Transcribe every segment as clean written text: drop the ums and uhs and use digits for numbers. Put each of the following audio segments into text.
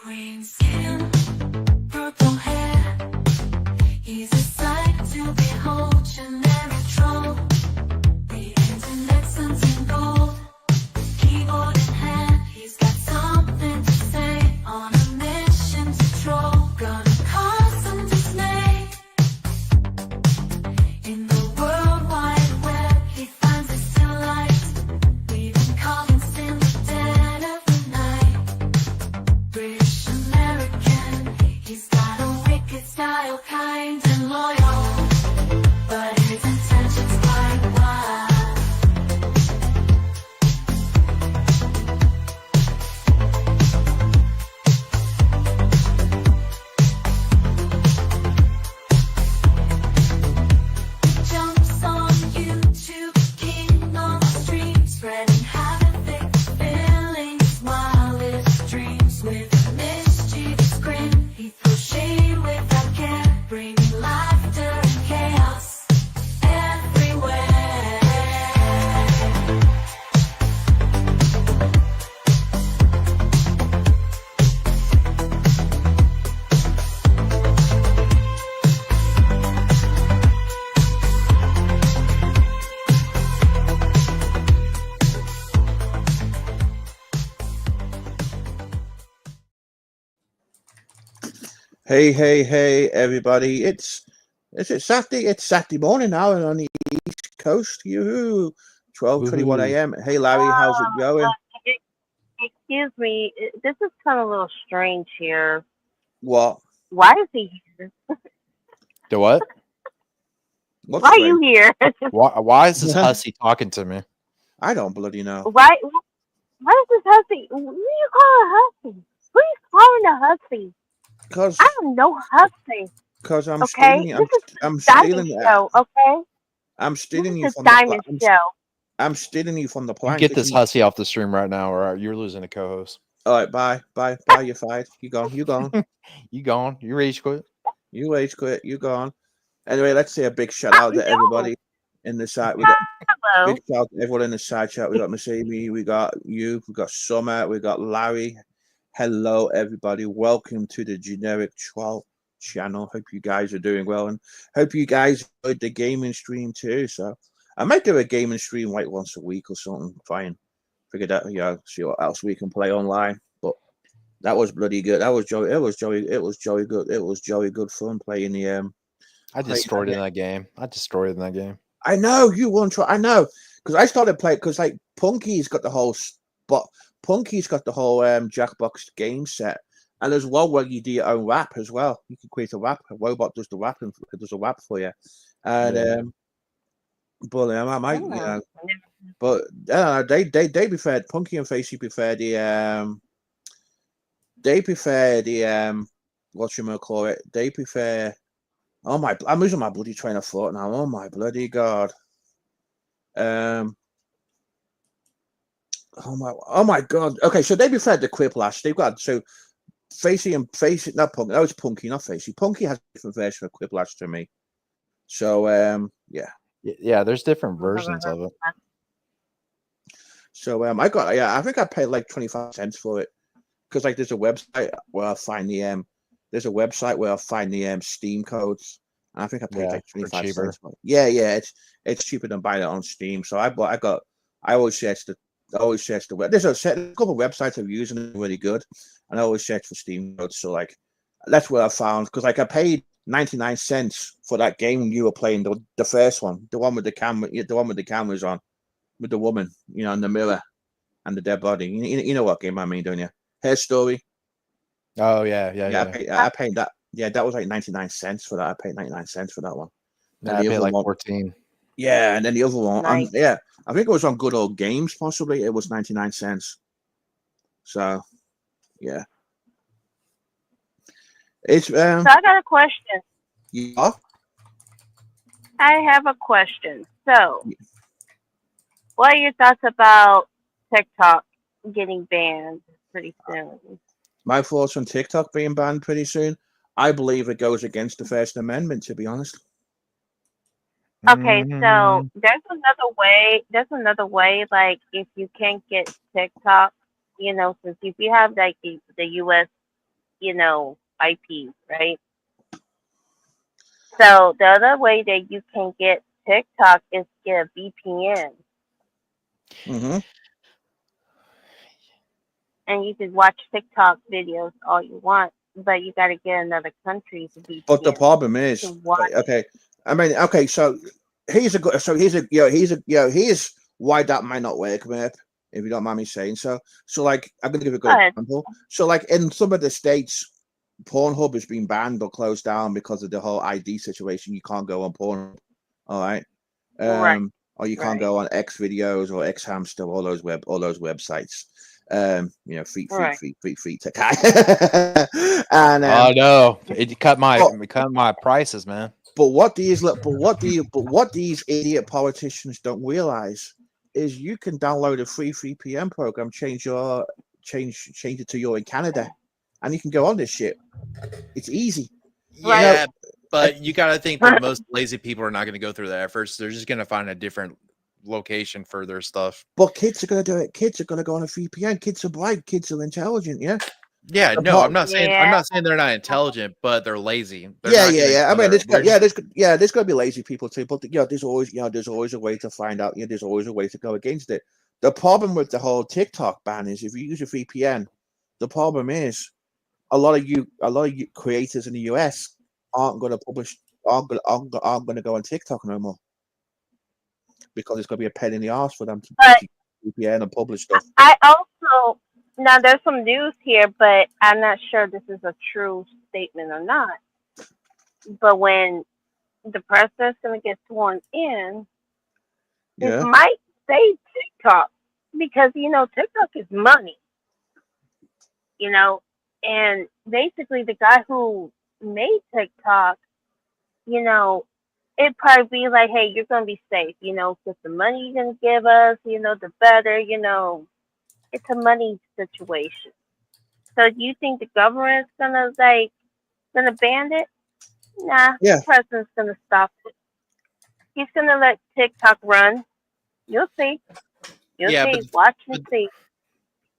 Green skin, purple hair. He's a sight to behold, generic troll. The internet sends him gold. Keyboard in hand, he's got something to say. On a mission to troll, gonna cause some dismay. In the World Wide Web, he finds his delight. Leaving comments in the dead of the night. British American, he's got a wicked style, kind and loyal. But his intentions quite wild. Jumps on YouTube, king on the stream, spreading havoc, filling wildest dreams with mischievous grin. He throws shade without care, bringing laughter and chaos everywhere. Hey, everybody. Is it Saturday? It's Saturday morning now and on the East Coast. Yoo-hoo. 12:21 Woohoo. a.m. Hey, Larry, how's it going? Excuse me, this is kind of a little strange here. What? Why is he here? The what? What's Why are you strange? here? Why is this hussy talking to me? I don't bloody know. Why is this hussy? Who do you call a hussy? Who you calling a hussy? Because I am no hussy. I'm Okay, stealing. this is I'm the Diamond stealing. Show. Okay, I'm this stealing is you the from the. Diamond Show. I'm stealing you from the You plank. get this hussy off the stream right now, or you're losing a co-host. All right, bye. You're fired. You gone. You gone? You rage quit? You rage quit. You gone. Anyway, let's say a big shout out to No. everybody in the side. We got Hello. big shout out to everyone in the side chat. We got Masami, we got you, we got Summer, we got Larry. Hello, everybody. Welcome to the Generic Troll channel. Hope you guys are doing well and hope you guys enjoyed the gaming stream too. So I might do a gaming stream like once a week or something. Try and figure that, see what else we can play online. But that was bloody good. That was Joey. It was Joey good. It was Joey good fun playing the I destroyed in that game. I know you won't try. I know because I started playing because like Punky's got the whole Jackbox game set, and there's one where you do your own rap as well. You can create a rap. A robot does the rap and does a rap for you. And Yeah. but I might, but they preferred Punky and Facey prefer the whatchamacallit. They prefer. Oh my! I'm losing my bloody train of thought now. Oh my bloody god! Oh my god! Okay, so they prefer the Quiplash. They've got Facey, not Punky. That was Punky, not Facey. Punky has a different version of Quiplash to me. So yeah. Yeah, there's different versions of it. So I think I paid like 25 cents for it because like there's a website where I find the Steam codes. And I think I paid like 25 cents. Yeah, it's cheaper than buying it on Steam. So I always search the web. There's a couple of websites I've used and they're really good. And I always search for Steam codes. So like that's what I found because like I paid 99 cents for that game you were playing, the first one, the one with the cameras on, with the woman, in the mirror and the dead body. You know what game I mean, don't you? Hair Story. Oh yeah. I paid that. Yeah, that was like 99 cents for that. I paid 99 cents for that one. Yeah, I paid like 14. Yeah, and then the other one, Nice. I think it was on Good Old Games. Possibly it was 99 cents. So, yeah. It's So I got a question. Yeah. I have a question. So, what are your thoughts about TikTok getting banned pretty soon? My thoughts on TikTok being banned pretty soon. I believe it goes against the First Amendment, to be honest. Okay, so there's another way, like if you can't get TikTok, since if you have like the US IPs, right? So the other way that you can get TikTok is get a VPN, Mm-hmm. and you can watch TikTok videos all you want, but you got to get another country's But the VPN problem is, to watch. okay, I mean, okay, so here's a good, so here's a, here's why that might not work, Merp, if you don't mind me saying so. So, like, I'm gonna give a Go good ahead. example. So, like, in some of the states, Pornhub has been banned or closed down because of the whole ID situation. You can't go on Pornhub, all right? Right. Or you can't Right. go on X videos or X Hamster, all those websites. Free Right. to and Oh no, it cut but, my prices, man. but what these idiot politicians don't realize is you can download a free VPN program, change it to you're in Canada, and you can go on this shit. It's easy. Yeah, but you got to think that most lazy people are not going to go through the efforts. They're just going to find a different location for their stuff. But kids are going to do it. Kids are going to go on a VPN. Kids are bright. Kids are intelligent. Yeah. Yeah, no, I'm not saying they're not intelligent, but they're lazy. I mean, there's going to be lazy people too. But there's always a way to find out. There's always a way to go against it. The problem with the whole TikTok ban is if you use a VPN, the problem is a lot of you creators in the US aren't going to go on TikTok no more because it's going to be a pain in the ass for them to VPN and publish stuff. I also now there's some news here, but I'm not sure this is a true statement or not. But when the president's going to get sworn in, it might say TikTok because TikTok is money. And basically the guy who made TikTok, it'd probably be like, hey, you're going to be safe, because the money you're going to give us, the better, it's a money situation. So do you think the government's going to ban it? Nah, the president's going to stop it. He's going to let TikTok run. You'll see. You'll see. Watch and see.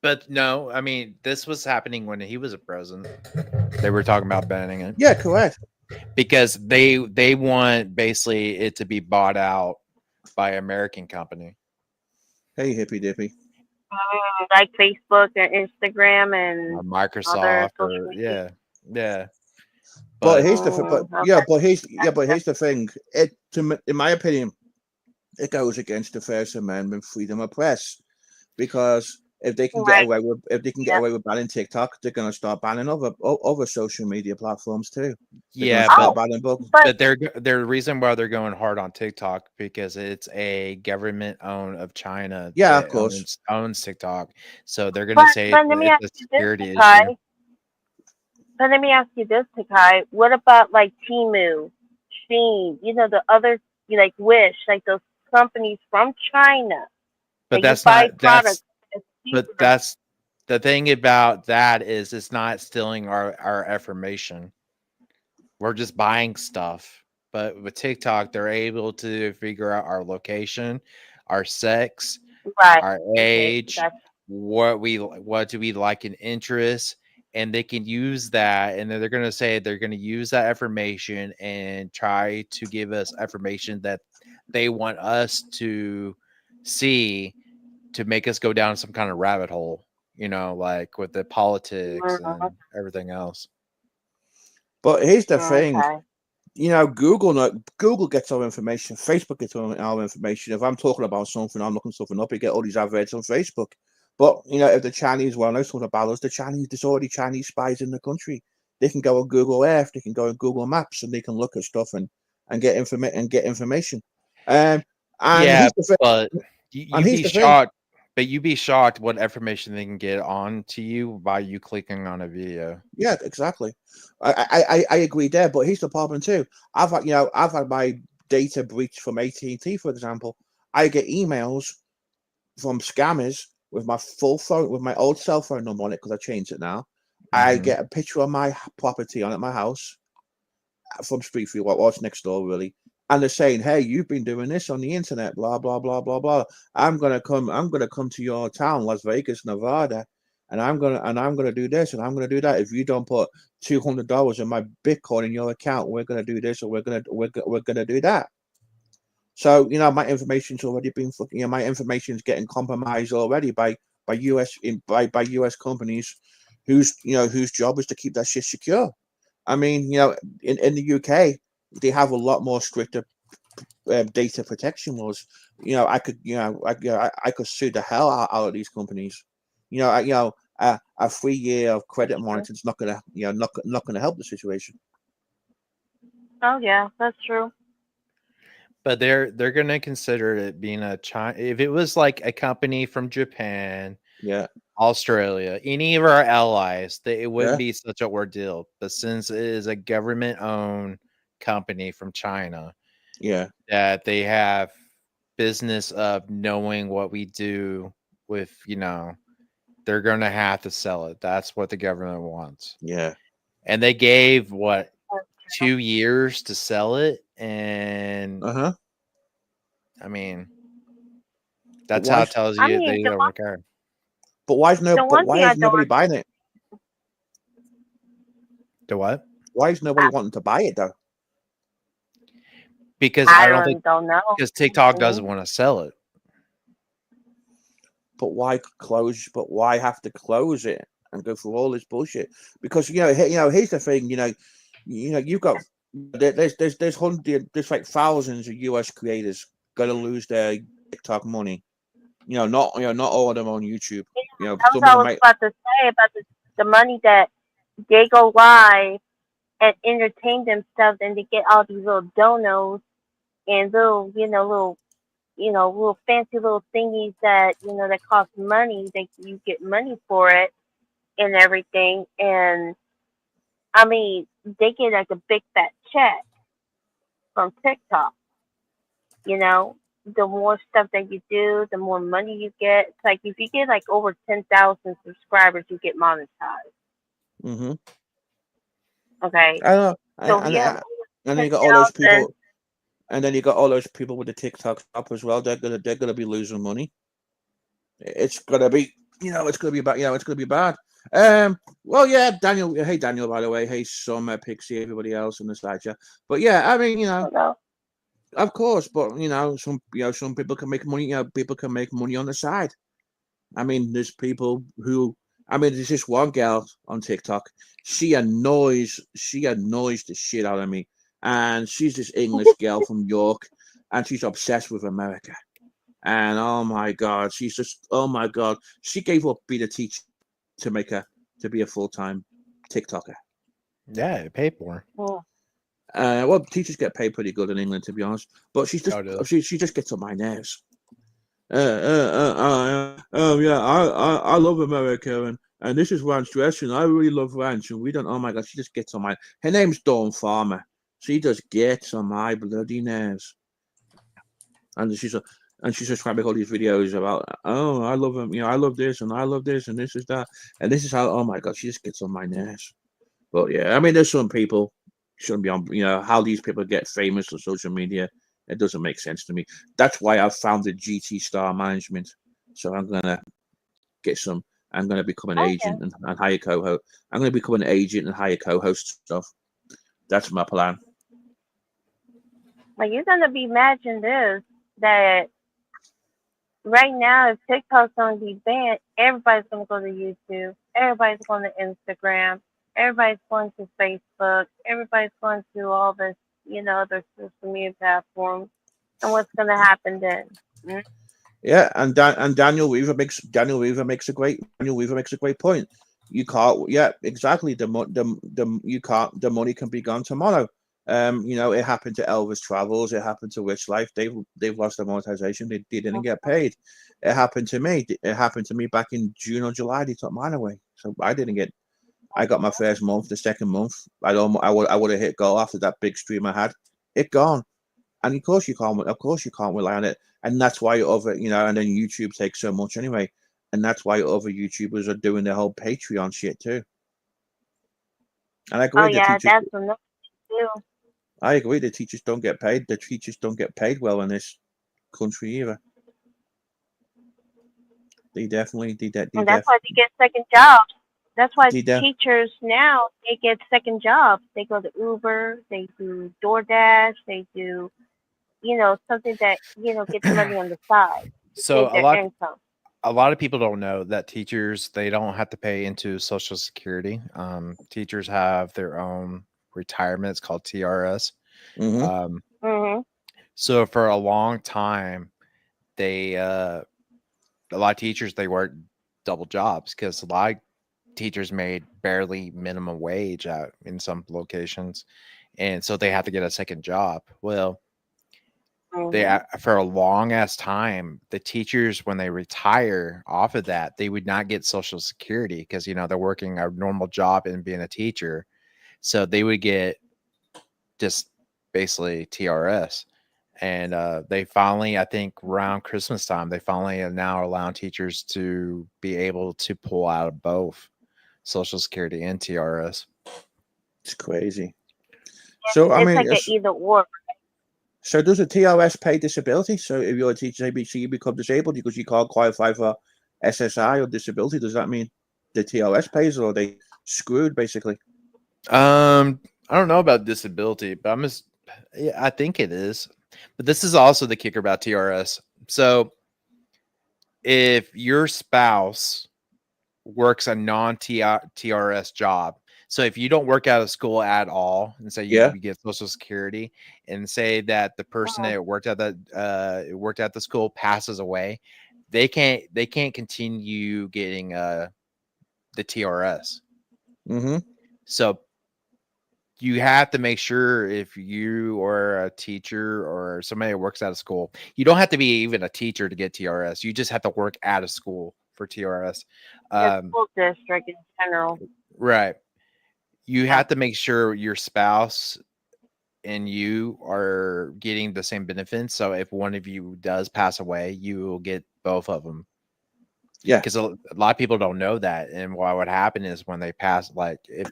But no, I mean, this was happening when he was a president. They were talking about banning it. Yeah, correct. Because they want basically it to be bought out by an American company. Hey, hippy dippy. Like Facebook and Instagram and Microsoft, yeah. But here's the thing. In my opinion, it goes against the First Amendment, freedom of press, because if they can get away with banning TikTok, they're going to start banning other social media platforms too. But their reason why they're going hard on TikTok because it's a government owned of China. Yeah, of course, owns TikTok, so they're going to say it's a security issue. But let me ask you this, Takai. What about like Temu, Shein? The other like Wish, like those companies from China. But that's not that's. But that's the thing about that is it's not stealing our information. We're just buying stuff. But with TikTok, they're able to figure out our location, our sex, our age, what do we like in interest, and they can use that. And then they're going to say they're going to use that information and try to give us information that they want us to see, to make us go down some kind of rabbit hole, like with the politics and everything else. But here's the thing, Google gets our information, Facebook gets our information. If I'm talking about something, I'm looking something up, you get all these adverts on Facebook. But if the Chinese, know something about us, there's already Chinese spies in the country. They can go on Google Earth, they can go on Google Maps, and they can look at stuff and get information. But you'd be shocked. But you'd be shocked what information they can get on to you by you clicking on a video. Yeah, exactly. I agree there, but here's the problem too. I've had my data breached from AT&T, for example. I get emails from scammers with my full phone, with my old cell phone number on it because I changed it now. I get a picture of my property on at my house from Street View, what's next door really. And they're saying, hey, you've been doing this on the internet, blah, blah, blah, blah, blah. I'm gonna come to your town, Las Vegas, Nevada, and I'm gonna do this, and I'm gonna do that. If you don't put $200 in my Bitcoin in your account, we're gonna do this, or we're gonna do that. So my information's already been my information's getting compromised already by US companies whose job is to keep that shit secure. I mean, in the UK, they have a lot more stricter data protection laws. I could sue the hell out of these companies. A 3 year of credit monitoring is not gonna not gonna help the situation. Oh yeah, that's true. But they're gonna consider it being a China. If it was like a company from Japan, Yeah, Australia, any of our allies, it wouldn't yeah, be such an ordeal. But since it is a government-owned company from China, yeah, that they have business of knowing what we do with, they're going to have to sell it. That's what the government wants. yeah. And they gave what, That's 2 years to sell it, and Uh-huh. I mean, But that's how why? it tells I you mean, they don't work hard. But why is no? the But one thing why I is don't nobody buying it? The what? Why is nobody wanting to buy it though? Because I I don't really think don't know. because TikTok doesn't want to sell it. But why close? But why have to close it and go through all this bullshit? Because here's the thing. You've got there's like thousands of US creators gonna lose their TikTok money. Not all of them on YouTube. That's Some what of I them was might. about to say about the money that they go live and entertain themselves, and they get all these little donos and little fancy little thingies that that cost money. That you get money for it and everything, and I mean they get like a big fat check from TikTok. You know, the more stuff that you do, the more money you get. It's like if you get like over 10,000 subscribers, you get monetized. Mm-hmm. Okay, I don't know. so yeah, And then ten you got all those thousand. people. And then you got all those people with the TikTok up as well. They're gonna be losing money. It's gonna be it's gonna be bad. It's gonna be bad. Well, yeah, Daniel. Hey, Daniel. By the way, hey, Summer, Pixie, everybody else in the side chat. But yeah, I mean, of course. But some people can make money. People can make money on the side. I mean, there's people who. I mean, there's this one girl on TikTok. She annoys the shit out of me, and she's this English girl from York, and she's obsessed with America. And oh my god, oh my god, she gave up being a teacher to be a full-time TikToker. Yeah, it paid for. Oh, Well, teachers get paid pretty good in England, to be honest, but she just gets on my nerves. Yeah, I love America, and this is Ranch Dressing. I really love Ranch, and we don't. Oh my god, she just gets on my. Her name's Dawn Farmer. She just gets on my bloody nerves, and she's just trying to make all these videos about, oh, I love them, I love this, and I love this, and this is that, and this is how. Oh my god, she just gets on my nerves. But yeah, I mean, there's some people shouldn't be on. How these people get famous on social media. It doesn't make sense to me. That's why I've founded GT Star Management. So I'm gonna get some. I'm gonna become an yeah. agent and hire co-host. I'm gonna become an agent and hire co-host stuff. That's my plan. Well, you're gonna be imagining this that right now, if TikTok's gonna be banned, everybody's gonna go to YouTube. Everybody's going to Instagram. Everybody's going to Facebook. Everybody's going to all this, other social media platforms. And what's gonna happen then? Mm? Yeah, and Daniel Weaver makes a great point. You can't. Yeah, exactly. The money can be gone tomorrow. It happened to Elvis Travels. It happened to Rich Life. They've lost their monetization. They didn't get paid. It happened to me. It happened to me back in June or July. They took mine away, so I didn't get. I got my first month. The second month, I would have hit go after that big stream I had. It gone. And of course you can't rely on it, and that's why and then YouTube takes so much anyway, and that's why other YouTubers are doing their whole Patreon shit too. And I Oh agree, yeah, that's another thing too. I agree, the teachers don't get paid. The teachers don't get paid well in this country either. They definitely, And that's why they get second jobs. That's why they def- teachers now they get second jobs. They go to Uber, they do DoorDash, they do, something that, gets money on the side to So save their income. a lot of people don't know that teachers, they don't have to pay into Social Security. Teachers have their own retirement. It's called TRS. Mhm. Mhm. So for a long time, they a lot of teachers, they work double jobs because a lot of teachers made barely minimum wage out in some locations, and so they have to get a second job. Well, they Mhm. for a long ass time, the teachers, when they retire off of that, they would not get Social Security because they're working a normal job and being a teacher, so they would get just basically TRS. And they finally, I think around Christmas time, they finally are now allowing teachers to be able to pull out of both Social Security and TRS. It's crazy. So I It's mean, like an either or. so does the TRS pay disability? So if you're a teacher, ABC, you become disabled because you can't qualify for SSI or disability. Does that mean the TRS pays, or are they screwed basically? I don't know about disability, but yeah, I think it is. But this is also the kicker about TRS. So if your spouse works a non-TRS job, so if you don't work out of school at all, and say you get Social Security, and say that the person that worked at the school passes away, they can't continue getting the TRS. Mm-hmm. So you have to make sure, if you are a teacher or somebody that works out of school, you don't have to be even a teacher to get TRS. You just have to work out of school for TRS. The school district in general. Right. You have to make sure your spouse and you are getting the same benefits. So if one of you does pass away, you will get both of them. Yeah. Because a lot of people don't know that. And what would happen is when they pass, like if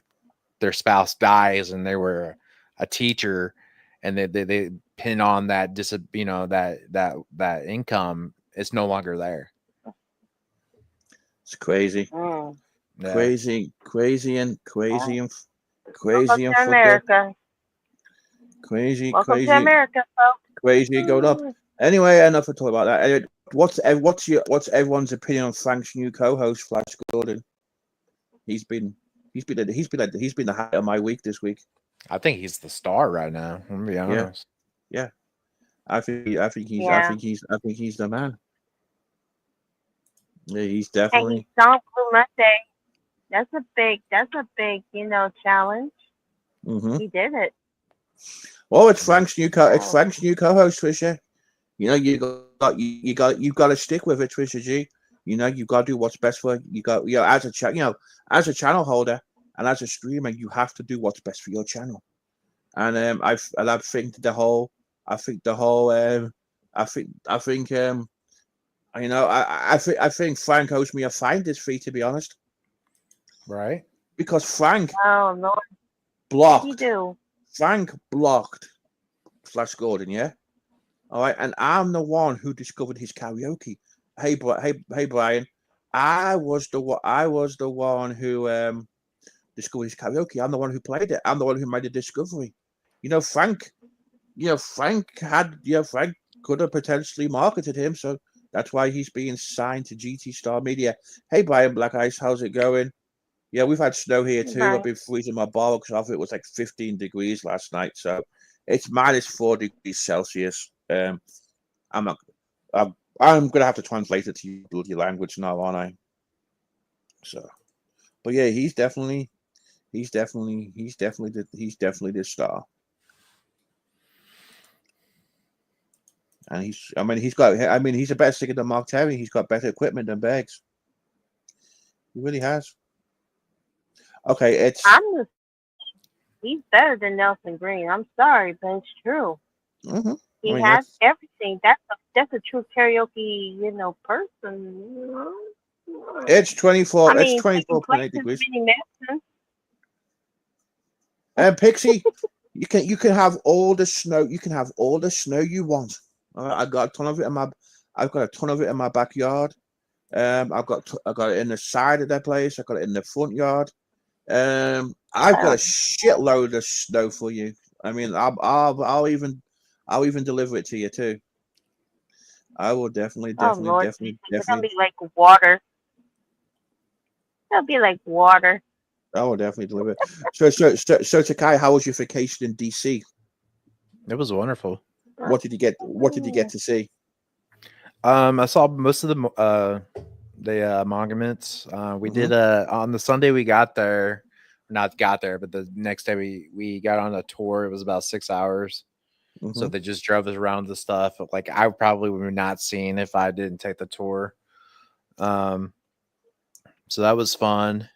their spouse dies and they were a teacher and they pin on that that income, it's no longer there. It's crazy. Mm. Yeah. Crazy and Welcome fucked to America. Crazy, Welcome crazy, to America, folks. crazy going up. Anyway, enough to talk about that. Anyway, what's everyone's opinion on Frank's new co-host, Flash Gordon? He's been the highlight of my week this week. I think he's the star right now. I'm gonna be honest. Yeah. I think he's the man. Yeah, he's And definitely. he's Don Blue Monday. That's a big, challenge. Mm-hmm. He did it. Well, it's Frank's new co-host, Trisha. You've got to stick with it, Trisha G. You've got to do what's best for you. As a channel holder and as a streamer, you have to do what's best for your channel. And I think Frank owes me a finder's fee, to be honest. Right. Because Frank blocked. What did he do? Frank blocked Flash Gordon, yeah. All right, and I'm the one who discovered his karaoke. Hey, Brian, I was the one who discovered his karaoke. I'm the one who played it. I'm the one who made the discovery. Frank could have potentially marketed him, so that's why he's being signed to GT Star Media. Hey, Brian Black Ice, how's it going? Yeah, we've had snow here too. I've been freezing my bollocks off. It was like 15 degrees last night, so it's -4 degrees Celsius. I'm gonna have to translate it to your bloody language now, aren't I? So, but yeah, he's definitely the star. And he's a better singer than Mark Terry. He's got better equipment than Beggs. He really has. Okay, he's better than Nelson Green. I'm sorry, but it's true. Mm-hmm. He has everything. That's a true karaoke, person. It's 24. It's 24.8 degrees. And Pixie, you can have all the snow. You can have all the snow you want. I've got a ton of it in my backyard. I got it in the side of their place. I got it in the front yard. I've got a shitload of snow for you. I mean, I'll even deliver it to you too. I will definitely. Oh Lord, it's gonna be like water. It'll be like water. I will definitely deliver it. So Takai, how was your vacation in DC? It was wonderful. What did you get? What did you get to see? I saw most of the monuments. We did on the Sunday we got there, not got there, but the next day we got on a tour. It was about 6 hours. So they just drove us around the stuff. Like I probably would not seen if I didn't take the tour. So that was fun.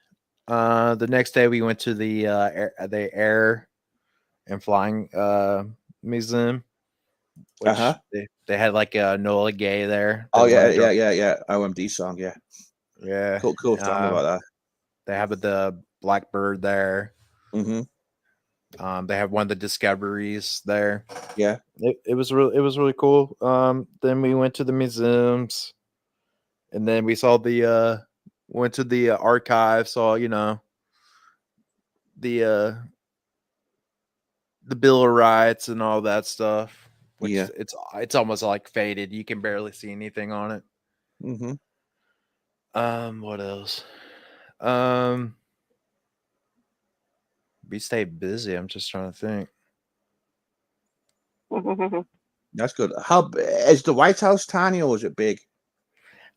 The next day we went to the air and flying museum. Which they had like a Nola Gay there. Oh yeah. OMD song, yeah. Cool song about that. They have the Blackbird there. They have one of the discoveries there. Yeah, it was really cool. Then we went to the museums, and then we saw went to the archive. Saw the Bill of Rights and all that stuff. Which it's almost like faded. You can barely see anything on it. What else? We stayed busy. I'm just trying to think. That's good. How is the White House tiny or is it big?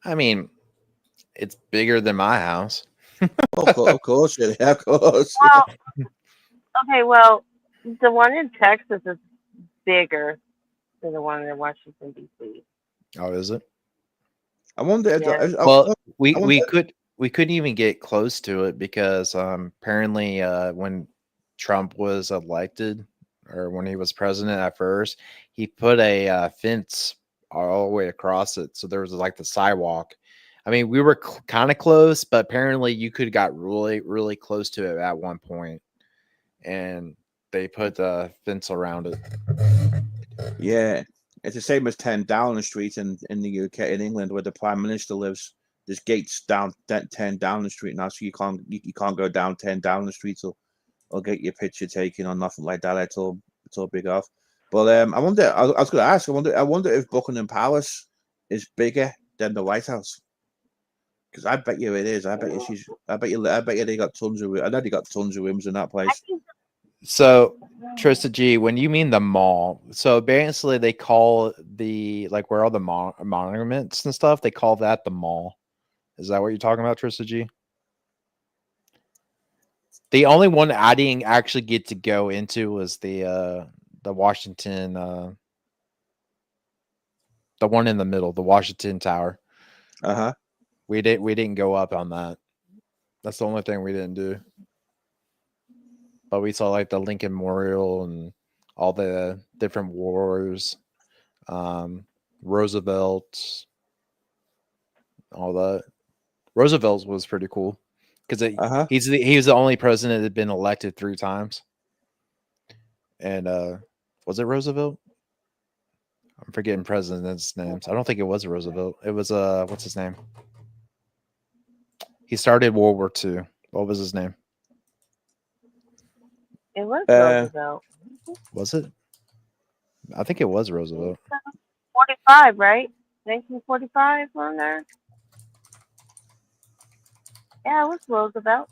I mean, it's bigger than my house. Of course, yeah, of course. Well, okay, well, the one in Texas is bigger than the one in Washington D.C. Oh, is it? I wonder. Yeah. Well, we couldn't even get close to it because apparently when Trump was elected or when he was president at first, he put a fence all the way across it, so there was like the sidewalk. I mean, we were kind of close, but apparently you could have got really, really close to it at one point, and they put the fence around it. Yeah, it's the same as 10 Downing Street in the UK, in England, where the Prime Minister lives. There's gates down 10 Downing Street now, so you can't go down 10 Downing Street or get your picture taken or nothing like that. It's all big off. But I wonder. I was going to ask. I wonder if Buckingham Palace is bigger than the White House. Because I bet you it is. I bet you they got tons of. I know they got tons of rooms in that place. So, Trista G, when you mean the mall, so basically they call the like where all the monuments and stuff, they call that the mall. Is that what you're talking about, Trista G? The only one I didn't actually get to go into was the Washington, the one in the middle, the Washington Tower. We didn't go up on that. That's the only thing we didn't do. But we saw like the Lincoln Memorial and all the different wars, Roosevelt, all that. Roosevelt was pretty cool because he was the only president that had been elected 3 times. And was it Roosevelt? I'm forgetting presidents' names. I don't think it was Roosevelt. It was what's his name? He started World War II. What was his name? It was Roosevelt. Was it? I think it was Roosevelt. 45, right? 1945 on there. Yeah, it was Roosevelt.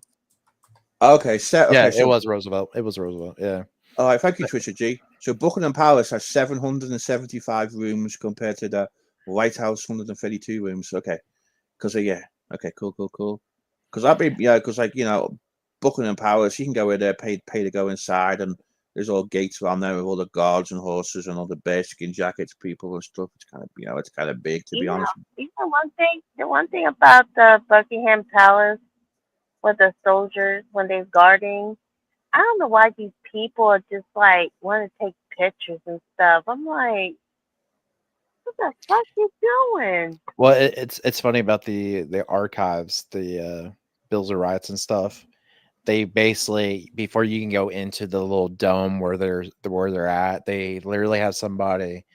Okay, it was Roosevelt. It was Roosevelt. Yeah. All right, thank you, Twitter G. So Buckingham Palace has 775 rooms compared to the White House 132 rooms. Okay, because okay, cool. Because Buckingham Palace, you can go in there, pay to go inside, and there's all gates around there with all the guards and horses and all the bearskin jackets, people and stuff. It's kind of big, to be honest. You know the one thing about the Buckingham Palace with the soldiers when they're guarding, I don't know why these people are just like want to take pictures and stuff. I'm like, what the fuck you doing? Well, it's funny about the archives, the Bills of Rights and stuff. They basically, before you can go into the little dome where they're at, they literally have somebody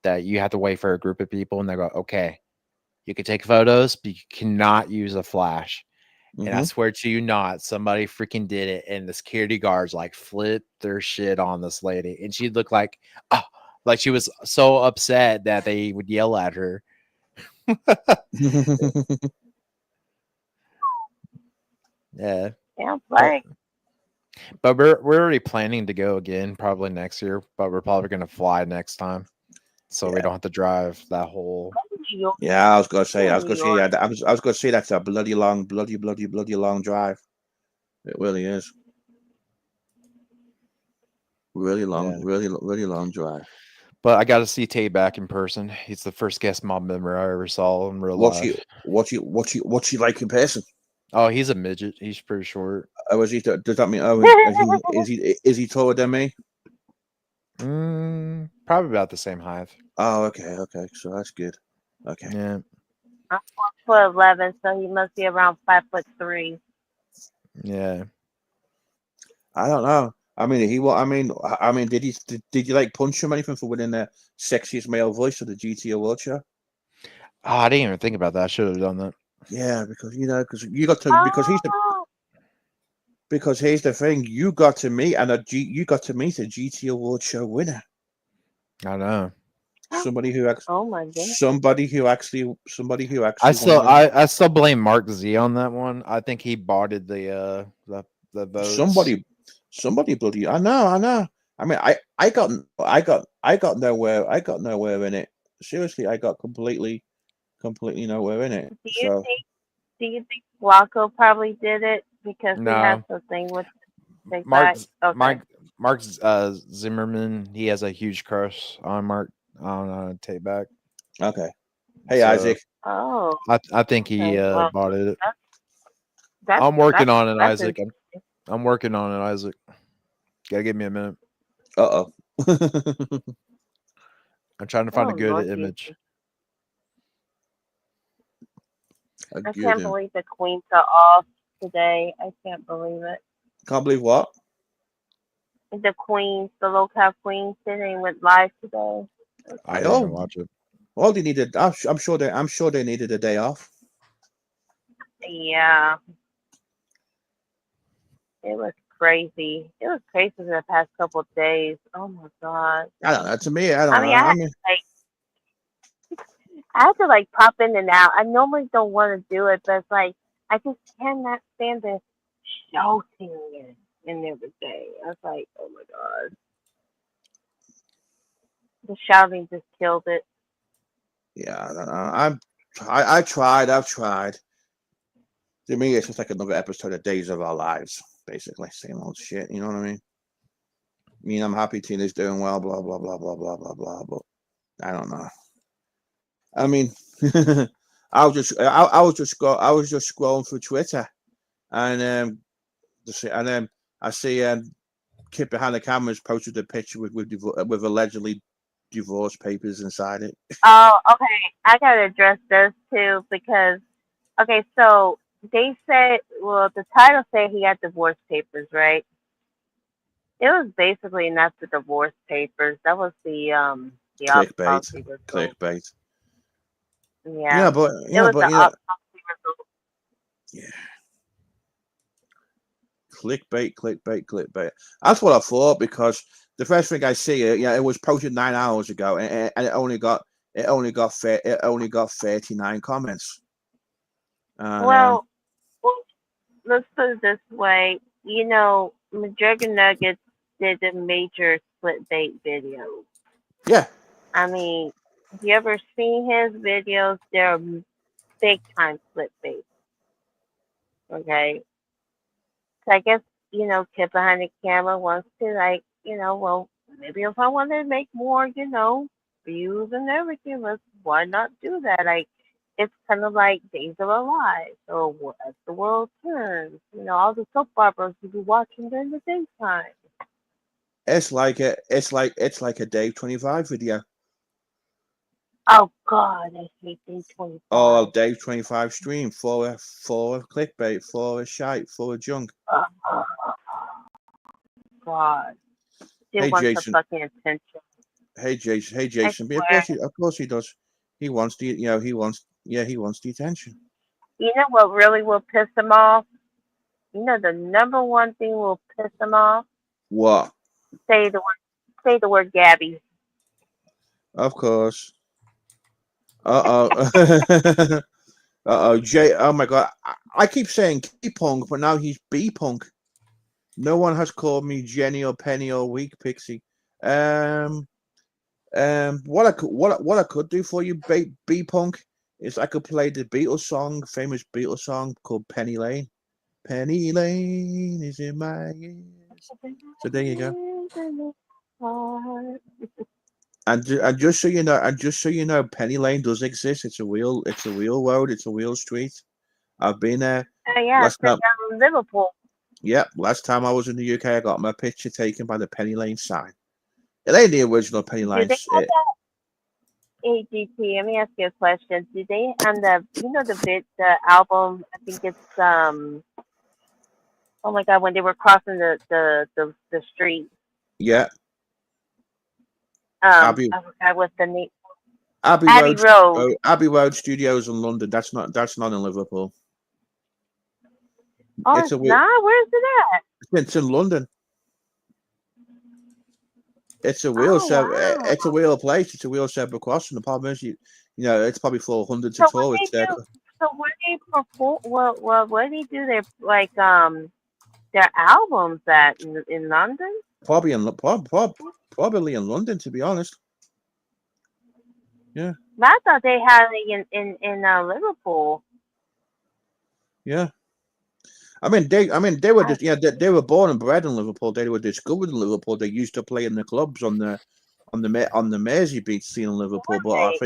that you have to wait for a group of people, and they go, okay, You can take photos, but you cannot use a flash. And I Mhm. swear to you not, somebody freaking did it, and the security guards like flipped their shit on this lady, and she looked like, oh, like she was so upset that they would yell at her. Yeah, Yeah, but, like but we're already planning to go again probably next year, but we're probably gonna fly next time, so we Yeah. don't have to drive that whole. New York, Yeah, I was gonna say, in I was New gonna say, York. yeah, I was gonna say that's a bloody long, bloody long drive. It really is. Really long, Yeah. really long drive. But I got to see Tate back in person. He's the first guest mob member I ever saw in real life. What's he like in person? Oh, he's a midget. He's pretty short. Was he? Does that mean? Oh, is he taller than me? Probably about the same height. Oh, okay. So that's good. Okay. Yeah. I'm 4'11", so he must be around 5'3". Yeah. I don't know. I mean, I mean, did you like punch him or anything for winning the sexiest male voice of the GT Award show? Oh, I didn't even think about that. I should have done that. Yeah, because you got to Oh, because here's the thing, you got to meet a GT Award show winner. I know. Somebody who oh my goodness. somebody who actually I still won the- I still blame Mark Z on that one. I think he botted the votes. somebody bloody I know. I mean, I got nowhere in it. Seriously, I got completely nowhere in it. So Do you think Blanco probably did it because he has No. something with Big Mark Back? Okay. Mark Zimmerman, he has a huge crush on Tate Back. okay. Hey So, Isaac. Oh, I think he okay. Well, botted it. that's I'm working on it, that's Isaac. I'm working on it, Isaac. Gotta give me a minute. Uh oh. I'm trying to find a Oh, good Lord image. Jesus. I can't believe the Queens are off today. I can't believe it. Can't believe what? The Queens, the local Queens, they went live today. I didn't even watch it. Well, they needed. I'm sure they needed a day off. Yeah, it was crazy. It was crazy for the past couple of days. Oh my god. I don't know. To me, I don't I know. mean, I had to like pop in and out. I normally don't want to do it, but it's like I just cannot stand the shouting and everything. I was like, oh my god, the shouting just killed it. Yeah, I don't know. I've tried. To me, it's just like another episode of Days of Our Lives, basically. Same old shit. You know what I mean? I'm happy Tina's doing well. Blah blah blah blah blah blah blah. But I don't know. I mean, I was just scrolling through Twitter, and I see Kit behind the cameras posted a picture with allegedly divorce papers inside it. Oh, okay. I gotta address this too because okay, so they said, well, the title said he had divorce papers, right? It was basically not the divorce papers. That was the autopsy result. Clickbait. Yeah, but it was the autopsy result. Yeah. Clickbait. That's what I thought because the first thing I see, it was posted 9 hours ago, and it only got 39 comments. Well, let's put it this way. McGregor Nuggets did a major split bait video. Yeah. I mean, have you ever seen his videos? They're big time split bait. Okay. So I guess, Kid behind the camera wants to well, maybe if I want to make more, views and everything, why not do that? Like, it's kind of like Days of Our Lives or As the World Turns. All the soap operas you be watching during the daytime. It's like a Dave 25 video. Oh God, I hate Dave 25. Oh, Dave 25 stream for a clickbait, for a shite, for a junk. God. Hey, wants Jason. the fucking attention. Hey Jason. Of course he does. He wants to, he wants Yeah, he wants the attention. You know what really will piss him off? You know the number one thing will piss him off? What? Say the word Gabby. Of course. Uh-oh. Uh-oh. Jay. Oh my God. I keep saying K-Punk, but now he's B-Punk. No one has called me Jenny or Penny or Weak Pixie. What I could do for you, B-Punk, is I could play the Beatles song, famous Beatles song called Penny Lane. Penny Lane is in my ears. So there you go. And just so you know, Penny Lane does exist. It's a real road. It's a real street. I've been there. Oh yeah, Last it's time, down in Liverpool. yep. Last time I was in the UK, I got my picture taken by the Penny Lane sign. It ain't the original Penny Do Lane. they have that? AGT, let me ask you a question. Do they on the the album? I think it's oh my God, when they were crossing the street. Yeah. Abbey I forgot what the name. Abbey Abbey Road. Abbey Road Studios in London. That's not in Liverpool. Oh, It's it's a not. Where's it at? it's in London. It's a Oh wow. it's a real place. It's a real zebra crossing. The problem is you know it's probably for hundreds So of when tourists they there. do, so when they perform, what do they do? Their like their albums at in London? Probably probably in London, to be honest. Yeah. But I thought they had it in Liverpool. Yeah. I mean they were just they were born and bred in Liverpool. They were discovered in Liverpool. They used to play in the clubs on the Mersey scene in Liverpool. But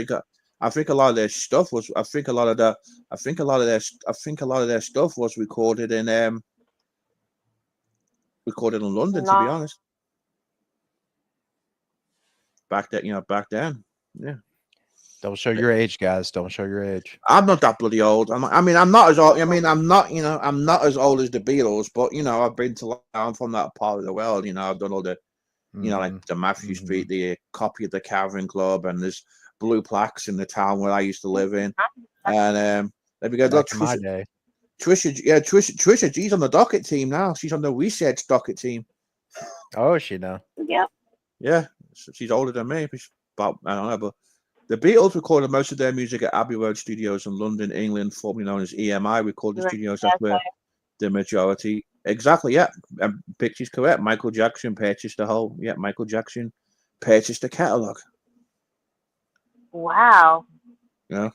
I think a lot of their stuff was I think a lot of their stuff was recorded in London, to be honest. Back then. Yeah. Don't show your age, guys. Don't show your age. I'm not that bloody old. I'm not as old. I'm not as old as the Beatles, but I've been to. I'm from that part of the world. I've done all the, like the Matthew Street, the copy of the Cavern Club, and there's blue plaques in the town where I used to live in. And there we go. Look, my day. Trisha G's on the docket team now. She's on the research docket team. Oh, is she now? Yep. Yeah, she's older than me. But I don't know, but. The Beatles recorded most of their music at Abbey Road Studios in London, England, formerly known as EMI Recording Studios. That's where the majority. Exactly, yeah. And Pixie's correct. Michael Jackson purchased the catalog. Wow. Yeah.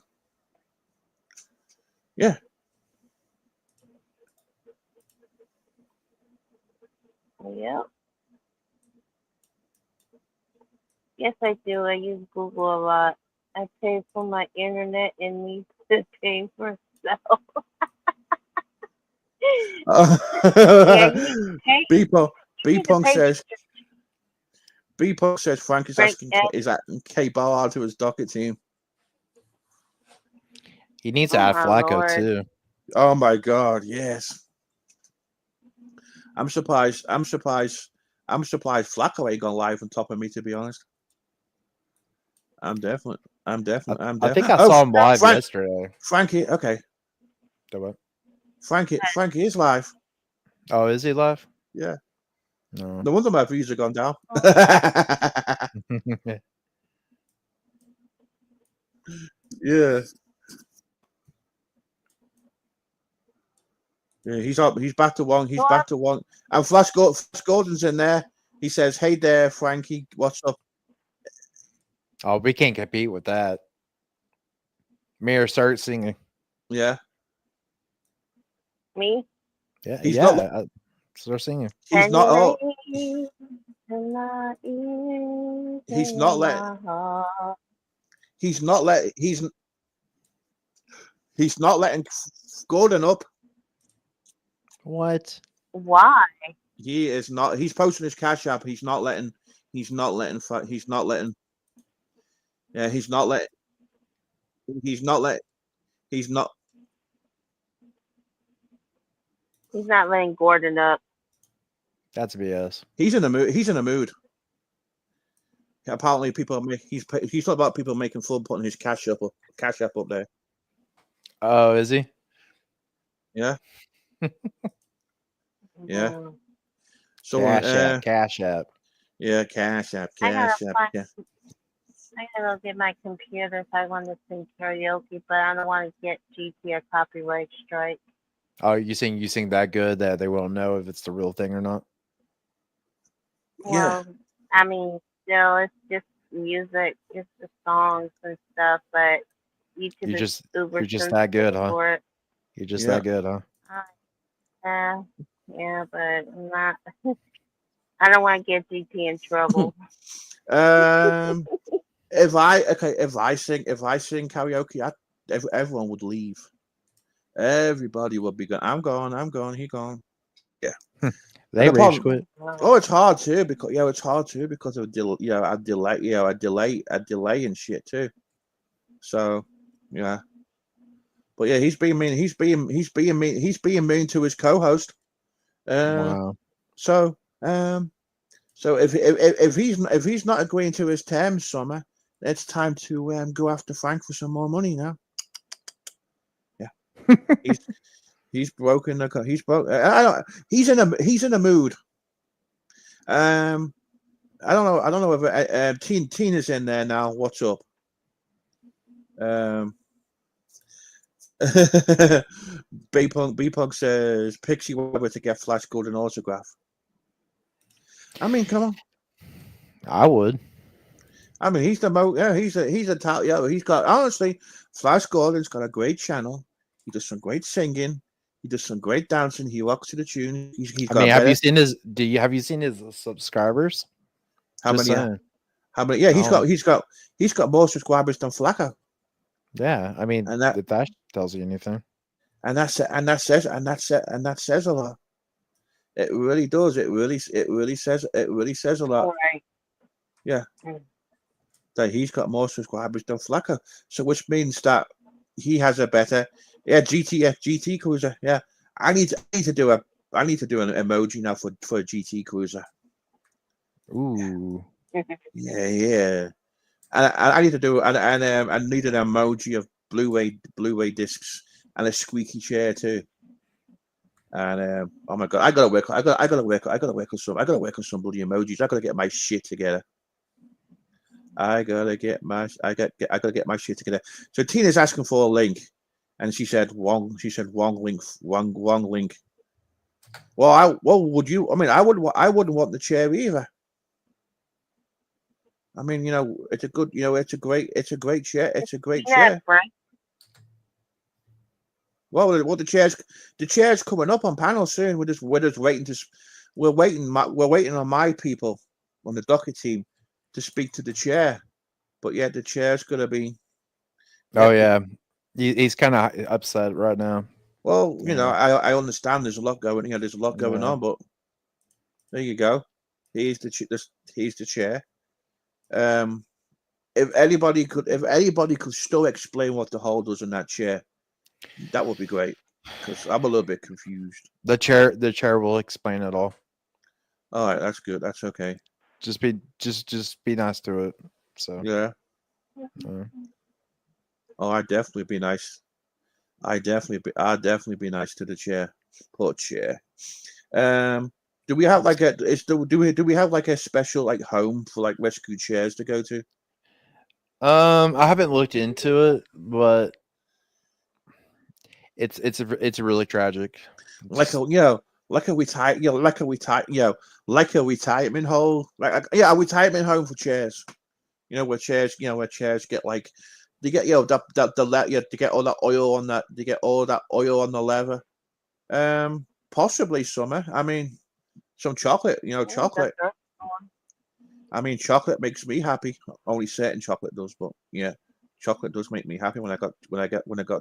Yeah. Yep. Yes, I do. I use Google a lot. I pay for my internet and need to pay for stuff. B-Punk says Frank is asking K-Bar to his docket team. He needs to add Flacco too. Oh my God, yes. I'm surprised Flacco ain't gone live on top of me, to be honest. I'm definitely. I think I saw him live yesterday. Frankie, okay. Frankie is live. Oh, is he live? Yeah. No. No wonder my views have gone down. Yeah. Yeah, he's up. He's back to one. He's back to one. And Flash Gordon's in there. He says, "Hey there, Frankie. What's up?" Oh, we can't compete with that. Mir, start singing. Yeah. Me? Yeah. He's not. Start singing. He's not. Oh. He's not letting. He's not letting. He's not letting Gordon up. What? Why? He is not. He's posting his Cash App. He's not letting. Yeah, he's not letting. He's not letting Gordon up. That's BS. He's in a mood. He's in a mood. Apparently, he's talking about people making fun putting his Cash App up there. Oh, is he? Yeah. Yeah. Mm. Someone, Cash App. Cash App. yeah, Cash App, I gotta Cash App. find. Yeah. I gotta get my computer if I want to sing karaoke, but I don't want to get GT a copyright strike. Oh, you sing that good that they won't know if it's the real thing or not? Yeah. Well, I mean, still, it's just music, it's the songs and stuff, but YouTube You're is just uber you're just that good, sensitive huh? for it. You're just Yeah. that good, huh? Yeah, yeah, but I'm not. I don't want to get GT in trouble. If I sing karaoke, everyone would leave. Everybody would be going. I'm gone. He gone. Yeah. They The rage problem. quit. Oh, it's hard too because of a delay and shit too. So, yeah. But yeah, he's being mean. He's being mean. He's being mean to his co-host. Wow. So, so if he's not agreeing to his terms, Summer, it's time to go after Frank for some more money now. Yeah, he's broken the. He's broke. He's in a mood. I don't know if Tina's in there now. What's up? B Punk says Pixie Weber to get Flash Gordon autograph. I mean, come on. I would. I mean, he's a top. Yeah, he's got honestly, Flash Gordon's got a great channel. He does some great singing. He does some great dancing. He rocks to the tune. He's I got mean, have better. you seen his? Have you seen his subscribers? How Just many? saying. How many? Yeah, Oh. he's got more subscribers than Flacco. Yeah, I mean, And that- if that tells you anything. And that says a lot. It really does. It really says a lot. Right. Yeah. That he's got more subscribers than Flacco. So which means that he has a better GT Cruiser. Yeah. I need to do an emoji now for a GT Cruiser. Ooh. Yeah. And I need to do I need an emoji of Blu-ray discs and a squeaky chair too. And oh my god, I gotta work on some bloody emojis. I gotta get my shit together. I gotta get my shit together. So Tina's asking for a link, and she said wrong link. Well, would you? I mean, I wouldn't want the chair either. I mean, it's a good, it's a great chair. It's a great chair. Right. Well, the chair's coming up on panel soon. We're just waiting we're waiting on my people on the docket team to speak to the chair. But yeah, the chair's gonna be. Oh yeah, he's kind of upset right now. Well, I understand. There's a lot going. There's a lot going on. But there you go. Here's the chair. If anybody could still explain what the hole does in that chair, that would be great. Because I'm a little bit confused. The chair will explain it all. All right, that's good. That's okay. Just be nice to it. So Yeah. Oh, I'd definitely be nice. I'd definitely be nice to the chair. Poor chair. Do we have do we have like a special like home for like rescue chairs to go to? I haven't looked into it, but it's really tragic. Like a retirement home, a retirement home for chairs. Where chairs get like they get to get all that oil on that. They get all that oil on the leather. Possibly summer. I mean, some chocolate. Chocolate. I mean, chocolate makes me happy. Only certain chocolate does, but yeah, chocolate does make me happy when I got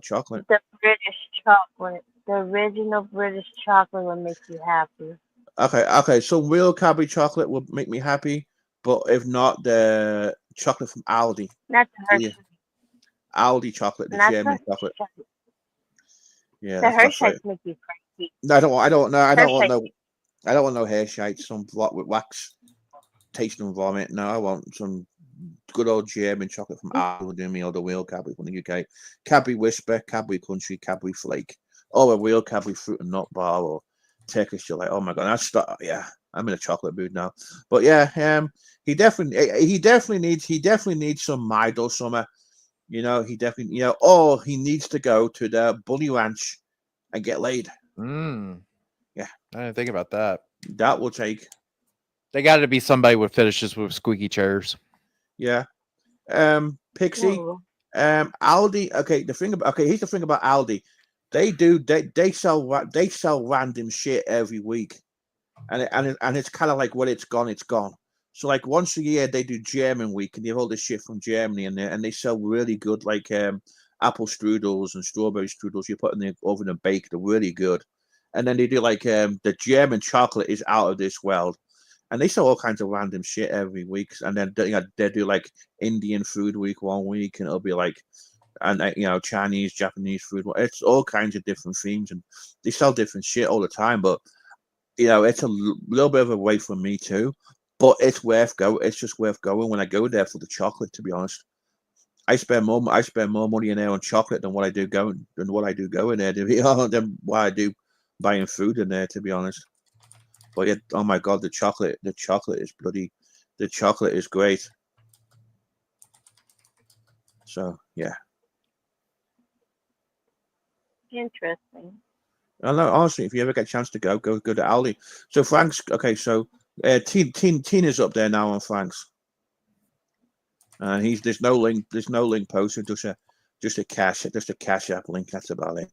chocolate. The British chocolate, the original British chocolate will make you happy. Okay. So real Cadbury chocolate would make me happy, but if not, the chocolate from Aldi. Not the Hershey. Aldi chocolate, the German chocolate. Yeah, the Hershey's make you crazy. No, I don't want no Hershey's, some block with wax, tasting vomit. No, I want some good old German chocolate from Aldi doing me, or the real Cadbury from the UK. Cadbury Whisper, Cadbury Country, Cadbury Flake, or a real Cadbury Fruit and Nut Bar, or Turkish Delight. Oh my god, yeah, I'm in a chocolate mood now. But yeah, he definitely needs some Midor summer. You know, or he needs to go to the Bunny Ranch and get laid. Yeah, I didn't think about that. That will take. They got to be somebody with fetishes with squeaky chairs. Yeah. Pixie. Ooh. Aldi. Okay, here's the thing about Aldi. They sell random shit every week, and it's kind of like when it's gone. So like once a year they do German week, and they have all this shit from Germany, and they sell really good like apple strudels and strawberry strudels. You put in the oven and bake. They're really good. And then they do like the German chocolate is out of this world, and they sell all kinds of random shit every week. And then they do like Indian food week one week, and it'll be like, and Chinese, Japanese food. It's all kinds of different themes, and they sell different shit all the time. But it's a little bit of a way for me too. But it's worth go. It's just worth going when I go there for the chocolate. To be honest, I spend more money in there on chocolate than what I do going there. Than what I do buying food in there. To be honest, but yeah, oh my god, the chocolate is bloody. The chocolate is great. So yeah. Interesting. I know, honestly, if you ever get a chance to go to Aldi. So Frank's okay. So Tina's up there now on Frank's. There's no link posted. Just a cash app link. That's about it.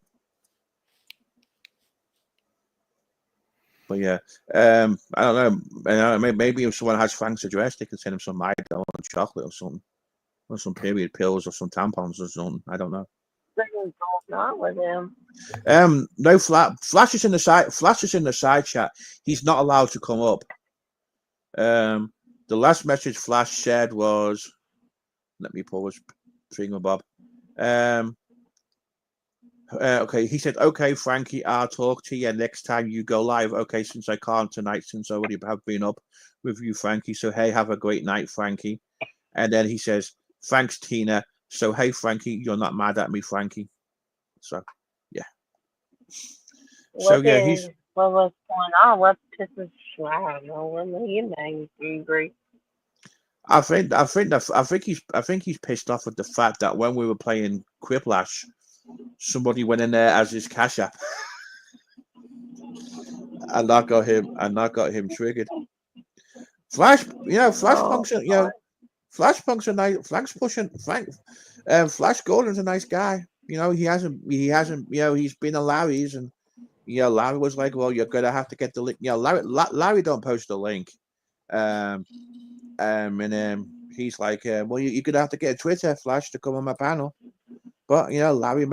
But yeah, I don't know. Maybe if someone has Frank's address, they can send him some Midor chocolate or something, or some period pills or some tampons or something. I don't know. Something's going on with him. No, Flash is in the side. Flash is in the side chat. He's not allowed to come up. The last message Flash said was, let me pause. Bob. Okay, he said, okay, Frankie, I'll talk to you next time you go live. Okay, since I can't tonight, since I already have been up with you, Frankie. So, hey, have a great night, Frankie. And then he says, thanks, Tina. So, hey, Frankie, you're not mad at me, Frankie. So, yeah. What was going on? What pisses you? I don't know. What made you angry? I think he's pissed off at the fact that when we were playing Quiplash, somebody went in there as his cash app, and that got him triggered. Flash Punk's a nice. Flash Gordon's a nice guy. He hasn't. He's been a Larry's, and Larry was like, well, you're gonna have to get the link. Larry don't post the link. He's like, well, you're gonna have to get a Twitter, Flash, to come on my panel. But Larry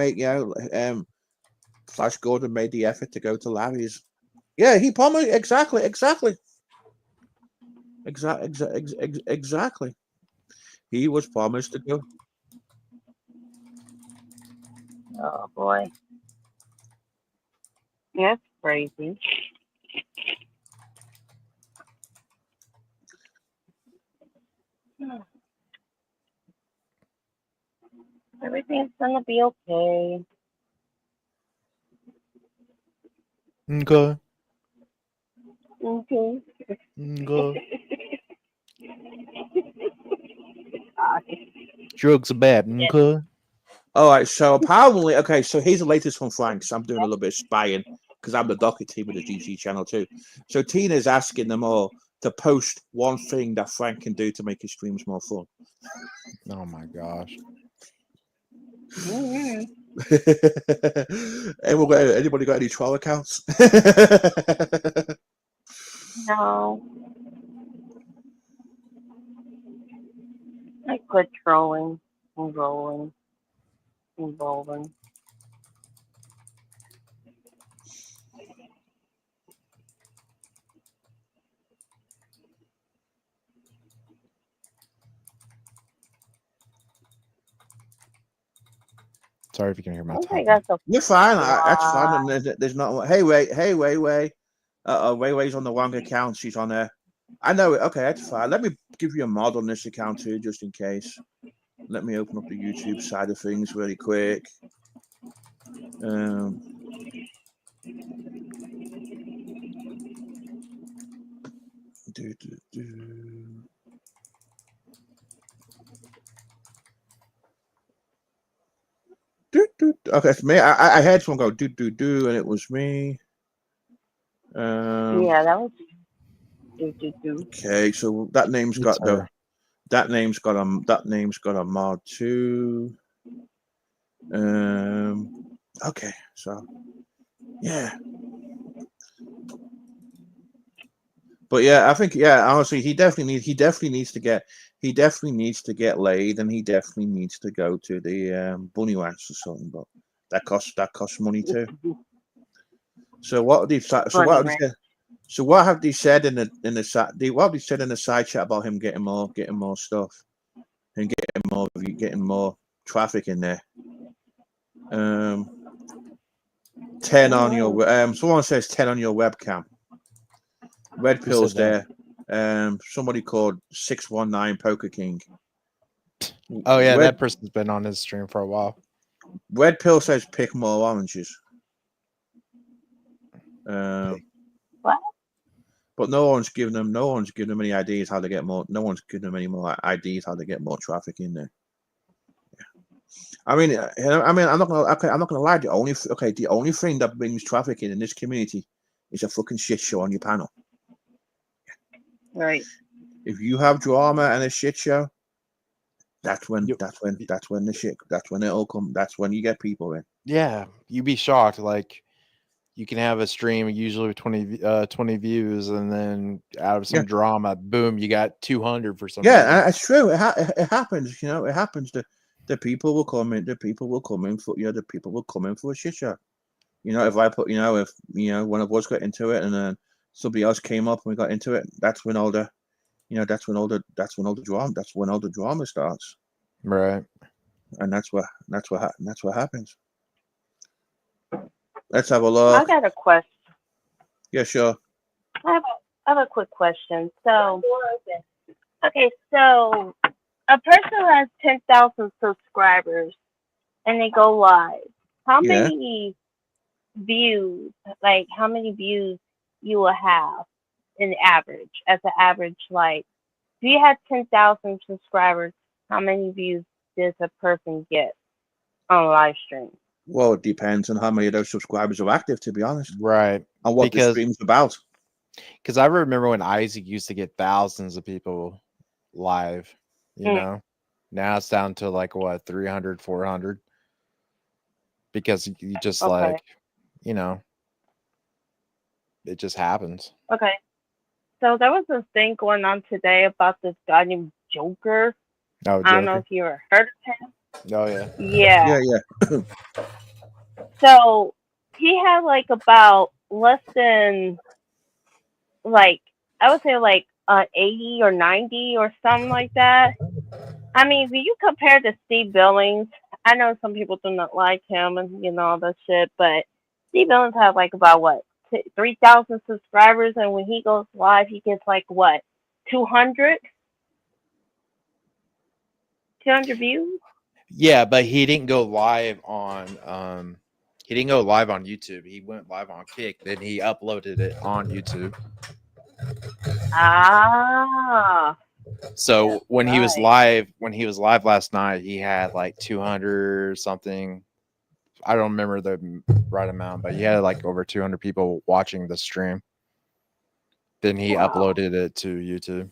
Flash Gordon made the effort to go to Larry's. Yeah, he promised exactly. He was promised to go. Oh boy, that's crazy. Everything's gonna be okay. Okay. Okay. Drugs are bad. Okay. All right, so apparently, okay, so here's the latest from Frank's. I'm doing a little bit of spying because I'm the docket team with the GC channel too. So Tina's asking them all to post one thing that Frank can do to make his streams more fun. Oh my gosh. Anybody got any troll accounts? No. I quit trolling and rolling and rolling. Sorry if you can hear my Okay, talking. that's a You're fine. That's fine. There's not. Hey, Ray. Ray Ray's on the wrong account. She's on there. I know it. Okay, that's fine. Let me give you a mod on this account too, just in case. Let me open up the YouTube side of things really quick. Okay, it's me. I had someone go do, and it was me. Yeah, that was do. Okay, so that name's got Sorry. that name's got a mod too. Okay, so yeah. But yeah, I think honestly, he definitely needs to get laid, and he definitely needs to go to the bunny ranch or something. But that costs money too. So what have they said in the side chat about him getting more stuff and getting more traffic in there? 10 on your someone says 10 on your webcam. Red Pill's there. Somebody called 619 Poker King. Oh yeah, that person's been on his stream for a while. Red Pill says pick more oranges. What? But no one's giving them any ideas how to get more. No one's giving them any more ideas how to get more traffic in there. I mean, I'm not gonna lie. The only thing that brings traffic in this community is a fucking shit show on your panel. Right. If you have drama and a shit show, that's when it'll come. That's when you get people in. Yeah, you'd be shocked. Like, you can have a stream usually with 20 views, and then out of some drama, boom, you got 200 for some reason. Yeah, it's true. It happens. You know, it happens. The people will come in. The people will come in for a shit show. You know, if one of us got into it, and then somebody else came up and we got into it, that's when all the drama starts. Right. And that's what happens. Let's have a look. I got a question. Yeah, sure. I have a quick question. So, okay, so a person who has 10,000 subscribers and they go live. How many views? Like, how many views you will have in average? As an average, like, if you had 10,000 subscribers, how many views does a person get on live stream? Well, it depends on how many of those subscribers are active, to be honest. Right. And what the stream's about. Because I remember when Isaac used to get thousands of people live, you know? Now it's down to like, what, 300, 400? Because you just like, you know, it just happens. Okay. So there was this thing going on today about this guy named Joker. Oh, Joker. I don't know if you ever heard of him. Oh, yeah. Yeah. So he had like about less than, like, I would say like 80 or 90 or something like that. I mean, when you compare to Steve Billings, I know some people do not like him and, you know, all that shit, but Steve Billings had like about, what, 3,000 subscribers, and when he goes live, he gets like, what, 200 views? Yeah, but he didn't go live on YouTube. He went live on Kick, then he uploaded it on YouTube. Ah. So when he was live last night, he had like 200 something. I don't remember the right amount, but he had like over 200 people watching the stream. Then he uploaded it to YouTube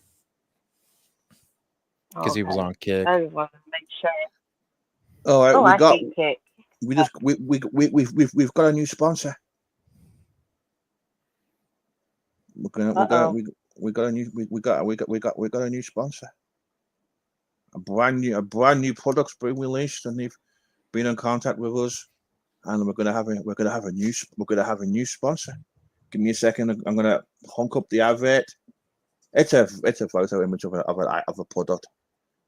because he was on Kick. I just wanted to make sure. All right, we've got a new sponsor. We got a new sponsor. A brand new product's been released, and they've been in contact with us, and we're gonna have a new sponsor. Give me a second. I'm gonna hunk up the advert. It's a photo image of a product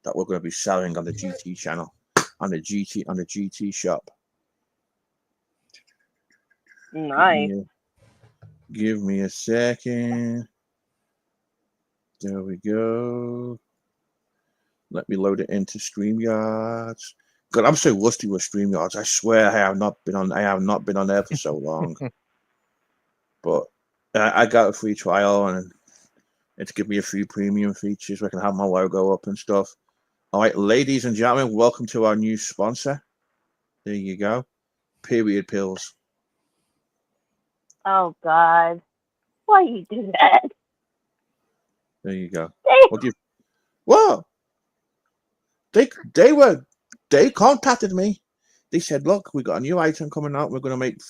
that we're gonna be selling on the GT channel. On the GT shop. Nice. Give me a second. There we go. Let me load it into StreamYards. God, I'm so rusty with StreamYards. I swear I have not been on there for so long. But I got a free trial and it's given me a few premium features where I can have my logo up and stuff. All right, ladies and gentlemen, welcome to our new sponsor. There you go. Period Pills. Oh God, why you do that? There you go. What do you? Well, they contacted me. They said, "Look, we got a new item coming out. We're gonna make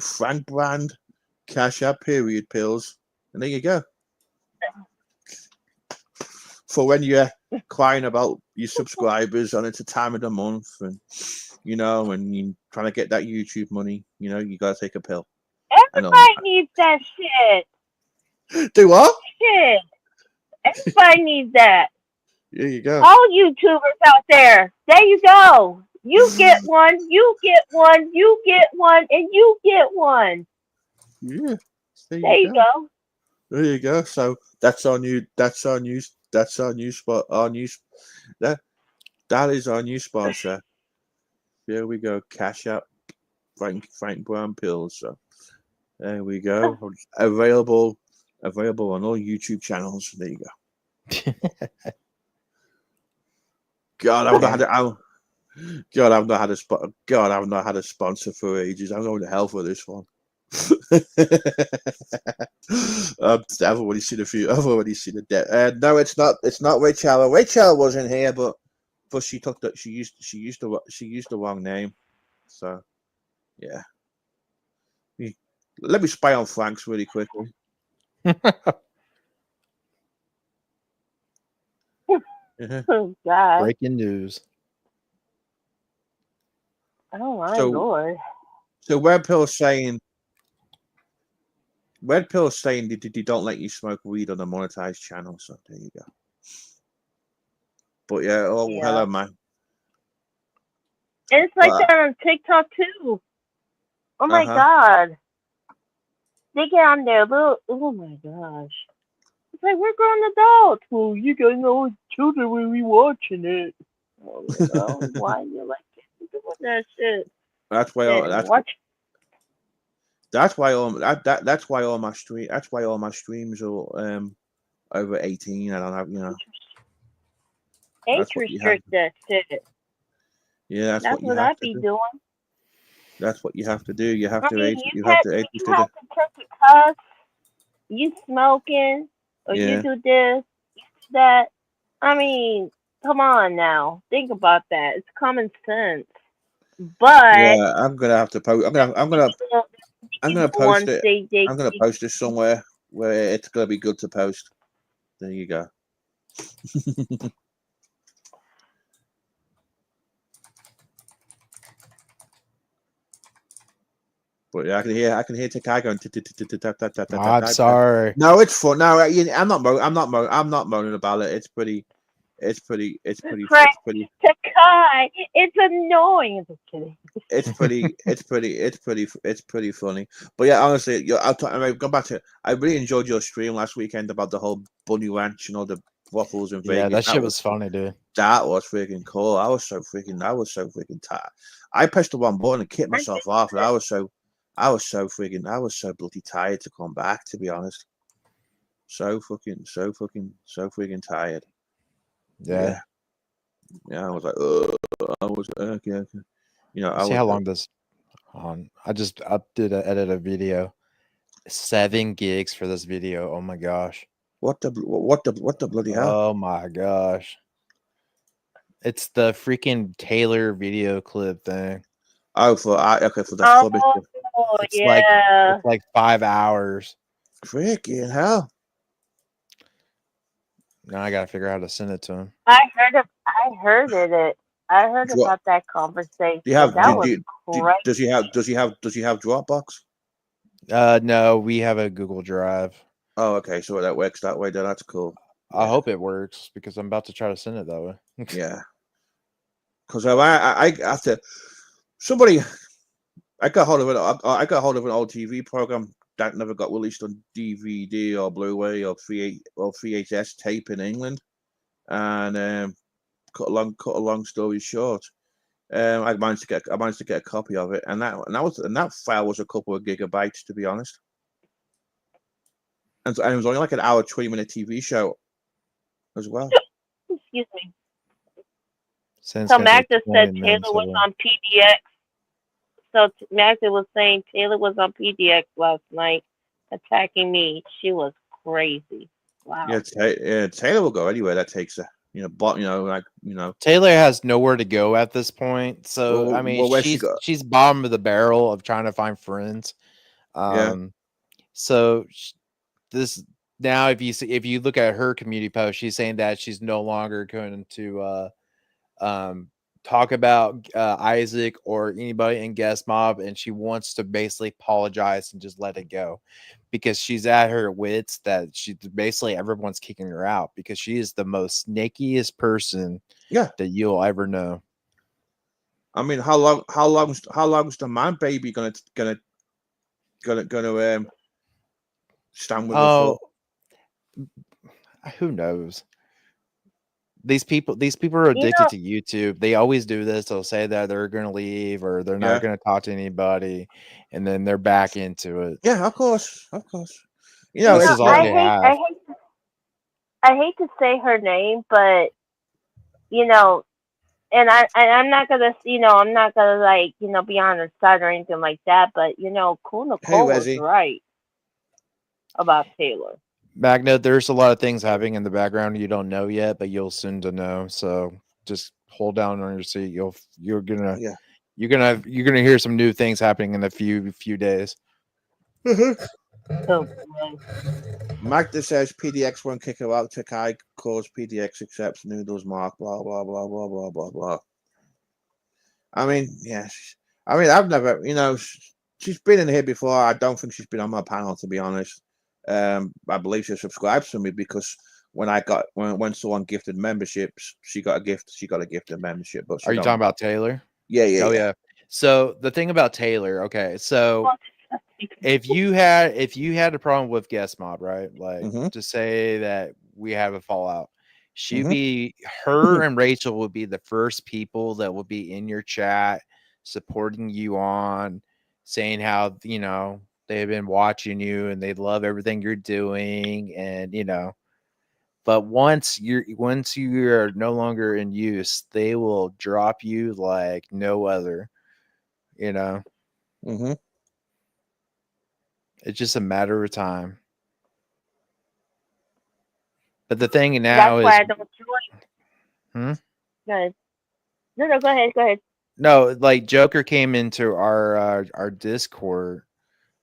Frank brand Cash App Period Pills." And there you go. For when you're crying about your subscribers and it's a time of the month and and you're trying to get that YouTube money, you gotta take a pill. Everybody needs that shit. Do what? Shit. Everybody needs that. There you go. All YouTubers out there. There you go. You get one, you get one, you get one, and you get one. Yeah. There you go. There you go. So that's our new spot. That is our new sponsor. There we go. Cash App Frank Brown Pills. So there we go. Available on all YouTube channels. There you go. God, I've not had a sponsor for ages. I'm going to hell for this one. I've already seen a few. I've already seen a debt. No, it's not. It's not Rachel. Rachel was in here, but she took that. She used the wrong name. So, yeah. Let me spy on Frank's really quickly. Oh God. Breaking news. Oh my Lord. So Red Pill's saying they don't let you smoke weed on a monetized channel. So there you go. But yeah, hello, man. And it's like that on TikTok too. Oh my God. They get on there little. Oh my gosh. It's like we're grown adults. Well, you guys know children will be watching it. Oh, why you like doing that shit? That's why all my streams are over 18. I don't have Age restrict that shit. Yeah, that's what I'd be doing. That's what you have to do. You have to age. You have to take a cuss. You smoking, or you do this, you do that. I mean, come on now. Think about that. It's common sense. But yeah, I'm gonna have to post. I'm gonna post it. I'm gonna post this somewhere where it's gonna be good to post. There you go. But yeah, I can hear Takai going. I'm sorry. No, it's fun. No, I'm not moaning about it. It's pretty. Takai, it's annoying. It's pretty funny. But yeah, honestly, I'll go back to it. I really enjoyed your stream last weekend about the whole Bunny Ranch and all the waffles in Vegas. Yeah, that shit was funny, dude. That was freaking cool. I was so freaking tired. I pressed the one button and kicked myself off, and I was so bloody tired to come back. To be honest, so freaking tired. Yeah. I was like, okay. See how long this on. I just edit a video. 7 gigs for this video. Oh my gosh. What the bloody hell? Oh my gosh. It's the freaking Taylor video clip thing. Oh, for the it's like 5 hours. Freaking hell. Now I gotta figure out how to send it to him. I heard about that conversation. Does he have Dropbox? No, we have a Google Drive. Oh, okay. So that works that way. That's cool. I hope it works because I'm about to try to send it that way. Yeah. Because I after somebody, I got hold of an old TV program that never got released on DVD or Blu-ray or 3HS tape in England. And cut a long story short, I managed to get a copy of it, and that file was a couple of gigabytes, to be honest. And it was only like an hour, 20-minute TV show as well. Excuse me. Since So gonna take Magda 20 said Taylor minutes was away. on PDX. So Magda was saying Taylor was on PDX last night attacking me. She was crazy. Wow. Yeah, Taylor will go anywhere that takes her. Taylor has nowhere to go at this point. So Well, I mean, well, where's she go? she's bottom of the barrel of trying to find friends. Yeah. So this now, if you look at her community post, she's saying that she's no longer going to talk about Isaac or anybody in Guest Mob, and she wants to basically apologize and just let it go, because she's at her wits that she basically everyone's kicking her out because she is the most snakiest person that you'll ever know. I mean, how long's the man baby gonna stand with her for? Who knows? These people are addicted to YouTube. They always do this. They'll say that they're going to leave or they're not going to talk to anybody, and then they're back into it. Yeah, of course. This is all they have. I hate to say her name, but and I'm not gonna like be on her side or anything like that. But Cool Nicole was right about Taylor. Magna, there's a lot of things happening in the background you don't know yet, but you'll soon to know. So just hold down on your seat. You're gonna hear some new things happening in a few days. Magda says PDX won't kick her out. Takai calls PDX accepts Noodles Mark. Blah blah blah blah blah blah blah. I mean, yes. I mean, I've never, she's been in here before. I don't think she's been on my panel, to be honest. I believe she subscribed to me because when someone gifted memberships, she got a gifted membership. But are you talking about Taylor? Yeah. So the thing about Taylor, okay, so if you had a problem with Guest Mob, right? Like to say that we have a fallout, her and Rachel would be the first people that would be in your chat supporting you on, saying how they've been watching you and they love everything you're doing, and but once you are no longer in use, they will drop you like no other. It's just a matter of time. But the thing now that's why I don't join. Go ahead. No, go ahead. No, like Joker came into our Discord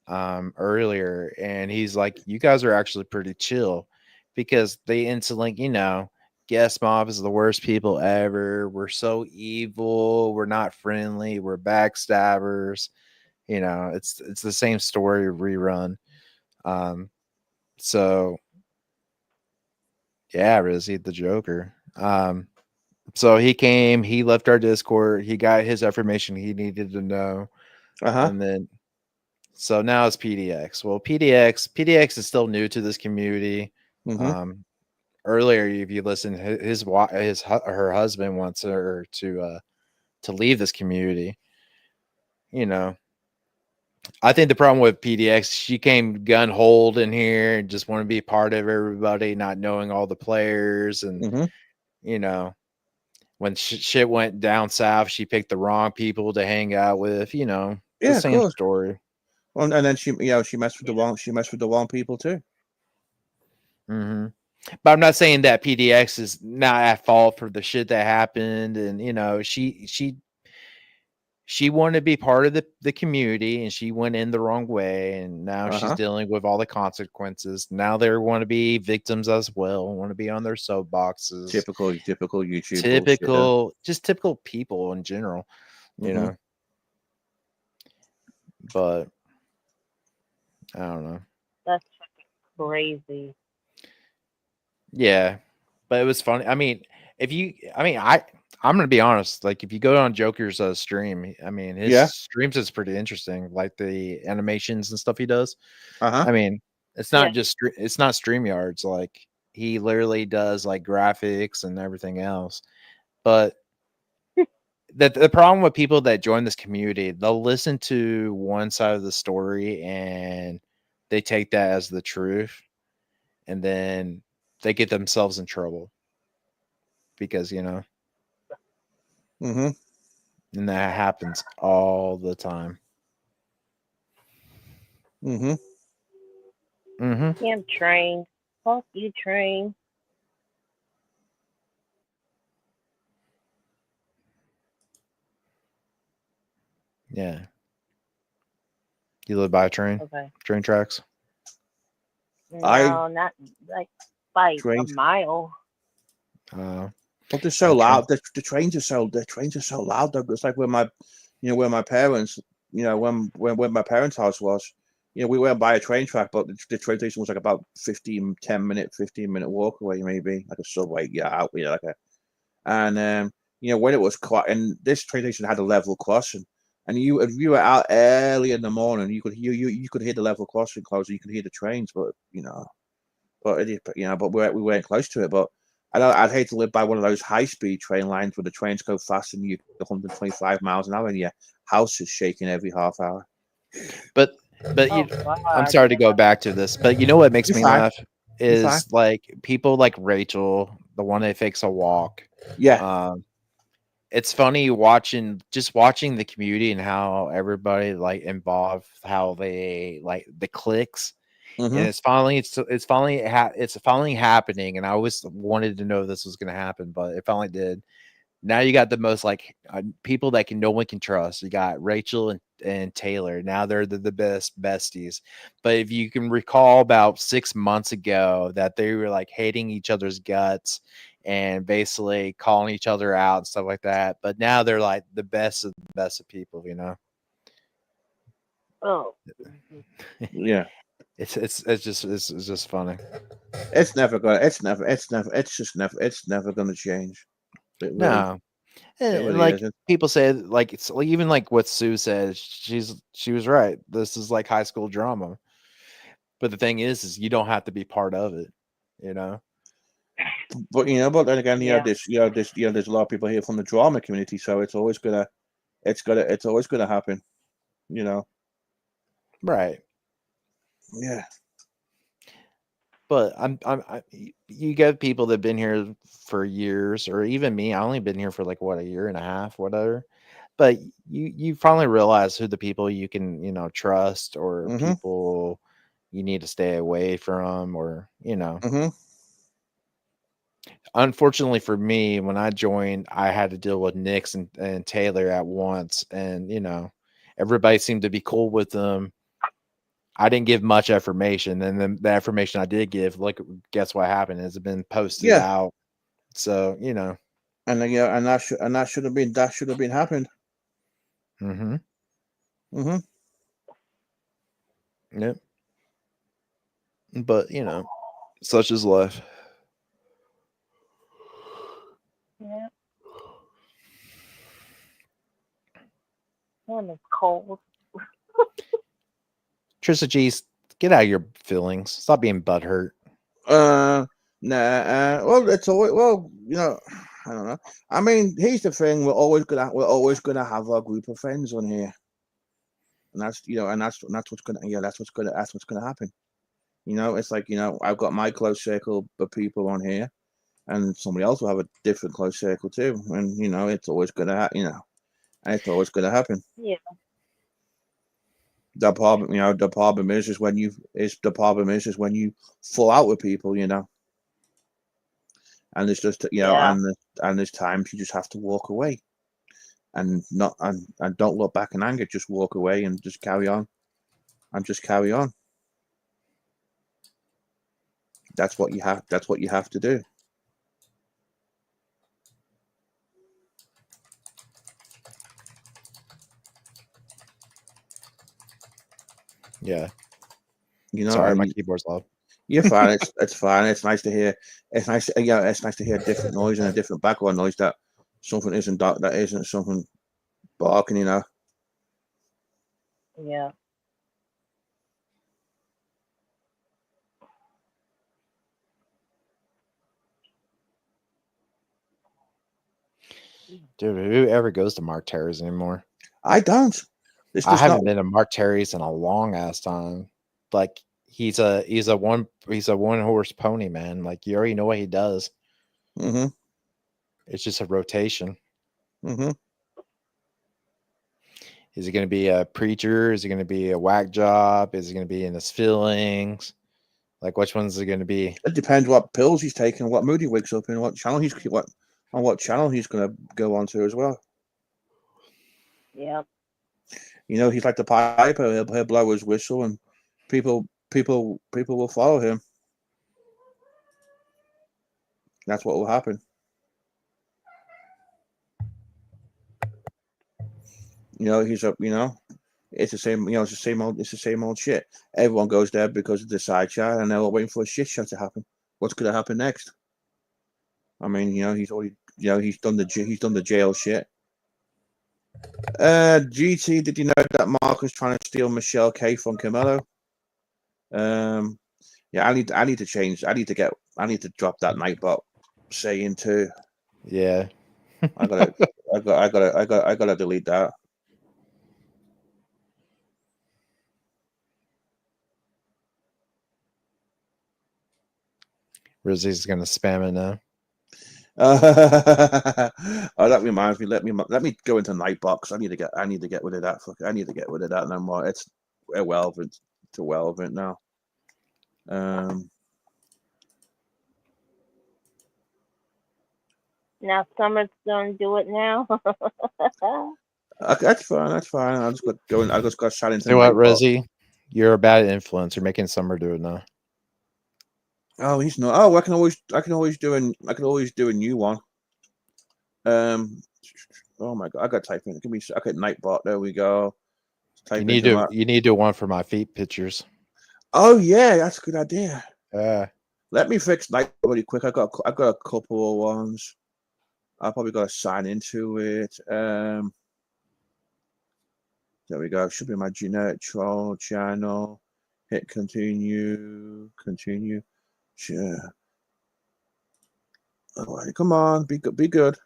earlier, and he's like, you guys are actually pretty chill, because they instantly, Guest Mob is the worst people ever. We're so evil. We're not friendly. We're backstabbers. It's the same story rerun. So yeah, Rizzy the Joker. So he came, he left our Discord, he got his information he needed to know. And then so now it's PDX. Well, PDX is still new to this community. Earlier, if you listen, her husband wants her to leave this community. I think the problem with PDX, she came gun hold in here and just want to be part of everybody, not knowing all the players, and when shit went down south, she picked the wrong people to hang out with. The same story. Well, and then she messed with the wrong people too. But I'm not saying that PDX is not at fault for the shit that happened, and she wanted to be part of the community, and she went in the wrong way, and now she's dealing with all the consequences. Now they want to be victims as well, want to be on their soapboxes. Typical YouTube. Typical people in general, But I don't know. That's crazy. Yeah, but it was funny. I mean, I'm gonna be honest. Like, if you go on Joker's stream, I mean, his Yeah. streams is pretty interesting. Like the animations and stuff he does. Uh-huh. I mean, it's not Yeah. just it's not StreamYards. Like, he literally does like graphics and everything else. But the problem with people that join this community, they'll listen to one side of the story and they take that as the truth, and then they get themselves in trouble because Mm-hmm. and that happens all the time. Mm-hmm. Mm-hmm. Damn train. Fuck you, train. Yeah. You live by a train? Okay. Train tracks? No, not like by a Trains. mile. But they're so loud. The trains are so loud. Though. It's like where my parents, when my parents' house was, we went by a train track, but the train station was like about 15 minute walk away, maybe like a subway. Yeah, and when it was and this train station had a level crossing, and if you were out early in the morning, you could hear the level crossing close, and you could hear the trains, but we weren't close to it, but. I'd hate to live by one of those high-speed train lines where the trains go fast and you 125 miles an hour and your house is shaking every half hour. But I'm sorry to go back to this, but you know what makes You're me fine. laugh is like people like Rachel, the one that fakes a walk. Yeah. It's funny watching the community and how everybody like involved, how they like the clicks. Mm-hmm. And it's finally happening, and I always wanted to know this was going to happen, but it finally did. Now you got the most like people that no one can trust. You got Rachel and Taylor. Now they're the best besties. But if you can recall, about 6 months ago, that they were like hating each other's guts and basically calling each other out and stuff like that. But now they're like the best of people. Oh. Yeah. It's just funny. It's never gonna change. No. And really like isn't. people say, like it's even like what Sue said, she was right. This is like high school drama. But the thing is you don't have to be part of it, But then again, there's a lot of people here from the drama community, so it's always gonna happen, Right. Yeah. But you get people that've been here for years, or even me. I only been here for like a year and a half, whatever. But you finally realize who the people you can trust, or Mm-hmm. people you need to stay away from, or Mm-hmm. Unfortunately for me, when I joined, I had to deal with Nix and Taylor at once, and everybody seemed to be cool with them. I didn't give much information, and then the information I did give, guess what happened? It's been posted out. So and that should have been happened. Mm-hmm. Mm-hmm. Yep. But such is life. Yeah. And it's cold. Trista G's, get out of your feelings. Stop being butthurt. Well, it's always I don't know. I mean, here's the thing: we're always gonna have our group of friends on here, and that's what's gonna happen. It's like I've got my close circle of people on here, and somebody else will have a different close circle too, and it's always gonna and it's always gonna happen. Yeah. The problem is when you fall out with people, and it's just and there's times you just have to walk away, and don't look back in anger. Just walk away and just carry on, That's what you have to do. Yeah. Sorry, my keyboard's loud. You're fine. It's fine. It's nice to hear. It's nice to hear a different noise and a different background noise that something isn't that isn't something barking, you know. Yeah. Dude, who ever goes to Mark Terry's anymore? I don't. It's I just haven't not. been to Mark Terry's in a long ass time. Like he's a one horse pony, man. Like you already know what he does. Mm-hmm. It's just a rotation. Mm-hmm. Is he going to be a preacher? Is he going to be a whack job? Is he going to be in his feelings? Like which ones is it going to be? It depends what pills he's taking, what mood he wakes up in, what channel he's going to go on to as well. Yep. You know, he's like the piper. He'll blow his whistle, and people will follow him. That's what will happen. You know, it's the same. You know, it's the same old shit. Everyone goes there because of the side chat, and they're all waiting for a shit show to happen. What's going to happen next? I mean, you know, he's done the jail shit. GT, did you know that Mark was trying to steal Michelle K from Camelo? Yeah, I need to change. I need to drop that Nightbot saying too. Yeah. I gotta delete that. Rizzy's going to spam it now. Oh, that reminds me. Let me go into Nightbox. I need to get rid of that. I need to get rid of that no more. It's irrelevant now. Now Summer's gonna do it now. That's fine. That's fine. I just got going. I just got shot into. See what, Nightbot. Rizzy? You're a bad influence. You're making Summer do it now. Oh, he's not. Oh, I can always do a new one. Oh my god, I got to type in. Give me. Okay, Nightbot. There we go. You need to do one for my feet pictures. Oh yeah, that's a good idea. Uh, Let me fix Nightbot really quick. I got a couple of ones. I probably got to sign into it. There we go. Should be my generic troll channel. Hit continue. Continue. Sure. All right, come on, be good. Be good.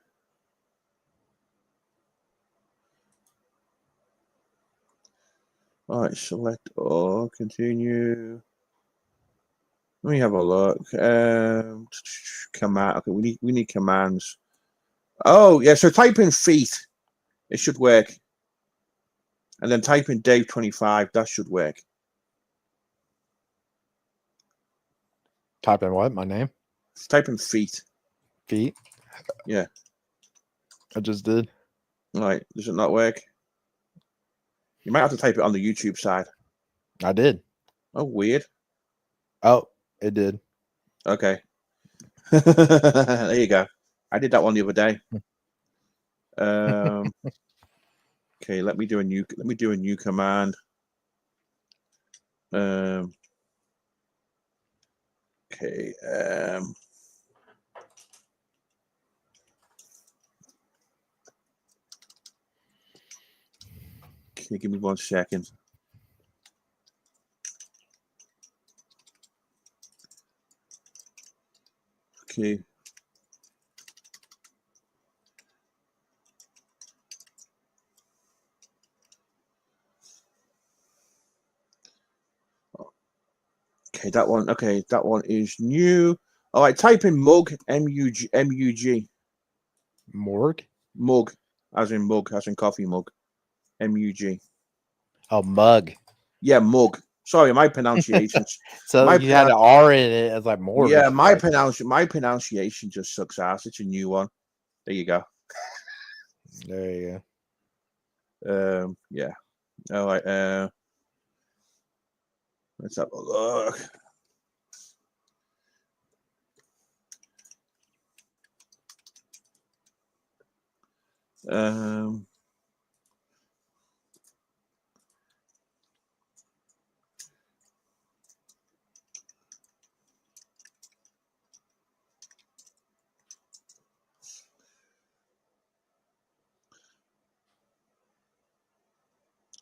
All right, select all. Continue. Let me have a look. Command. Okay, we need commands. Oh yeah, so type in feet. It should work. And then type in Dave25. That should work. type in what? My name? Type in feet. Feet? Yeah. I just did. All right. Does it not work? You might have to type it on the YouTube side. I did. Oh, weird. Oh, it did. Okay. There you go. I did that one the other day. Okay, let me do a new command. Okay. Okay, give me 1 second. Okay. Okay, that one. Okay, that one is new. All right, type in mug, M-U-G. Morgue? Mug, as in coffee mug. M-U-G. Oh, mug. Yeah, mug. Sorry, my pronunciations. So you had an R in it as like morgue. Yeah, my pronunciation just sucks ass. It's a new one. There you go. There you go. Yeah. All right. Let's have a look.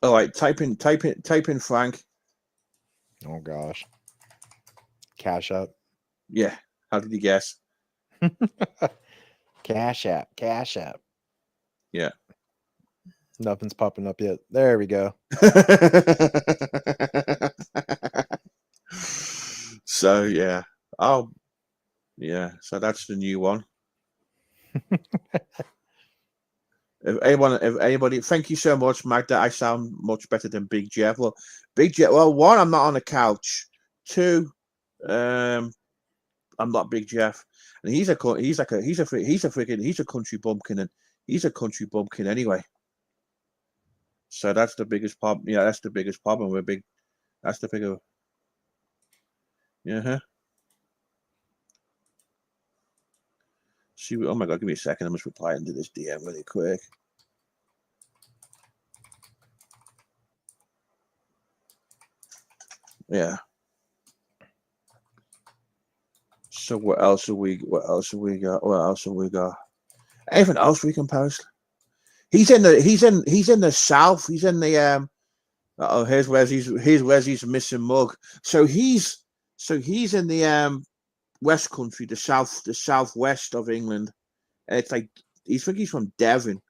All right, type in Frank. Oh gosh. Cash App. Yeah. How did you guess? Cash App. Cash App. Yeah. Nothing's popping up yet. There we go. So yeah. Oh yeah. So that's the new one. If anybody, thank you so much, Magda. I sound much better than Big Jeff. Well, Big Jeff. Well, one, I'm not on the couch. Two, I'm not Big Jeff, and he's a country bumpkin, and he's a country bumpkin anyway. So that's the biggest problem. Yeah, that's the biggest problem. We're big. That's the bigger. Yeah. See, oh my God, give me a second. I must reply into this DM really quick. Yeah. So what else have we got? What else have we got? Anything else we can post? He's in the south. He's in the oh, here's Wesley's missing mug. So he's in the West Country, the southwest of England. And it's like he's from Devon,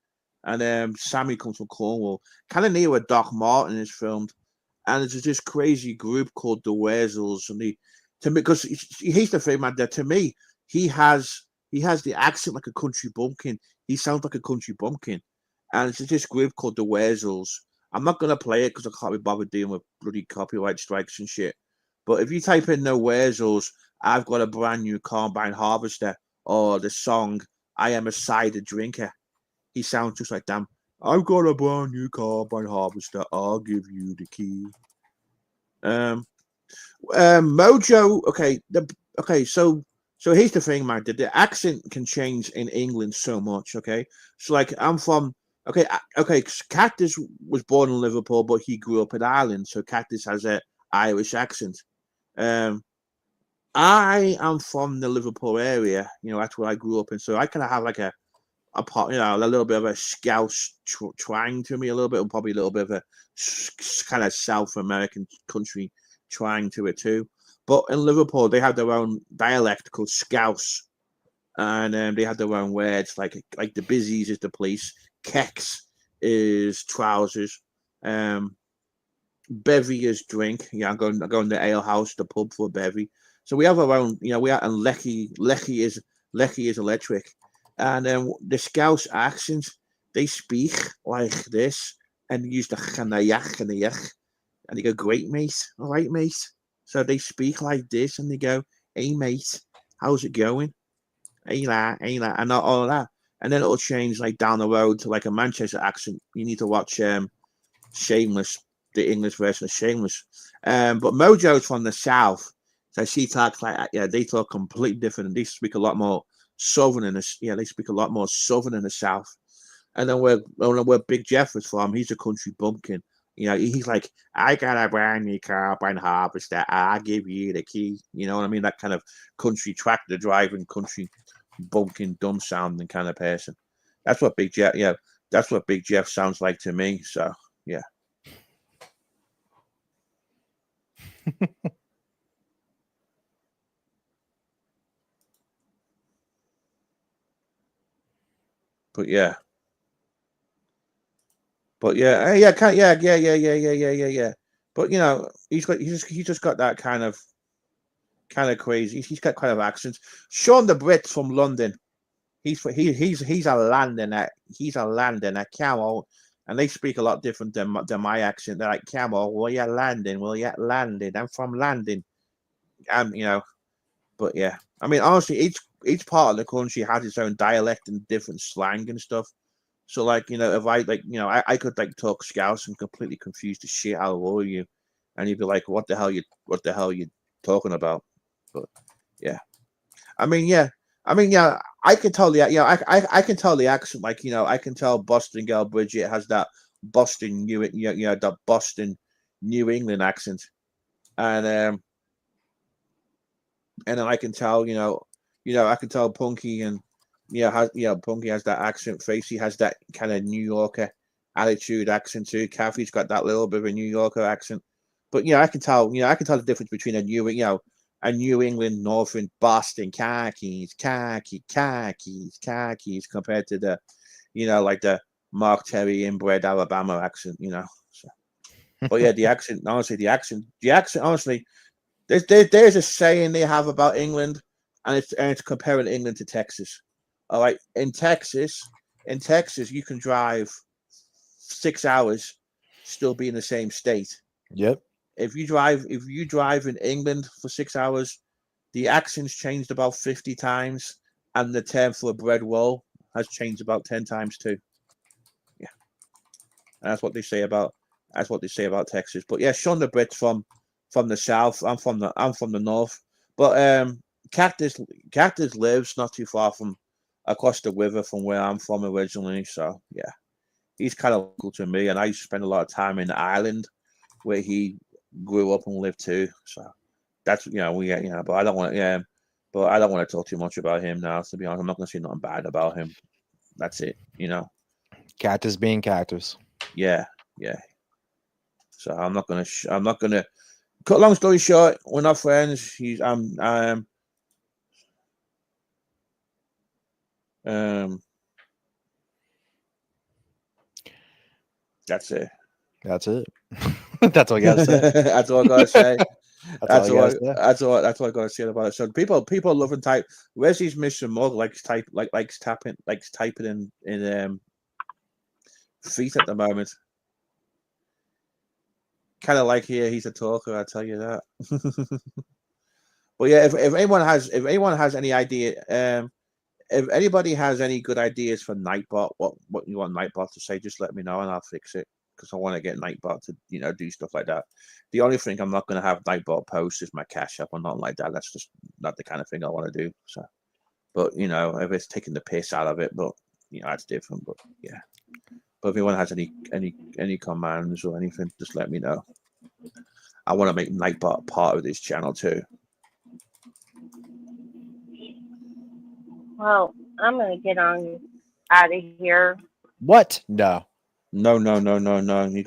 and Sammy comes from Cornwall, kind of near where Doc Martin is filmed. And there's this crazy group called the Weasels, and because he's the thing, man. That to me, he has the accent like a country bumpkin. He sounds like a country bumpkin, and it's this group called the Weasels. I'm not gonna play it because I can't be bothered dealing with bloody copyright strikes and shit. But if you type in the Weasels, I've got a brand new combine harvester, or the song "I Am a Cider Drinker." He sounds just like them. I've got a brand new combine harvester. I'll give you the key. Mojo. Okay. So here's the thing, man. The accent can change in England so much. Okay. So like I'm from. Okay. Cactus was born in Liverpool, but he grew up in Ireland. So Cactus has a Irish accent. I am from the Liverpool area. That's where I grew up in. So I kind of have like a little bit of a Scouse twang to me, probably a little bit of a kind of South American country twang to it too. But in Liverpool, they have their own dialect called Scouse, and they have their own words like the busies is the police, keks is trousers, bevy is drink. I'm going to the ale house, the pub for a bevy. So we have our own. And Lecky is electric. And the Scouse accents, they speak like this and use the chanayach, and they go, great mate, all right mate. So they speak like this and they go, hey mate, how's it going? Hey la, and all of that. And then it'll change like down the road to like a Manchester accent. You need to watch Shameless, the English version of Shameless. But Mojo's from the south, so she talks like that. Yeah, they talk completely different. They speak a lot more southern in the they speak a lot more southern in the south. And then where Big Jeff is from, he's a country bumpkin. He's like, I got a brand new combine harvester. I'll give you the key. You know what I mean? That kind of country tractor driving, country bumpkin, dumb sounding kind of person. That's what Big Jeff. Yeah, that's what Big Jeff sounds like to me. So yeah. But yeah. But yeah, yeah. But he's just got that kind of crazy. He's got kind of accents. Sean the Brit from London. He's a Londoner. He's a Londoner. Camel, and they speak a lot different than my accent. They're like, Camel, where you landing? Where you landing? I'm from London. But yeah, I mean, honestly, each part of the country has its own dialect and different slang and stuff. So like, if I I could like talk Scouse and completely confuse the shit out of all of you, and you'd be like, what the hell you talking about? But yeah, I mean, yeah, I can tell I can tell the accent. Like, I can tell Boston girl Bridget has that Boston that Boston New England accent, and then I can tell I can tell Punky and Punky has that accent. Tracy has that kind of New Yorker attitude accent too. Kathy's got that little bit of a New Yorker accent. But I can tell the difference between a New England, Northern Boston khakis compared to the, like the Mark Terry inbred Alabama accent, So. But yeah, the accent, honestly, honestly, there's a saying they have about England, and it's comparing England to Texas. All right, in Texas, you can drive 6 hours, still be in the same state. Yep. If you drive in England for 6 hours, the accent's changed about 50 times, and the term for a bread roll has changed about 10 times too. Yeah, and that's what they say about Texas. But yeah, Sean the Brit's from the south. I'm from the north. But Cactus lives not too far from across the river from where I'm from originally. So yeah, he's kind of local to me, and I used to spend a lot of time in Ireland where he grew up and lived too. So that's but I don't want to talk too much about him now. To be honest, I'm not going to say nothing bad about him. That's it. Cactus being cactus. Yeah. So I'm not gonna cut long story short. We're not friends. That's it. That's it. That's all I gotta say. That's all I gotta say. That's all I gotta say about it. So people love and type. Wesley's Mr. Mug likes typing in feet at the moment. Kind of like he's a talker, I tell you that. But yeah, if anyone has any idea, if anybody has any good ideas for Nightbot, what you want Nightbot to say, just let me know and I'll fix it, because I want to get Nightbot to do stuff like that. The only thing I'm not going to have Nightbot post is my Cash App or nothing like that. That's just not the kind of thing I want to do. So, but if it's taking the piss out of it, but that's different. But yeah. But if anyone has any commands or anything, just let me know. I want to make Nightbot part of this channel too. Well, I'm gonna get on out of here. What? No. No.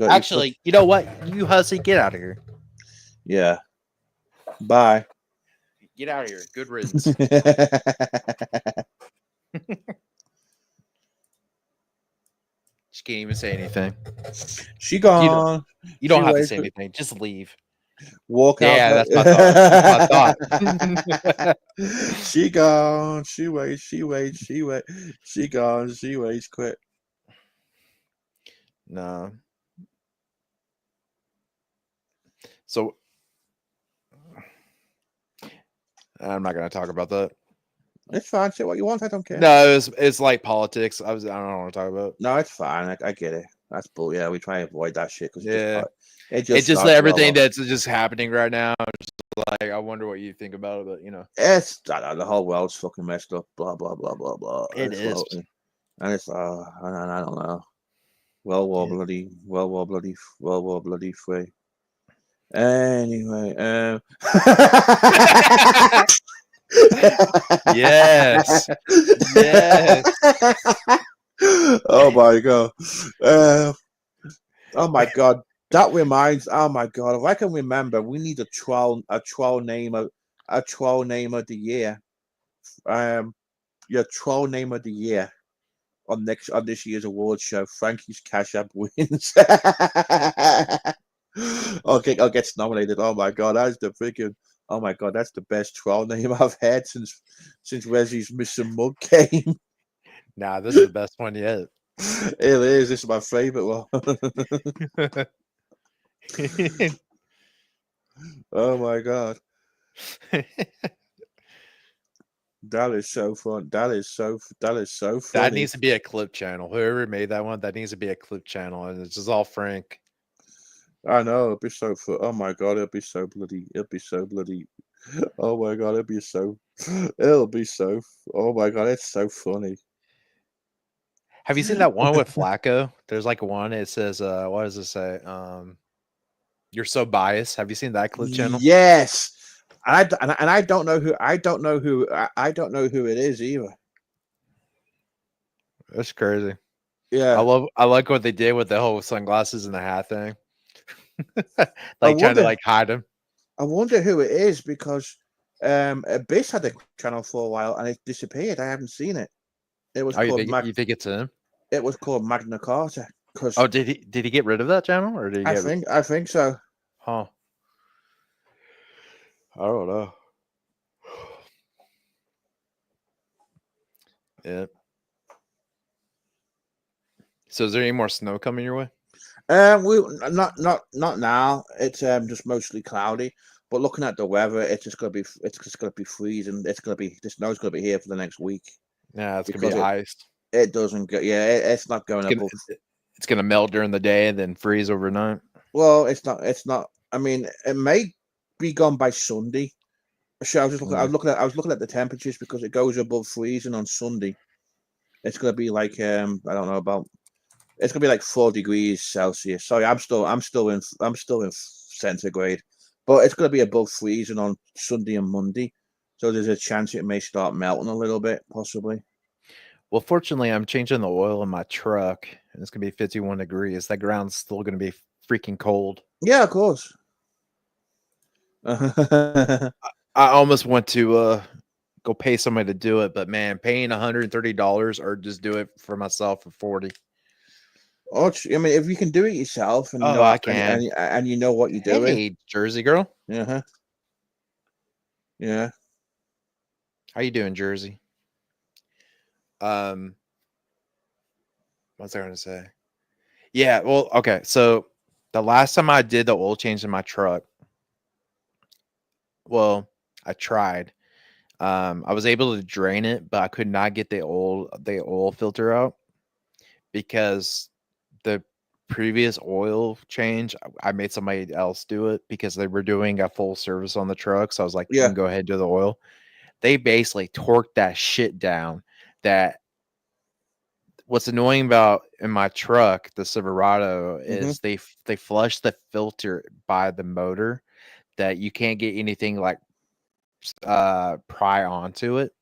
Actually, you know what? You hussy, get out of here. Yeah. Bye. Get out of here. Good riddance. She can't even say anything. She gone. You don't have to say anything. Just leave. Walk out. Yeah, that's my thought. She gone. She waits. She gone. She waits. Quit. No. So I'm not going to talk about that. It's fine. Say what you want. I don't care. No, it's like politics. I don't want to talk about. No, it's fine. I get it. That's bull. Yeah, we try to avoid that shit because it just everything that's just happening right now. Just like, I wonder what you think about it, but it's the whole world's fucking messed up. Blah blah blah blah blah. It is, floating. And it's I don't know. World War bloody free. Anyway, yes. Oh my god. Oh my god. That reminds. Oh my god. If I can remember, we need a troll name of the year. Your troll name of the year on this year's award show. Frankie's Cash App wins. Okay, I'll get nominated. Oh my god, that's the freaking. Oh my god, that's the best troll name I've had since Wesley's Mr. Mug came. Nah, this is the best one yet. It is. This is my favorite one. Oh my god. That is so fun. That is so funny. That needs to be a clip channel. Whoever made that one, that needs to be a clip channel, and it's just all Frank. I know, it'll be so fun. Oh my god, it'll be so bloody. Oh my god, it'll be so. Oh my god, it's so funny. Have you seen that one with Flacco? There's like one. It says, what does it say? You're so biased. Have you seen that clip channel? Yes. And I don't know who it is either. That's crazy. Yeah, I like what they did with the whole sunglasses and the hat thing. I Like trying to wonder. like hide them. I wonder who it is because Abyss had a channel for a while and it disappeared. I haven't seen it. It was Oh, called you think it's him? It was called Magna Carta because Oh, did he get rid of that channel or did he get I think so. huh? I don't know. Yeah. So is there any more snow coming your way? We not now. It's just mostly cloudy. But looking at the weather, it's just gonna be freezing. The snow's gonna be here for the next week Yeah, it's gonna because be ice. it doesn't go. Yeah, it's not going above. It's gonna melt during the day and then freeze overnight. Well, it's not. It's not. I mean, it may be gone by Sunday. So I was just looking. I was looking at the temperatures because it goes above freezing on Sunday. It's gonna be like I don't know about. It's gonna be like 4 degrees Celsius. Sorry, I'm still in centigrade, but it's gonna be above freezing on Sunday and Monday. So there's a chance it may start melting a little bit, possibly. Well, fortunately, I'm changing the oil in my truck, and it's gonna be 51 degrees. That ground's still gonna be freaking cold. Yeah, of course. I almost went to go pay somebody to do it, but man, paying $130 or just do it for myself for 40. Oh, I mean, if you can do it yourself and you know, I can, and you know what you're doing. Hey, Jersey girl. Yeah. Yeah. How you doing, Jersey? What's I going to say? Yeah, well, okay. So the last time I did the oil change in my truck, well, I tried. I was able to drain it, but I could not get the oil filter out because the previous oil change, I made somebody else do it because they were doing a full service on the truck. So I was like, you Yeah. can go ahead and do the oil. They basically torqued that shit down. That what's annoying about in my truck, the Silverado, is they flush the filter by the motor that you can't get anything like pry onto it.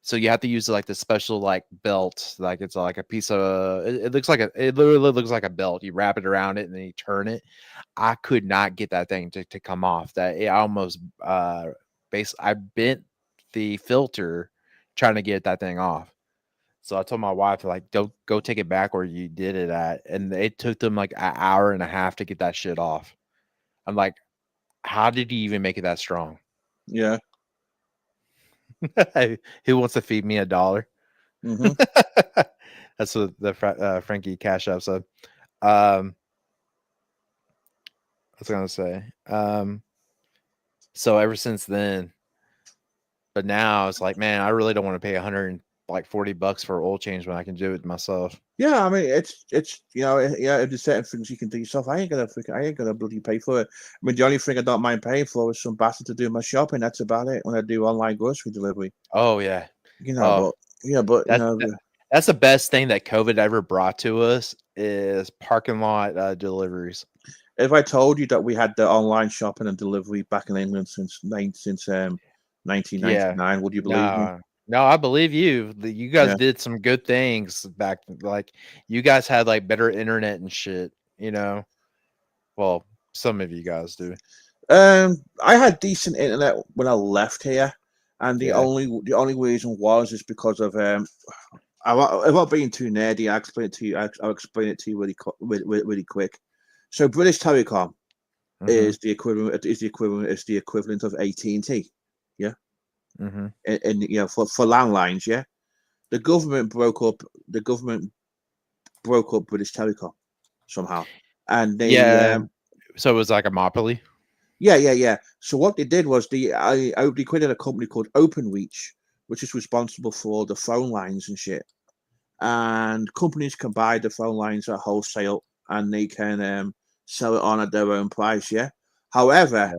So you have to use like the special like belt, like it's like a piece of it looks like it literally looks like a belt. You wrap it around it and then you turn it. I could not get that thing to come off. That it almost I bent the filter trying to get that thing off. So I told my wife, like, don't go take it back where you did it at. And it took them like an hour and a half to get that shit off. I'm like, how did you even make it that strong? Yeah. Who wants to feed me $1? That's what the Frankie Cash App said. I was gonna say. So ever since then, but now it's like, man, I really don't want to pay $140 for oil change when I can do it myself. Yeah, I mean, it's you know, yeah, if there's certain things you can do yourself, I ain't gonna bloody pay for it. I mean, the only thing I don't mind paying for is some bastard to do my shopping. That's about it when I do online grocery delivery. Oh yeah, You know, but that's the best thing that COVID ever brought to us is parking lot deliveries. If I told you that we had the online shopping and delivery back in England since 1999, would you believe me? No, I believe you. You guys did some good things back. Like you guys had like better internet and shit. You know, well, some of you guys do. I had decent internet when I left here, and the only reason is because of I'm not being too nerdy. I'll explain it to you. I'll explain it to you really quick. So British Telecom is the equivalent of AT&T. Yeah. And you know, for landlines, yeah, the government broke up British Telecom somehow, and they so it was like a monopoly. Yeah. So what they did was they created a company called OpenReach, which is responsible for all the phone lines and shit. And companies can buy the phone lines at wholesale, and they can sell it on at their own price. Yeah. However,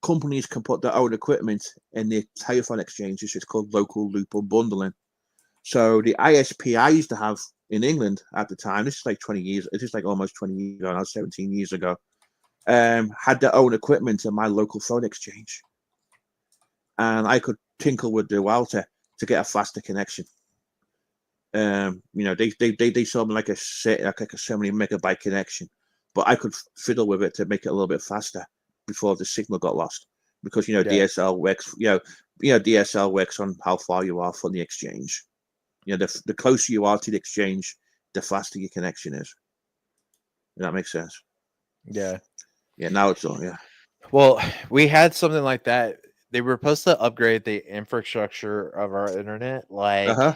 companies can put their own equipment in the telephone exchanges. It's called local loop unbundling. So the ISP I used to have in England at the time, this is like 20 years, it's just like almost 20 years ago, 17 years ago, had their own equipment in my local phone exchange. And I could tinkle with the router to get a faster connection. You know, they sold me like a 70 megabyte connection, but I could fiddle with it to make it a little bit faster before the signal got lost, because you know Yeah. DSL works. DSL works on how far you are from the exchange. You know, the closer you are to the exchange, the faster your connection is. Does that make sense? Yeah. Yeah. Now it's all. Yeah. Well, we had something like that. They were supposed to upgrade the infrastructure of our internet Uh-huh.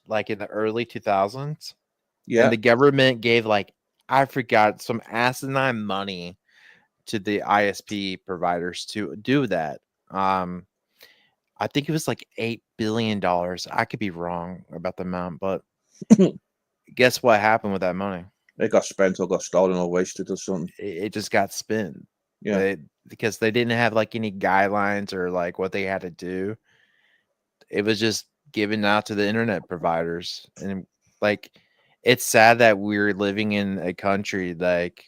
like in the early 2000s. Yeah. And the government gave like, I forgot, some asinine money to the ISP providers to do that. I think it was like $8 billion. I could be wrong about the amount, but guess what happened with that money? It got spent or got stolen or wasted or something. It just got spent. Yeah. Because they didn't have like any guidelines or like what they had to do. It was just given out to the internet providers. And like, it's sad that we're living in a country like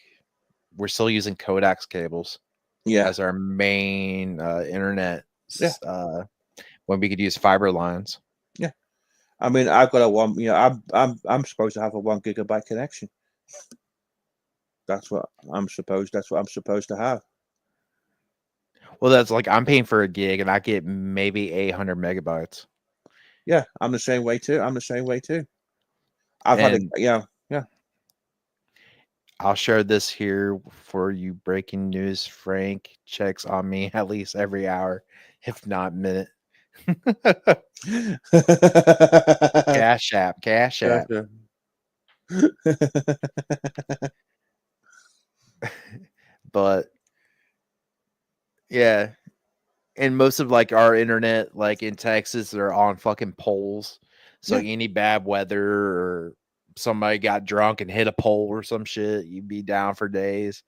we're still using coax cables Yeah. as our main internet. Yeah. When we could use fiber lines. Yeah. I mean, I've got a one. You know, I'm supposed to have a 1 gigabyte connection. That's what I'm supposed to have. Well, that's like I'm paying for a gig and I get maybe 800 megabytes. Yeah, I'm the same way too. I've had And yeah. I'll share this here for you. Breaking news: Frank checks on me at least every hour, if not minute. Cash app. But yeah, and most of like our internet, like in Texas, they're on fucking poles. So Yeah. any bad weather or somebody got drunk and hit a pole or some shit, you'd be down for days.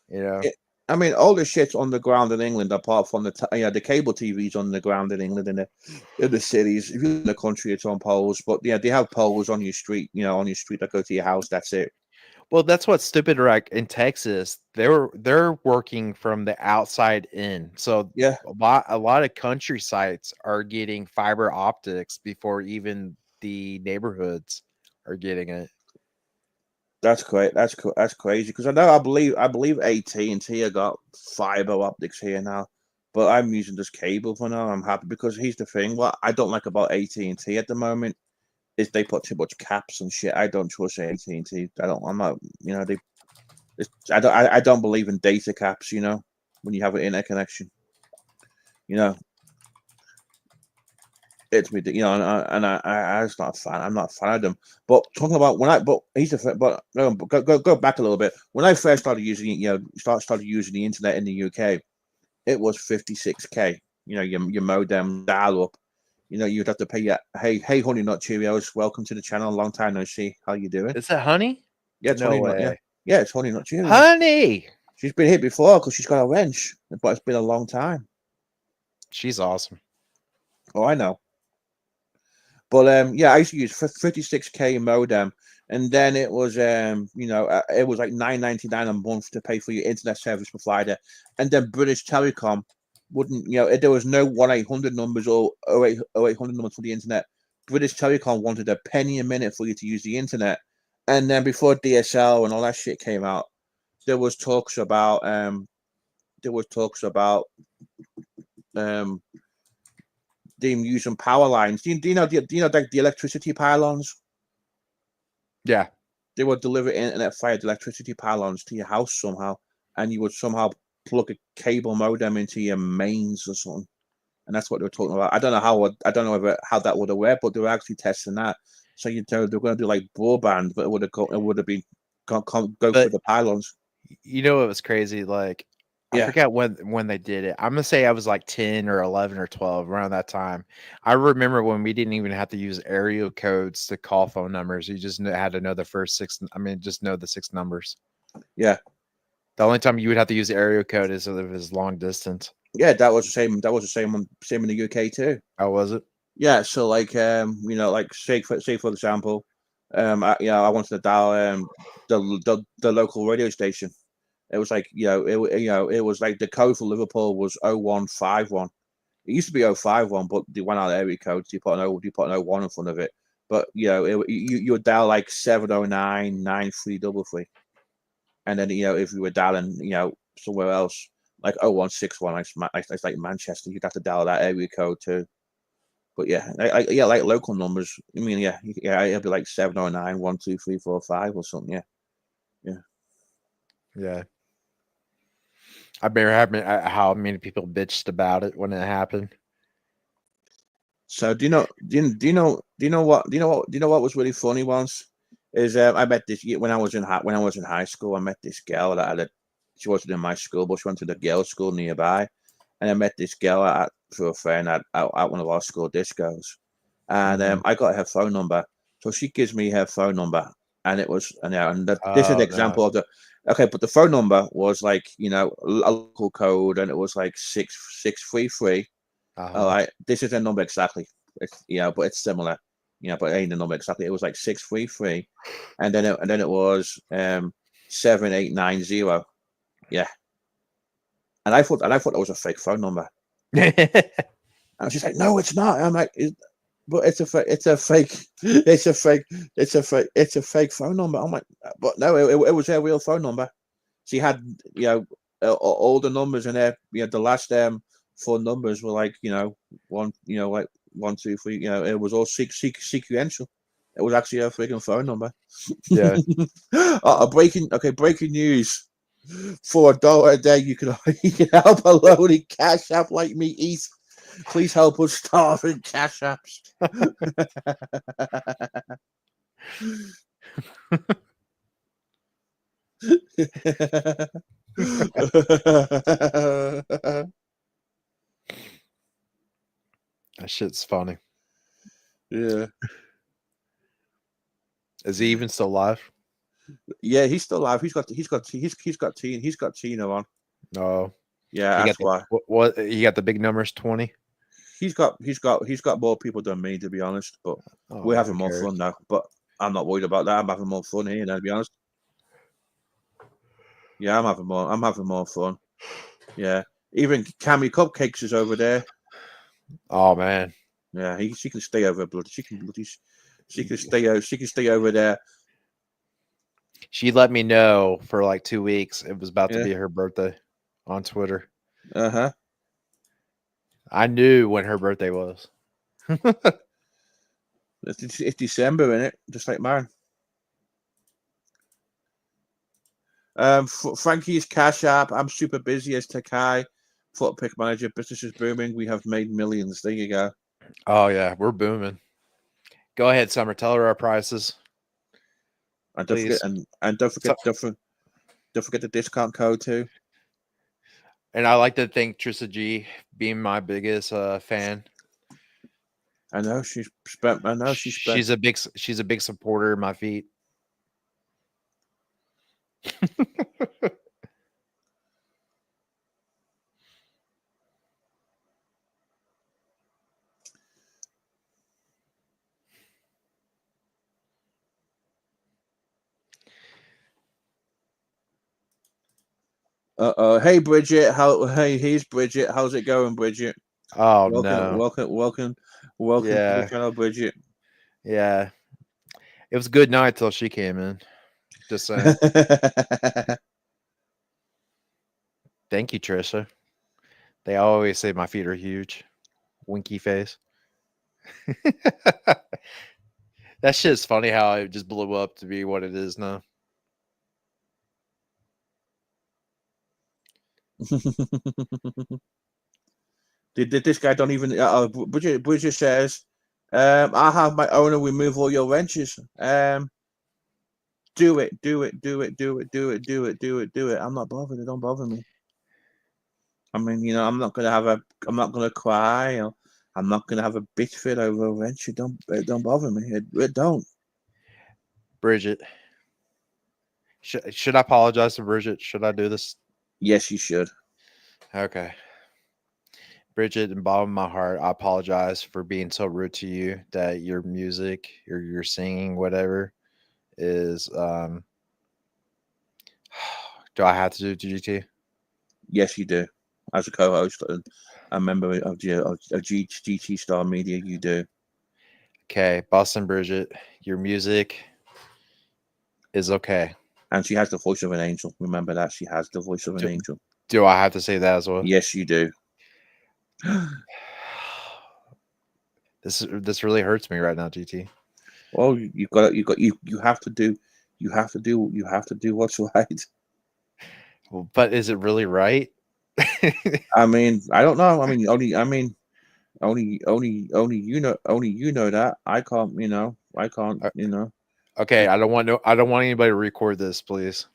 You know. I mean, all the shit's on the ground in England, apart from the cable TV's on the ground in England in the cities. If you're in the country, it's on poles. But yeah, they have poles on your street. You know, on your street that go to your house. That's it. Well, that's what's stupid. Like in Texas, they're working from the outside in. So Yeah. a lot of country sites are getting fiber optics before even the neighborhoods are getting it. That's great. That's crazy, because I believe AT&T have got fiber optics here now, but I'm using just cable for now. I'm happy, because here's the thing: what I don't like about AT&T at the moment is they put too much caps and shit. I don't trust AT&T. I'm not. You know, I don't believe in data caps. You know, when you have an internet connection, you know. It's me, you know, and I was not a fan. I'm not a fan of them. But talking about but he's but go back a little bit. When I first started using, started using the internet in the UK, it was 56k. You know, your modem dial up. You know, you'd have to pay your hey honey nut Cheerios. Welcome to the channel. Long time no see. How you doing? Is that honey? Yeah, it's No honey way. nut. Yeah, it's honey nut Cheerios. Honey. She's been hit before because she's got a wrench, but it's been a long time. She's awesome. Oh, I know. But yeah, I used to use 56k modem, and then it was it was like $9.99 a month to pay for your internet service provider, and then British Telecom wouldn't, there was no 1-800 numbers or 0800 numbers for the internet. British Telecom wanted a penny a minute for you to use the internet, and then before DSL and all that shit came out, there was talks about them using power lines. Do you know like the electricity pylons? Yeah. They would deliver internet via the electricity pylons to your house somehow, and you would somehow plug a cable modem into your mains or something. And that's what they were talking about. I don't know how that would have worked, but they were actually testing that. So they're going to do like broadband, but it would have been go for the pylons. You know, it was crazy. Like, I forget when they did it. I'm gonna say I was like 10 or 11 or 12 around that time. I remember when we didn't even have to use area codes to call phone numbers. You just had to know the first six. I mean, just know the 6 numbers. Yeah. The only time you would have to use the area code is if it was long distance. Yeah, that was the same. That was the same in the UK too. How was it? Yeah. So like like say for example, I wanted to dial the local radio station. It was like, it was like the code for Liverpool was 0151. It used to be 051, but they went out area codes. You put an 01 in front of it. But you would dial like 709-9333, and then if you were dialing somewhere else like 0161, it's like Manchester, you'd have to dial that area code too. But like local numbers. I mean, it'd be like 709-12345 or something. Yeah. I remember how many people bitched about it when it happened. So do you know what was really funny once is I met this when I was in high school. I met this girl that she wasn't in my school, but she went to the girls' school nearby, and I met this girl through a friend at one of our school discos, and I got her phone number. So she gives me her phone number, and it was this is an example of the. Okay, but the phone number was like a local code, and it was like 6633. All right, this is a number exactly. It's but it's similar. But it ain't the number exactly. It was like 633, and then it was 7890. Yeah, and I thought that was a fake phone number. And she's like, "No, it's not." I'm like, "But it's a fake phone number." I'm like, "But no, it was her real phone number." She had all the numbers in there. The last 4 numbers were like one like 1 2 3. It was all sequential. It was actually her freaking phone number. Yeah. Breaking news. For $1 a day, you can help a lonely Cash App like me eat. Please help us starve in Cash Apps. That shit's funny. Yeah. Is he even still alive? Yeah, he's still alive. He's got Tina on. No. Yeah, that's why. What he got the big numbers 20? He's got more people than me, to be honest. But we're having more fun now. But I'm not worried about that. I'm having more fun here, to be honest. Yeah, I'm having more fun. Yeah. Even Cammy Cupcakes is over there. Oh man. Yeah, she can stay over bloody. She can stay over there. She let me know for like 2 weeks it was about to be her birthday on Twitter. Uh-huh. I knew when her birthday was. It's December, innit? Just like mine. Frankie's Cash App. I'm super busy as Takai. Footpick manager. Business is booming. We have made millions. There you go. Oh yeah, we're booming. Go ahead, Summer. Tell her our prices. And don't forget, don't forget the discount code too. And I like to thank Trissa G being my biggest fan. I know she's She's a big supporter of my feet. Hey Bridget, here's Bridget. How's it going, Bridget? Oh welcome to the channel, Bridget. Yeah. It was a good night till she came in. Just saying. Thank you, Trisha. They always say my feet are huge. Winky face. That shit's funny how it just blew up to be what it is now. Did this guy don't even Bridget says I have my owner remove all your wrenches. Do it. I'm not bothered. It don't bother me. I mean, I'm not gonna cry. I'm not gonna have a bitch fit over a wrench. It don't bother me. It don't. Bridget, should I apologize to Bridget? Should I do this? Yes, you should. Okay. Bridget, in the bottom of my heart, I apologize for being so rude to you that your music or your singing, whatever, is do I have to do GT? Yes, you do. As a co-host and a member of GT Star Media, you do. Okay, Boston Bridget, your music is okay. And she has the voice of an angel. Remember that she has the voice of an angel. Do I have to say that as well? Yes, you do. This really hurts me right now, GT. Well, you have to do what's right. Well, but is it really right? I mean, I don't know. I mean, only you know that. I can't, I can't, Okay, I don't want anybody to record this, please.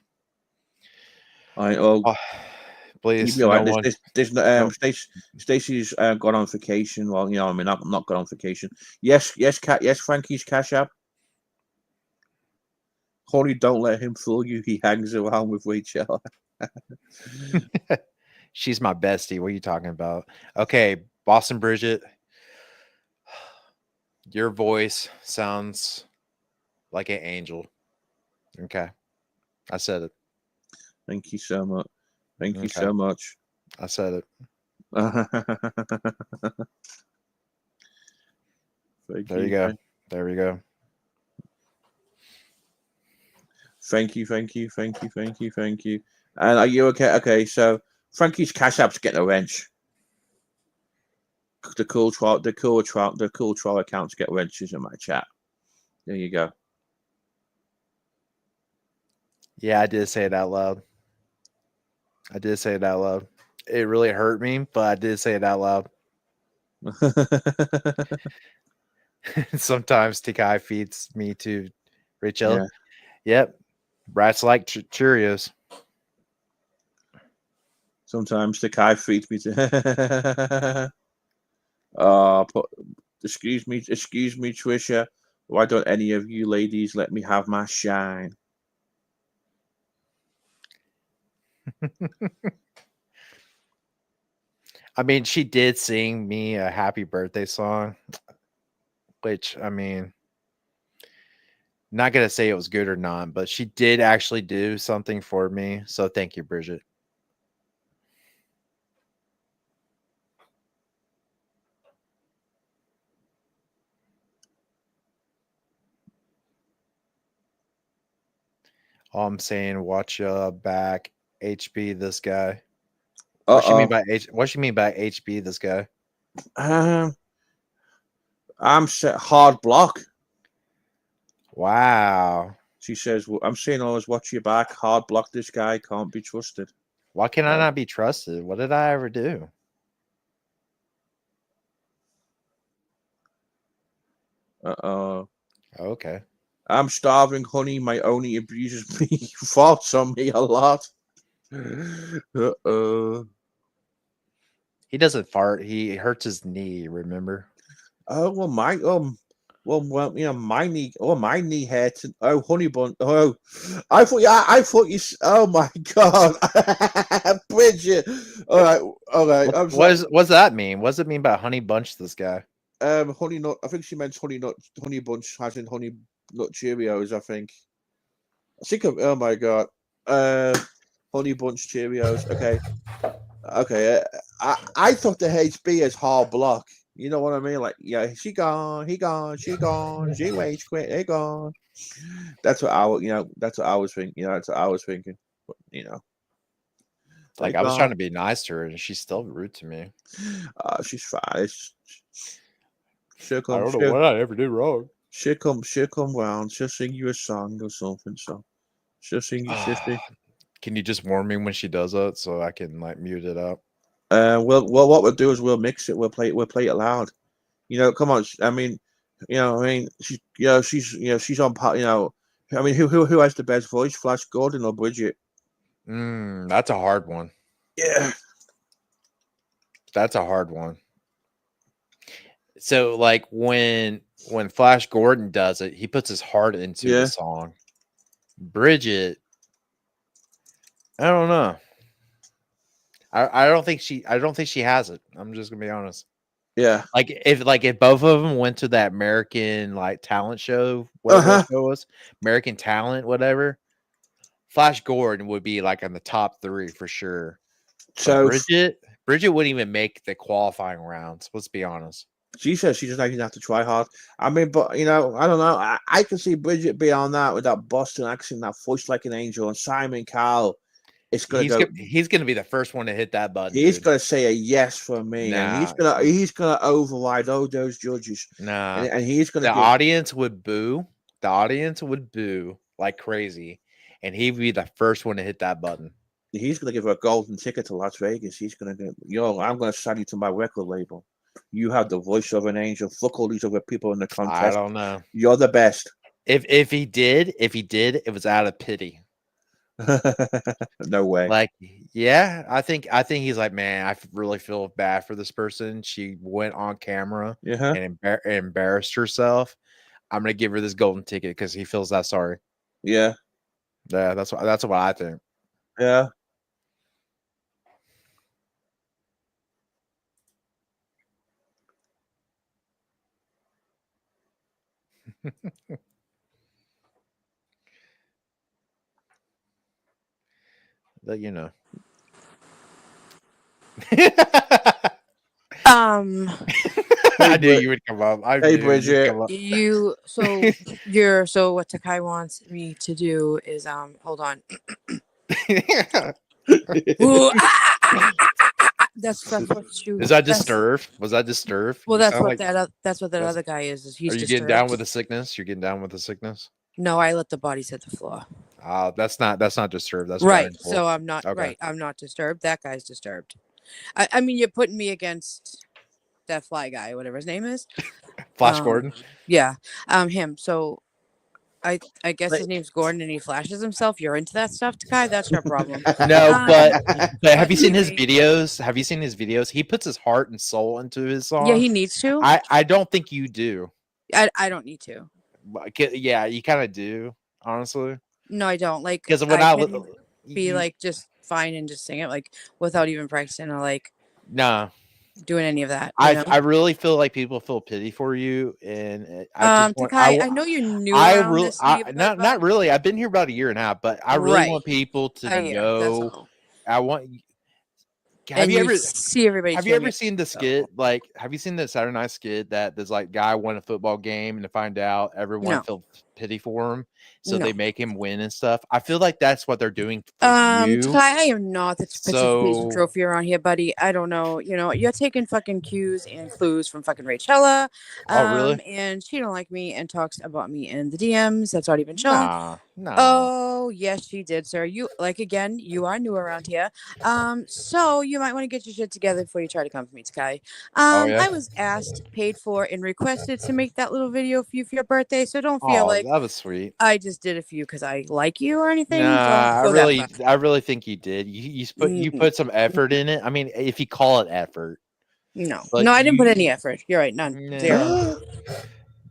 Please, you'll be all no right. one. There's No. Stacey's gone on vacation. Well, I mean, I'm not gone on vacation. Yes, Frankie's Cash App. Honey, don't let him fool you. He hangs around with Rachel. She's my bestie. What are you talking about? Okay, Boston Bridget, your voice sounds like an angel. Okay, I said it. Thank you so much. Thank you so much. I said it. There you go. There we go. Thank you. And are you okay? Okay, so Frankie's Cash App's getting a wrench. The cool troll accounts get wrenches in my chat. There you go. Yeah, I did say it out loud. It really hurt me, but I did say it out loud. Sometimes Tikai feeds me to Rachel. Yeah. Yep. Rats like Cheerios. Sometimes the guy feeds me to. Excuse me, Trisha. Why don't any of you ladies let me have my shine? I mean, she did sing me a happy birthday song, which, I mean, not going to say it was good or not, but she did actually do something for me. So thank you, Bridget. All I'm saying, watch back HB this guy. What you mean by HB this guy? I'm set hard block. Wow. She says, well, I'm saying always watch your back. Hard block this guy, can't be trusted. Why can I not be trusted? What did I ever do? Okay. I'm starving, honey. My only abuses me. Farts on me a lot. He doesn't fart. He hurts his knee, remember? Oh, well, my knee. Oh, my knee hurts. Oh, honey bun. Oh, I thought you. Oh my God, Bridget. All right. What's that mean? What does it mean by honey bunch? This guy. Honey nut. I think she meant honey bunch, as in honey nut Cheerios. I think of. Oh my God. Honey bunch Cheerios. Okay. I thought the HB is hard block. You know what I mean? Like, yeah, she gone, he gone, she gone, she wage quit, they gone. That's what I was thinking. That's what I was thinking. But, like, I was trying to be nice to her, and she's still rude to me. She's fine. She'll come. I don't know what I ever did wrong. She'll come round. She'll sing you a song or something. So she'll sing you 50. Can you just warn me when she does that so I can like mute it up? Well, what we'll do is we'll mix it. We'll play it loud. Come on. I mean, she's on part. I mean, who has the best voice, Flash Gordon or Bridget? That's a hard one. Yeah, that's a hard one. So, like when Flash Gordon does it, he puts his heart into the song. Bridget, I don't know. I don't think she has it. I'm just gonna be honest. Yeah. Like if both of them went to that American like talent show, whatever that show was, American Talent, whatever, Flash Gordon would be like in the top 3 for sure. So Bridget wouldn't even make the qualifying rounds. Let's be honest. She says she doesn't even have to try hard. I mean, but you know, I don't know. I can see Bridget beyond that with that Boston accent, that voice like an angel, and Simon Cowell. It's gonna go. He's gonna be the first one to hit that button. He's dude. gonna say a yes for me, and he's gonna override all those judges. Nah, and he's gonna. The audience would boo. The audience would boo like crazy, and he'd be the first one to hit that button. He's gonna give her a golden ticket to Las Vegas. He's gonna go, yo, I'm gonna sign you to my record label. You have the voice of an angel. Fuck all these other people in the contest. I don't know. You're the best. If he did, it was out of pity. No way. Like, yeah, I think he's like, man, I really feel bad for this person. She went on camera and embarrassed herself. I'm gonna give her this golden ticket because he feels that sorry. Yeah, that's what I think. Yeah. That you know. I knew you would come up. Hey, Bridget. So what Takai wants me to do is hold on. Ooh, that's what you. Is that disturbed? Was that disturbed? Well, that's what that other guy is. He's. Are you getting down with the sickness? You're getting down with the sickness. No, I let the bodies hit the floor. That's not disturbed. That's right. mindful. So I'm not right. I'm not disturbed. That guy's disturbed. I mean, you're putting me against that fly guy, whatever his name is. Flash Gordon. Yeah. Him. So I guess his name's Gordon and he flashes himself. You're into that stuff, Takai? That's your problem. No, but have you seen his videos? Have you seen his videos? He puts his heart and soul into his song. Yeah, he needs to. I don't think you do. I don't need to. Yeah, you kind of do, honestly. No, I don't. Like, because when I would be like just fine and just sing it like without even practicing or like doing any of that. I really feel like people feel pity for you, and Takai, I know you knew. Not really. I've been here about a year and a half, but I really want people to know. I want. Have you ever see everybody? Have you ever seen the skit? Like, have you seen the Saturday Night skit that this like guy won a football game and to find out everyone felt pity for him, so they make him win and stuff? I feel like that's what they're doing. I am not the participation trophy around here, buddy. I don't know. You know, you're taking fucking cues and clues from fucking Rachella. Oh, really? And she don't like me and talks about me in the DMs. That's already been shown. No. Oh, yes, she did, sir. You again, you are new around here. So you might want to get your shit together before you try to come for me, Takai. I was asked, paid for, and requested to make that little video for you for your birthday. So don't feel like that was sweet. I just did it for you because I like you or anything. Nah, I really think you did. You put some effort in it. I mean, if you call it effort. No, I didn't put any effort. You're right, none, zero.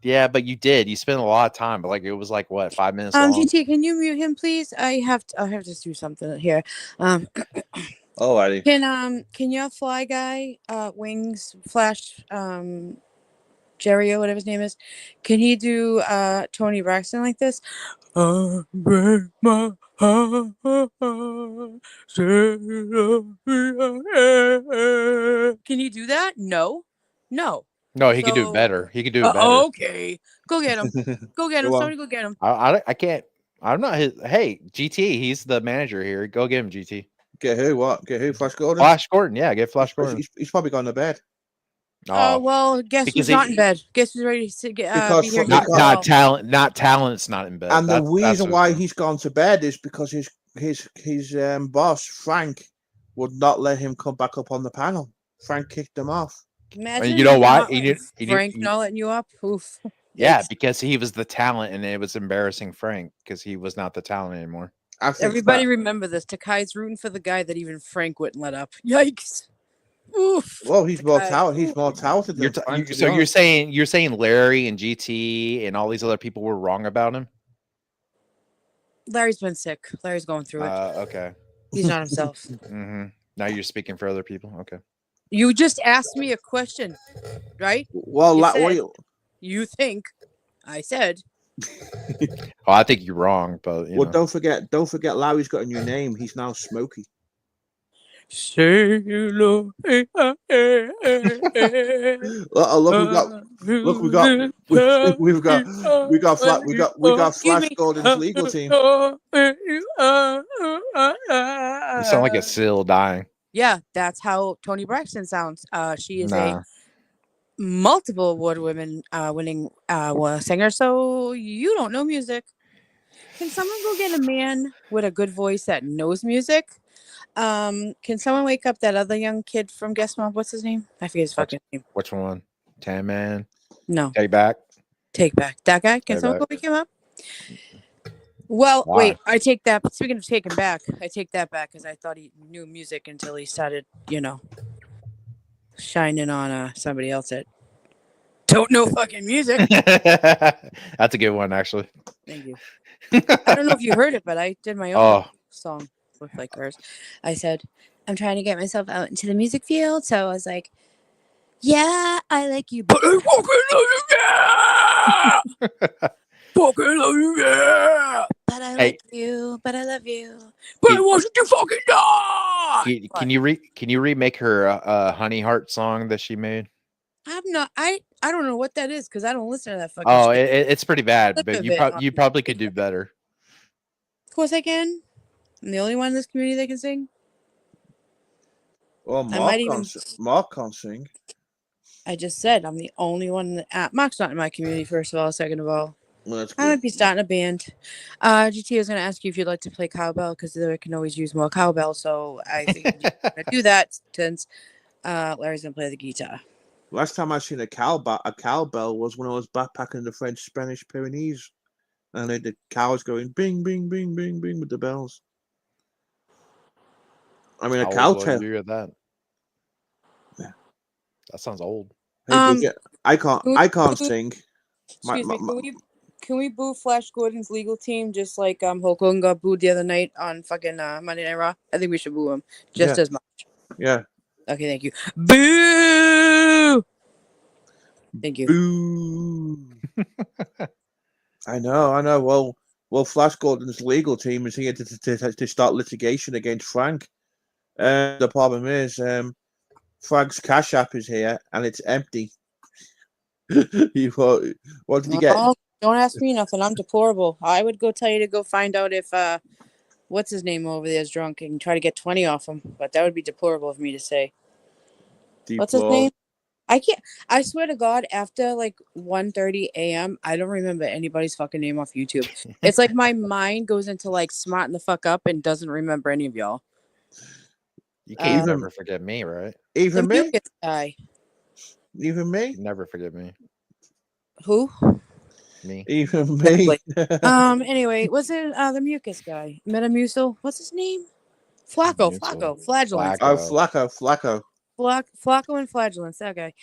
Yeah, but you did. You spent a lot of time, but like it was like what, 5 minutes long? GT, can you mute him, please? I have to do something here. Alrighty. Can your fly guy, Wings Flash, Jerry or whatever his name is, can he do Tony Braxton like this? Can he do that? No. No, he could do it better. He could do it better. Okay, go get him. Go get him. Somebody go get him. I can't. I'm not his. Hey, GT, he's the manager here. Go get him, GT. Get who? What? Get who? Flash Gordon? Flash Gordon. Yeah, get Flash Gordon. He's probably gone to bed. Oh, well, guess who's not in bed? Guess who's ready to get be here? Not talent's not in bed. And the reason why he's gone to bed is because his boss Frank would not let him come back up on the panel. Frank kicked him off. Imagine you know why? Frank not letting you up. Oof. Yeah, because he was the talent, and it was embarrassing Frank because he was not the talent anymore. Everybody remember this. Takai's rooting for the guy that even Frank wouldn't let up. Yikes. Oof. Well, he's more talented. He's more talented. You're saying Larry and GT and all these other people were wrong about him? Larry's been sick. Larry's going through it. Okay. He's not himself. Mm-hmm. Now you're speaking for other people. Okay. You just asked me a question, right? Well, you think I said. I think you're wrong, but don't forget, Larry's got a new name. He's now Smokey. Sailor. Look, we've got Excuse Flash me. Gordon's legal team. You sound like a seal dying. Yeah, that's how Toni Braxton sounds. She is a Nah. multiple award winning singer, so you don't know music. Can someone go get a man with a good voice that knows music? Can someone wake up that other young kid from Guest Mom? What's his name? I forget his fucking name. Which one? Tan Man? No, Take back? Take Back. That guy? Can Take someone Back. go wake him up? Well, Why? wait, I take that. Speaking of taking back, I take that back because I thought he knew music until he started, shining on somebody else that don't know fucking music. That's a good one, actually. Thank you. I don't know if you heard it, but I did my own song with like hers. I said, I'm trying to get myself out into the music field. So I was like, yeah, I like you, but I fucking love you, yeah! Fucking love you, yeah! But I like you, but I love you, but I want you to fucking die! Can you remake her Honey Heart song that she made? I'm not. I don't know what that is because I don't listen to that fucking. Oh, shit. it's pretty bad, Clip but of you it you probably could do better. Of course I can. I'm the only one in this community that can sing. Well, Mark can't sing. I just said I'm the only one. Mark's not in my community. First of all, second of all, Well, that's I good. might be starting a band. GT was going to ask you if you'd like to play cowbell because they can always use more cowbell. So I think I'm going to do that since Larry's going to play the guitar. Last time I seen a cowbell was when I was backpacking the French-Spanish Pyrenees, and the cows going bing, bing, bing, bing, bing with the bells. I mean, a cow tail. You at that? Yeah. That sounds old. Hey, I can't sing. Excuse me. Can we boo Flash Gordon's legal team just like Hulk Hogan got booed the other night on fucking Monday Night Raw? I think we should boo him just as much. Yeah. Okay, thank you. Boo! Thank you. Boo! I know. Well, Flash Gordon's legal team is here to start litigation against Frank. The problem is, Frank's Cash App is here and it's empty. What did you get? Don't ask me nothing. I'm deplorable. I would go tell you to go find out if what's his name over there is drunk and try to get 20 off him. But that would be deplorable of me to say. What's his name? I can't. I swear to God, after like 1:30 a.m., I don't remember anybody's fucking name off YouTube. It's like my mind goes into like smarting the fuck up and doesn't remember any of y'all. You can't never forget me, right? Even me? Guy. Even me? Never forget me. Who? Me. Even me. Anyway, was it the mucus guy? Metamucil? What's his name? Flacco. Flagellants. Oh, Flacco. Flacco and Flagellants. That guy.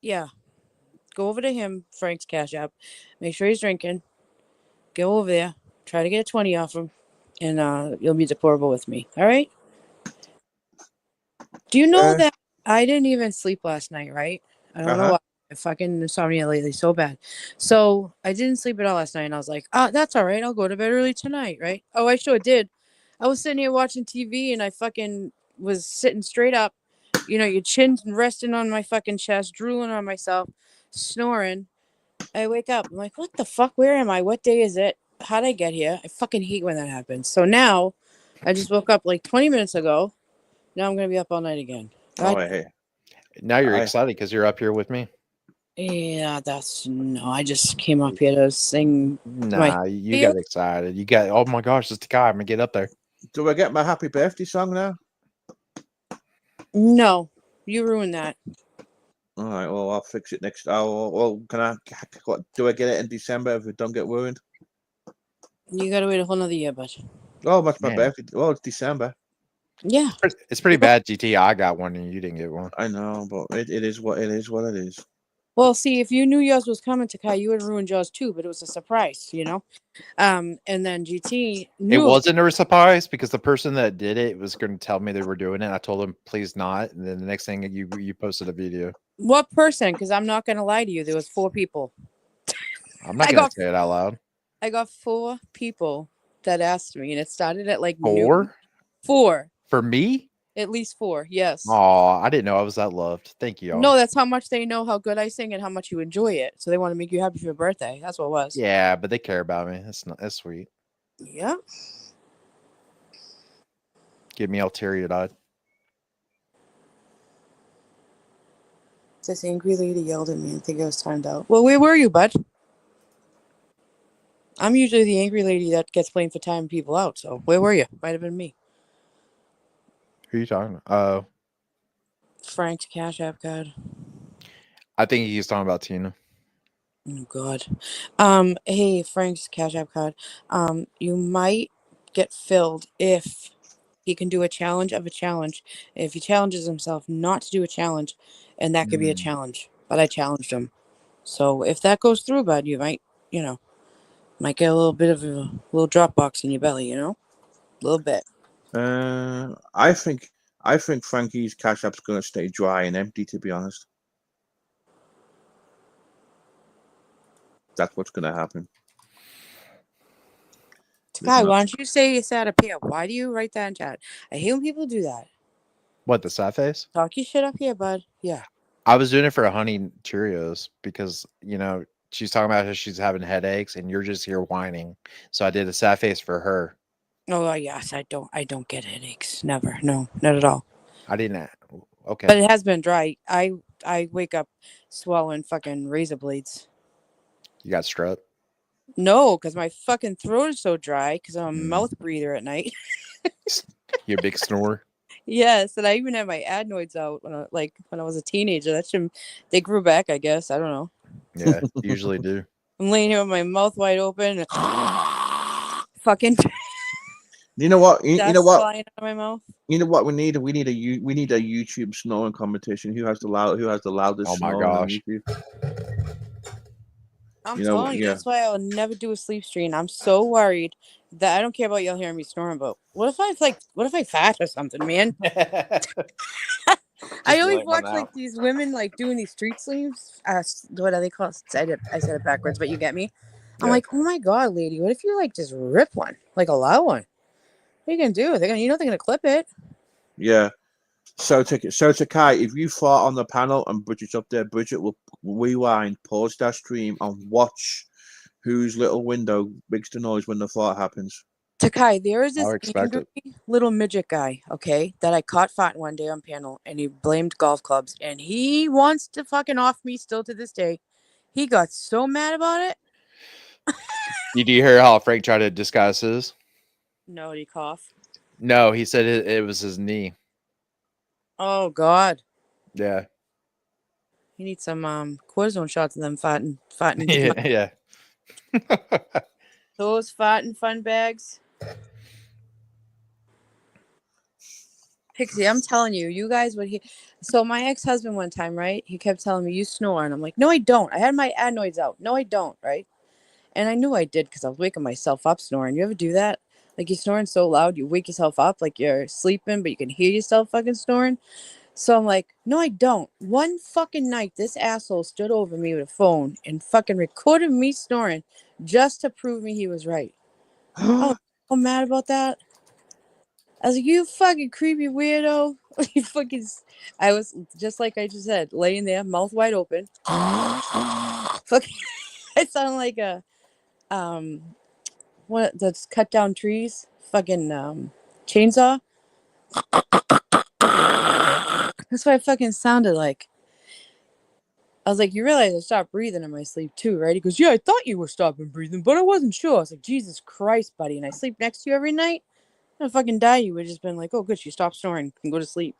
Yeah. Go over to him, Frank's Cash App. Make sure he's drinking. Go over there. Try to get a 20 off him. And you'll be deplorable with me. All right? Do you know that I didn't even sleep last night, right? I don't know why. I fucking insomnia lately so bad. So I didn't sleep at all last night. And I was like, that's all right. I'll go to bed early tonight, right? Oh, I sure did. I was sitting here watching TV and I fucking was sitting straight up. You know, your chin resting on my fucking chest, drooling on myself, snoring. I wake up. I'm like, what the fuck? Where am I? What day is it? How'd I get here? I fucking hate when that happens. So now I just woke up like 20 minutes ago. Now I'm going to be up all night again. Now you're excited because you're up here with me. Yeah, I just came up here to sing. Nah, you got excited. You got, oh my gosh, it's the guy. I'm going to get up there. Do I get my happy birthday song now? No, you ruined that. All right, well, I'll fix it next. Do I get it in December if it don't get ruined? You got to wait a whole nother year, but. Oh, that's my birthday. Well, it's December. Yeah. It's pretty bad, GT. I got one and you didn't get one. I know, but it is what it is. Well, see, if you knew yours was coming to Kai, you would have ruined yours too, but it was a surprise, you know? And then GT knew. It wasn't a surprise because the person that did it was going to tell me they were doing it. I told them, please not. And then the next thing you posted a video. What person? Because I'm not going to lie to you. There was 4 people. I'm not going to say it out loud. I got 4 people that asked me, and it started at like 4? 4. For me? At least 4, yes. Oh, I didn't know I was that loved. Thank you, y'all. No, that's how much they know how good I sing and how much you enjoy it. So they want to make you happy for your birthday. That's what it was. Yeah, but they care about me. That's sweet. Yeah. Get me all teary-eyed. This angry lady yelled at me and think I was timed out. Well, where were you, bud? I'm usually the angry lady that gets blamed for timing people out. So where were you? Might have been me. Who are you talking about? Frank's Cash App card. I think he's talking about Tina. Oh God. Hey, Frank's Cash App card. You might get filled if he can do a challenge of a challenge. If he challenges himself not to do a challenge, and that could be a challenge. But I challenged him. So if that goes through, bud, you might, might get a little bit of a little drop box in your belly, a little bit. I think Frankie's Cash App's going to stay dry and empty. To be honest, that's what's going to happen. Guy, why don't you say it's out of here? Why do you write that in chat? I hate when people do that. What, the sad face? Talk your shit up here, bud. Yeah. I was doing it for Honey Cheerios because, she's talking about how she's having headaches and you're just here whining. So I did a sad face for her. Oh yes, I don't get headaches. Never. No, not at all. I didn't. Okay. But it has been dry. I wake up swallowing fucking razor blades. You got strep? No, because my fucking throat is so dry because I'm a mouth breather at night. You a big snorer? Yes, and I even had my adenoids out when I was a teenager. They grew back, I guess. I don't know. Yeah, usually do. I'm laying here with my mouth wide open. And fucking. You know what? You know what? Flying out of my mouth. You know what we need? We need a YouTube snoring competition. Who has the loudest? Oh my snoring on gosh. YouTube? I'm telling you, that's why I'll never do a sleep stream. I'm so worried that I don't care about y'all hearing me snoring, but what if I fat or something, man? I always watch these women doing these street sleeves. What are they called? I said it backwards, but you get me. I'm like, oh my god, lady, what if you just rip one, a loud one? What are you gonna do? They're gonna clip it. Yeah. So Kai, if you fart on the panel and Bridget's up there, Bridget will rewind, pause that stream, and watch whose little window makes the noise when the fart happens. Takai, there is this angry little midget guy, okay, that I caught farting one day on panel, and he blamed golf clubs, and he wants to fucking off me still to this day. He got so mad about it. Did you hear how Frank tried to disguise his? No, did he cough? No, he said it was his knee. Oh God. Yeah. He needs some cortisone shots of them farting. Yeah. Those farting fun bags. Pixie, I'm telling you, you guys would hear. So my ex-husband one time, right? He kept telling me, you snore. And I'm like, no, I don't. I had my adenoids out. No, I don't, right? And I knew I did because I was waking myself up snoring. You ever do that? You're snoring so loud, you wake yourself up like you're sleeping, but you can hear yourself fucking snoring. So I'm like, no, I don't. One fucking night, this asshole stood over me with a phone and fucking recorded me snoring just to prove me he was right. I was so mad about that. I was like, you fucking creepy weirdo. I was just like I just said, laying there, mouth wide open. Fucking, I sound like a what that's cut down trees, fucking chainsaw. That's what I fucking sounded like. I was like, you realize I stopped breathing in my sleep too, right? He goes, yeah, I thought you were stopping breathing, but I wasn't sure. I was like, Jesus Christ, buddy. And I sleep next to you every night. I'm gonna fucking die. You would have just been like, oh, good, she stopped snoring and go to sleep.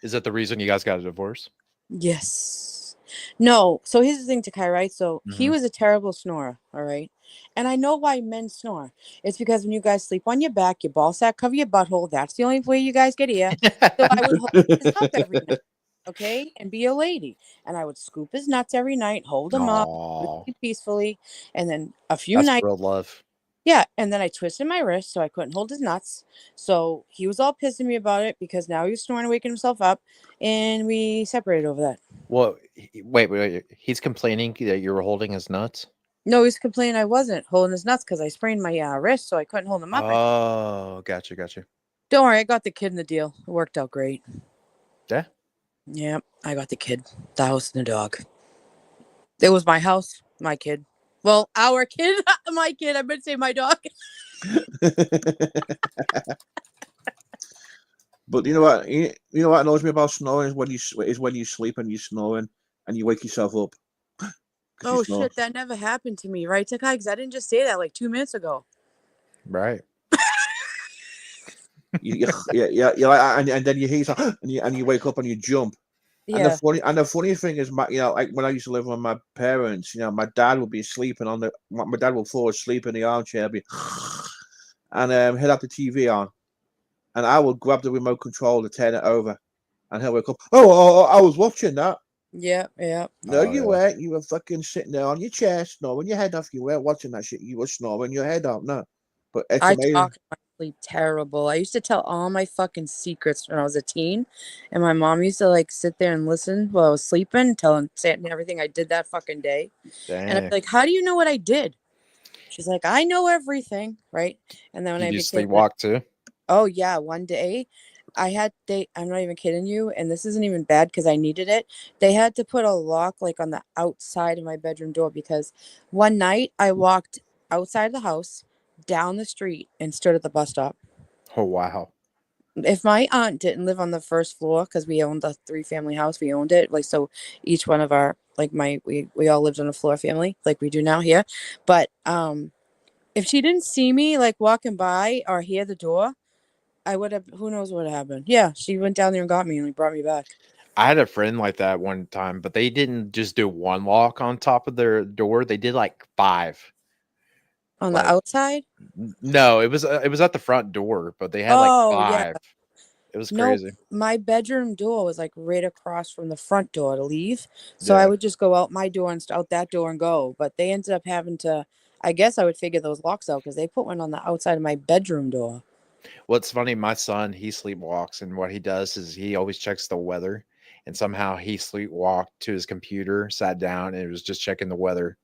Is that the reason you guys got a divorce? Yes. No. So here's the thing, Takai, right? So he was a terrible snorer, all right? And I know why men snore. It's because when you guys sleep on your back, your ball sack cover your butthole. That's the only way you guys get here. So I would hold his up every night, okay? And be a lady. And I would scoop his nuts every night, hold him up really peacefully. And then a few nights. Real love. Yeah, and then I twisted my wrist so I couldn't hold his nuts. So he was all pissed at me about it because now he was snoring and waking himself up, and we separated over that. Well, wait. He's complaining that you were holding his nuts? No, he's complaining I wasn't holding his nuts because I sprained my wrist, so I couldn't hold him up. Oh, gotcha. Don't worry, I got the kid in the deal. It worked out great. Yeah. Yep, I got the kid, the house, and the dog. It was my house, my kid. Well, our kid, my kid. I meant to say my dog. But you know what? You know what annoys me about snoring is when you sleep and you're snoring and you wake yourself up. 'Cause you Oh snore. shit, that never happened to me, right, Takai? Because I didn't just say that like 2 minutes ago. Right. Yeah, like, and then you hear something, and you wake up and you jump. And Yeah. the funny thing is, like when I used to live with my parents, my dad would be sleeping my dad would fall asleep in the armchair, and he'd have the TV on, and I would grab the remote control to turn it over, and he'll wake up. Oh, I was watching that. Yeah. No, Oh, you yeah. weren't. You were fucking sitting there on your chair, snoring your head off. You weren't watching that shit. You were snoring your head off. No, but it's I amazing. talk in my sleep terrible. I used to tell all my fucking secrets when I was a teen, and my mom used to like sit there and listen while I was sleeping, saying everything I did that fucking day. And I'm Dang. like, "How do you know what I did?" She's like, "I know everything, right?" And then when I You became sleepwalk too? Oh yeah, one day I'm not even kidding you, and this isn't even bad because I needed it. They had to put a lock like on the outside of my bedroom door because one night I walked outside the house, down the street, and stood at the bus stop. Oh, wow. If my aunt didn't live on the first floor because we owned a 3-family house, we owned it like so each one of our like we all lived on a floor family like we do now here. But if she didn't see me like walking by or hear the door, I would have, who knows what happened. Yeah, she went down there and got me and like brought me back. I had a friend like that one time, but they didn't just do one lock on top of their door. They did like 5. On the Like, outside? no, it was at the front door, but they had like Oh, yeah. 5. It was Nope. crazy. My bedroom door was like right across from the front door to leave. So Yeah. I would just go out my door and out that door and go. But they ended up having to, I guess I would figure those locks out because they put one on the outside of my bedroom door. What's funny, my son, he sleepwalks, and what he does is he always checks the weather, and somehow he sleepwalked to his computer, sat down, and it was just checking the weather.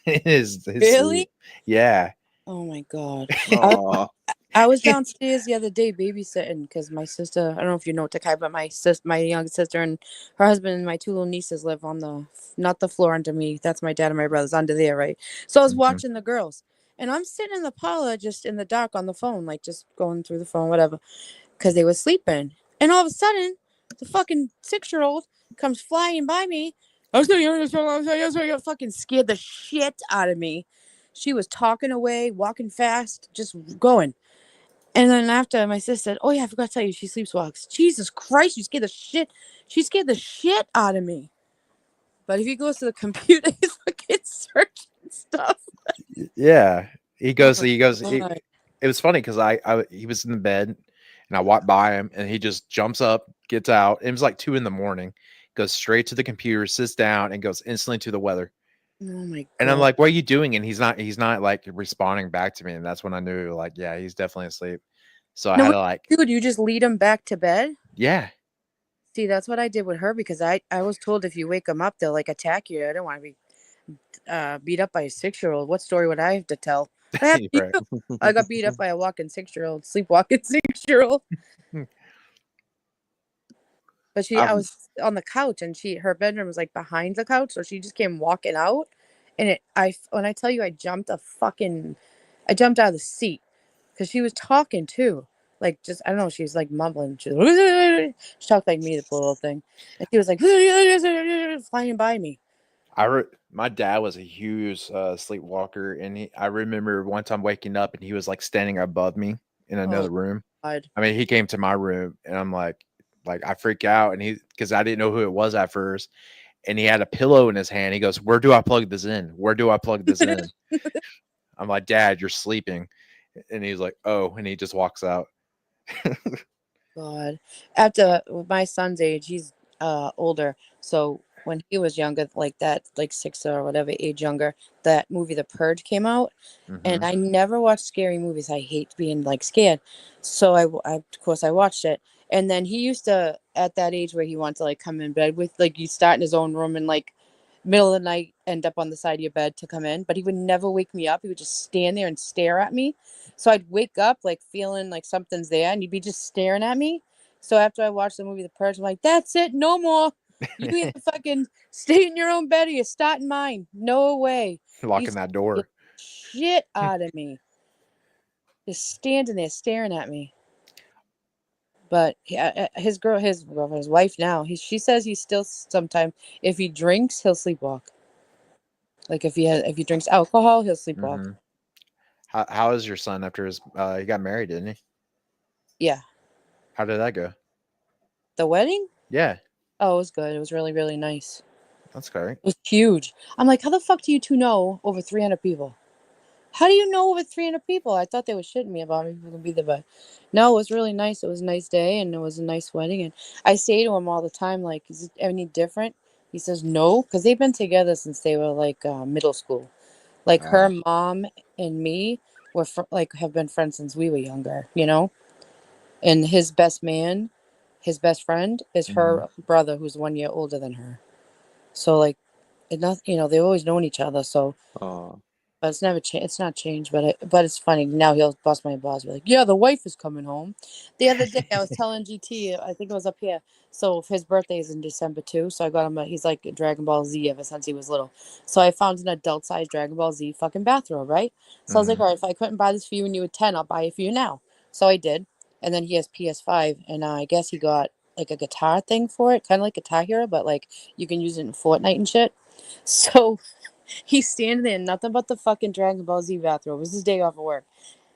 his Really? sleep. Yeah. Oh my God. Aw. I was downstairs the other day babysitting because my sister, I don't know if you know Takai, but my young sister and her husband and my 2 little nieces live on not the floor under me. That's my dad and my brothers under there, right? So I was Mhm. watching the girls and I'm sitting in the parlor just in the dark on the phone, like just going through the phone, whatever, because they were sleeping. And all of a sudden, the fucking 6-year-old comes flying by me. I was fucking scared the shit out of me. She was talking away, walking fast, just going. And then after my sister said, "Oh yeah, I forgot to tell you, she sleepwalks." Jesus Christ, she scared the shit out of me. But if he goes to the computer, he's fucking searching stuff. Yeah. He goes, Oh, God. it was funny because he was in the bed and I walked by him and he just jumps up, gets out. It was like 2 a.m, goes straight to the computer, sits down, and goes instantly to the weather. Oh my And I'm God. like, what are you doing? And he's not like responding back to me. And that's when I knew, like, yeah, he's definitely asleep. So I No, had what to like, dude, you just lead him back to bed? yeah. See, that's what I did with her because I was told if you wake them up, they'll like attack you. I don't want to be beat up by a 6-year-old. What story would I have to tell? What happened to Right. you? I got beat up by a walking 6-year-old, sleepwalking 6-year-old. But I I've- was on the couch and her bedroom was like behind the couch, so she just came walking out. And when I tell you I jumped out of the seat because she was talking too. Like just I don't know, she was like mumbling. She talked like me, the poor little thing. And she was like flying by me. My dad was a huge sleepwalker, and I remember one time waking up and he was like standing above me in another room. God. I mean, he came to my room, and I'm like I freak out, and because I didn't know who it was at first, and he had a pillow in his hand. He goes, "Where do I plug this in? Where do I plug this in?" I'm like, "Dad, you're sleeping," and he's like, "Oh," and he just walks out. God. After my son's age, he's older. So when he was younger, like that, like 6 or whatever age younger, that movie The Purge came out. And Mhm. I never watched scary movies. I hate being like scared. So of course I watched it. And then he used to, at that age where he wanted to like come in bed with, like you start in his own room and like middle of the night, end up on the side of your bed to come in, but he would never wake me up. He would just stand there and stare at me. So I'd wake up like feeling like something's there, and he'd be just staring at me. So after I watched the movie The Purge, I'm like, that's it, no more. You either fucking stay in your own bed or you start in mine. No way. Locking that door. Shit out of me. Just standing there staring at me. But his wife now, she says he still sometimes, if he drinks, he'll sleepwalk. Like if he drinks alcohol, he'll sleepwalk. Mm-hmm. How is your son after he got married, didn't he? Yeah. How did that go? The wedding? Yeah. Oh, it was good. It was really, really nice. That's great. It was huge. I'm like, how the fuck do you two know over 300 people? How do you know over 300 people? I thought they were shitting me about me going to be there, but no, it was really nice. It was a nice day, and it was a nice wedding. And I say to him all the time, like, is it any different? He says no, because they've been together since they were like middle school. Like her mom and me were have been friends since we were younger, you know. And his best friend, is her brother, who's 1 year older than her. So like, they've always known each other. So. But it's never changed. It's not changed, but it's funny. Now he'll bust my balls. Be like, yeah, the wife is coming home. The other day I was telling GT, I think it was up here. So his birthday is in December too. So I got him he's like a Dragon Ball Z ever since he was little. So I found an adult size Dragon Ball Z fucking bathrobe, right? So I was like, all right, if I couldn't buy this for you when you were 10, I'll buy it for you now. So I did. And then he has PS5, and I guess he got like a guitar thing for it, kind of like Guitar Hero, but like you can use it in Fortnite and shit. So he's standing there in nothing but the fucking Dragon Ball Z bathrobe. It was his day off of work.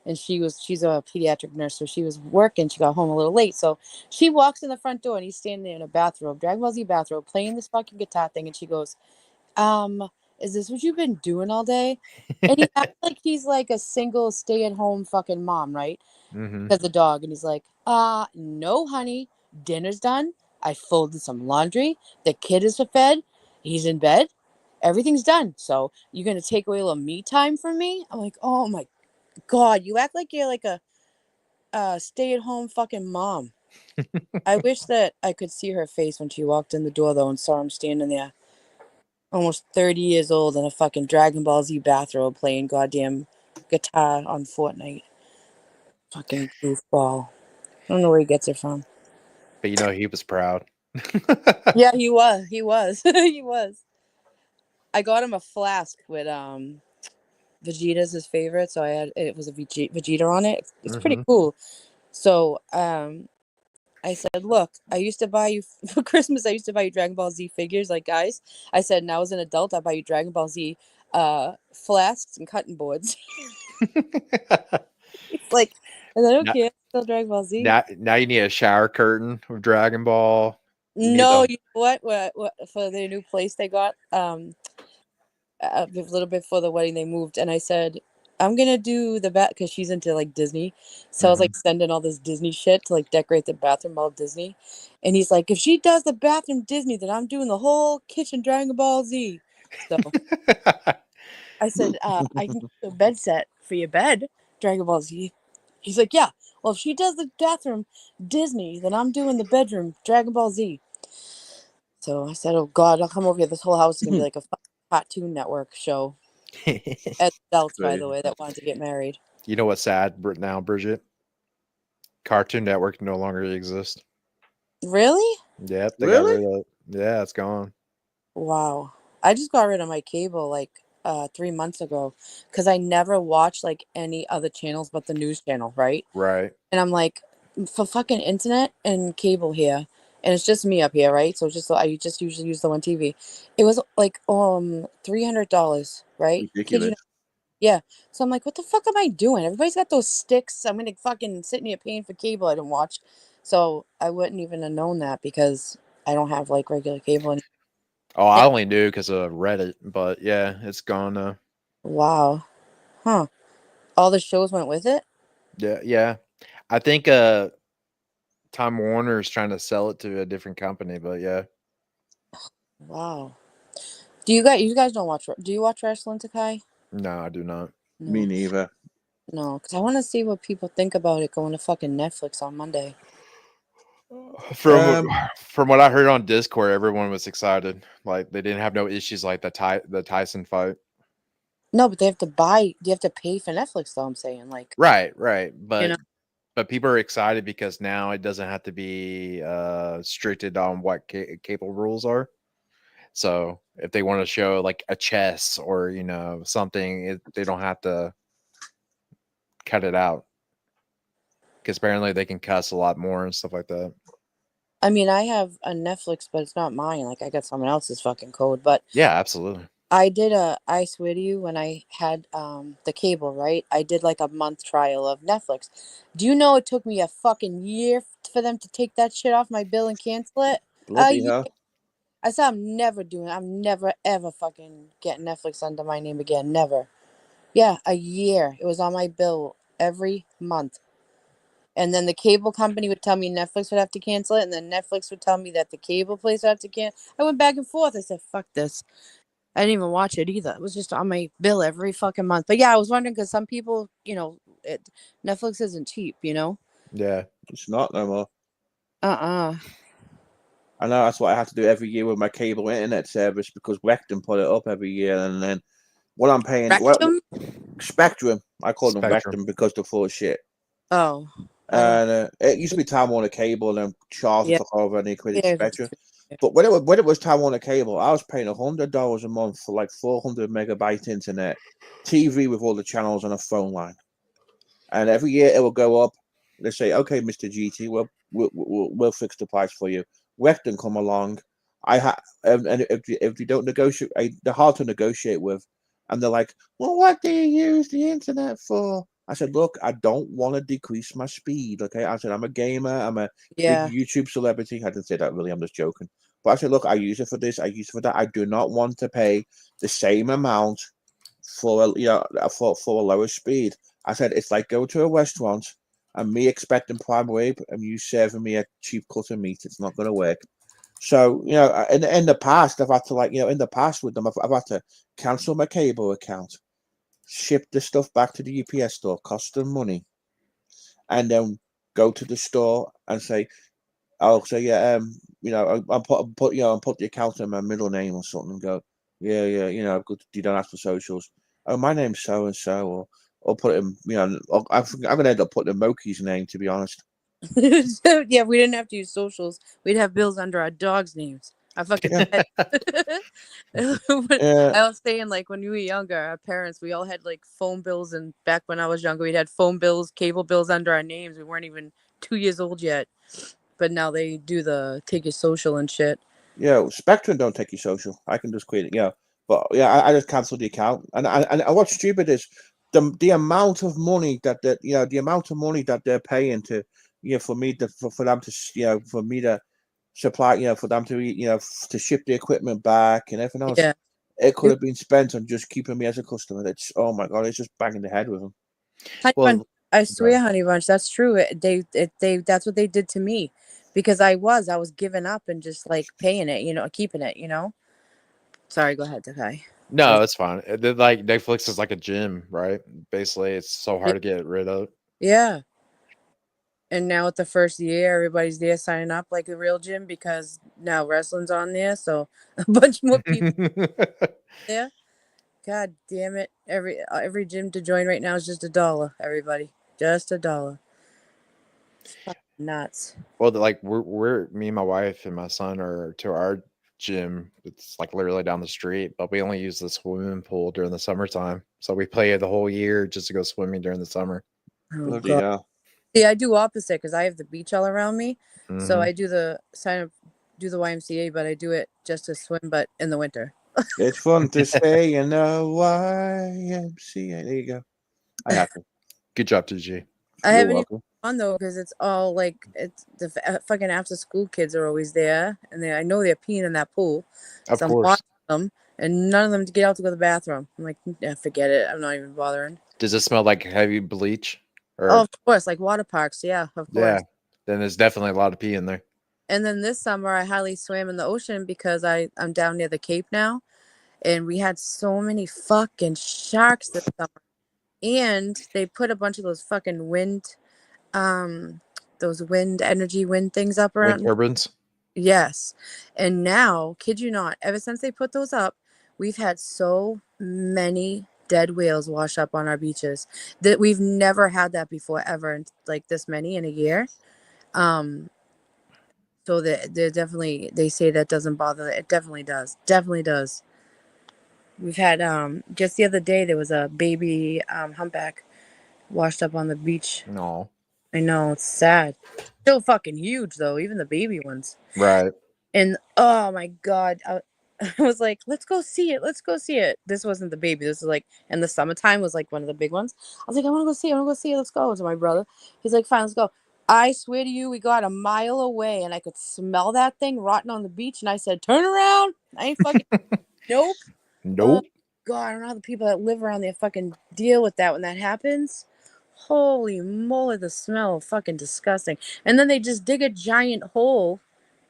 And she's a pediatric nurse, so she was working. She got home a little late. So she walks in the front door, and he's standing there in a bathrobe, Dragon Ball Z bathrobe, playing this fucking guitar thing. And she goes, is this what you've been doing all day? And he acts like he's like a single stay-at-home fucking mom, right? Because the dog. And he's like, no, honey, dinner's done. I folded some laundry. The kid is fed. He's in bed. Everything's done. So you're going to take away a little me time from me? I'm like, oh my God, you act like you're like a stay-at-home fucking mom. I wish that I could see her face when she walked in the door, though, and saw him standing there, almost 30 years old, in a fucking Dragon Ball Z bathrobe, playing goddamn guitar on Fortnite. Fucking goofball. I don't know where he gets it from. But he was proud. Yeah, he was. He was. He was. I got him a flask with Vegeta's his favorite, so it was a Vegeta on it. It's pretty cool. So I said, look, I used to buy you for Christmas. I used to buy you Dragon Ball Z figures, like guys. I said, now as an adult, I buy you Dragon Ball Z flasks and cutting boards. It's like, and I don't care. Still Dragon Ball Z. Now you need a shower curtain with Dragon Ball. You know what? For the new place they got, a little bit before the wedding, they moved, and I said, I'm gonna do the because she's into like Disney, so I was like sending all this Disney shit to like decorate the bathroom all Disney, and he's like, if she does the bathroom Disney, then I'm doing the whole kitchen Dragon Ball Z. So I said, I can do a bed set for your bed, Dragon Ball Z. He's like, yeah. Well, if she does the bathroom Disney, then I'm doing the bedroom Dragon Ball Z. So I said, oh God, I'll come over here. This whole house is gonna be like a Cartoon Network show. Adults, by the way, that wanted to get married. You know what's sad now, Bridget? Cartoon Network no longer exists. Really? Yeah, they got rid of it. Yeah, it's gone. Wow. I just got rid of my cable like 3 months ago because I never watched like any other channels but the news channel, right? Right. And I'm like, for fucking internet and cable here, and it's just me up here, right? So it's just I just usually use the one TV. It was like $300, right? Ridiculous. Yeah. So I'm like, what the fuck am I doing? Everybody's got those sticks. I'm gonna fucking sit here paying for cable I didn't watch. So I wouldn't even have known that because I don't have like regular cable anymore. Oh, I only knew because of Reddit, but yeah, it's gone now. Wow. Huh. All the shows went with it? Yeah. I think Time Warner is trying to sell it to a different company, but yeah. Wow. You guys don't watch? Do you watch wrestling, Takai? No, I do not. No. Me neither. No, because I want to see what people think about it going to fucking Netflix on Monday. From from what I heard on Discord, everyone was excited. Like they didn't have no issues like the Tyson fight. No, but they have to buy. You have to pay for Netflix, though. I'm saying, like, Right. you know. But people are excited because now it doesn't have to be restricted on what cable rules are. So if they want to show like a chess or something, they don't have to cut it out because apparently they can cuss a lot more and stuff like that. I mean, I have a Netflix, but it's not mine. Like, I got someone else's fucking code. But yeah, absolutely. I did I swear to you, when I had the cable, right? I did like a month trial of Netflix. Do you know it took me a fucking year for them to take that shit off my bill and cancel it? Bloody hell. I said I'm never doing it. I'm never ever fucking getting Netflix under my name again. Never. Yeah, a year. It was on my bill every month. And then the cable company would tell me Netflix would have to cancel it, and then Netflix would tell me that the cable place would have to cancel. I went back and forth. I said, "Fuck this." I didn't even watch it either. It was just on my bill every fucking month. But yeah, I was wondering because some people, Netflix isn't cheap, Yeah, it's not no more. I know that's what I have to do every year with my cable internet service because Rectum put it up every year, and then what I'm paying. Rectum? Spectrum. I call them Spectrum. Rectum because they're full of shit. Oh. And it used to be Time Warner Cable, and then Charles took over and they created Spectrum. But when it was Time Warner Cable, I was paying $100 a month for like 400 megabyte internet, TV with all the channels and a phone line. And every year it will go up. They say, "Okay, Mr. GT, we'll fix the price for you." Rectum come along. And if you don't negotiate, they're hard to negotiate with, and they're like, "Well, what do you use the internet for?" I said, "Look, I don't want to decrease my speed. Okay," I said, "I'm a gamer. I'm a big YouTube celebrity." I didn't say that really. I'm just joking. But I said, "Look, I use it for this. I use it for that. I do not want to pay the same amount for for a lower speed." I said, "It's like go to a restaurant and me expecting prime rib and you serving me a cheap cut of meat. It's not going to work." So, in the past, I've had to in the past with them, I've had to cancel my cable account, ship the stuff back to the UPS store, cost them money, and then go to the store and say, "I'll say, yeah, I'll put the account in my middle name or something," and go, "Yeah, good. You don't ask for socials. Oh, my name's so and so," or put it in, I'm gonna end up putting Moki's name, to be honest. Yeah, we didn't have to use socials. We'd have bills under our dogs' names. I fucking I was saying, like, when we were younger, our parents, we all had like phone bills, and back when I was younger, we'd had phone bills, cable bills under our names. We weren't even 2 years old yet, but now they do take your social and shit. Yeah, Spectrum don't take your social. I can just create it. Yeah, but yeah, I just cancelled the account, and what's stupid is the amount of money that they're paying to for me to for them to for me to supply for them to to ship the equipment back and everything else. Yeah. It could have been spent on just keeping me as a customer. It's oh my god, it's just banging the head with them. I swear, Honey Bunch, that's true. They that's what they did to me, because I was giving up and just like paying it, keeping it. Sorry, go ahead, Takai. No, it's fine. Like Netflix is like a gym, right? Basically, it's so hard to get rid of. Yeah. And now with the first year, everybody's there signing up like a real gym because now wrestling's on there, so a bunch more people there. God damn it! Every gym to join right now is just $1. Everybody, just $1. It's fucking nuts. Well, like we're me and my wife and my son are to our gym. It's like literally down the street, but we only use the swimming pool during the summertime. So we play it the whole year just to go swimming during the summer. Oh, God. Yeah, I do opposite because I have the beach all around me. So I do the do the YMCA, but I do it just to swim, but in the winter. It's fun to stay in the YMCA. There you go. I have to. Good job, TG. I haven't even fun though because it's all like it's the fucking after school kids are always there, and I know they're peeing in that pool. Of so course. I'm watching them, and none of them get out to go to the bathroom. I'm like, yeah, forget it. I'm not even bothering. Does it smell like heavy bleach? Oh, of course, like water parks. Yeah, of course. Yeah, then there's definitely a lot of pee in there. And then this summer, I highly swam in the ocean because I'm down near the Cape now, and we had so many fucking sharks this summer. And they put a bunch of those fucking wind, those those wind things up Wind around. turbines. Yes. And now, kid you not, ever since they put those up, we've had so many dead whales wash up on our beaches that we've never had that before ever, and like this many in a year. So they're definitely, they say that doesn't bother. It definitely does. Definitely does. We've had just the other day there was a baby humpback washed up on the beach. No. I know, it's sad. Still fucking huge though, even the baby ones. Right. And oh my god, I was like, let's go see it. Let's go see it. This wasn't the baby. This was like in the summertime was like one of the big ones. I was like, I want to go see it. I want to go see it. Let's go. To my brother. He's like, fine, let's go. I swear to you, we got a mile away and I could smell that thing rotting on the beach. And I said, turn around. I ain't fucking nope. Nope. God, I don't know how the people that live around there fucking deal with that when that happens. Holy moly, the smell fucking disgusting. And then they just dig a giant hole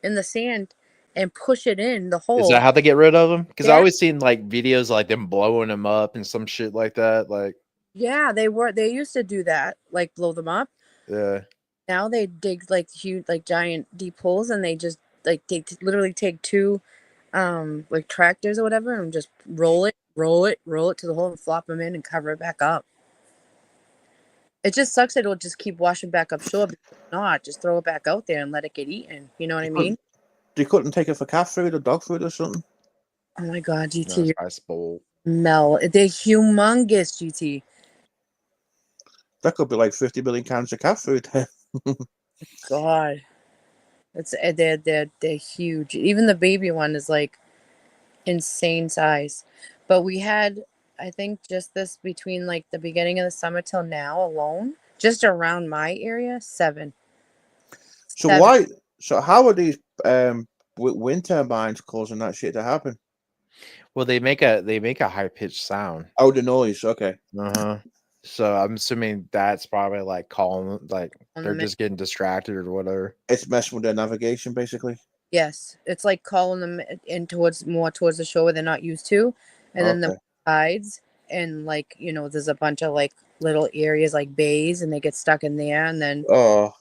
in the sand and push it in the hole. Is that how they get rid of them? Because I Yeah. always seen like videos like them blowing them up and some shit like that. Like, Yeah, they used to do that, like blow them up. yeah. Now they dig like huge, like giant deep holes, and they just like literally take two like tractors or whatever and just roll it to the hole and flop them in and cover it back up. It just sucks that it'll just keep washing back up shore, but if not, just throw it back out there and let it get eaten. You know what I mean? You couldn't take it for cat food or dog food or something? Oh my god, No, GT, ice bowl. Mel, they're humongous, GT. That could be like 50 million cans of cat food. God, it's they're huge. Even the baby one is like insane size. But we had, I think, just this between like the beginning of the summer till now alone, just around my area, 7. So 7. why? So how are these wind turbines causing that shit to happen? Well, they make a high pitched sound. Oh, the noise. Okay. Uh-huh. So I'm assuming that's probably like calling, like On the they're ma- just getting distracted or whatever. It's messing with their navigation, basically. Yes, it's like calling them in towards the shore where they're not used to, and then the Okay. tides and like there's a bunch of like little areas like bays, and they get stuck in there, and then Oh,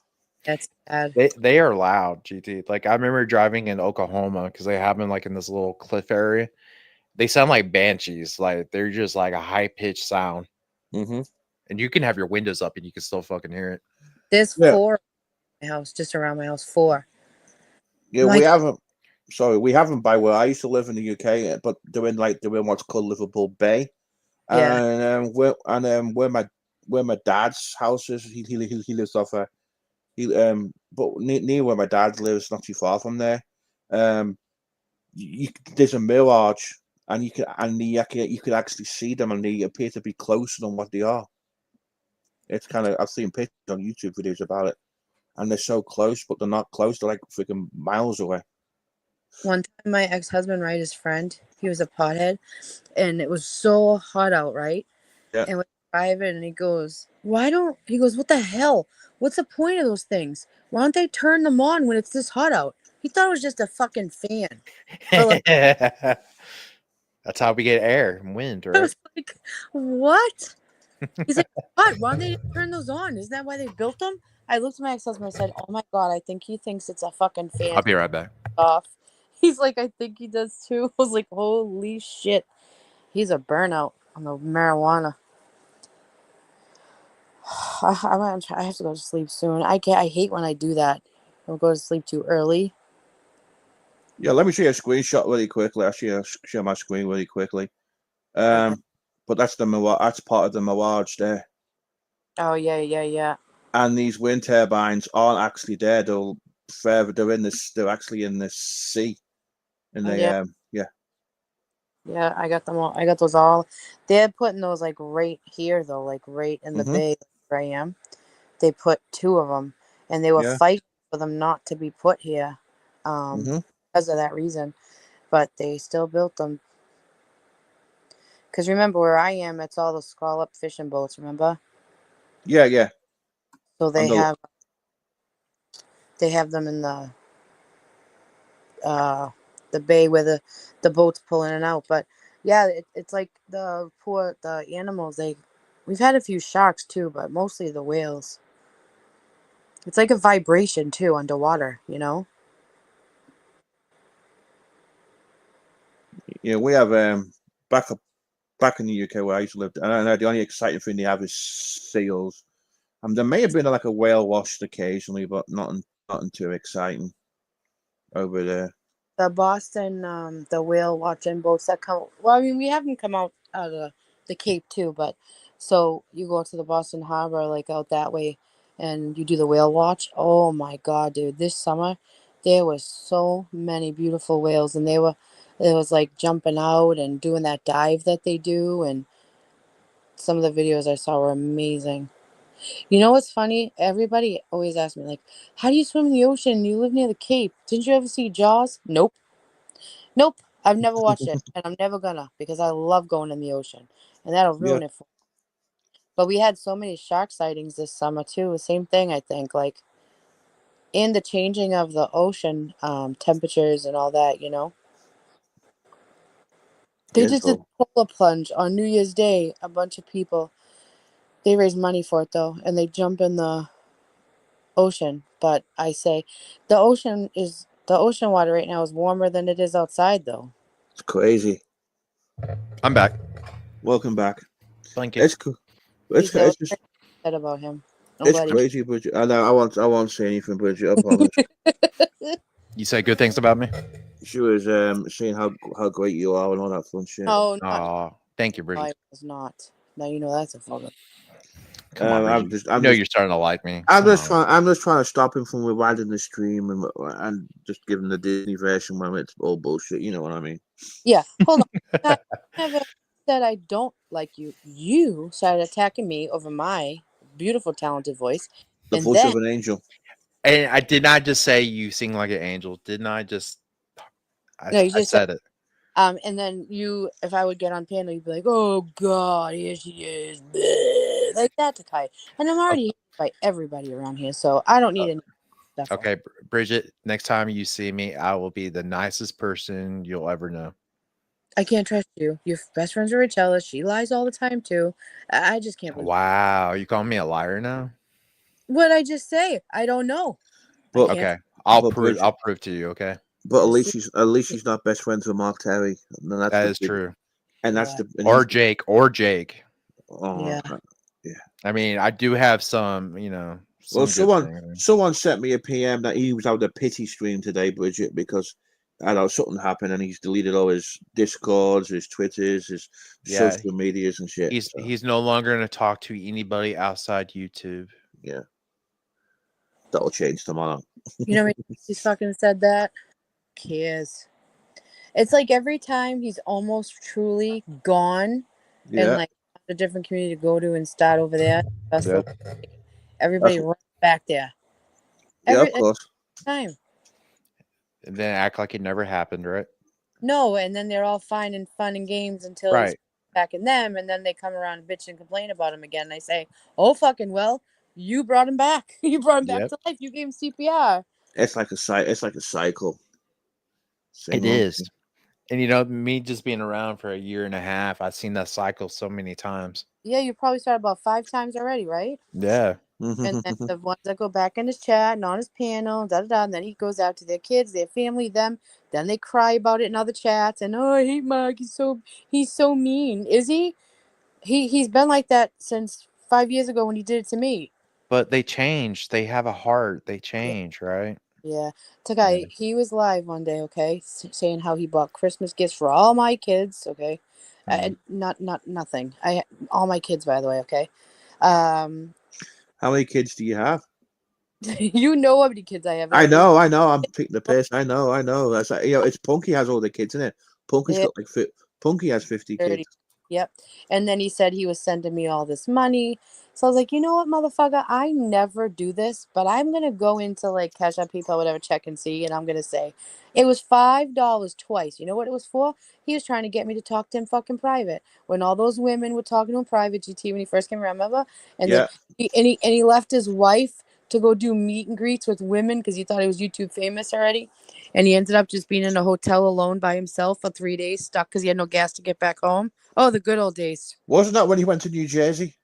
that's bad. They are loud, GT. Like I remember driving in Oklahoma because they have them like in this little cliff area. They sound like banshees. Like they're just like a high pitched sound, mm-hmm. and you can have your windows up and you can still fucking hear it. There's Yeah. 4 in my house, just around my house, 4. Yeah, Like- we haven't. Sorry, we haven't by where I used to live in the UK, but they're in what's called Liverpool Bay, Yeah. and where my dad's house is, he lives off a but near where my dad lives, not too far from there. There's a mirage, and you could actually see them, and they appear to be closer than what they are. It's kind of, I've seen pictures on YouTube videos about it, and they're so close, but they're not close. They're like freaking miles away. One time, my ex-husband, right, his friend, he was a pothead, and it was so hot out, right? Yeah. And we're driving, and he goes, what the hell? What's the point of those things? Why don't they turn them on when it's this hot out? He thought it was just a fucking fan. But, like, That's how we get air and wind, I right? was like, what? He's like, what? Why don't they turn those on? Isn't that why they built them? I looked at my ex-husband and I said, oh my God, I think he thinks it's a fucking fan. I'll be right back. Off. He's like, I think he does too. I was like, holy shit. He's a burnout on the marijuana. I have to go to sleep soon. I hate when I do that. I'll go to sleep too early. Yeah, let me show you a screenshot really quickly. I'll share my screen really quickly. But that's that's part of the mirage there. Oh yeah. And these wind turbines aren't actually there. They're actually in the sea. And they Yeah, I got them all. I got those all. They're putting those like right here though, like right in the Mhm. bay where I am. They put 2 of them, and they were Yeah. fighting for them not to be put here, Mhm. because of that reason. But they still built them. Because remember where I am, it's all the scallop fishing boats. Remember? Yeah. So they the- have them in the bay where the boats pull in and out. But yeah, it's like the animals. We've had a few sharks too, but mostly the whales. It's like a vibration too underwater, you know? Yeah, we have back in the UK where I used to live. I don't know. The only exciting thing they have is seals. There may have been like a whale washed occasionally, but nothing too exciting over there. The Boston, the whale watching boats that come. Well, I mean, we have them come out of the Cape too, but so you go to the Boston Harbor, like out that way, and you do the whale watch. Oh my God, dude! This summer, there was so many beautiful whales, and it was like jumping out and doing that dive that they do, and some of the videos I saw were amazing. You know what's funny? Everybody always asks me, like, how do you swim in the ocean? You live near the Cape. Didn't you ever see Jaws? Nope. Nope. I've never watched it, and I'm never gonna because I love going in the ocean, and that'll Yeah, ruin it for me. But we had so many shark sightings this summer too. Same thing, I think. Like, in the changing of the ocean temperatures and all that, you know. They yeah, just did so the polar plunge on New Year's Day. A bunch of people. They raise money for it though, and they jump in the ocean. But I say, the ocean water right now is warmer than it is outside though. it's crazy. I'm back. Welcome back. Thank you. It's cool. It's They it's just said about him. it's Nobody. crazy, Bridget. I won't say anything, Bridget. I promise. You say good things about me? She was saying how great you are and all that fun shit. Oh, not. Oh, thank you, I Bridget. was not. Now you know that's a photo. Come on, I'm Bridget. just You're starting to like me. I'm Come just on. trying to stop him from rewinding the stream and just giving the Disney version when it's all bullshit. You know what I mean? Yeah, hold on. I never said I don't like you. You started attacking me over my beautiful, talented voice, The and voice then of an angel. And I did not just say you sing like an angel. Didn't I just? no, you I just said, said it. and then you, if I would get on panel, you'd be like, "Oh God, here she is," bleh, like that to Kai. And I'm already hated by everybody around here, so I don't need any stuff. Okay, Bridget. Next time you see me, I will be the nicest person you'll ever know. I can't trust you. Your best friend's a Richella. She lies all the time too. I just can't believe. Wow, you calling me a liar now? What I just say? I don't know. But Okay, I'll but prove. Bridget, I'll prove to you. Okay, but Just at least she's not best friends with Mark Terry. And that's that the is big, true. and that's Yeah. the and Or he's Jake. Or Jake. oh, Yeah. I mean, I do have some. well, some good things. someone sent me a PM that he was out a pity stream today, Bridget, because I don't know something happened and he's deleted all his Discords, his Twitters, his Yeah, social medias and shit. So, he's no longer going to talk to anybody outside YouTube. yeah, that'll change tomorrow. You know when he's fucking said that? Cares. It's like every time he's almost truly gone and Yeah, like a different community to go to and start over there. Yeah. Everybody That's- right back there. yeah, Every of course. time. And then act like it never happened, right? No, and then they're all fine and fun and games until it's Right. back in them, and then they come around and bitch and complain about him again. And I say, "Oh fucking well, you brought him back. You brought him back Yep. to life. You gave him CPR." It's like a cycle. Same It old is. thing. And me just being around for a year and a half, I've seen that cycle so many times. Yeah, you probably started about 5 times already, right? Yeah. And then the ones that go back in his chat and on his panel, and then he goes out to their kids, their family, them. Then they cry about it in other chats, and oh, I hate Mike. He's so mean. Is he? He's been like that since 5 years ago when he did it to me. But they change. They have a heart. They change, right? Yeah, Takai, he was live one day, okay, saying how he bought Christmas gifts for all my kids, okay, nothing. All my kids, by the way, okay. How many kids do you have? You know how many kids I have. I know. I'm picking the piss. I know. That's like, it's Punky has all the kids in it. Punky's Yeah. got like Punky has 50 30. kids. Yep. And then he said he was sending me all this money. So I was like, you know what, motherfucker? I never do this, but I'm going to go into like Cash App, PayPal, whatever, check and see. And I'm going to say, it was $5 twice. You know what it was for? He was trying to get me to talk to him fucking private. When all those women were talking to him private, GT, when he first came around, remember? And Yeah. then he left his wife to go do meet and greets with women because he thought he was YouTube famous already. And he ended up just being in a hotel alone by himself for 3 days, stuck because he had no gas to get back home. Oh, the good old days. Wasn't that when he went to New Jersey?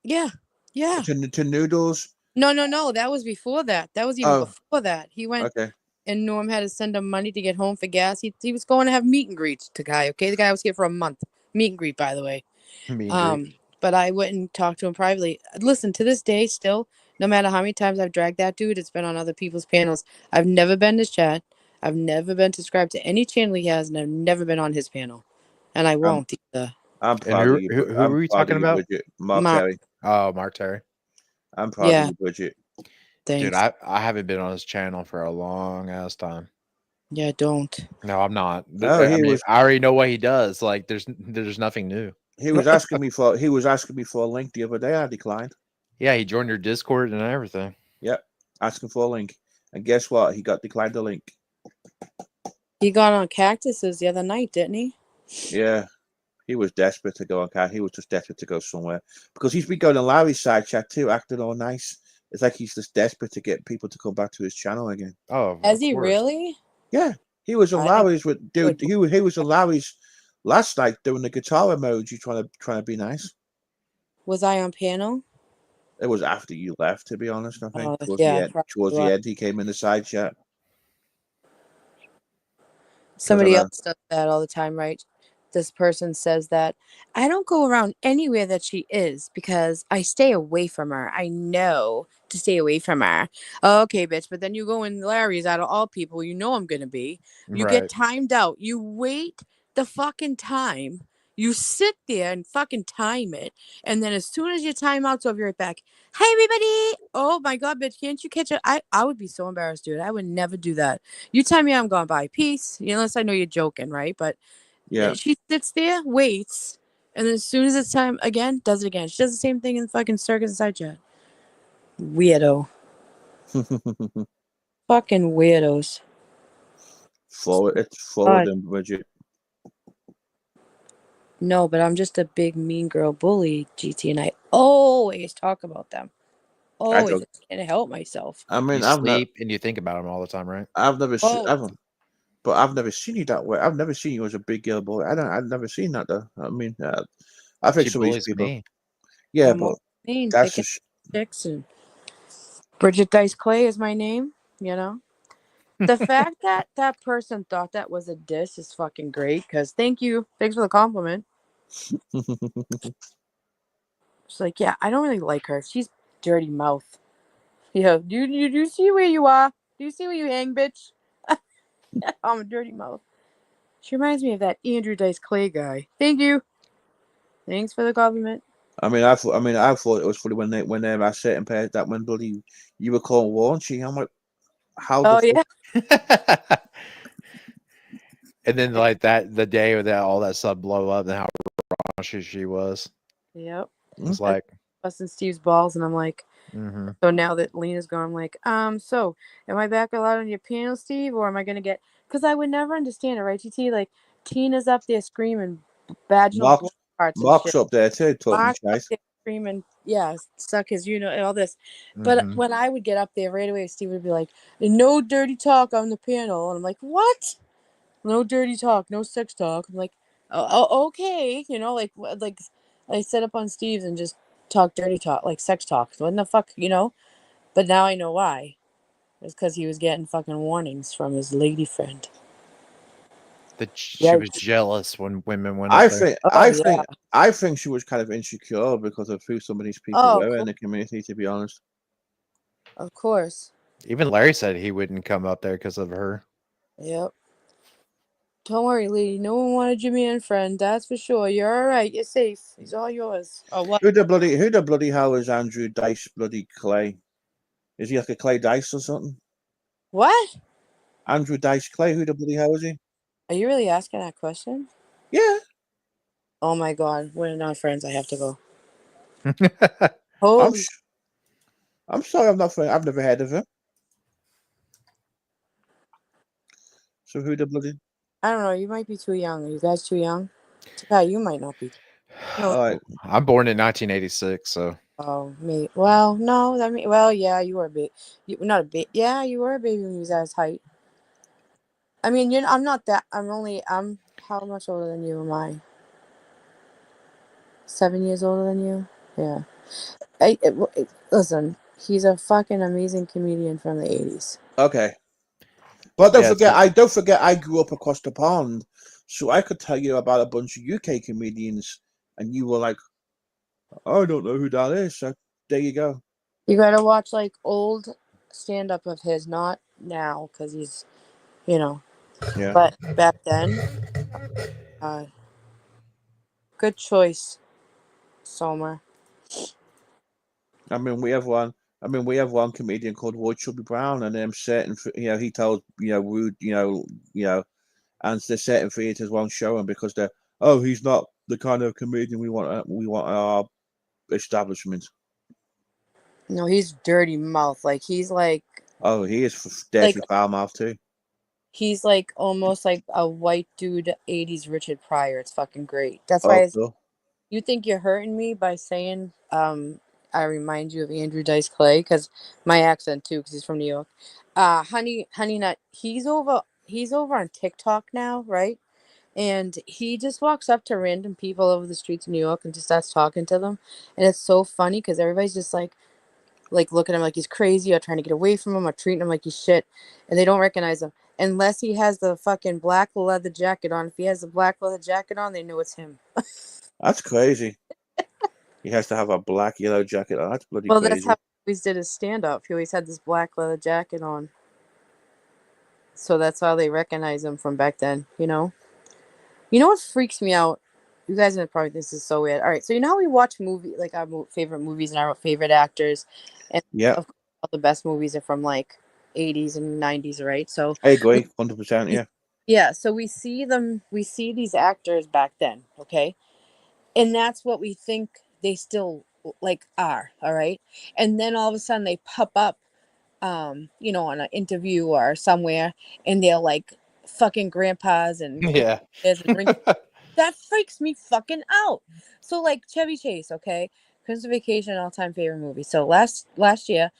Yeah. Yeah. To Noodles? No. That was before that. That was even Oh, before that. He went okay. and Norm had to send him money to get home for gas. He was going to have meet and greets to guy. Okay, the guy was here for a month. Meet and greet, by the way. Me and Greek. But I went and talked to him privately. Listen, to this day, still, no matter how many times I've dragged that dude, it's been on other people's panels. I've never been to his chat. I've never been subscribed to any channel he has, and I've never been on his panel, and I I'm won't either. I'm And proud of you. who I'm were we proud talking of you, about? Bridget. Mark Mark, Terry. Oh, Mark Terry. I'm proud of yeah, you, Bridget. Dude, thanks. I haven't been on his channel for a long ass time. Yeah, don't. No, I'm not. Oh, I he mean, was I already know what he does. Like, there's nothing new. he was asking me for a link the other day. I declined. Yeah, he joined your Discord and everything. Yep, asking for a link, and guess what? He got declined the link. He got on cactuses the other night, didn't he? Yeah, he was desperate to go on cat. He was just desperate to go somewhere because he's been going on Larry's side chat too, acting all nice. It's like he's just desperate to get people to come back to his channel again. Oh, Has of he course. really? Yeah, he was on I didn't Larry's with dude. He was on Larry's last night doing the guitar emoji, trying to be nice. Was I on panel? It was after you left, to be honest. I think towards Yeah, the end. Towards the end, he came in the side chat. somebody know. else does that all the time, right? This person says that I don't go around anywhere that she is because I stay away from her. I know to stay away from her. Okay, bitch, but then you go in Larry's out of all people, you know I'm gonna be. You get Right. timed out. You wait the fucking time. You sit there and fucking time it. And then as soon as your time out's over, you're right back. Hey everybody. Oh my god, bitch, can't you catch it? I would be so embarrassed, dude. I would never do that. You tell me I'm gone by. Peace. Unless I know you're joking, right? But Yeah. she sits there, waits, and then as soon as it's time again, does it again. She does the same thing in the fucking circus and side chat. Weirdo. Fucking weirdos. It's forward God. and Bridget. No, but I'm just a big mean girl bully, GT, and I always talk about them. I Always. don't. I can't help myself. I mean, You sleep and you think about him all the time, right? I've never seen. Oh, But I've never seen you that way. I've never seen you as a big girl boy. I've never seen that though. I mean, I think She some of these bullies people. me. Yeah, I'm but all mean, that's picking just. chicks, and Bridget Dice Clay is my name, you know? The fact that that person thought that was a diss is fucking great, because thank you. Thanks for the compliment. She's like, yeah, I don't really like her. She's dirty mouth. Yeah, do you see where you are? Do you see where you hang, bitch? I'm a dirty mouth. She reminds me of that Andrew Dice Clay guy. Thank you. Thanks for the compliment. I thought it was funny when they I sat and paired that when bloody you were calling Warnchy. I'm like, how the Oh fuck? yeah. And then like that the day that all that stuff blow up and how raunchy she was. Yep. It's like Busting Steve's balls, and I'm like, so now that Lena's gone, I'm like, so am I back allowed on your panel, Steve, or am I gonna get? Because I would never understand it, right, GT? Like Tina's up there screaming vaginal Mark, blood parts and Mark's shit. up there too, talking Mark's up shit. there screaming, yeah, suck his, and all this. But when I would get up there right away, Steve would be like, no dirty talk on the panel. And I'm like, what? No dirty talk, no sex talk. I'm like, oh okay. Like I set up on Steve's and just talk dirty talk, like sex talk. What the fuck, But now I know why. It's because he was getting fucking warnings from his lady friend. She was jealous when women went up I there. think Oh, I yeah. think I think she was kind of insecure because of who some of these people Oh, were in the community. To be honest, of course. Even Larry said he wouldn't come up there because of her. Yep. Don't worry, lady. No one wanted you man friend. That's for sure. You're all right. You're safe. He's all yours. Oh, what? who the bloody hell is Andrew Dice bloody Clay? Is he like a Clay Dice or something? What? Andrew Dice Clay? Who the bloody hell is he? Are you really asking that question? Yeah. Oh my God. We're not friends. I have to go. I'm Holy. I'm sorry, I'm not friend. I've never heard of him. So who the bloody? I don't know. You might be too young. Are you guys too young? Yeah, you might not be. No. All right. I'm born in 1986, so Oh, me. Well, no. Well, yeah, you were a bit. You not a bit. Yeah, you were a baby when you was at his height. I mean, I'm not that. I'm how much older than you am I? 7 years older than you? Yeah. Listen, He's a fucking amazing comedian from the 80s. Okay. But don't Yeah, forget, so- don't forget, I grew up across the pond, so I could tell you about a bunch of UK comedians, and you were like, "I don't know who that is." So there you go. You gotta watch like old stand up of his, not now, because he's, you know, Yeah. but back then, good choice, Somer. I mean, we have one. I mean, we have one comedian called Roy Chubby Brown, and certain, he told, rude, and the certain theaters won't show him because they're, oh, he's not the kind of comedian we want. We want our establishment. No, he's dirty mouth. Like he's like Oh, he is deadly foul mouth too. he's like almost like a white dude, 80s Richard Pryor. It's fucking great. That's why Cool. you think you're hurting me by saying I remind you of Andrew Dice Clay because my accent too, because he's from New York. Honey Nut. He's over on TikTok now, right? And he just walks up to random people over the streets of New York and just starts talking to them, and it's so funny because everybody's just like looking at him like he's crazy or trying to get away from him or treating him like he's shit, and they don't recognize him unless he has the fucking black leather jacket on. If he has the black leather jacket on, they know it's him. That's crazy. He has to have a black yellow jacket on. That's bloody Well, crazy. that's how he always did his stand up. He always had this black leather jacket on. So that's how they recognize him from back then, You know what freaks me out? You guys are probably this is so weird. All right, so you know how we watch like our favorite movies and our favorite actors, and Yeah, of course, all the best movies are from like 80s and 90s, right? So I agree, 100%. Yeah, yeah, so we see these actors back then, okay? And that's what we think they still like are, all right? And then all of a sudden they pop up on an interview or somewhere, and they're like fucking grandpas and yeah. that freaks me fucking out. So like Chevy Chase, okay, Christmas Vacation, all time favorite movie. So last year,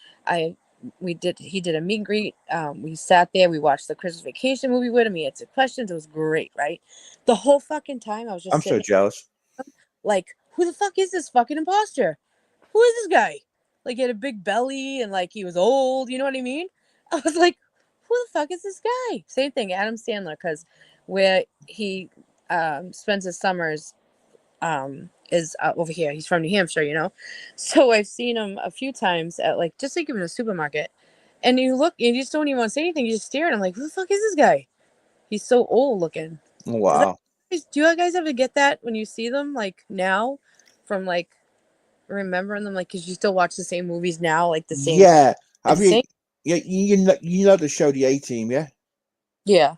he did a meet and greet. We sat there, we watched the Christmas Vacation movie with him. He answered questions. It was great, right? The whole fucking time I was just I'm so sitting jealous. like, who the fuck is this fucking imposter? Who is this guy? Like, he had a big belly and like he was old. You know what I mean? I was like, who the fuck is this guy? Same thing, Adam Sandler, because where he spends his summers is over here. He's from New Hampshire. So I've seen him a few times at like just like in a supermarket, and you look and you just don't even want to say anything. You just stare at him like, who the fuck is this guy? He's so old looking. Oh, wow. Do you guys ever get that when you see them like now, from like remembering them, like because you still watch the same movies now, like the same? Yeah. Have the you? same? Yeah, you know the show The A-Team, yeah? Yeah.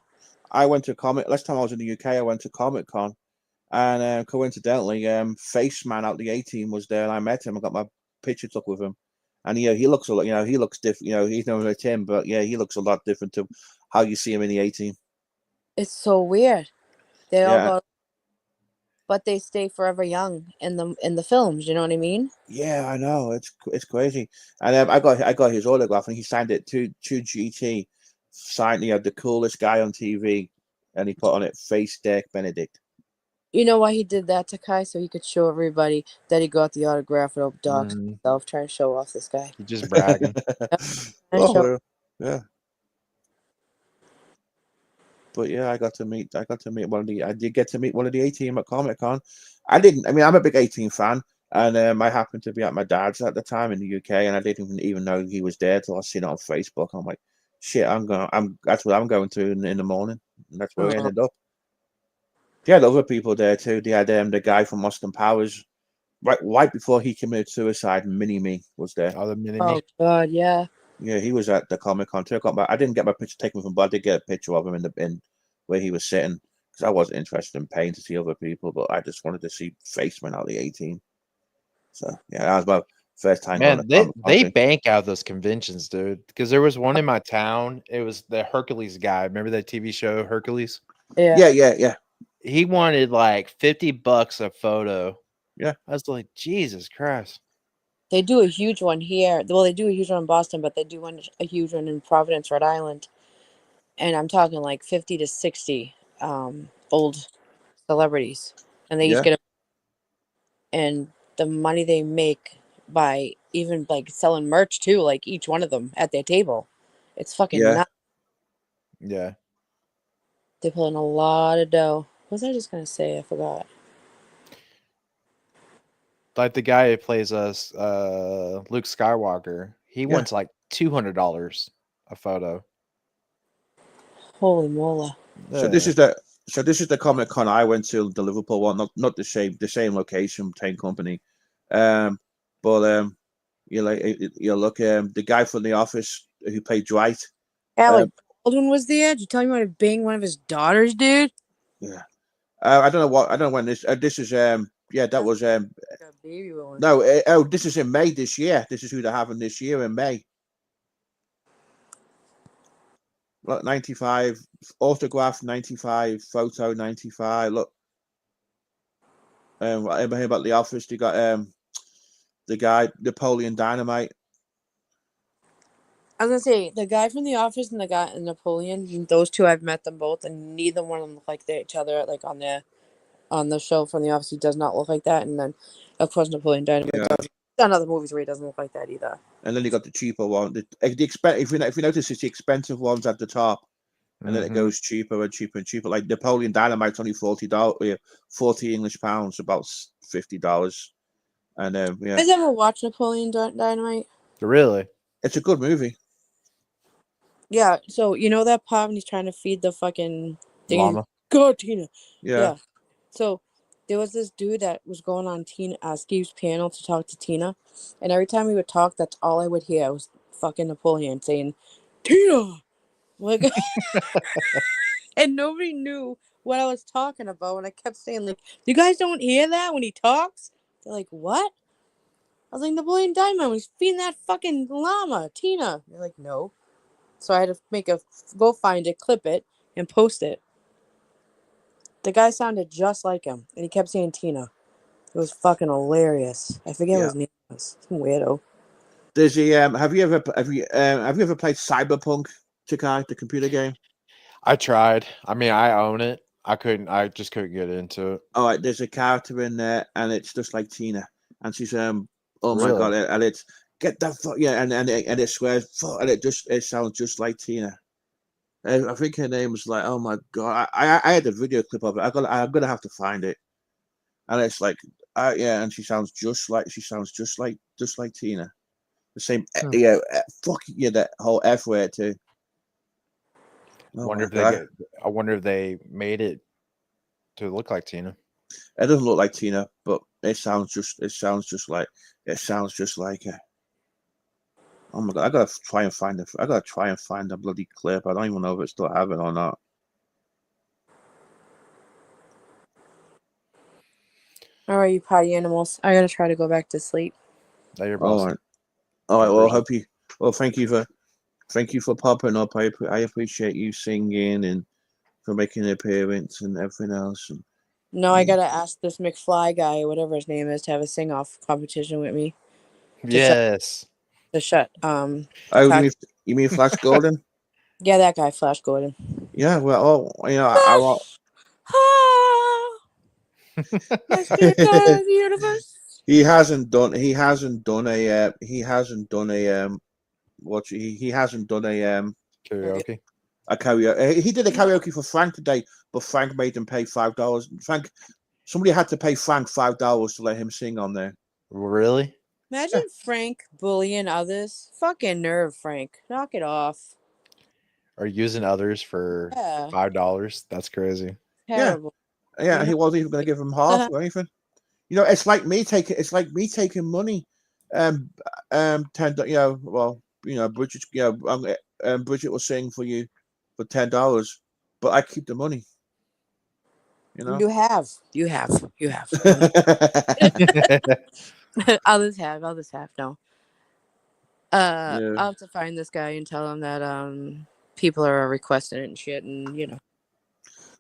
I went to last time I was in the UK. I went to Comic Con, and coincidentally, Face Man out The A-Team was there, and I met him. I got my picture took with him, and he looks a lot. He looks different. He's known as Tim, but yeah, he looks a lot different to how you see him in The A-Team. It's so weird. They all Yeah. go, but they stay forever young in the films. You know what I mean? Yeah, I know. It's crazy. And I got his autograph, and he signed it to GT. Signed, the coolest guy on TV, and he put on it, "Face Derek Benedict." You know why he did that to Kai? So he could show everybody that he got the autograph without dogs Mm, himself, trying to show off this guy. He's just bragging. Oh, yeah. But yeah, I did get to meet one of the A-Team at Comic Con. I mean, I'm a big A-Team fan, and I happened to be at my dad's at the time in the UK, and I didn't even know he was there till I seen it on Facebook. I'm like, shit, that's what I'm going to in the morning. And that's where we ended up. They had other people there too. They had the guy from Austin Powers, right before he committed suicide. Mini-Me was there. Oh, the mini Oh God, yeah. Yeah, he was at the Comic Con too. I didn't get my picture taken with him, but I did get a picture of him in where he was sitting, because I wasn't interested in paying to see other people, but I just wanted to see Faceman out of the A-Team. So yeah, that was my first time Man, going to they Comic Con. they bank out those conventions, dude. Because there was one in my town. It was the Hercules guy. Remember that TV show Hercules? Yeah. He wanted like $50 a photo. Yeah. I was like, Jesus Christ. They do a huge one here. Well, they do a huge one in Boston, but they do a huge one in Providence, Rhode Island. And I'm talking like 50 to 60 old celebrities. And they just get and the money they make by even like selling merch too, like each one of them at their table. It's fucking Yeah. nuts. Yeah. They pull in a lot of dough. What was I just gonna say? I forgot. Like the guy who plays us, Luke Skywalker, he Yeah. wants like $200 a photo. Holy mola! So this is the Comic Con I went to, the Liverpool one, not the same location, same company, but you look the guy from The Office who played Dwight. Alec Baldwin was there. Did you tell me want to bang one of his daughters, dude? Yeah. I don't know when this is that was Like a baby one. no this is in May this year. This is who they're having this year in May. Look, 95 autograph, 95 photo, 95. Look, everybody about The Office. They got the guy Napoleon Dynamite. I was gonna say the guy from The Office and the guy in Napoleon. Those two, I've met them both, and neither one of them look like each other. Like on the show from The Office, he does not look like that. And then, of course, Napoleon Dynamite does. He's done other movies where he doesn't look like that either. And then you got the cheaper one. If you notice, it's the expensive ones at the top, and then it goes cheaper and cheaper and cheaper. Like Napoleon Dynamite's only $40, 40 English pounds, about $50. And You guys ever watch Napoleon Dynamite? Really? It's a good movie. Yeah. So you know that part when he's trying to feed the fucking thing? Llama. Go, Tina. Yeah. So there was this dude that was going on Steve's panel to talk to Tina, and every time he would talk, that's all I would hear was fucking Napoleon saying, "Tina," like, and nobody knew what I was talking about. And I kept saying, like, "You guys don't hear that when he talks?" They're like, "What?" I was like, "Napoleon Dynamite when he's feeding that fucking llama, Tina." They're like, "No." So I had to go find it, clip it, and post it. The guy sounded just like him, and he kept saying Tina. It was fucking hilarious. I forget what his name was. Some weirdo. There's a have you ever played Cyberpunk, Takai, the computer game? I tried. I mean, I own it. I just couldn't get into it. All right, there's a character in there, and it's just like Tina, and she's oh my Really? god, and it's get that fuck yeah, and it swears fuck, and it sounds just like Tina. I think her name was like, oh my god, I had a video clip of it. I'm gonna have to find it, and it's like yeah, and she sounds just like Tina, the same fuck yeah, that whole F word too. I wonder if they made it to look like Tina. It doesn't look like Tina, but it sounds just like her. Oh my god! I gotta try and find the bloody clip. I don't even know if it still have it or not. All right, you potty animals. I gotta try to go back to sleep. All right. Well, thank you for popping up. I appreciate you singing and for making an appearance and everything else. And, no, I gotta ask this McFly guy, whatever his name is, to have a sing-off competition with me. Yes. To shut. You mean Flash Gordon? Yeah, that guy, Flash Gordon. Yeah, well, I the universe. He hasn't done a karaoke. A karaoke. He did a karaoke for Frank today, but Frank made him pay $5. Somebody had to pay Frank $5 to let him sing on there. Really? Imagine Frank bullying others. Fucking nerve, Frank. Knock it off. Or using others for $5. That's crazy. Terrible. Yeah, he wasn't even going to give him half or anything. You know, it's like me taking money. Bridget, Bridget will sing for you for $10, but I keep the money. You know, You have. Others have. No. I'll have to find this guy and tell him that people are requesting it and shit, and you know.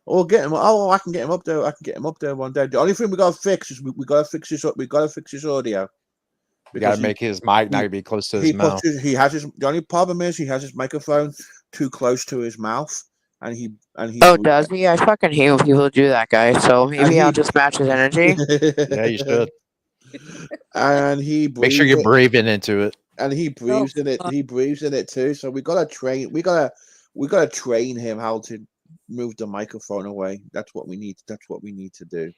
Or get him. Oh, I can get him up there. I can get him up there one day. The only thing we gotta fix is we gotta fix his audio. We gotta make his mic not be close to his mouth. The only problem is he has his microphone too close to his mouth, and he. Oh, does he? I fucking hate when people do that, guy. So maybe I'll just match his energy. Yeah, you should. and he Make sure breathes you're it, breathing into it. and he breathes in it. God. He breathes in it too. So we gotta train. We gotta train him how to move the microphone away. That's what we need. That's what we need to do.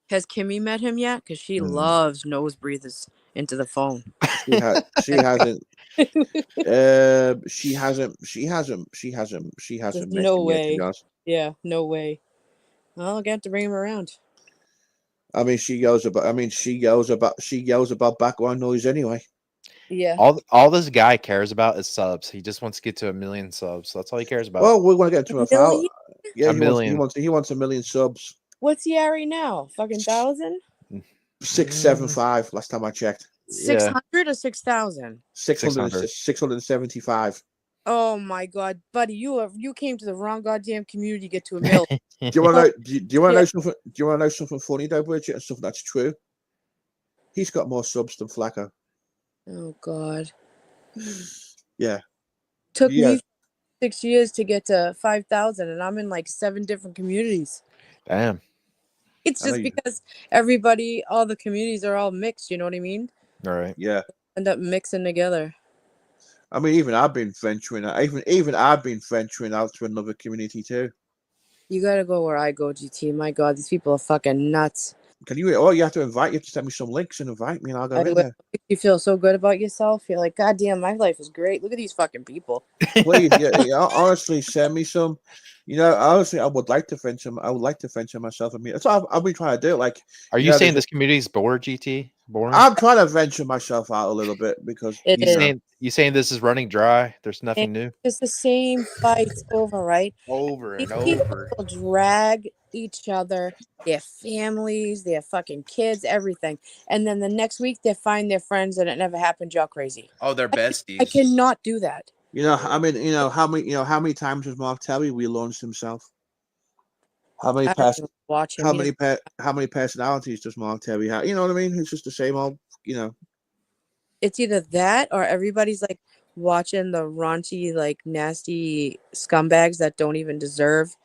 Has Kimmy met him yet? Because she Mm. loves nose breathers into the phone. She hasn't. She hasn't. She hasn't. There's met no him yet, to be way. honest. Yeah, no way. Well, I'll get to bring him around. I mean, she yells about. She yells about background noise anyway. Yeah. All this guy cares about is subs. He just wants to get to 1 million subs. That's all he cares about. Well, we want to get to A a foul. million? Yeah, A he million. wants 1 million subs. What's he at right now? Fucking 1,000? 675. Last time I checked. 600 or 6,000? 600. 675. Oh my god, buddy, you came to the wrong goddamn community to get to a mill. Do you want to know? Do you want to Yeah. know something? Do you want to know something funny though, Bridget, and something that's true? He's got more subs than Flacco. Oh god. Yeah. Took Yeah. me 6 years to get to 5,000, and I'm in like 7 different communities. Damn. It's I know just you- because all the communities are all mixed, you know what I mean? All right. Yeah. End up mixing together. I mean, even I've been venturing out. Even I've been venturing out to another community too. You gotta go where I go, GT. My god, these people are fucking nuts. Can you? Oh, you have to invite. You have to send me some links and invite me, and I'll go I in will. there. You feel so good about yourself. You're like, God damn, my life is great. Look at these fucking people. Please, yeah, honestly, send me some. You know, honestly, I would like to venture. I would like to venture myself. I mean, that's what I've been trying to do. Like, Are you know, saying there's this community is bored, GT? Boring? I'm trying to venture myself out a little bit because It you is. know, You saying this is running dry? There's nothing new? It's the same fights over, right? Over These and people over. will drag each other, their families, their fucking kids, everything. And then the next week they find their friends and it never happened. Y'all crazy. Oh, they're besties. I cannot do that. you know. I mean, how many times has Mark Terry relaunched himself? How many I past? don't even watch him. How He many how many personalities does Mark Terry have? You know what I mean? It's just the same old. You know. it's either that or everybody's like watching the raunchy, like nasty scumbags that don't even deserve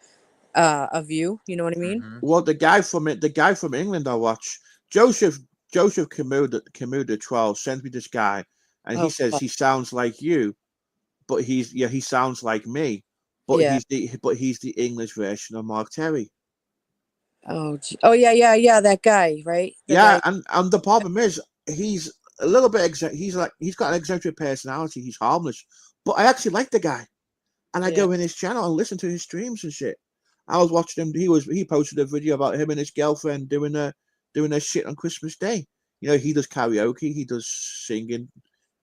a view. You know what I mean? Mhm. Well, the guy from England I watch, Joseph Kamuda 12 sent me this guy, and he Oh, says fuck. he sounds like you, but he sounds like me, but Yeah. he's the English version of Mark Terry. Oh, oh yeah, that guy, right? The Yeah, guy- and the problem is he's a little bit he's got an eccentric personality. He's harmless, but I actually like the guy, and I go in his channel and listen to his streams and shit. I was watching him. He posted a video about him and his girlfriend doing their shit on Christmas Day. You know, he does karaoke, he does singing,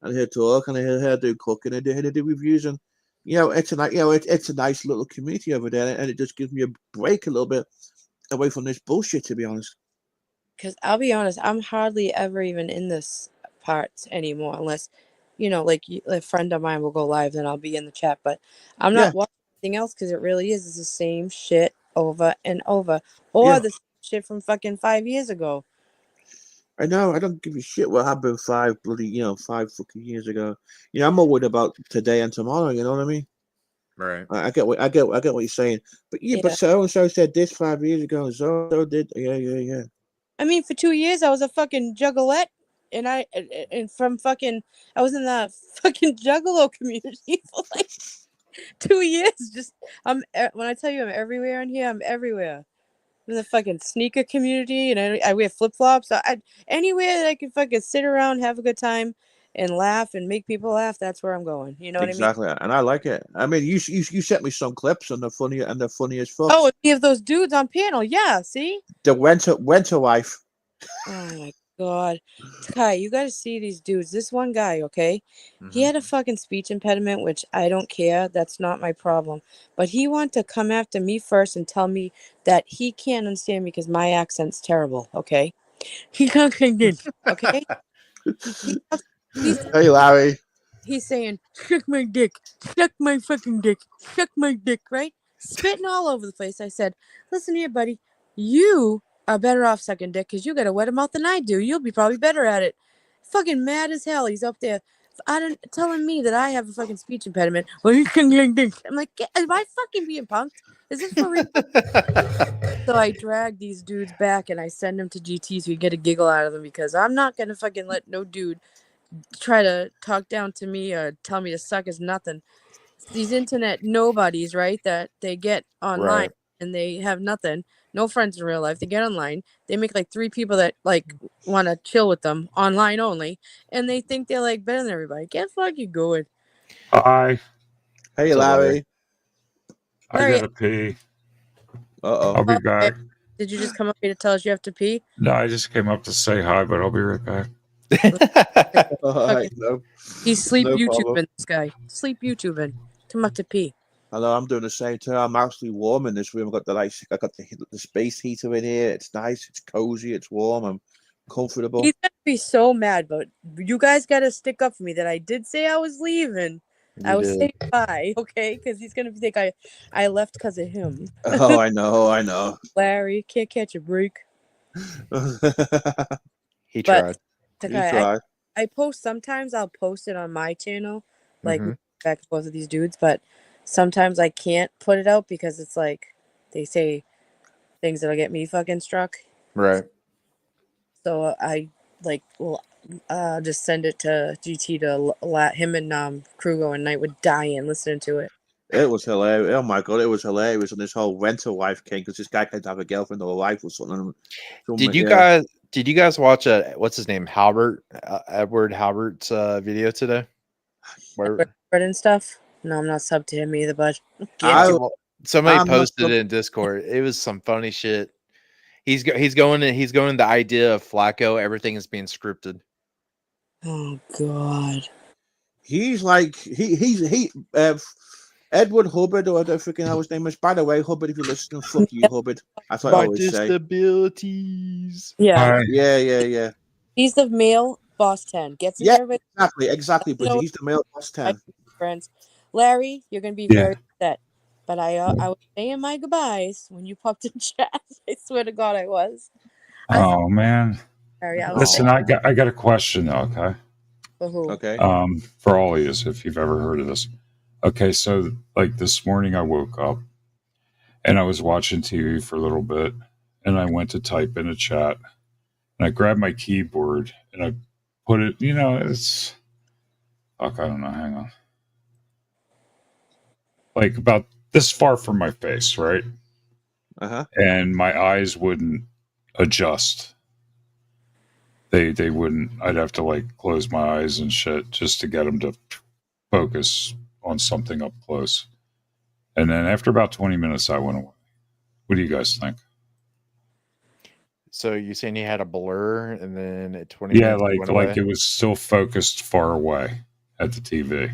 and he'll talk, and he'll do cooking, and he'll do reviews, and you know, it's a nice little community over there, and it just gives me a break a little bit away from this bullshit, to be honest. Because I'll be honest, I'm hardly ever even in this part anymore, unless, you know, like a friend of mine will go live, then I'll be in the chat. But I'm not watching anything else because it really is. It's the same shit over and over, or the same shit from fucking 5 years ago. I know. I don't give a shit what happened 5 fucking years ago. You know, I'm more worried about today and tomorrow. You know what I mean? Right. I get what you're saying. But but so and so said this 5 years ago, and so did. Yeah. I mean, for 2 years I was a fucking juggalette, and I was in the fucking juggalo community for like 2 years. Just when I tell you I'm everywhere in here, I'm everywhere. I'm in the fucking sneaker community, and I wear flip flops. Anywhere that I can fucking sit around, have a good time, and laugh and make people laugh. That's where I'm going. You know what I mean? Exactly, and I like it. I mean, you sent me some clips and they're funny as fuck. Oh, and we have those dudes on panel. Yeah, see? The winter wife. Oh my god, Kai, you got to see these dudes. This one guy, okay, he had a fucking speech impediment, which I don't care. That's not my problem. But he wanted to come after me first and tell me that he can't understand me because my accent's terrible. Okay, he can't okay. Hey, Larry. He's saying, "Suck my dick, suck my fucking dick, suck my dick," right? Spitting all over the place. I said, "Listen here, buddy. You are better off sucking dick because you got a wetter mouth than I do. You'll be probably better at it." Fucking mad as hell. He's up there telling me that I have a fucking speech impediment. I'm like, am I fucking being punked? Is this for real? So I drag these dudes back and I send them to GT so you get a giggle out of them, because I'm not gonna fucking let no dude try to talk down to me or tell me to suck as nothing. These internet nobodies, right? That they get online Right. and they have nothing, no friends in real life. They get online, they make like 3 people that like want to chill with them online only, and they think they're like better than everybody. Get fucking going. Hi. Hey, So, Larry. I Larry, gotta pee. Uh I'll be okay. back. Did you just come up here to tell us you have to pee? No, I just came up to say hi, but I'll be right back. oh. All right, no, He's sleep no YouTubing, problem. this guy. Sleep YouTubing. Come up to pee. Hello, I'm doing the same too. I'm actually warm in this room. I got the space heater in here. It's nice. It's cozy. It's warm. I'm comfortable. He's gonna be so mad, but you guys gotta stick up for me that I did say I was leaving. I was saying bye, okay? Because he's gonna think I left because of him. Oh, I know. Larry, can't catch a break. He But tried. You Takai, try. I post sometimes. I'll post it on my channel, like Mhm. back and forth with these dudes. But sometimes I can't put it out because it's like they say things that'll get me fucking struck. Right. So I like will just send it to GT to let him and Krugo and Knight would die in listening to it. It was hilarious. Oh my god, it was hilarious. And this whole rental wife came because this guy can't have a girlfriend or a wife or something. Did you guys watch what's his name, Halbert, Edward Halbert's video today? Where And stuff. No, I'm not sub to him either, bud. somebody I'm not posted it in Discord. It was some funny shit. He's going the idea of Flacco. Everything is being scripted. Oh god. He's like Edward Hubbard, or I don't freaking know his name is. By the way, Hubbard, if you listen, fuck you, Hubbard. That's what I always say. Disabilities. Yeah. Hi. Yeah. He's the male boss 10. Gets in Yeah, there with exactly. But he's the male boss 10. friends. Larry, you're gonna be very upset. But I was saying my goodbyes when you popped in chat. I swear to God, I was. Oh man. Larry, I was Listen, I got a question though, okay? for who? Okay. For all of you, if you've ever heard of this. Okay, so like this morning I woke up and I was watching TV for a little bit and I went to type in a chat and I grabbed my keyboard and I put it, it's fuck, I don't know, hang on. Like about this far from my face, right? Uh-huh. And my eyes wouldn't adjust. They wouldn't. I'd have to like close my eyes and shit just to get them to focus on something up close. And then after about 20 minutes, I went away. What do you guys think? So you saying he had a blur, and then at 20 Yeah, minutes he went like away? it was still focused far away at the TV.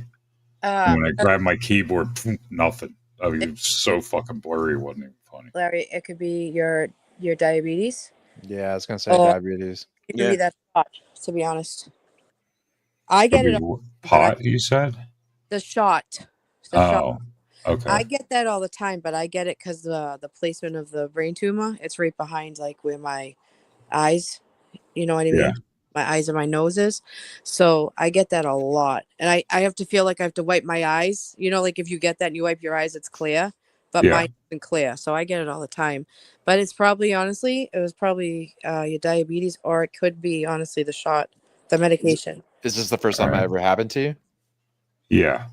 When I grabbed my keyboard, nothing. I mean, it was so fucking blurry. It wasn't even funny. Larry, it could be your diabetes. Yeah, I was gonna say diabetes. It could be that shot, to be honest. I get it. Pot, you said? The shot. Oh, okay. I get that all the time, but I get it because the placement of the brain tumor, it's right behind like where my eyes, you know what I mean? Yeah. My eyes and my nose is. So I get that a lot. And I have to feel like I have to wipe my eyes. You know, like if you get that and you wipe your eyes, it's clear. But mine isn't clear. So I get it all the time. But it's probably, honestly, it was probably your diabetes, or it could be, honestly, the shot, the medication. Is this the first time it ever happened to you? Yeah.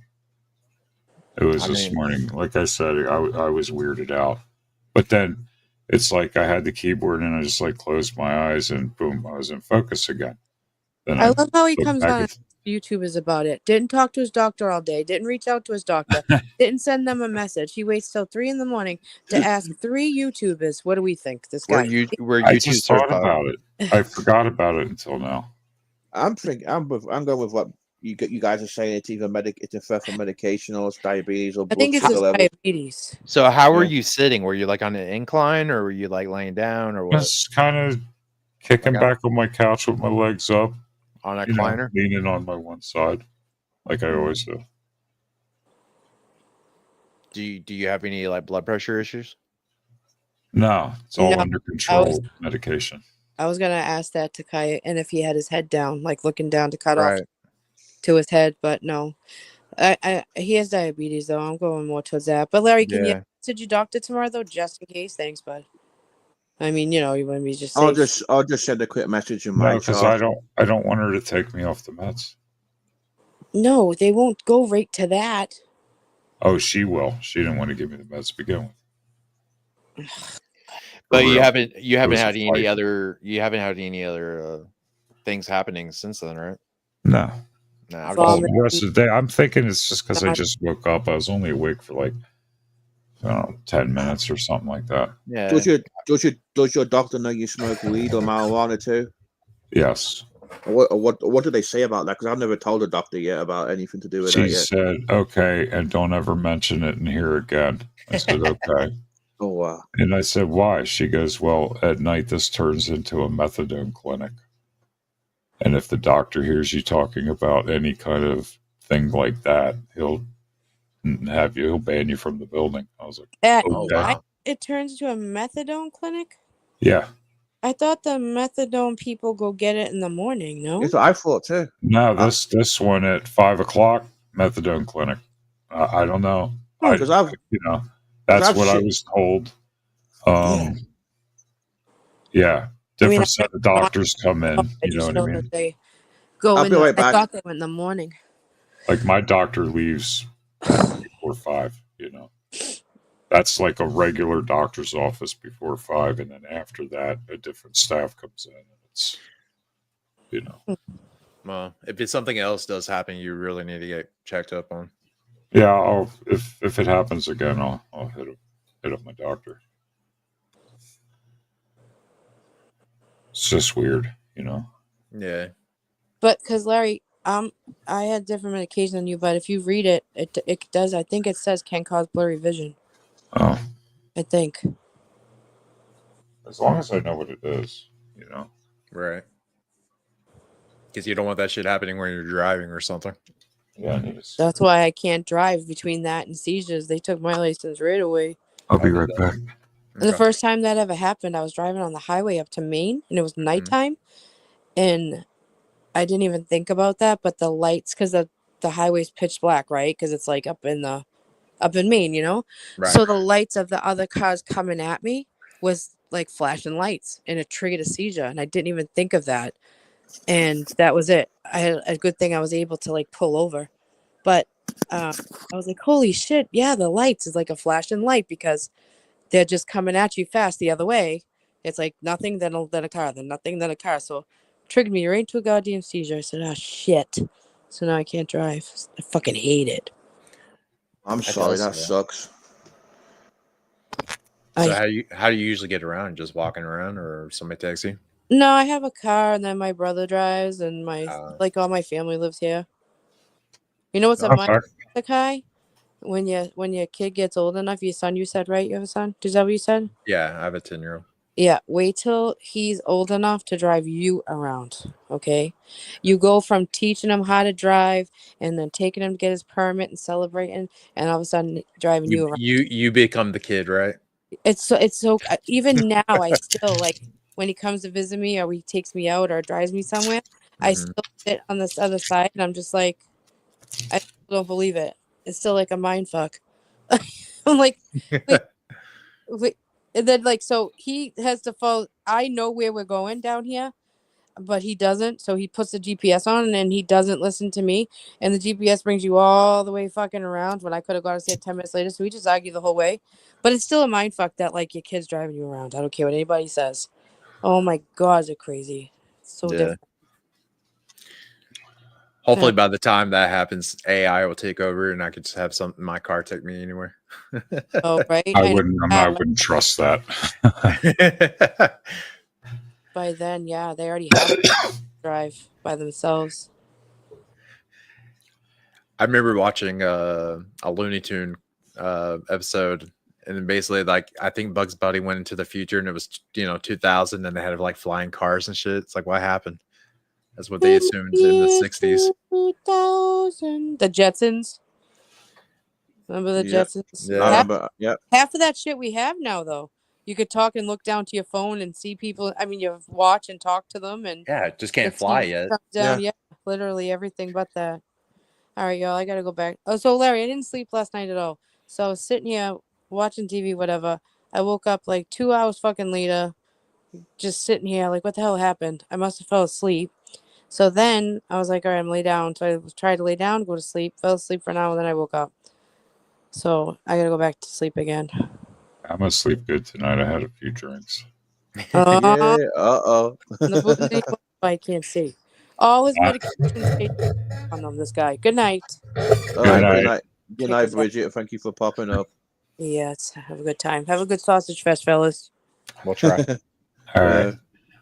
It was this morning. Like I said, I was weirded out. But then it's like I had the keyboard and I just like closed my eyes and boom, I was in focus again. Then I love how he comes on YouTube is about it. Didn't talk to his doctor all day. Didn't reach out to his doctor. Didn't send them a message. He waits till 3 a.m. to ask 3 YouTubers, what do we think? This guy. I just thought about it. I forgot about it until now. I'm going with what you guys are saying. It's either it's for medication or it's diabetes or I think it's just diabetes. So how were you sitting? Were you like on an incline, or were you like laying down, or what? Just kind of kicking back on my couch with my legs up. On a recliner? Leaning on my one side, like I always do. Do you have any like blood pressure issues? No, it's all under control. Medication. I was gonna ask that to Kai, and if he had his head down, like looking down to cut off. to his head, but no. He has diabetes though. I'm going more towards that. But Larry, can you message your doctor tomorrow though, just in case? Thanks, bud. I mean, you want to be just safe. I'll just send a quick message in No, my because chart. I don't want her to take me off the meds. No, they won't go right to that. Oh, she will. She didn't want to give me the meds to begin with. But For you real. haven't was a had any fight. other things happening since then, right? No. No, I'm Well, just, the rest of the day, I'm thinking it's just because I just woke up. I was only awake for like, I don't know, 10 minutes or something like that. yeah. Does your doctor know you smoke weed or marijuana too? Yes. What do they say about that? Because I've never told a doctor yet about anything to do with that She yet. said, okay, and don't ever mention it in here again. I said, okay. Oh wow. And I said, why? She goes, well, at night this turns into a methadone clinic. And if the doctor hears you talking about any kind of thing like that, he'll ban you from the building. I was like, At Oh okay. wow. it turns into a methadone clinic? Yeah. I thought the methadone people go get it in the morning, no? That's what I thought too. No, this one at 5:00, methadone clinic. I don't know. Because I've that's I've what I seen- was told. Yeah. Yeah. I mean, Different set of doctors come in. I You just know what I know mean? that they go I'll in. be right I back. thought they went in the morning. Like my doctor leaves before 5. That's like a regular doctor's office before 5, and then after that, a different staff comes in. And it's, Well, if it's something else does happen, you really need to get checked up on. yeah. If it happens again, I'll hit up my doctor. It's just weird, Yeah. But because Larry, I had different medication than you, but if you read it, it does. I think it says can cause blurry vision. Oh, I think. as long as I know what it is, Right. Because you don't want that shit happening when you're driving or something. Yeah, That's why I can't drive between that and seizures. They took my license right away. I'll be right back. And the first time that ever happened, I was driving on the highway up to Maine, and it was nighttime, and I didn't even think about that. But the lights, because the highway's pitch black, right? Because it's like up in Maine, Right. So the lights of the other cars coming at me was like flashing lights, and it triggered a seizure, and I didn't even think of that. And that was it. I had a good thing I was able to like pull over, but I was like, holy shit, yeah, the lights is like a flashing light because they're just coming at you fast the other way. It's like nothing, then a car, then nothing, then a car. So triggered me right into a goddamn seizure. I said, oh shit. So now I can't drive. I fucking hate it. I'm sorry, that sucks. So how do you usually get around? Just walking around, or somebody takes you? No, I have a car, and then my brother drives, and all my family lives here. You know what's a mind fuck, Kai? When your kid gets old enough, your son, you said, right? You have a son? Is that what you said? Yeah, I have a 10-year-old. Yeah, wait till he's old enough to drive you around, okay? You go from teaching him how to drive and then taking him to get his permit and celebrating, and all of a sudden driving you around. You become the kid, right? It's so even now I still like when he comes to visit me or he takes me out or drives me somewhere, I still sit on this other side and I'm just like, I don't believe it. It's still like a mind fuck. I'm like, wait. And then so he has to follow. I know where we're going down here, but he doesn't. So he puts the GPS on and he doesn't listen to me. And the GPS brings you all the way fucking around when I could have gone to say 10 minutes later. So we just argue the whole way. But it's still a mind fuck that your kid's driving you around. I don't care what anybody says. Oh my God, they're crazy. It's so different. Hopefully by the time that happens, AI will take over and I could just have my car take me anywhere. Oh, right. I wouldn't trust that. By then, yeah, they already have to drive by themselves. I remember watching a Looney Tune episode, and then basically I think Bugs Bunny went into the future and it was 2000 and they had flying cars and shit. It's what happened? That's what they assumed in the 60s. 2000. The Jetsons. Remember the Jetsons? Yeah. Half of that shit we have now, though. You could talk and look down to your phone and see people. I mean, you watch and talk to them, and just can't fly yet. Down. Yeah, literally everything but that. All right, y'all. I gotta go back. Oh, so Larry, I didn't sleep last night at all. So I was sitting here watching TV, whatever. I woke up like 2 hours fucking later, just sitting here like, what the hell happened? I must have fell asleep. So then I was like, all right, I'm lay down. So I tried to lay down, go to sleep, fell asleep for an hour, then I woke up. So I gotta go back to sleep again. I'm gonna sleep good tonight. I had a few drinks. Yeah. I can't see. All his medications on them. This guy. Good night. All right. Good night. Good night, Bridget. Thank you for popping up. Yes. Have a good time. Have a good sausage fest, fellas. We'll try. All right.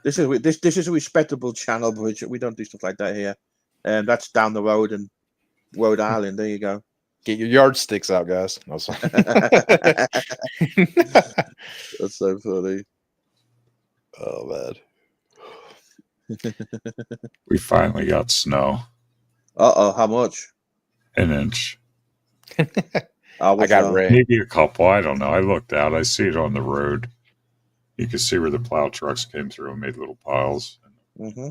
This is a respectable channel, Bridget. We don't do stuff like that here. That's down the road in Rhode Island. There you go. Get your yardsticks out, guys. No, That's so funny. Oh man. We finally got snow. How much? An inch. I got rain. Maybe a couple. I don't know. I looked out. I see it on the road. You can see where the plow trucks came through and made little piles. Mm-hmm.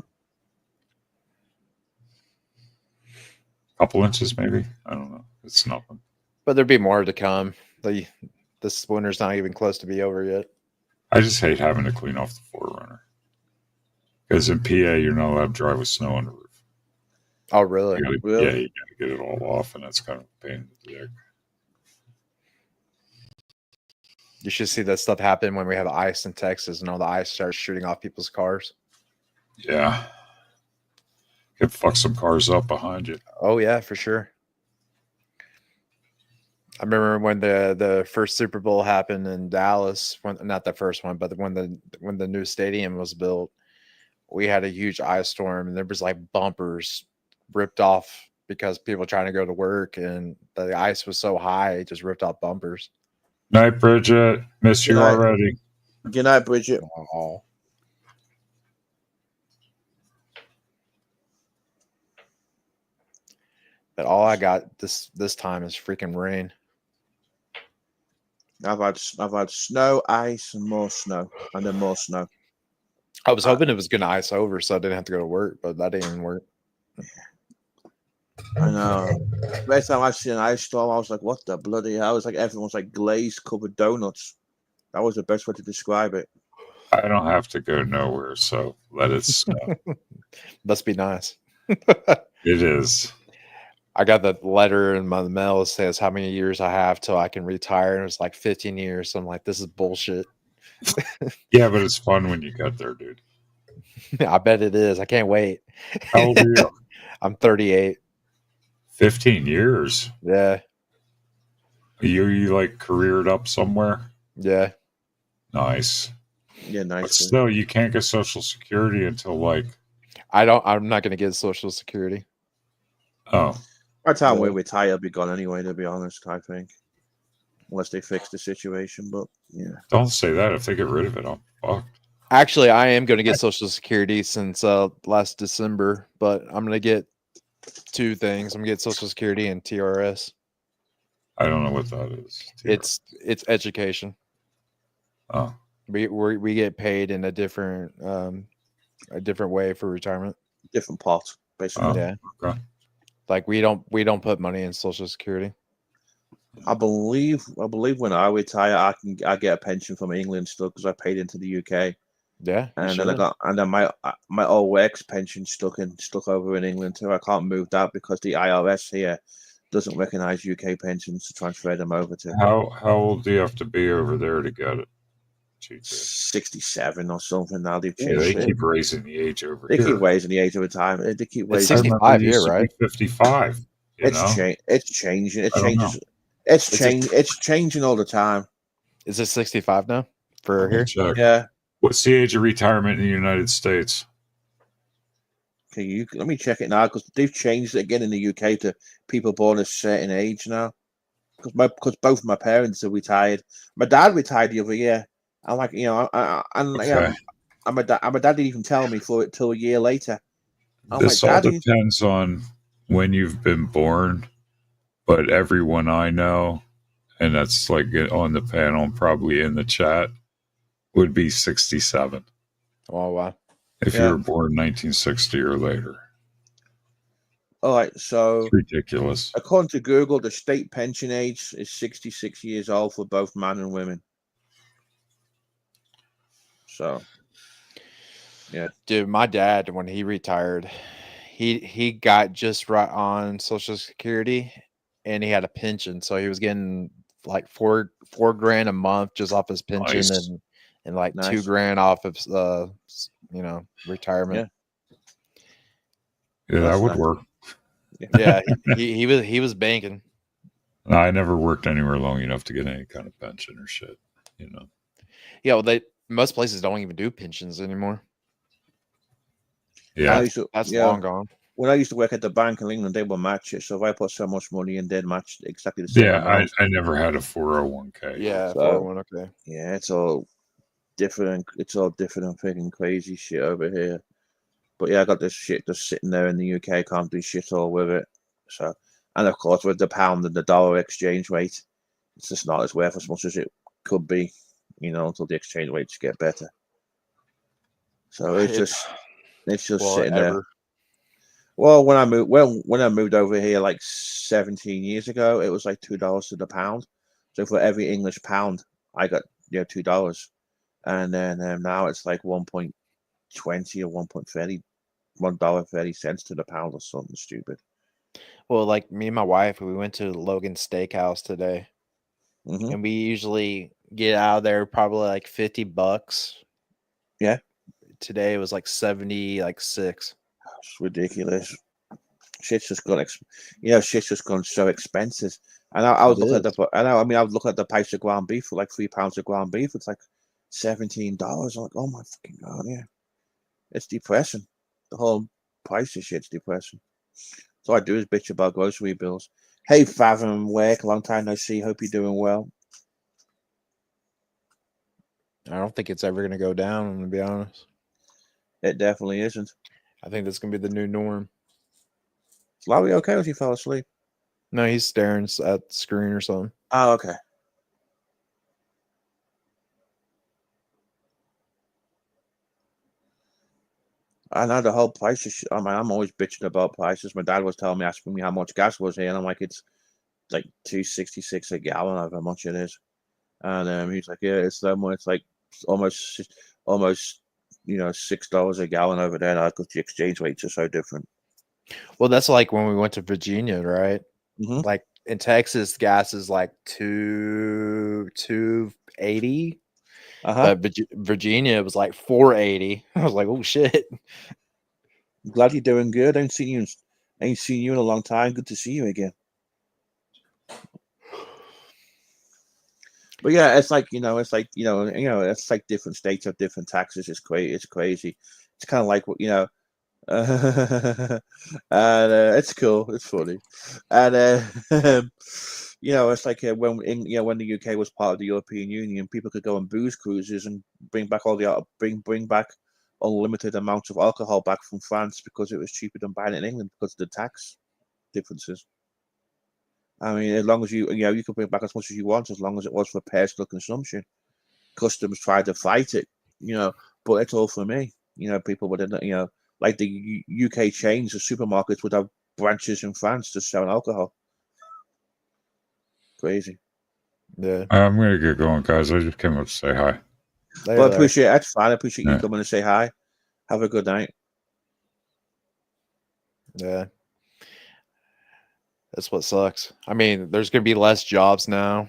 Couple inches, maybe. I don't know. It's nothing. But there'd be more to come. This winter's not even close to be over yet. I just hate having to clean off the 4Runner. Because in PA, you're not allowed to drive with snow on the roof. Oh, really? Really? Yeah, you got to get it all off, and that's kind of a pain in the dick. You should see that stuff happen when we have ice in Texas and all the ice starts shooting off people's cars. Yeah. Could fuck some cars up behind you. Oh, yeah, for sure. I remember when the first Super Bowl happened in Dallas, not the first one, but when the new stadium was built, we had a huge ice storm and there was like bumpers ripped off because people trying to go to work and the ice was so high, it just ripped off bumpers. Night, Bridget. Miss you already. Good night, Bridget. Oh. But all I got this time is freaking rain. I've had snow, ice, and more snow, and then more snow. I was hoping it was going to ice over so I didn't have to go to work, but that didn't work. I know. Every time I see an ice storm, I was like, what the bloody hell? It's like everyone's like glazed covered donuts. That was the best way to describe it. I don't have to go nowhere, so let it snow. Must be nice. It is. I got the letter in my mail that says how many years I have till I can retire, and it's like 15 years. So I'm like, this is bullshit. Yeah, but it's fun when you get there, dude. I bet it is. I can't wait. How old are you? I'm 38. 15 years. Yeah. You like careered up somewhere? Yeah. Nice. Yeah, nice. But still, you can't get Social Security until like. I'm not going to get Social Security. Oh. By the time we retire, I'll be gone anyway, to be honest, I think. Unless they fix the situation, but yeah. Don't say that. If they get rid of it, I'm fucked. Actually, I am going to get Social Security since last December, but I'm going to get two things. I'm going to get Social Security and TRS. I don't know what that is. TRS. It's education. Oh. We get paid in a different way for retirement. Different pot, basically. Oh, Yeah. Okay. Like we don't put money in Social Security. I believe when I retire, I get a pension from England still because I paid into the UK. Yeah, and then my old ex pension stuck over in England too. I can't move that because the IRS here doesn't recognize UK pensions to transfer them over to. How old do you have to be over there to get it? 67 or something now. They've Yeah, changed they keep raising the age over here. They keep raising the age of retirement. They keep raising. It's 65 here, right? 55. It's changing. It changes. It's changing all the time. Is it 65 now for here? Check. Yeah. What's the age of retirement in the United States? Okay, let me check it now because they've changed it again in the UK to people born a certain age now. Because both my parents are retired. My dad retired the other year. I'm like, my dad didn't even tell me for it till a year later. This all depends on when you've been born, but everyone I know, and that's like on the panel and probably in the chat, would be 67. Oh, wow. If you were born 1960 or later. All right, so It's ridiculous. according to Google, the state pension age is 66 years old for both men and women. So, yeah, Dude, my dad, when he retired, he got just right on Social Security, and he had a pension, so he was getting like four grand a month just off his pension, Nice. and like Nice. $2,000 off of retirement. Yeah, that That's would nice. work. Yeah, he was banking. No, I never worked anywhere long enough to get any kind of pension or shit. You know. Yeah, well, most places don't even do pensions anymore. Yeah. That's long gone. When I used to work at the Bank in England, they will match it. So if I put so much money in, they'd match exactly the same amount. I never had a 401k. Yeah, So, 401k. Yeah, it's all different. It's all different and freaking crazy shit over here. But yeah, I got this shit just sitting there in the UK. Can't do shit all with it. So, and of course, with the pound and the dollar exchange rate, it's just not as worth as much as it could be, until the exchange rates get better. So it's just sitting there. Well, when I moved over here like 17 years ago, it was like $2 to the pound. So for every English pound, I got $2, and then now it's like 1.20 or $1.30 to the pound or something stupid. Well, like me and my wife, we went to Logan Steakhouse today, and we usually get out of there probably like $50. Yeah. Today it was like 76. It's ridiculous. Shit's just gone. Shit's just gone so expensive. And I would look at the price of ground beef for like £3 of ground beef. It's like $17. I'm like, oh my fucking god, yeah. It's depressing. The whole price of shit's depressing. So all I do is bitch about grocery bills. Hey, Fathom Work, long time no see. Hope you're doing well. I don't think it's ever going to go down, I'm going to be honest. It definitely isn't. I think that's going to be the new norm. Is Larry okay or he fell asleep? No, he's staring at the screen or something. Oh, okay. I know the whole price is. I mean, I'm always bitching about prices. My dad was asking me how much gas was here, and I'm like, it's like $2.66 a gallon of how much it is. And he's like, yeah, it's so much. It's like almost $6 a gallon over there. Because the exchange rates are so different. Well, that's like when we went to Virginia, right? Mm-hmm. Like in Texas, gas is like $2.80. But Virginia was like $4.80. I was like, oh shit. I'm glad you're doing good. I ain't seen you in a long time. Good to see you again. But yeah, it's like it's like different states have different taxes. It's crazy. It's crazy. It's kind of like what and it's cool. It's funny, and it's like when the UK was part of the European Union, people could go on booze cruises and bring back bring back unlimited amounts of alcohol back from France because it was cheaper than buying it in England because of the tax differences. I mean, as long as you could bring back as much as you want, as long as it was for personal consumption. Customs tried to fight it, but it's all for me. People would, like the UK chains, the supermarkets would have branches in France to sell alcohol. Crazy. Yeah. I'm gonna get going, guys. I just came up to say hi. Well, I appreciate it. That's fine. I appreciate you coming to say hi. Have a good night. Yeah. That's what sucks. I mean, there's going to be less jobs now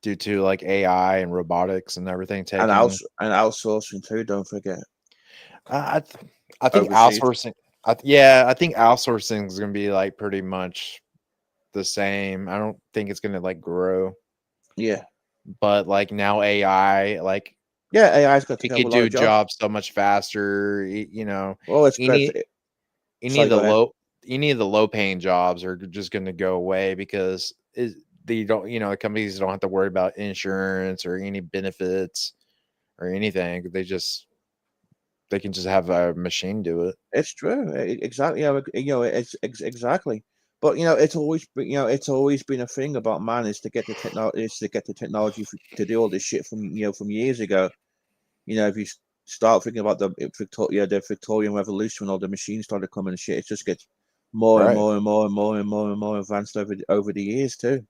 due to like AI and robotics and everything. And outsourcing too, don't forget. I think outsourcing. I think outsourcing is going to be like pretty much the same. I don't think it's going to like grow. Yeah. But like now AI, like AI's got to do jobs so much faster. Well, it's any of the low paying jobs are just going to go away because the companies don't have to worry about insurance or any benefits or anything. They can just have a machine do it. It's true. Exactly. It's exactly. But it's always been a thing about man is to get the technology to do all this shit from years ago. If you start thinking about the Victorian Revolution when all the machines started coming and shit, it just gets more and Right. more and more and more and more and more advanced over the years too.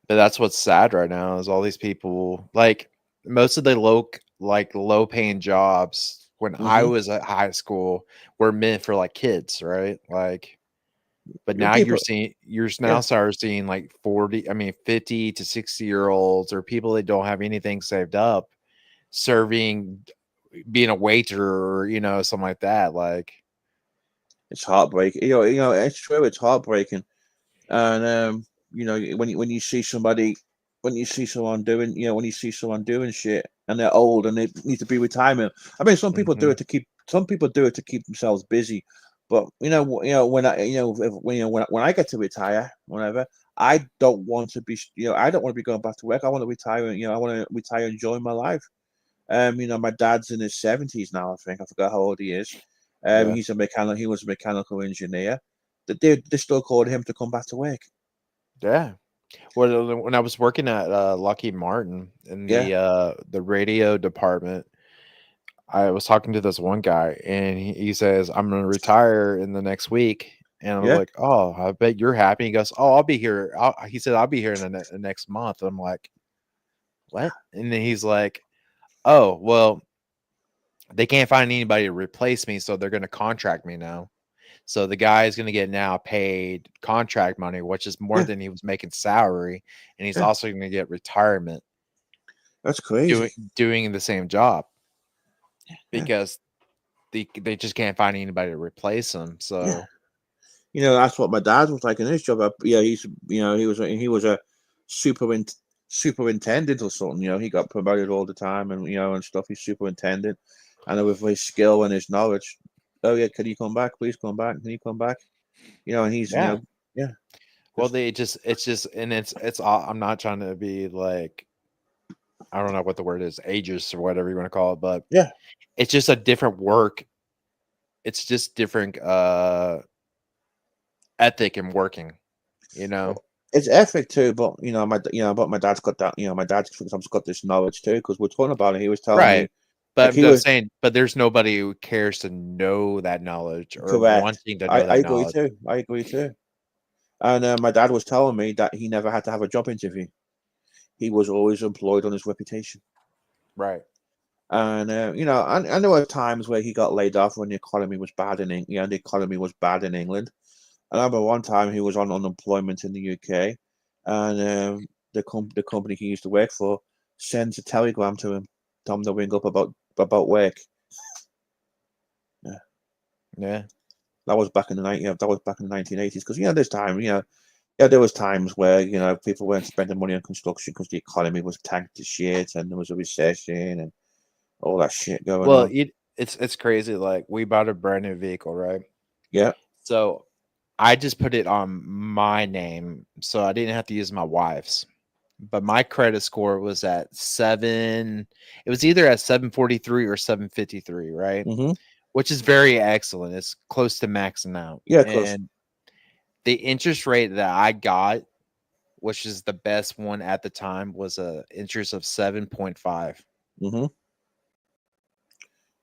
But that's what's sad right now is all these people like most of the low paying jobs when I Mm-hmm. was at high school were meant for like kids, right? Like, but now People, you're now yeah, starting seeing like 50 to 60-year-olds or people that don't have anything saved up serving, being a waiter or something like that. Like, it's heartbreaking. It's true. It's heartbreaking, and when you see somebody, when you see someone doing, when you see someone doing shit and they're old and they need to be retirement. I mean, some people do mhm, it to keep. Some people do it to keep themselves busy. But when I, when I get to retire, whenever I don't want to be, I don't want to be going back to work. I want to retire. I want to retire enjoying my life. My dad's in his 70s now. I think I forgot how old he is. yeah. He's a mechanic. He was a mechanical engineer. They still called him to come back to work. Yeah. Well, when I was working at Lockheed Martin in Yeah, the radio department, I was talking to this one guy, and he says, "I'm going to retire in the next week." And I was yeah. like, "Oh, I bet you're happy." He goes, "Oh, I'll be here." He said, "I'll be here in the next month." I'm like, "What?" And then he's like, "Oh, well, they can't find anybody to replace me, so they're going to contract me now." So the guy is going to get now paid contract money, which is more Yeah, than he was making salary, and he's yeah. also going to get retirement That's doing crazy. doing the same job Yeah, because they just can't find anybody to replace him. yeah. So That's what my dad was like in his job. He was a super superintendent or something. He got promoted all the time and stuff. He's superintendent, and with his skill and his knowledge, oh yeah, can you come back? Please come back. Can you come back? And he's yeah, yeah, well, just they just it's just and it's all. I'm not trying to be like I don't know what the word is, ageist or whatever you want to call it, but yeah. it's just a different work. It's just different ethic in working. You know, Well, it's ethic too, but but my dad's got that. My dad's sometimes got this knowledge too because we're talking about it. He was telling right? me like he I'm was saying, but there's nobody who cares to know that knowledge or correct. wanting to I, know I that agree knowledge. too. I agree too. And my dad was telling me that he never had to have a job interview. He was always employed on his reputation. Right. And and there were times where he got laid off when the economy was bad the economy was bad in England. I remember one time he was on unemployment in the UK, and the company he used to work for sends a telegram to him, telling him to ring up about work. Yeah, Yeah. that was back in the that was back in the 1980s. Because this time there was times where people weren't spending money on construction because the economy was tanked to shit and there was a recession and all that shit going Well, on. it's crazy. Like we bought a brand new vehicle, right? Yeah. So I just put it on my name, so I didn't have to use my wife's. But my credit score was at 7. It was either at 743 or 753, right? Mm-hmm. Which is very excellent. It's close to maxing out. Yeah, close. And the interest rate that I got, which is the best one at the time, was a interest of 7.5. Mm-hmm.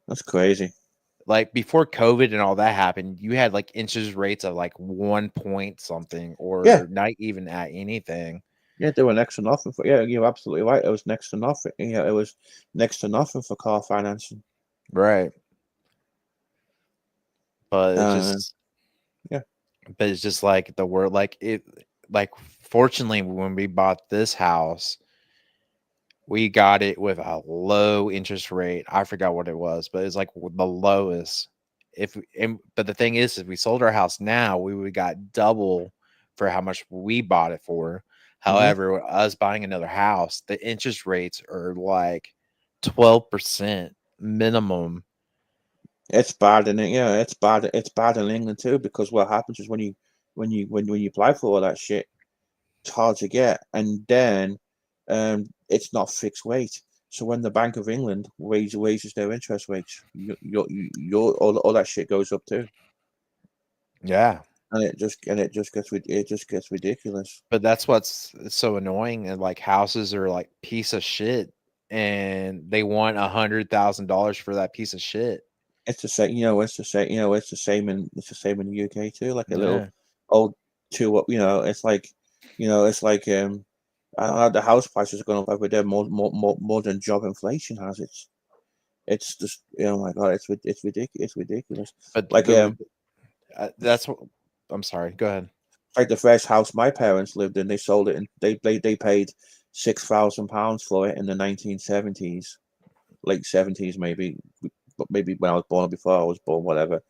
That's crazy. Like before COVID and all that happened, you had like interest rates of like 1 point something Yeah. or not even at anything. Yeah, they were next to nothing for. Yeah, you're absolutely right. It was next to nothing. Yeah, it was next to nothing for car financing. Right. But it's Uh, just yeah, but it's just like the word like fortunately when we bought this house, we got it with a low interest rate. I forgot what it was, but it's like the lowest. But the thing is, if we sold our house now, we would got double for how much we bought it for. mm-hmm. However, us buying another house, the interest rates are like 12% minimum. It's bad in it. Yeah, it's bad. It's bad in England too because what happens is when you apply for all that shit, it's hard to get, and then it's not fixed rate. So when the Bank of England raises their interest rates, all that shit goes up too. Yeah. And it just gets ridiculous. But that's what's so annoying. And like houses are like piece of shit, and they want $100,000 for that piece of shit. It's the same, it's the same, it's the same in the UK too. Like a little Yeah. old two up, it's like, it's like I don't know, the house prices are going up every day more than job inflation has. It's just, oh my god, it's ridiculous. It's ridiculous. But Like that's what I'm sorry. Go ahead. like the first house my parents lived in, they sold it and they paid £6,000 for it in the 1970s, late 70s maybe, but maybe when I was born or before I was born, whatever.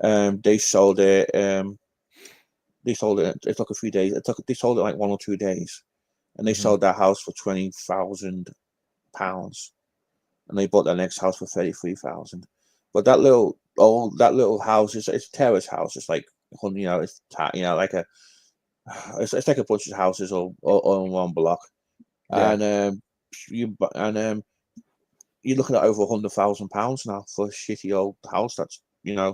They sold it. They sold it. It took a few days. They sold it like 1 or 2 days, and they sold that house for £20,000, and they bought their next house for 33,000. But that little house it's a terrace house. It's like it's like it's like a bunch of houses all in one block, Yeah. and you're looking at over £100,000 now for a shitty old house. That's yeah.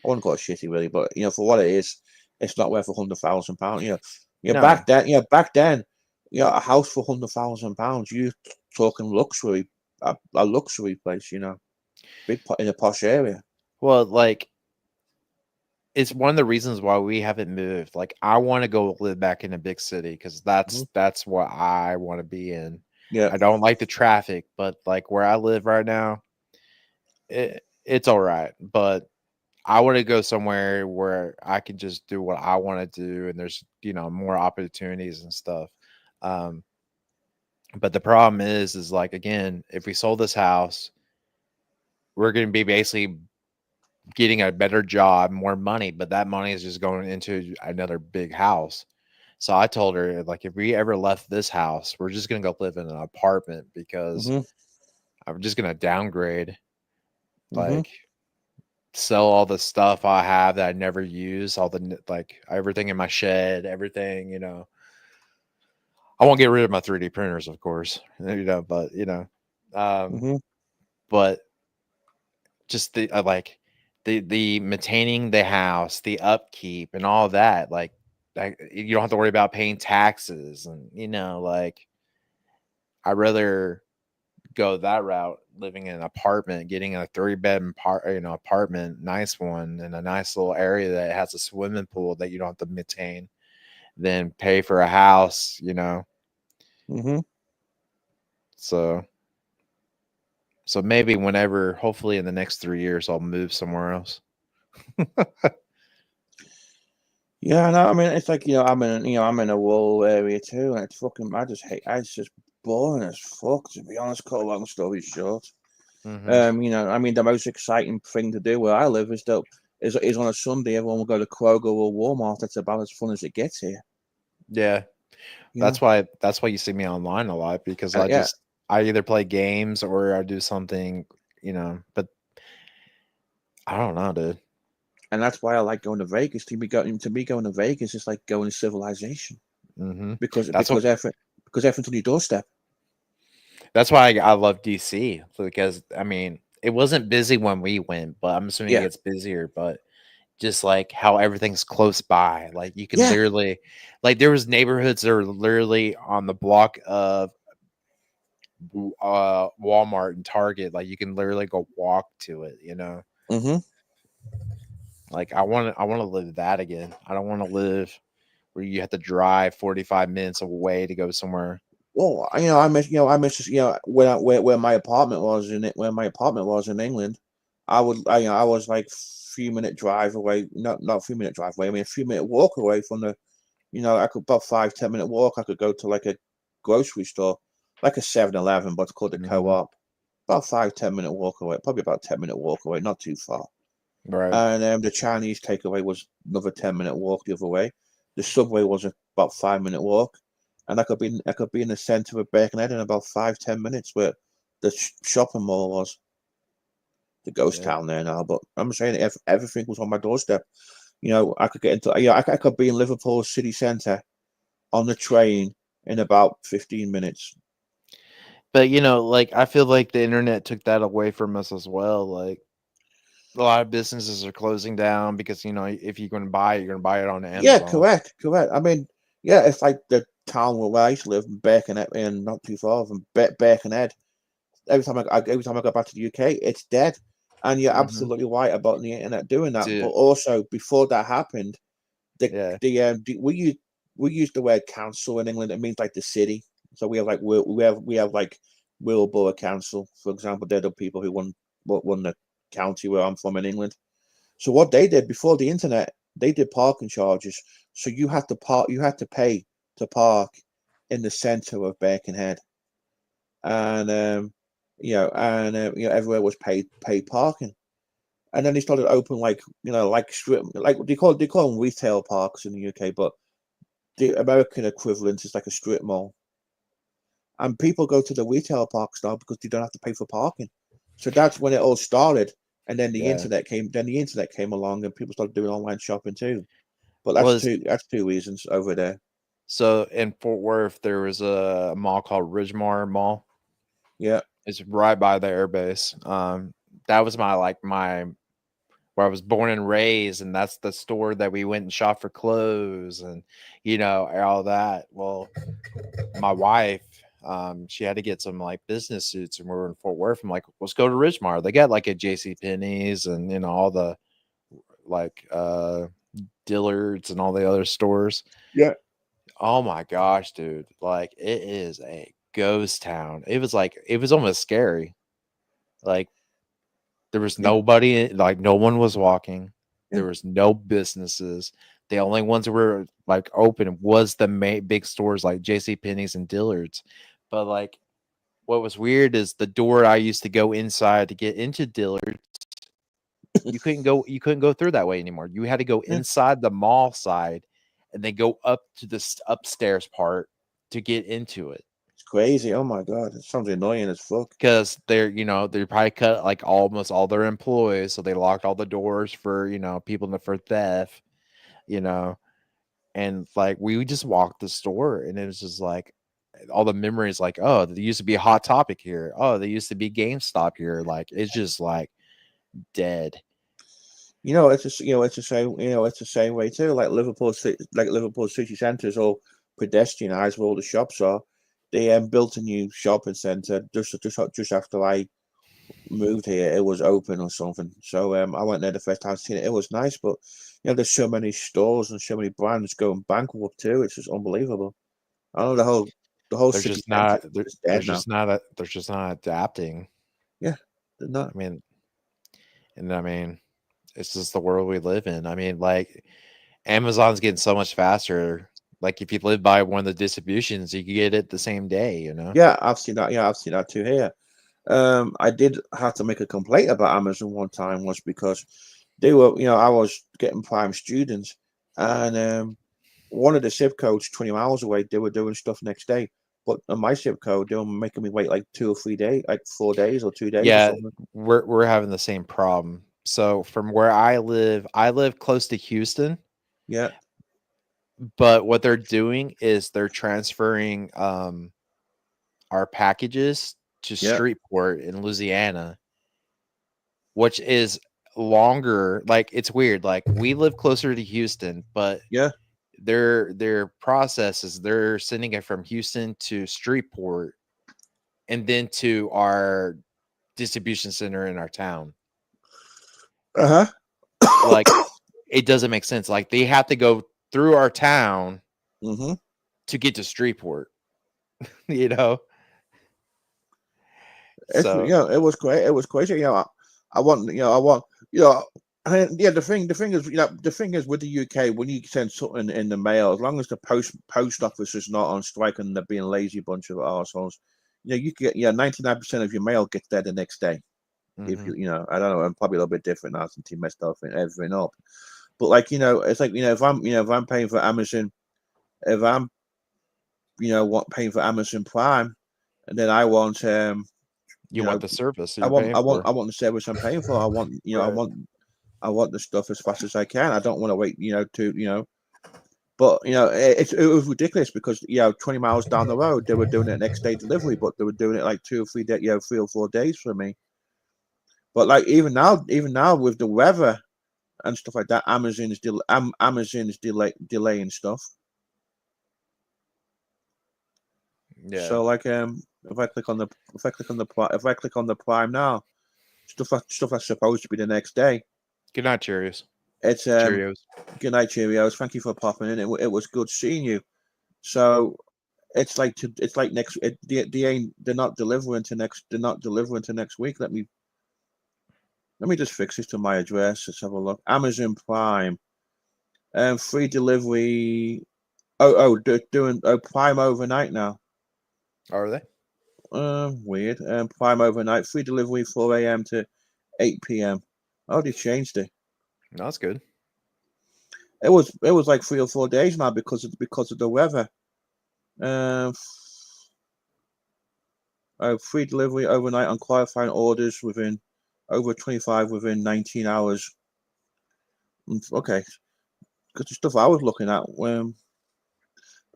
I wouldn't call it shitty really, but for what it is, it's not worth £100,000. No. Back then, a house for £100,000, you're talking luxury, a luxury place, big in a posh area. Well, like, it's one of the reasons why we haven't moved. Like, I want to go live back in a big city because that's what I want to be in. Yeah, I don't like the traffic, but like where I live right now, it's all right. But I want to go somewhere where I can just do what I want to do, and there's more opportunities and stuff. But the problem is like, again, if we sold this house, we're going to be basically getting a better job, more money, but that money is just going into another big house. So I told her, like, if we ever left this house, we're just going to go live in an apartment because I'm just going to downgrade, like sell all the stuff I have that I never use, all the like everything in my shed, everything, I won't get rid of my 3D printers, of course, but but just the maintaining the house, the upkeep and all that, like you don't have to worry about paying taxes and like I'd rather go that route, living in an apartment, getting a 3-bed apartment, nice one in a nice little area that has a swimming pool that you don't have to maintain, than pay for a house, So maybe whenever, hopefully in the next 3 years, I'll move somewhere else. Yeah, no, I mean it's like I'm in a rural area too, and it's it's just boring as fuck, to be honest. Cut a long story short, I mean the most exciting thing to do where I live is on a Sunday everyone will go to Kroger or Walmart. That's about as fun as it gets here. Yeah, that's why you see me online a lot, because I either play games or I do something, but I don't know, dude. And that's why I like going to Vegas. To me, going to Vegas is like going to civilization, because everything's on your doorstep. That's why I love DC, because I mean it wasn't busy when we went, but I'm assuming it gets busier. But just like how everything's close by, like you can literally, like there was neighborhoods that are literally on the block of Walmart and Target. Like you can literally go walk to it, Like I want to live that again. I don't want to live where you have to drive 45 minutes away to go somewhere. Well, I miss where my apartment was in England. I was like a few minute drive away, not a few minute drive away. I mean, a few minute walk away from the, I could about 5-10 minute walk. I could go to like a grocery store, like a 7-Eleven, but it's called the Co-op. About 5-10 minute walk away, probably about 10-minute walk away, not too far. Right. And the Chinese takeaway was another 10-minute walk the other way. The Subway was about 5-minute walk, and I could be in the center of Birkenhead in about 5-10 minutes, where the shopping mall was. The ghost town there now, but I'm saying everything was on my doorstep. I could get into. I could be in Liverpool city centre on the train in about 15 minutes. But like I feel like the internet took that away from us as well. Like a lot of businesses are closing down because if you're going to buy it, you're going to buy it on Amazon. Yeah, correct. I mean, it's like the town where I used to live in Birkenhead, and not too far from Birkenhead. every time I go back to the UK, it's dead. And you're Mhm. absolutely right about the internet doing that. Dude. But also, before that happened, Yeah. we use the word council in England. It means like the city. So we have like we have like Wilbur Council, for example. They're the people who won the county where I'm from in England. So what they did before the internet, they did parking charges. So you had to pay to park in the centre of Birkenhead, and everywhere was paid parking. And then they started open like strip, like they call them retail parks in the UK, but the American equivalent is like a strip mall. And people go to the retail parks now because they don't have to pay for parking. So that's when it all started. And then the internet came along, and people started doing online shopping too. But that's two reasons over there. So in Fort Worth, there was a mall called Ridgemar Mall. Yeah, it's right by the airbase. That was my where I was born and raised, and that's the store that we went and shopped for clothes and all that. Well, my wife, she had to get some like business suits, and we were in Fort Worth. I'm like, let's go to Ridgemar. They got like a JC Penney's and all the like Dillard's and all the other stores. Yeah. Oh my gosh, dude. Like it is a ghost town. It was almost scary. Like there was nobody, like no one was walking. There was no businesses. The only ones that were like open was the big stores like JC Penney's and Dillard's. But like what was weird is the door I used to go inside to get into Dillard's, you couldn't go through that way anymore. You had to go inside the mall side and then go up to this upstairs part to get into it. It's crazy. Oh my god, it sounds annoying as fuck. Because they probably cut like almost all their employees, so they locked all the doors for people for theft, and like we just walked the store, and it was just like all the memories, like, oh, there used to be a Hot Topic here. Oh, there used to be GameStop here. Like it's just like dead. It's the same way too. Like Liverpool city centre is all pedestrianised where all the shops are. They built a new shopping centre just after I moved here. It was open or something. So I went there the first time to see it. It was nice, but there's so many stores and so many brands going bankrupt too. It's just unbelievable. I know the whole They're city just not. centre is They're dead now. just not adapting. Yeah, they're not. I mean, it's just the world we live in. I mean, like Amazon's getting so much faster. Like if you live by one of the distributions, you can get it the same day. Yeah, I've seen that. Yeah, I've seen that too here. I did have to make a complaint about Amazon one time, was because they were, I was getting prime students, and one of the zip codes 20 miles away, they were doing stuff next day. But on my zip code, they were making me wait like 2 or 3 days, like 4 days or 2 days. Yeah, or something. we're having the same problem. So from where I live close to Houston. Yeah. But what they're doing is they're transferring our packages to Streetport in Louisiana, which is longer. Like it's weird. Like we live closer to Houston, but their process is they're sending it from Houston to Streetport and then to our distribution center in our town. Like it doesn't make sense. Like they have to go through our town to get to Streetport. It was great. It was crazy. The thing is with the UK, when you send something in the mail, as long as the post office is not on strike and they're being a lazy bunch of assholes, you can get 99% of your mail gets there the next day. If I don't know, I'm probably a little bit different now since he messed everything up. But like it's like if I'm paying for Amazon, if I'm paying for Amazon Prime, and then I want you want the service. I want the service I'm paying for. I want I want the stuff as fast as I can. I don't want to wait But it was ridiculous because 20 miles down the road they were doing it next day delivery, but they were doing it like 2 or 3 days, 3 or 4 days for me. But like even now with the weather and stuff like that, Amazon is delaying stuff. Yeah. So like If I click on the Prime now, stuff that's supposed to be the next day. Good night, Cheerios. It's Cheerios. Good night, Cheerios. Thank you for popping in. It was good seeing you. So it's like next. They're not delivering to next. They're not delivering to next week. Let me just fix this to my address. Let's have a look. Amazon Prime, free delivery. They're doing Prime overnight now. Are they? Weird. Prime overnight, free delivery 4 a.m. to 8 p.m. Oh, they changed it. No, that's good. It was like 3 or 4 days now because of the weather. Free delivery overnight on qualifying orders within over 25 within 19 hours. Okay, because the stuff I was looking at,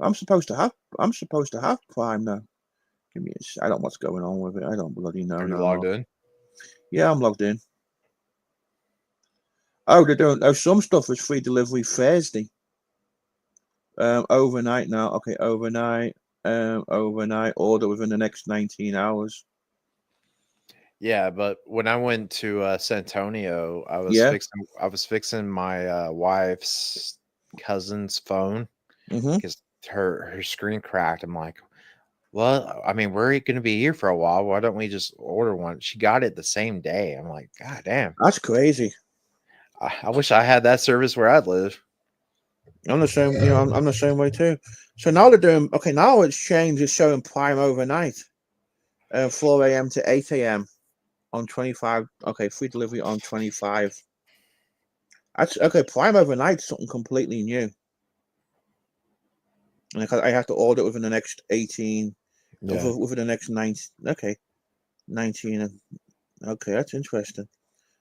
I'm supposed to have Prime now. Give me I don't know what's going on with it. I don't bloody know. Are you logged in? Yeah, I'm logged in. Oh, they're doing. Oh, some stuff is free delivery Thursday. Overnight now. Okay, overnight. Overnight order within the next 19 hours. Yeah, but when I went to San Antonio, I was fixing my wife's cousin's phone because her screen cracked. I'm like, well, I mean, we're going to be here for a while. Why don't we just order one? She got it the same day. I'm like, God damn, that's crazy. I wish I had that service where I live. I'm the same. I'm the same way too. So now they're doing. Okay, now it's changed. It's showing Prime overnight, 4 a.m. to 8 a.m. on 25. Okay, free delivery on 25. That's okay. Prime overnight is something completely new. And I have to order it within the next 18. Yeah. Within the next 19. Okay, 19. Okay, that's interesting.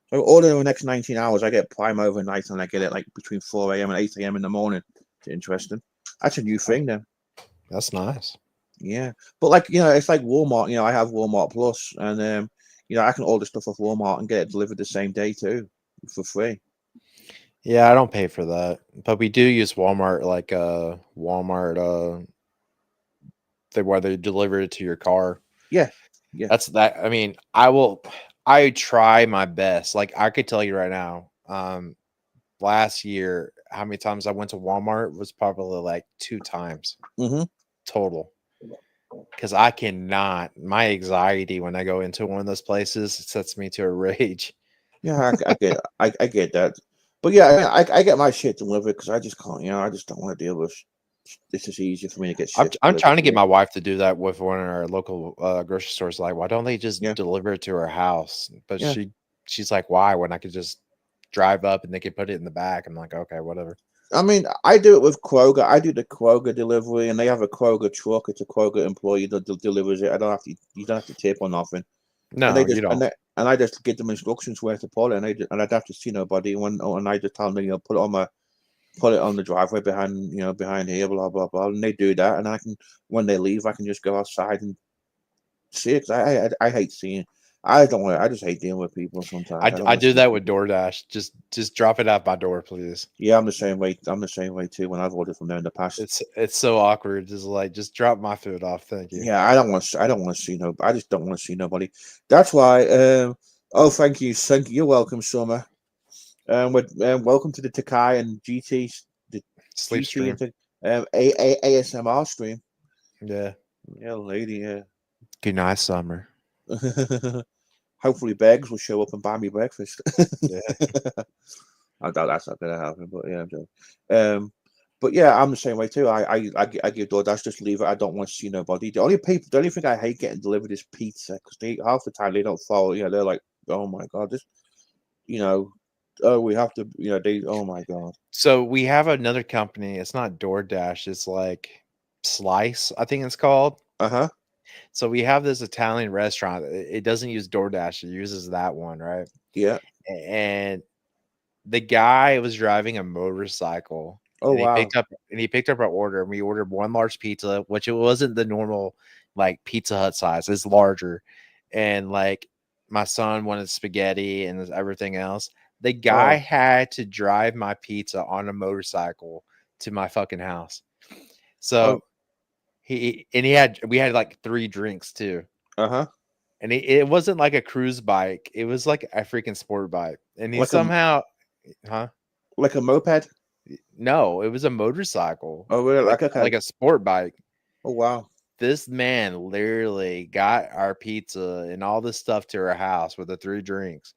So order in the next 19 hours, I get Prime overnight, and I get it like between 4 a.m. and 8 a.m. in the morning. It's interesting. That's a new thing then. That's nice. Yeah, but like it's like Walmart. I have Walmart Plus, and I can order stuff off Walmart and get it delivered the same day too, for free. Yeah, I don't pay for that, but we do use Walmart, like Walmart. Where they deliver it to your car. Yeah. That's that. I mean, I try my best. Like I could tell you right now, last year, how many times I went to Walmart was probably like 2 times total. Because I cannot. My anxiety when I go into one of those places sets me to a rage. Yeah, I get that. But yeah, I get my shit delivered because I just can't. I just don't want to deal with. This is easier for me to get shit. I'm trying to get my wife to do that with one of our local grocery stores. Like, why don't they just deliver it to her house? But she's like, why? When I could just drive up and they could put it in the back. I'm like, okay, whatever. I mean, I do it with Kroger. I do the Kroger delivery, and they have a Kroger truck. It's a Kroger employee that delivers it. You don't have to tip or nothing. No, you don't. And I just give them instructions where to put it, and I'd have to see nobody. And I just tell them, put it on the driveway behind here, blah blah blah, and they do that. And I can, when they leave, I can just go outside and see it. Cause I hate seeing. I just hate dealing with people sometimes. I do that with DoorDash. Just drop it out my door, please. Yeah, I'm the same way. I'm the same way too. When I've ordered from there in the past, it's so awkward. Just drop my food off. Thank you. Yeah, I don't want to see no. I just don't want to see nobody. That's why. Thank you. You're welcome, Summer. Welcome to the Takai and GT sleep stream. ASMR stream. Yeah, lady. Yeah. Good night, Summer. Hopefully, Beggs will show up and buy me breakfast. Yeah. I doubt that's not gonna happen, but yeah, I'm joking. But yeah, I'm the same way too. I give DoorDash, just leave it. I don't want to see nobody. The only thing I hate getting delivered is pizza, because half the time they don't follow. They're like, oh my god, this, we have to, oh my god. So we have another company. It's not DoorDash. It's like Slice, I think it's called. So we have this Italian restaurant. It doesn't use DoorDash. It uses that one, right? Yeah. And the guy was driving a motorcycle. Oh, wow. He picked up our order, and we ordered 1 large pizza, which it wasn't the normal like Pizza Hut size. It's larger. And like my son wanted spaghetti and everything else. The guy had to drive my pizza on a motorcycle to my fucking house. So we had like 3 drinks too. Uh-huh. And it wasn't like a cruise bike. It was like a freaking sport bike. And he Like somehow, like a moped? no, it was a motorcycle. Oh, really? Like, Okay. like a sport bike. Oh, wow. This man literally got our pizza and all this stuff to our house with the 3 drinks.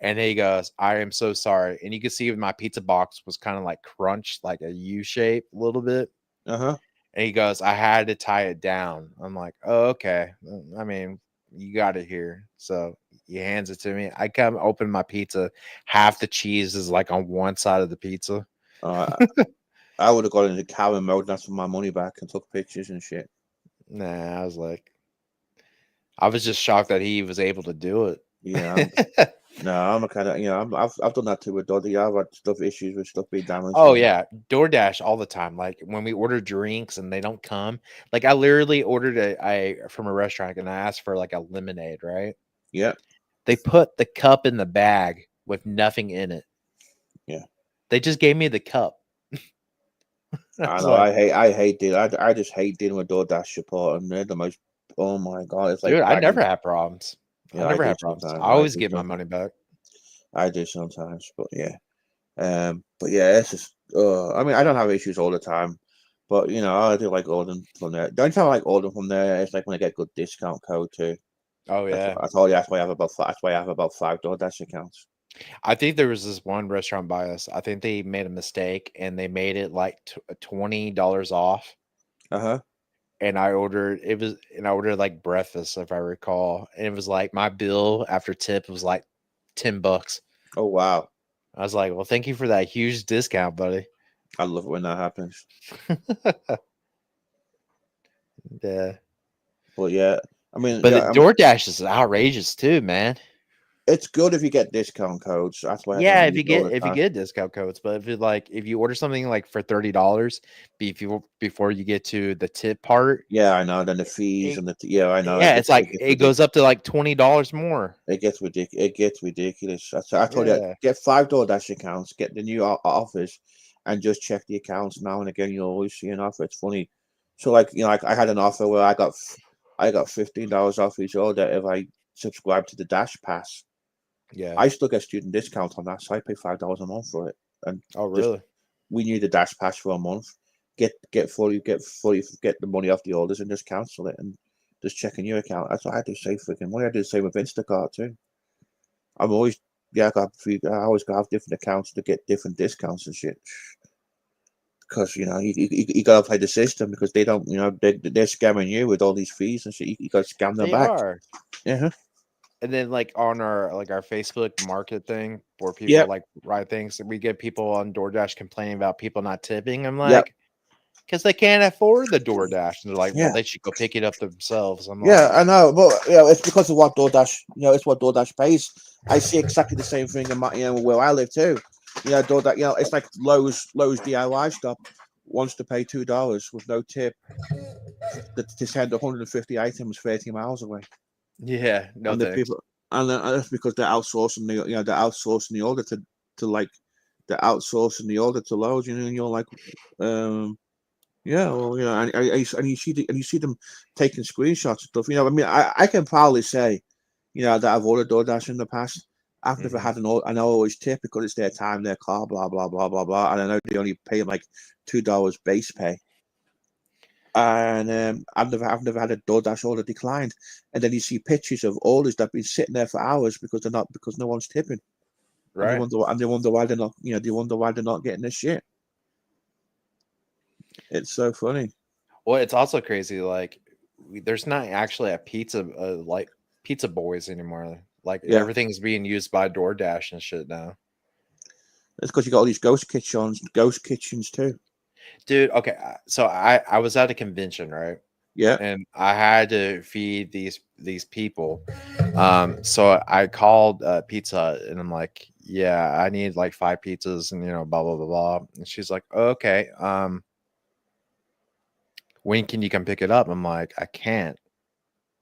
And he goes, I am so sorry. And you can see my pizza box was kind of like crunched, like a U shape a little bit. Uh-huh. And he goes, I had to tie it down. I'm like, oh, okay. I mean, you got it here. So he hands it to me. I come open my pizza. Half the cheese is like on one side of the pizza. I would have got into Karen mode and asked for my money back and took pictures and shit. Nah, I was just shocked that he was able to do it. Yeah. No, I'm a kind of, I've done that too with Doddy. I've had issues with stuff being damaged. Oh yeah, DoorDash all the time. Like when we order drinks and they don't come. Like I literally ordered from a restaurant and I asked for like a lemonade, right? Yeah. They put the cup in the bag with nothing in it. Yeah. They just gave me the cup. I know. I hate dealing. I just hate dealing with DoorDash support, and they're the most. Oh my god! It's like, dude, I never had problems. Yeah, I never had problems. I always get my money back. I do sometimes, but yeah. But yeah, it's just. I mean, I don't have issues all the time, but I do like ordering from there. The only time I like ordering from there is like when I get good discount code too. Oh yeah, I told you that's why I have about 5 DoorDash accounts. I think there was this one restaurant by us. I think they made a mistake and they made it like $20 off. And I ordered like breakfast, if I recall. And it was like my bill after tip was like $10. Oh wow. I was like, well, thank you for that huge discount, buddy. I love it when that happens. Yeah. Well, yeah. I mean, but the DoorDash is outrageous too, man. It's good if you get discount codes. That's why. Yeah, if you get discount codes, but if you order something like for $30 before you get to the tip part. Yeah, I know. Then the fees and I know. Yeah, it's like it goes up to like $20 more. It gets ridiculous. It gets ridiculous. I told you, get 5 DoorDash accounts, get the new offers, and just check the accounts now and again. You'll always see an offer. It's funny. So like I had an offer where I got $15 off each order if I subscribe to the Dash Pass. Yeah, I still get student discount on that, so I pay $5 a month for it. And oh, really? We need the Dash Pass for a month. Get the money off the orders and just cancel it and just check in your account. That's what I do. Say freaking money. I do the same with Instacart too. I'm always I always have different accounts to get different discounts and shit. Because you gotta play the system because they don't they're scamming you with all these fees and shit. You gotta scam them back. Yeah. And then like on our Facebook market thing where people like write things, we get people on DoorDash complaining about people not tipping. I'm like, because they can't afford the DoorDash. And they're like, well, they should go pick it up themselves. I'm like, I know, but it's because of what DoorDash, it's what DoorDash pays. I see exactly the same thing in my, where I live too. DoorDash, it's like Lowe's DIY shop wants to pay $2 with no tip to send 150 items 30 miles away. Yeah, no and thanks. That's because they're outsourcing the order to like they're outsourcing the order to Lowe's, and you're like, and you see them taking screenshots and stuff. I mean, I can probably say, that I've ordered DoorDash in the past. I've never had an order, and I always tip because it's their time, their car, blah blah blah blah blah, and I know they only pay like $2 base pay. And I've never had a DoorDash order declined, and then you see pictures of orders that have been sitting there for hours because no one's tipping, right? And they wonder why they're not, they wonder why they're not getting this shit. It's so funny. Well, it's also crazy. Like, there's not actually a pizza like Pizza Boys anymore. Like everything's being used by DoorDash and shit now. It's because you got all these ghost kitchens too. Dude, okay, so I was at a convention, right? Yeah. And I had to feed these people. So I called Pizza Hut and I'm like, yeah, I need like 5 pizzas and blah blah blah blah. And she's like, okay, when can you come pick it up? I'm like, I can't.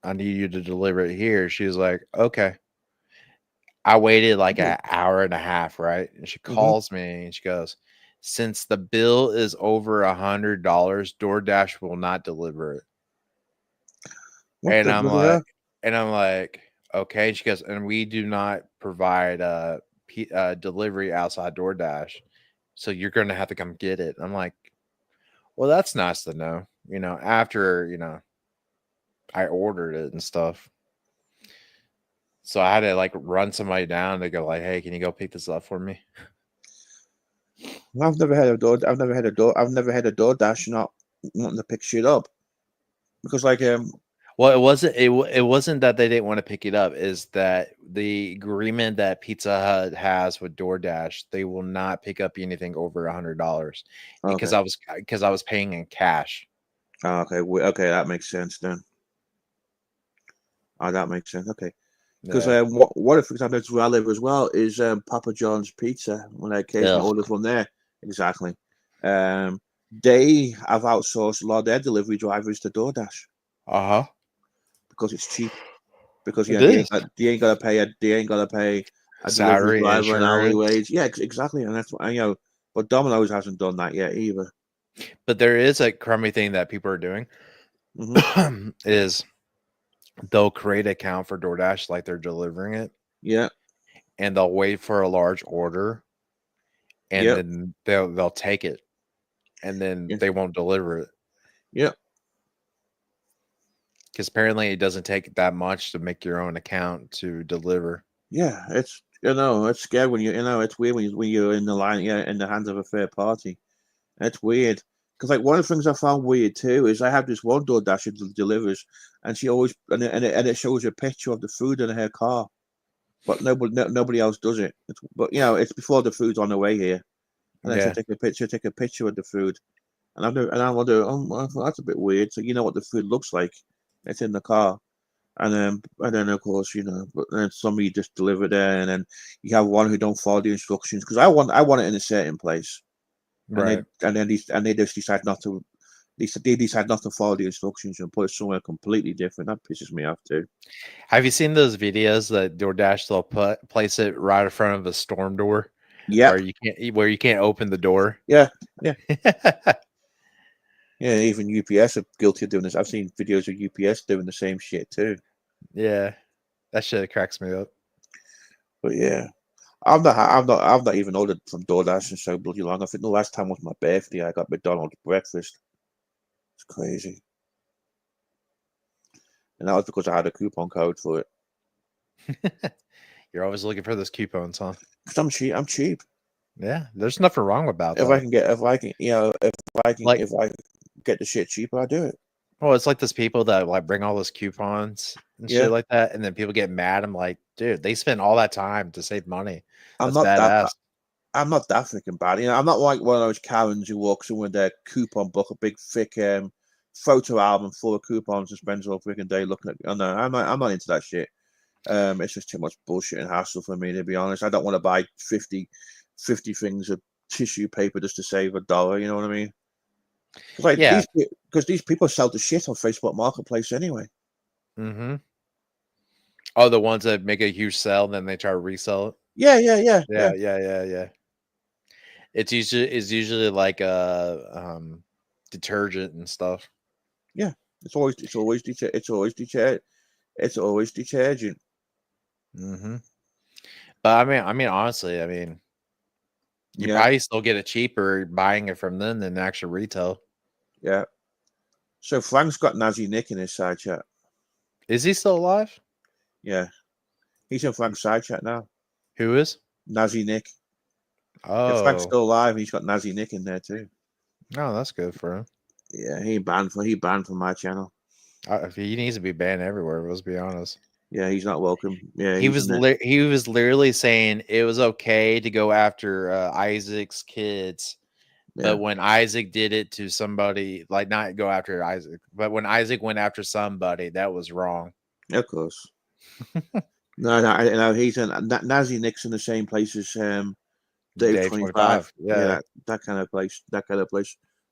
I need you to deliver it here. She's like, okay. I waited like an hour and a half, right? And she calls me and she goes, since the bill is over $100, DoorDash will not deliver it. What And the I'm bloody hell? like, okay. She goes, and we do not provide delivery outside DoorDash, so you're going to have to come get it. I'm like, well, that's nice to know. After I ordered it and stuff. So I had to like run somebody down to go like, hey, can you go pick this up for me? I've never had a DoorDash not wanting to pick shit up because well, it wasn't that they didn't want to pick it up. Is that the agreement that Pizza Hut has with DoorDash? They will not pick up anything over $100 because I was paying in cash. Oh, okay, that makes sense then. Oh, that makes sense. Okay. Because what if, for example, where I live as well is Papa John's Pizza. When I occasionally order from there, exactly. They have outsourced a lot of their delivery drivers to DoorDash. Because it's cheap. Because they ain't gotta pay a salary, delivery driver an hourly insurance. wage. Yeah, exactly, and that's what But Domino's hasn't done that yet either. But there is a crummy thing that people are doing. Is they'll create an account for DoorDash like they're delivering it. Yeah. And they'll wait for a large order, and then they'll take it, and then they won't deliver it. Yep. Because apparently it doesn't take that much to make your own account to deliver. Yeah, it's it's scary when it's weird when you're in the line, in the hands of a third party. It's weird. Because like one of the things I found weird too is I have this one DoorDasher that delivers, and she always and it shows a picture of the food in her car, but nobody else does it. But it's before the food's on the way here, and then she'll take a picture of the food, and I wonder, well, that's a bit weird. So you know what the food looks like? It's in the car, and then of course but then somebody just delivered there, and then you have one who don't follow the instructions because I want it in a certain place. Right. And they just decide not to. They decide not to follow the instructions and put it somewhere completely different. That pisses me off too. Have you seen those videos that DoorDash they'll place it right in front of a storm door? Yeah. Where you can't open the door. Yeah. Yeah. Yeah. Even UPS are guilty of doing this. I've seen videos of UPS doing the same shit too. Yeah, that shit cracks me up. But yeah. I've not even ordered from DoorDash in so bloody long. I think the last time was my birthday. I got McDonald's breakfast. It's crazy, and that was because I had a coupon code for it. You're always looking for those coupons, huh? Because I'm cheap. I'm cheap. Yeah, there's nothing wrong about that. If I can get the shit cheaper, I do it. Well, it's like those people that like bring all those coupons and shit like that, and then people get mad. I'm like, dude, they spend all that time to save money. I'm not that freaking bad. I'm not like one of those Karens who walks in with their coupon book, a big thick photo album full of coupons and spends all freaking day looking at. No, I'm not into that shit. It's just too much bullshit and hassle for me, to be honest. I don't want to buy 50 things of tissue paper just to save $1. You know what I mean? Because these people sell the shit on Facebook Marketplace anyway. Mm-hmm. Oh, the ones that make a huge sell, and then they try to resell it. Yeah. It's usually like a detergent and stuff. Yeah, it's always detergent. Mm-hmm. But I mean, honestly, you probably still get it cheaper buying it from them than actual retail. Yeah. So Frank's got Nazi Nick in his side chat. Is he still alive? Yeah. He's in Frank's side chat now. Who is? Nazi Nick. Oh. If Frank's still alive, he's got Nazi Nick in there too. Oh, that's good for him. Yeah, he banned from my channel. He needs to be banned everywhere, let's be honest. Yeah, he's not welcome. Yeah, he was literally saying it was okay to go after Isaac's kids. Yeah. But when Isaac did it to somebody, like not go after Isaac, but when Isaac went after somebody, that was wrong. Of course. No, he's in Nazi Nick's in the same place as Dave 25. Yeah, that kind of place.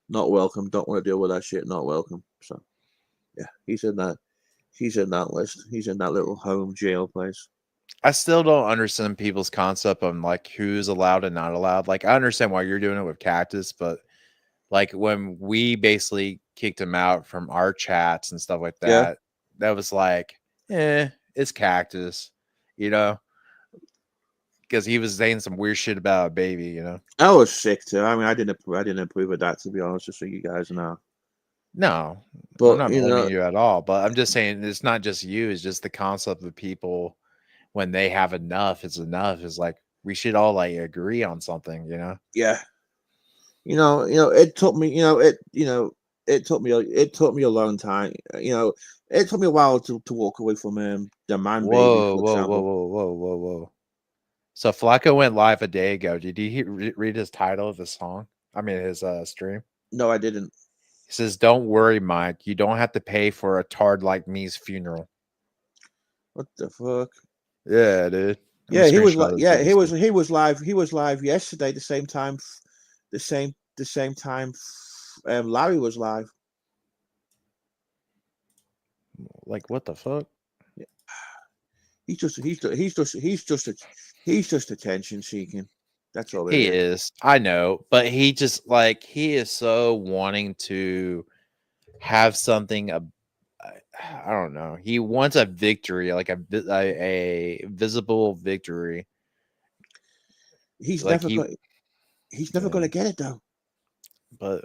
Not welcome. Don't want to deal with that shit. Not welcome. So, yeah, he's in that list. He's in that little home jail place. I still don't understand people's concept on like who's allowed and not allowed. Like I understand why you're doing it with Cactus, but like when we basically kicked him out from our chats and stuff like Yeah. that, that was like, it's Cactus, you know, because he was saying some weird shit about a baby, you know. I was sick too. I mean, I didn't approve of that, to be honest, just so you guys know. No, But I'm not you blaming know, you at all. But I'm just saying it's not just you, it's just the concept of people when they have enough, it's enough. It's like we should all like agree on something, you know. yeah. It took me, it took me, it took me a long time. It took me a while to walk away from the man baby, Whoa, for whoa, whoa, example. whoa, whoa, whoa, whoa. So Flacco went live a day ago. Did you read his title of the song? I mean, his stream. No, I didn't. He says, "Don't worry, Mike. You don't have to pay for a tard like me's funeral." What the fuck? Yeah, dude. Yeah, he was like, yeah, he was live. He was live yesterday, the same time, the same time. Larry was live. Like, what the fuck? He's just attention seeking. That's all. He is. I know, but he just like he is so wanting to have something. I don't know. He wants a victory, like a visible victory. He's like he's never going to get it though. But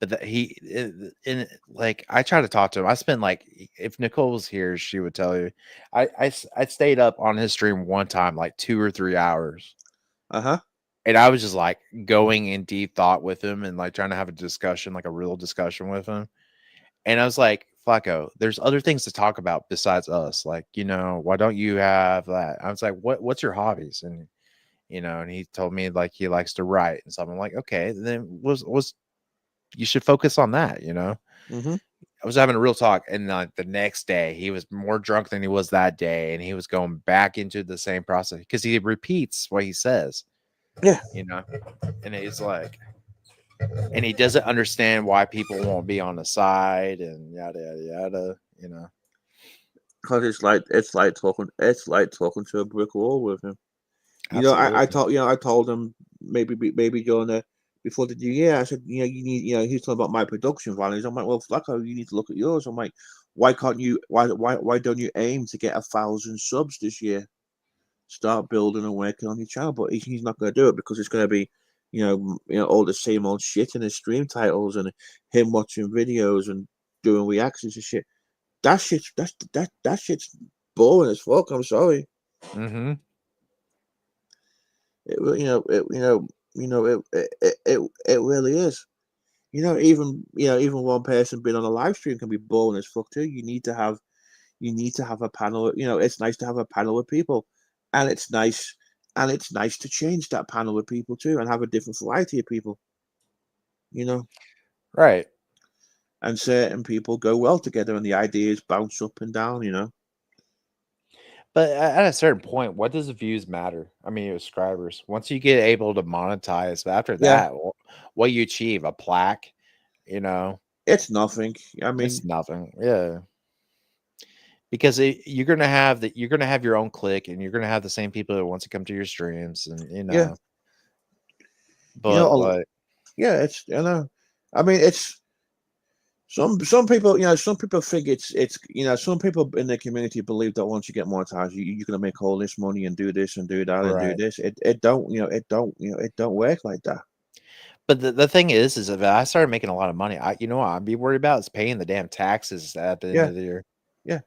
that in like I try to talk to him. I spent like if Nicole was here, she would tell you. I stayed up on his stream one time like 2 or 3 hours. Uh-huh. And I was just like going in deep thought with him and like trying to have a discussion, like a real discussion with him. And I was like, Flacco, there's other things to talk about besides us. Like, why don't you have that? I was like, what's your hobbies? And and he told me like he likes to write and something. I'm like, okay, then was you should focus on that, Mm-hmm. I was having a real talk, and like the next day he was more drunk than he was that day, and he was going back into the same process because he repeats what he says. Yeah. And he's like, and he doesn't understand why people won't be on the side and yada yada yada, Because it's like talking to a brick wall with him. I told him maybe during before the new year, I said, you need, he's talking about my production values. I'm like, well, Flacco, you need to look at yours. I'm like, why don't you aim to get 1,000 subs this year? Start building and working on your channel, but he's not going to do it because it's going to be, all the same old shit in his stream titles and him watching videos and doing reactions and shit. That shit's boring as fuck. I'm sorry. Mm-hmm. It really is. Even one person being on a live stream can be boring as fuck too. You need to have a panel. It's nice to have a panel with people, and it's nice to change that panel with people too, and have a different variety of people. Right. And certain people go well together, and the ideas bounce up and down. But at a certain point, what does the views matter? I mean, your subscribers. Once you get able to monetize, but after that, what you achieve, a plaque, it's nothing. I mean, it's nothing. Yeah, because you're gonna have your own clique, and you're gonna have the same people that want to come to your streams, and yeah. But it's I mean, it's. Some people, some people think it's some people in the community believe that once you get monetized, you're gonna make all this money and do this and do that and do this. It don't work like that. But the thing is if I started making a lot of money, what I'd be worried about is paying the damn taxes at the end of the year. Yeah,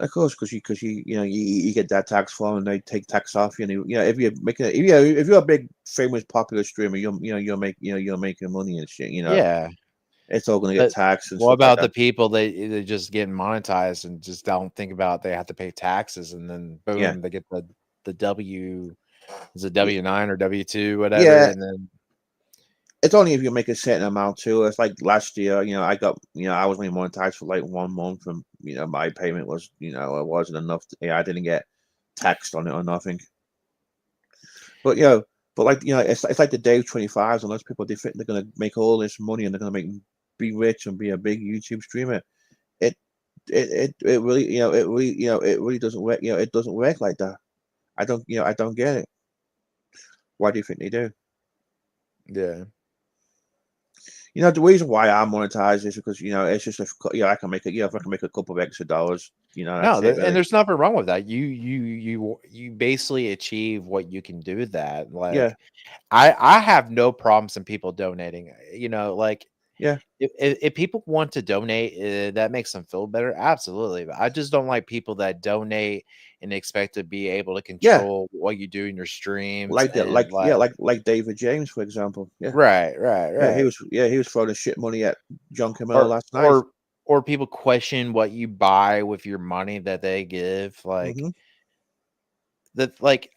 of course, because you get that tax form and they take tax off you. If you're making if you're a big famous popular streamer, you're making money and shit. Yeah. It's all going to get taxed. What about the people they just getting monetized and just don't think about they have to pay taxes, and then boom, they get the W, is it W9 or W2, whatever, and then it's only if you make a certain amount too. It's like last year, I got, I was only monetized for like 1 month, and my payment was, it wasn't enough. I didn't get taxed on it or nothing. But it's like the Dave 25s, unless people they think they're going to make all this money and they're going to be rich and be a big YouTube streamer. it really, it really doesn't work. It doesn't work like that. I don't get it. Why do you think they do? Yeah. The reason why I monetize is because it's just I can make it. If I can make a couple of extra dollars, No, that's it. Really. and there's nothing wrong with that. You basically achieve what you can do that. Like, Yeah. I have no problems in people donating. Like, Yeah. if people want to donate, that makes them feel better. Absolutely. But I just don't like people that donate and expect to be able to Yeah. control what you do in your streams. Like that, and like David James, for example. Yeah. right. Yeah, he was throwing shit money at John Camilla Or last night. or people question what you buy with your money that they give. Like, Mhm. that, like,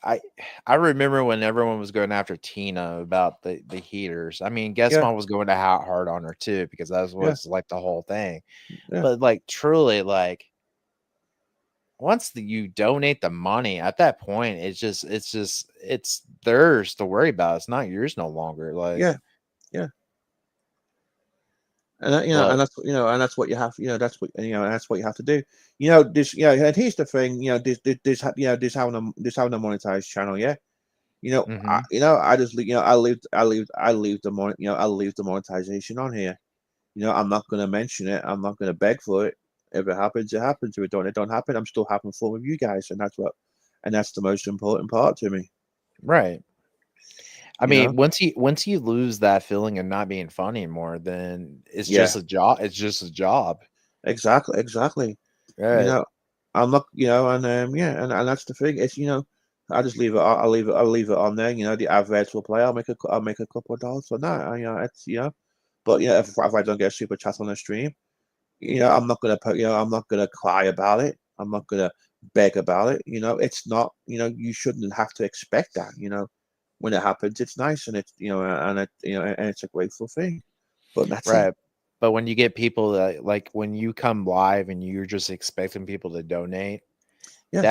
I remember when everyone was going after Tina about the heaters. I mean, Yeah. Guessmon was going to hard on her too, because that was like the whole thing. Yeah. But like, truly, like, once you donate the money, at that point, it's theirs to worry about. It's not yours no longer. Like, Yeah. Yeah. And but and that's what you have. That's what that's what you have to do. This. And here's the thing. This having a monetized channel. Yeah. mhm. I just I leave the I leave the monetization on here. I'm not gonna mention it. I'm not gonna beg for it. If it happens, it happens. If it don't happen, I'm still having fun with you guys, and that's the most important part to me. Right. I You know. mean, once you lose that feeling of not being fun anymore, then it's Yeah. just a job. It's just a job. Exactly. Exactly. Right. I'm not. And that's the thing. It's I just leave it. I'll leave it on there. The average will play. I'll make a couple of dollars on that. It's But if I don't get a super chat on the stream, I'm not gonna put. I'm not gonna cry about it. I'm not gonna beg about it. It's not. You shouldn't have to expect that. When it happens, it's nice and it's and it and it's a grateful thing. But that's it. Right. But when you get people that, like, when you come live and you're just expecting people to donate, Yeah.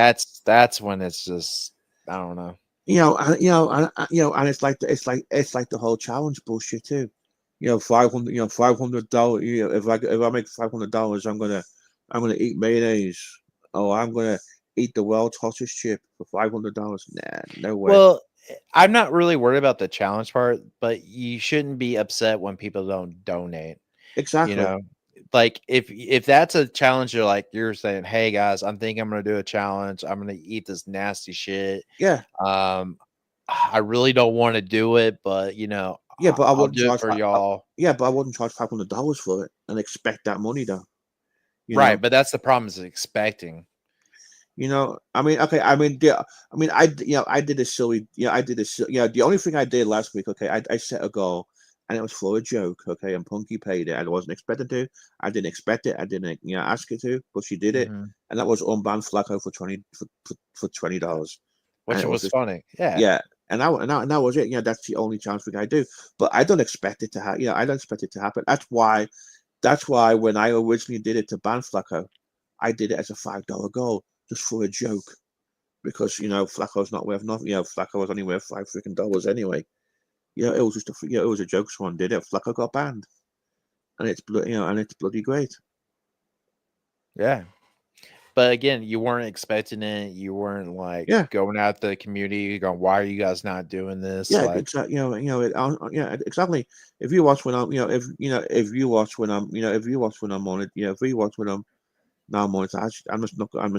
that's when it's just, I don't know. And it's like the whole challenge bullshit too. $500. If I make $500, I'm gonna eat mayonnaise. Oh, I'm gonna eat the world's hottest chip for $500. Nah, no way. Well, I'm not really worried about the challenge part, but you shouldn't be upset when people don't donate. Exactly. Like, if that's a challenge, you're saying, "Hey guys, I'm thinking I'm gonna do a challenge. I'm gonna eat this nasty shit. Yeah. I really don't want to do it, but Yeah, but I I'll wouldn't do it charge. for y'all." Yeah, but I wouldn't charge $500 for it and expect that money though. Right, but that's the problem, is expecting. I mean, okay, I mean, yeah, I mean, I did a silly, the only thing I did last week, okay, I set a goal, and it was for a joke, okay, and Punky paid it. I wasn't expected to. I didn't expect it. I didn't, ask her to, but she did it, Mhm. and that was unban Flacco for $20, and Which it was was just, funny. Yeah. yeah, and that was it. That's the only chance thing I do, but I don't expect it to happen. I don't expect it to happen. That's why when I originally did it to ban Flacco, I did it as a $5 goal, just for a joke, because Flacco's not worth nothing. Flacco was only worth $5 anyway. It was just it was a joke. Someone did it. Flacco got banned, and it's bloody great. Yeah. But again, you weren't expecting it. You weren't like Yeah. going out the community going, "Why are you guys not doing this?" Yeah, Like, exactly. Yeah, exactly. If you watch when I'm, if you watch when I'm, if you watch when I'm on it, if you watch when I'm now monetized, I'm just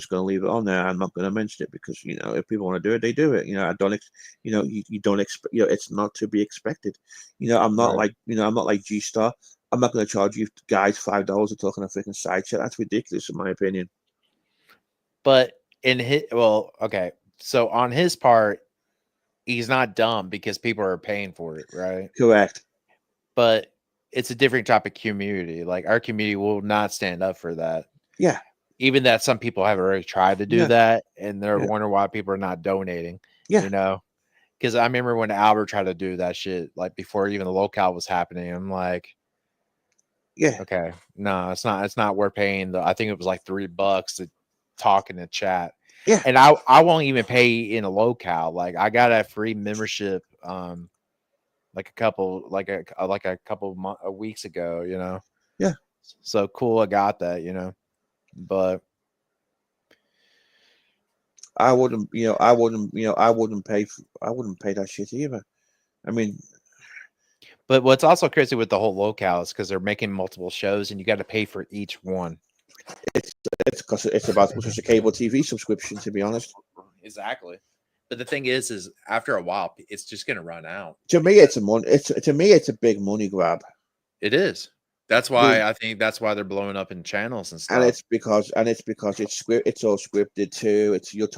going to leave it on there. I'm not going to mention it because if people want to do it, they do it. I don't, you don't expect, it's not to be expected. I'm not right. I'm not like G Star. I'm not going to charge you guys $5 to talk on a freaking side chat. That's ridiculous, in my opinion. But okay. So on his part, he's not dumb because people are paying for it, right? Correct. But it's a different type of community. Like, our community will not stand up for that. Yeah. Even that some people have already tried to do Yeah. that, and they're Yeah. wondering why people are not donating. Yeah. Because I remember when Albert tried to do that shit, like, before even the locale was happening. I'm like, Yeah. okay, no, it's not worth paying. I think it was like $3 to talk in the chat. Yeah. And I won't even pay in a locale. Like, I got a free membership, like a couple weeks ago. Yeah. So cool, I got that. But I wouldn't pay that shit either. I mean, but what's also crazy with the whole locale is because they're making multiple shows and you got to pay for each one. it's because it's about just a cable TV subscription, to be honest. Exactly. But the thing is after a while, it's just going to run out. To me, it's a big money grab. It is. That's why I think that's why they're blowing up in channels and stuff. And it's because it's all scripted too. It's you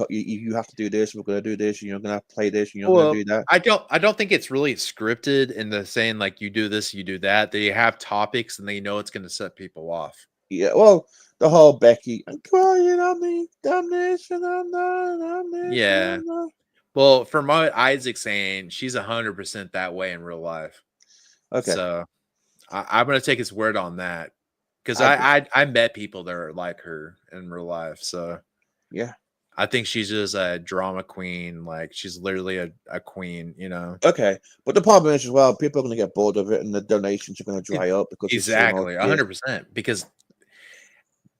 have to do this. We're gonna do this. And you're gonna play this. And you're gonna do that. I don't think it's really scripted in the saying like you do this, you do that. They have topics and they know it's gonna set people off. Yeah. Well, the whole Becky, I'm crying on the damnation. I'm this. Yeah. I'm that. Well, from what Isaac's saying, she's 100% that way in real life. Okay. So I'm gonna take his word on that because I met people that are like her in real life. So yeah, I think she's just a drama queen. Like she's literally a queen, you know. Okay, but the problem is as well, people are going to get bored of it, and the donations are going to dry up because exactly 100%. Because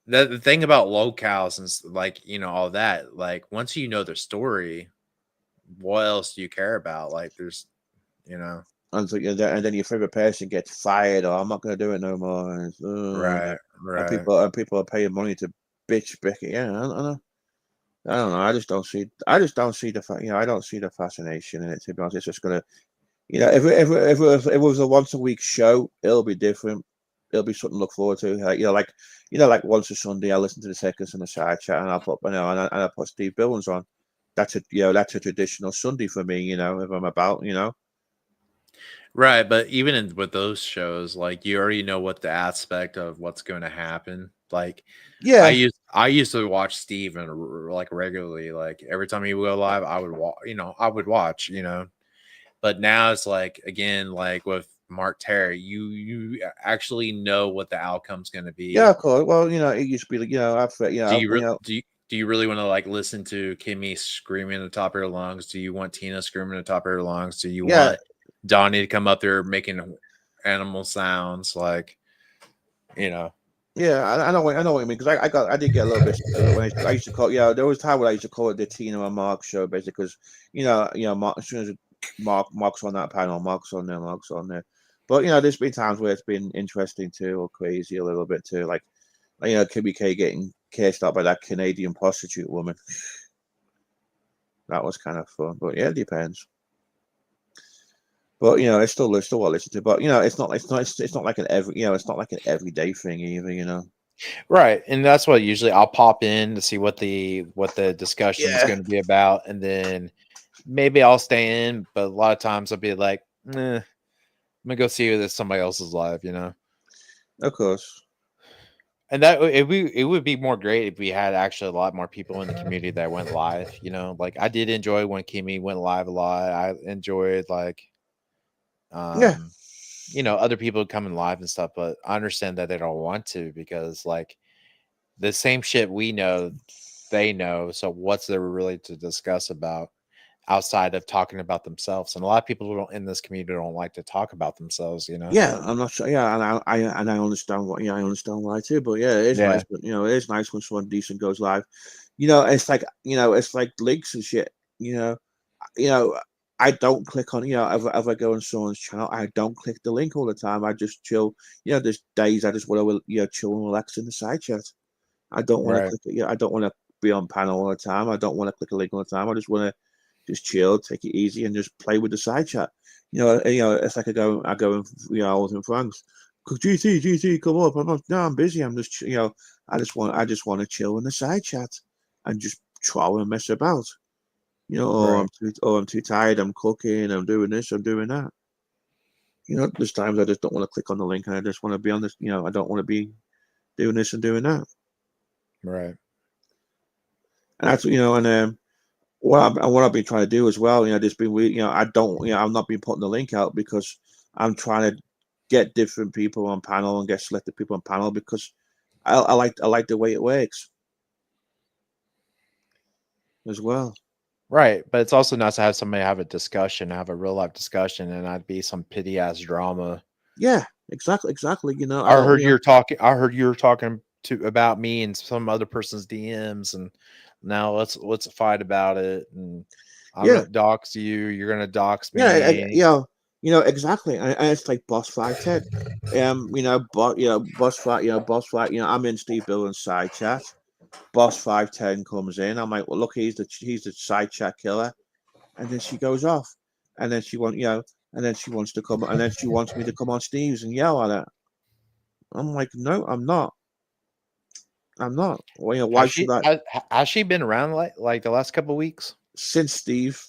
the thing about locales and like all that, like once you know their story, what else do you care about? Like there's, And so, and then your favorite person gets fired, or I'm not going to do it no more. And right. And people are paying money to bitch Becky. Yeah, I don't know. I just don't see the I don't see the fascination in it. To be honest, it's just gonna, if it was a once a week show, it'll be different. It'll be something to look forward to. Like once a Sunday, I listen to the seconds in the side chat, and I put and I put Steve Billings on. That's a traditional Sunday for me. If I'm about. Right, but even with those shows, like you already know what the aspect of what's going to happen. Like, yeah, I used to watch Steve and like regularly. Like every time he would go live, I would watch. But now it's like again, like with Mark Terry, you actually know what the outcome's going to be. Yeah, of course. Well, it used to be like Do you really want to like listen to Kimmy screaming at the top of her lungs? Do you want Tina screaming at the top of her lungs? Do you want Donnie to come up there making animal sounds like, Yeah, I know what you mean, because I did get a little bit when I used to call there was a time when I used to call it the Tina and Mark show, basically, because Mark, as soon as Mark's on that panel, Mark's on there. But there's been times where it's been interesting too, or crazy a little bit too, like Kimmy K getting cased out by that Canadian prostitute woman. That was kind of fun, but yeah, it depends. But it's still what I listen to. But it's not like an everyday thing either. Right, and that's what usually I'll pop in to see what the discussion is going to be about, and then maybe I'll stay in. But a lot of times I'll be like, I'm gonna go see if somebody else is live. Of course. And that it would be more great if we had actually a lot more people in the community that went live. Like I did enjoy when Kimmy went live a lot. I enjoyed like. Other people coming live and stuff, but I understand that they don't want to because like the same shit we know, they know. So what's there really to discuss about outside of talking about themselves? And a lot of people in this community don't like to talk about themselves, Yeah, I'm not sure. Yeah, and I understand I understand why too. But yeah, it is nice. But it is nice when someone decent goes live. It's like it's like links and shit. I don't click on, if I go on someone's channel, I don't click the link all the time. I just chill. There's days I just want to, chill and relax in the side chat. I don't want to click it. I don't want to be on panel all the time. I don't want to click a link all the time. I just want to just chill, take it easy, and just play with the side chat. It's like I go in, I was in France. GT, come up. I'm busy. I'm just, I just want to chill in the side chat and just troll and mess about. I'm too tired, I'm cooking, I'm doing this, I'm doing that. There's times I just don't want to click on the link and I just want to be on this, I don't want to be doing this and doing that. Right. And that's, and what I've been trying to do as well, just been, I've not been putting the link out because I'm trying to get different people on panel and get selected people on panel because I like the way it works as well. Right, but it's also nice to have somebody have a real life discussion, and not be some pity ass drama. Yeah, exactly. I heard you were talking about me and some other person's DMs, and now let's fight about it. And I'm Yeah. gonna dox you. You're gonna dox me. Yeah, exactly. And it's like Boss 510. Boss 5, Boss 5, I'm in Steve Bill's side chat. Boss 510 comes in. I'm like, well, look, he's the side chat killer. And then she goes off. And then she wants to come, and then she wants me to come on Steve's and yell at her. I'm like, no, I'm not. Well, why should I? Has she been around like the last couple of weeks? Since Steve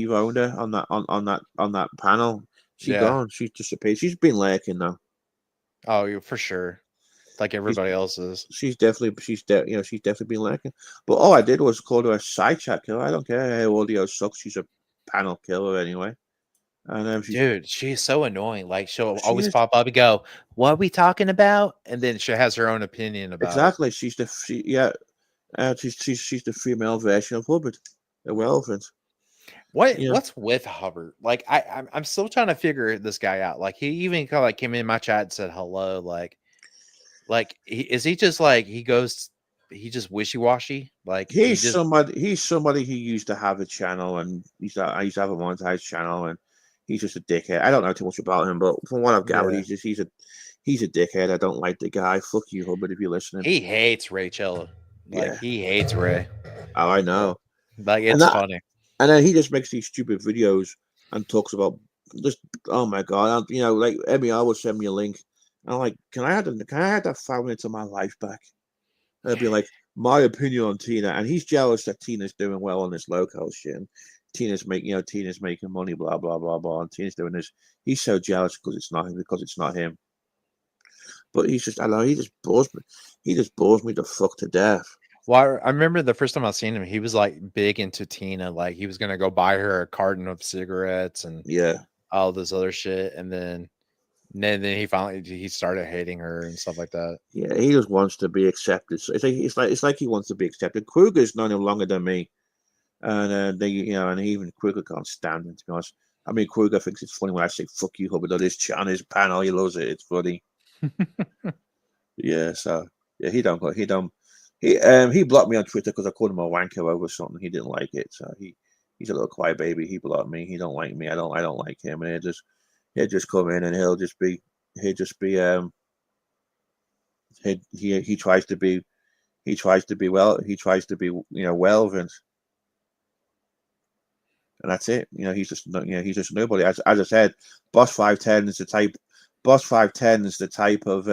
owned her on that panel, she's gone. She's disappeared. She's been lurking though. Oh, for sure. Like everybody else is. She's definitely been lurking. But all I did was call her a side chat killer. I don't care. Her audio sucks. She's a panel killer anyway. And dude, she's so annoying. Like she'll always pop up and go, "What are we talking about?" And then she has her own opinion about exactly. She's the female version of Hubbard, irrelevant. What's with Hubbard? Like I'm still trying to figure this guy out. Like he even kind of like came in my chat and said hello. Like is he just like he just wishy-washy? Like he's somebody who used to have a channel, and I used to have a monetized channel, and he's just a dickhead. I don't know too much about him, but from what I've gathered, he's a dickhead. I don't like the guy. Fuck you, Hubbard, if you're listening. He hates Rachel. Like he hates Ray. Oh, I know. Like it's funny. And then he just makes these stupid videos and talks about just, oh my god, like Emmy always send me a link. And I'm like, can I have that 5 minutes of my life back? And it'd be like, my opinion on Tina, and he's jealous that Tina's doing well on this local shit. And Tina's making money, blah blah blah blah, and Tina's doing this. He's so jealous because it's not him. But he's just, I know, he just bores me. He just bores me the fuck to death. Well, I remember the first time I seen him, he was like big into Tina. Like he was gonna go buy her a carton of cigarettes and all this other shit, and then he finally started hating her and stuff like that. Yeah, he just wants to be accepted. So it's like he wants to be accepted. Kruger's known him longer than me, and and even Kruger can't stand him, to be honest. I mean, Kruger thinks it's funny when I say "fuck you" Hubbard on his panel. He loves it. It's funny. Yeah, so yeah, he blocked me on Twitter because I called him a wanker over something. He didn't like it, so he's a little quiet baby. He blocked me. He don't like me. I don't like him, and he'll just come in and he tries to be relevant, and that's it. He's just nobody. As I said, Boss 510 is the type. Boss 510 is the type of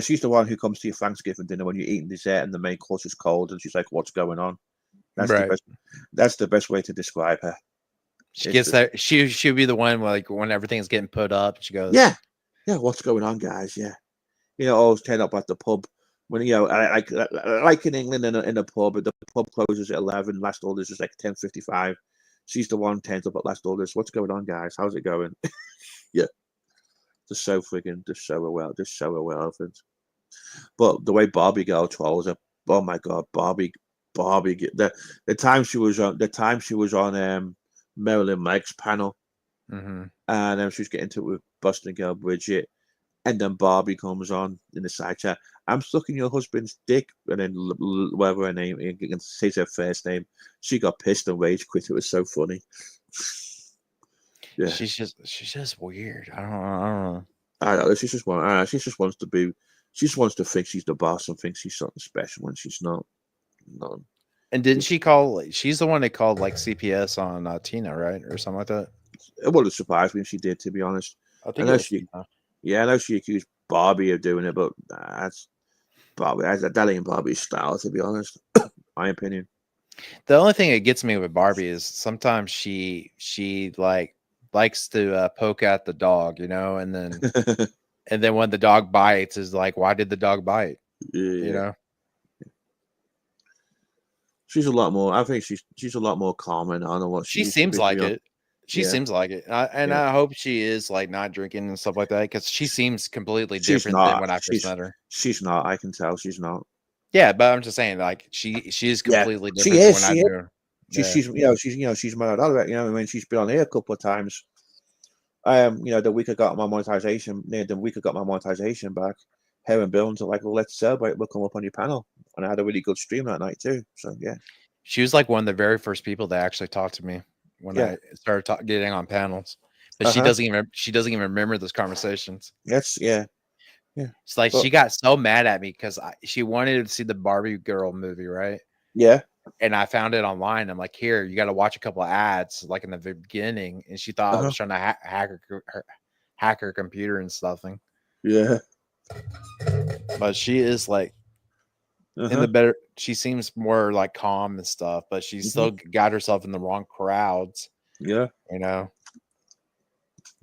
she's the one who comes to your Thanksgiving dinner when you're eating dessert and the main course is cold, and she's like, "What's going on?" That's the best way to describe her. She gets that. She'll be the one like when everything's getting put up. She goes, "Yeah, what's going on, guys? Yeah, always turn up at the pub when like in England in a pub. The pub closes at 11. Last orders is like 10:55. She's the one turns up at last orders. What's going on, guys? How's it going? Yeah, just so irrelevant. But the way Barbie girl trolls her, oh my god, Barbie, the time she was on Marilyn Mike's panel, and then she was getting into it with Boston girl Bridget, and then Barbie comes on in the side chat. I'm sucking your husband's dick, and then whatever her name, you can say her first name. She got pissed and rage quit. It was so funny. Yeah, she's just weird. I don't know. I know. She just wants to be. She just wants to think she's the boss and thinks she's something special when she's not. No. And didn't she call? She's the one that called like CPS on Tina, right, or something like that. It wouldn't surprise me if she did, to be honest. I think I know she accused Barbie of doing it, but that's Barbie. That ain't Barbie's style, to be honest. My opinion. The only thing that gets me with Barbie is sometimes she likes to poke at the dog, and then and then when the dog bites, is like, why did the dog bite? Yeah. She's a lot more. I think she's a lot more calm, and I don't know what she seems like it. She seems like it, and I hope she is like not drinking and stuff like that, because she seems completely different than when I first met her. She's not. I can tell she's not. Yeah, but I'm just saying, like she is completely different. She is. Than when I knew her. She's mad out of it. I mean, she's been on here a couple of times. The week I got my monetization back, her and Bill into like, well, let's celebrate. We'll come up on your panel, and I had a really good stream that night too. So yeah, She was like one of the very first people that actually talked to me when Yeah. I started getting on panels. But Uh-huh. she doesn't even remember those conversations. that's yeah. It's like Well- she got so mad at me because she wanted to see the Barbie girl movie, right? Yeah. And I found it online. I'm like, here, you got to watch a couple of ads, like in the beginning. And she thought I was trying to hack her computer and stuffing. Yeah. But she is like in the better. She seems more like calm and stuff, but she still got herself in the wrong crowds. Yeah. You know,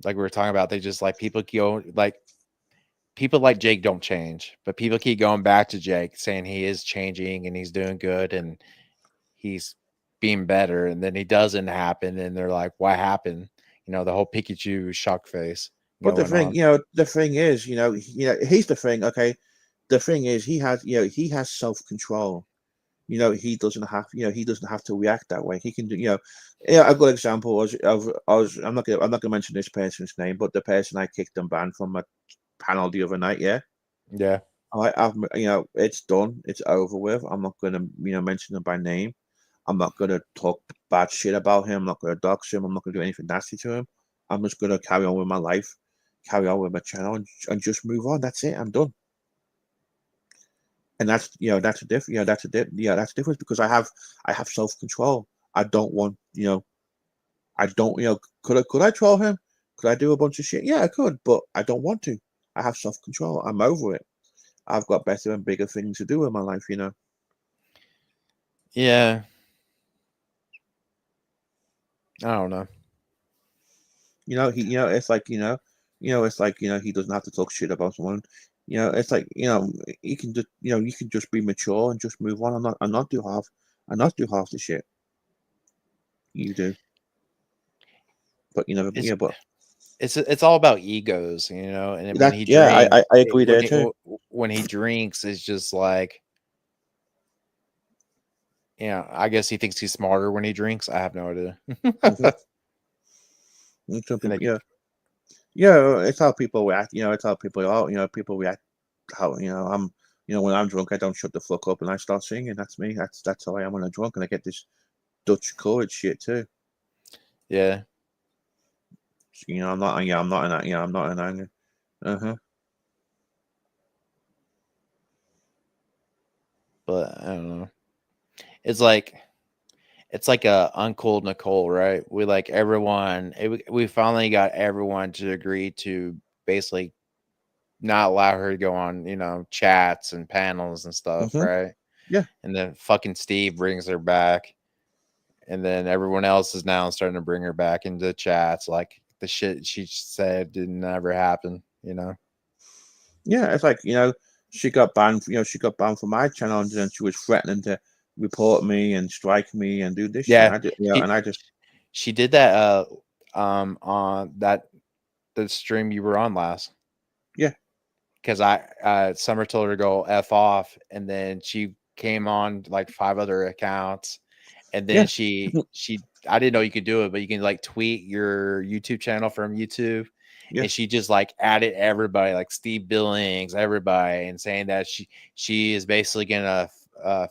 like we were talking about, they just like people go like. People like Jake don't change, but people keep going back to Jake saying he is changing and he's doing good and he's being better. And then he doesn't happen. And they're like, what happened? You know, the whole Pikachu shock face. But the going thing, on. the thing is, here's the thing. Okay, the thing is, he has self-control. He doesn't have, he doesn't have to react that way. He can do, a good example was I'm not gonna mention this person's name, but the person I kicked and banned from my panel the other night. Yeah. I've it's done. It's over with. I'm not gonna mention him by name. I'm not gonna talk bad shit about him. I'm not gonna dox him. I'm not gonna do anything nasty to him. I'm just gonna carry on with my life, carry on with my channel, and just move on. That's it. I'm done. And that's that's a difference. That's a difference because I have self control. I don't want I don't could I troll him? Could I do a bunch of shit? Yeah, I could, but I don't want to. I have self control. I'm over it. I've got better and bigger things to do in my life. Yeah. I don't know. It's like it's like he doesn't have to talk shit about someone. It's like you can just you can just be mature and just move on and not do half the shit you do. But but it's all about egos, and that, when he yeah, drinks, I agree there too. When he drinks, it's just like, I guess he thinks he's smarter when he drinks. I have no idea. It's how people react. It's how people are. People react how I'm. When I'm drunk, I don't shut the fuck up and I start singing. That's me. That's how I am when I'm drunk, and I get this Dutch chord shit too. Yeah. I'm not. I'm not in that. I'm not in anger. But I don't know. It's like a Uncle Nicole, right? We like everyone. We finally got everyone to agree to basically not allow her to go on, chats and panels and stuff, right? Yeah. And then fucking Steve brings her back, and then everyone else is now starting to bring her back into chats. Like the shit she said didn't ever happen, Yeah, it's like she got banned. She got banned from my channel, and then she was threatening to report me and strike me and do this. Yeah, shit. And I just she did that on the stream you were on last. Yeah, because Summer told her to go F off, and then she came on like 5 other accounts, and then I didn't know you could do it, but you can like tweet your YouTube channel from YouTube. Yeah. And she just like added everybody, like Steve Billings, everybody, and saying that she is basically gonna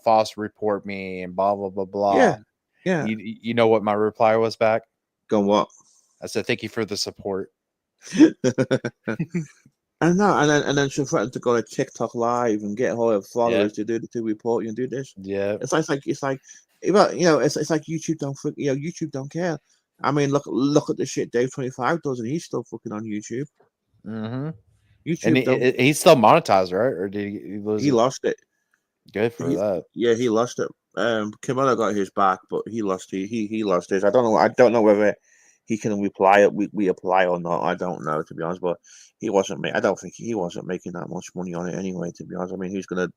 false report me and blah blah blah blah. Yeah. You know what my reply was back? Go what? I said, thank you for the support. And then she threatened to go to TikTok live and get all her followers to report you and do this. Yeah, it's like it's like YouTube YouTube don't care. I mean, look at the shit Dave25 does, and he's still fucking on YouTube. Mm-hmm. YouTube, and he's still monetized, right? Or did he lose? He lost it. Good for that. Yeah, he lost it. Kimona got his back, but he lost his. I don't know whether he can reply we apply or not. I don't know, to be honest, but I don't think he wasn't making that much money on it anyway, to be honest. I mean, he's gonna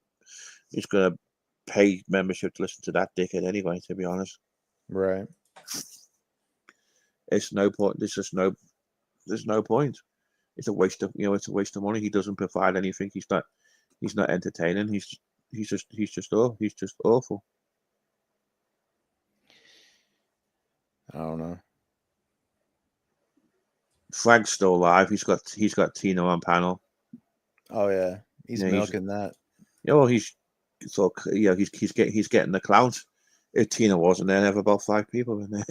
pay membership to listen to that dickhead anyway, to be honest. Right. It's no point. There's no point. It's a waste of money. He doesn't provide anything. He's not entertaining. He's just awful. I don't know. Frank's still alive. He's got Tina on panel. Oh yeah. He's Yeah, milking that. Yeah, well, he's getting the clout. If Tina wasn't there, there were about 5 people in there.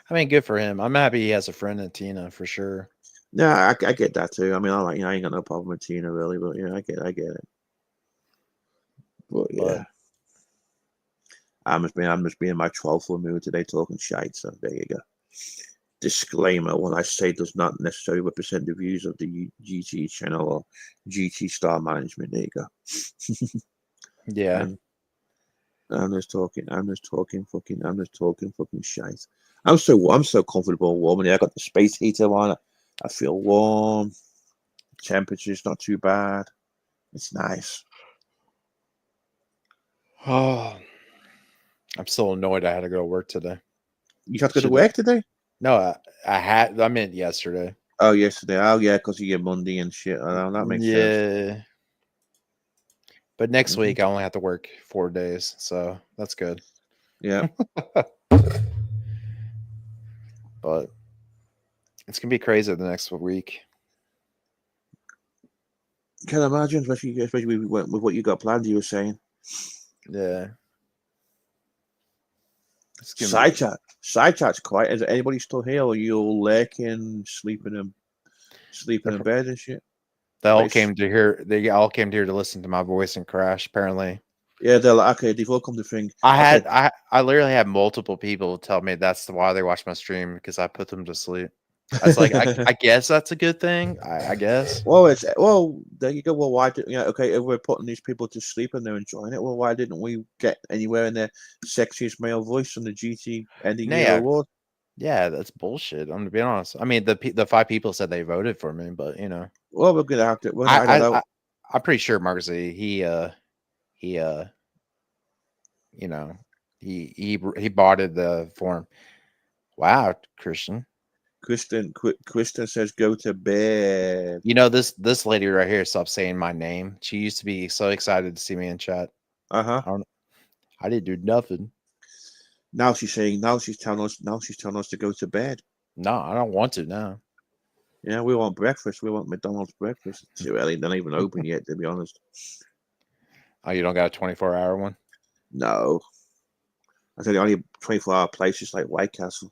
I mean, good for him. I'm happy he has a friend in Tina for sure. Yeah, I get that too. I mean, I ain't got no problem with Tina really, but yeah, I get it. But yeah, I'm just being in my trollful mood today, talking shite. So there you go. Disclaimer: what I say does not necessarily represent the views of the GT channel or GT Star Management. There you go. Yeah. And I'm just talking fucking shite. I'm so comfortable and warm. I got the space heater on. I feel warm. Temperature's not too bad. It's nice. Oh, I'm still annoyed I had to go to work today. You have to go to work today? No, I meant yesterday. Oh, yesterday. Oh, yeah, because of your Monday and shit. Oh, that makes sense. Yeah. But next week I only have to work 4 days, so that's good. Yeah. But it's gonna be crazy the next week. Can imagine, especially with what you got planned. You were saying. Yeah. Side chat's quiet. Is anybody still here, or you all lurking, sleeping in bed and shit? They all came to here. They all came here to listen to my voice and crash. Apparently. Yeah, they're like, okay. They've all come to think. I literally had multiple people tell me that's why they watch my stream, because I put them to sleep. I was like, I guess that's a good thing. I guess. Well, there you go. Well, why did okay? If we're putting these people to sleep and they're enjoying it, well, why didn't we get anywhere in their sexiest male voice on the GT ending year award? Yeah, that's bullshit. I'm to be honest. I mean, the 5 people said they voted for me, but you know. Well, we're gonna have to. Well, I don't know. I'm pretty sure Marcy, he you know, he boughted the form. Wow, Christian. Kristen says go to bed. You know, this lady right here stopped saying my name. She used to be so excited to see me in chat. I didn't do nothing. Now she's telling us to go to bed. No, I don't want to now. Yeah, we want breakfast. We want McDonald's breakfast. It's too early. They're not even open yet, to be honest. Oh, you don't got a 24-hour one? No. I said the only 24-hour place is like White Castle.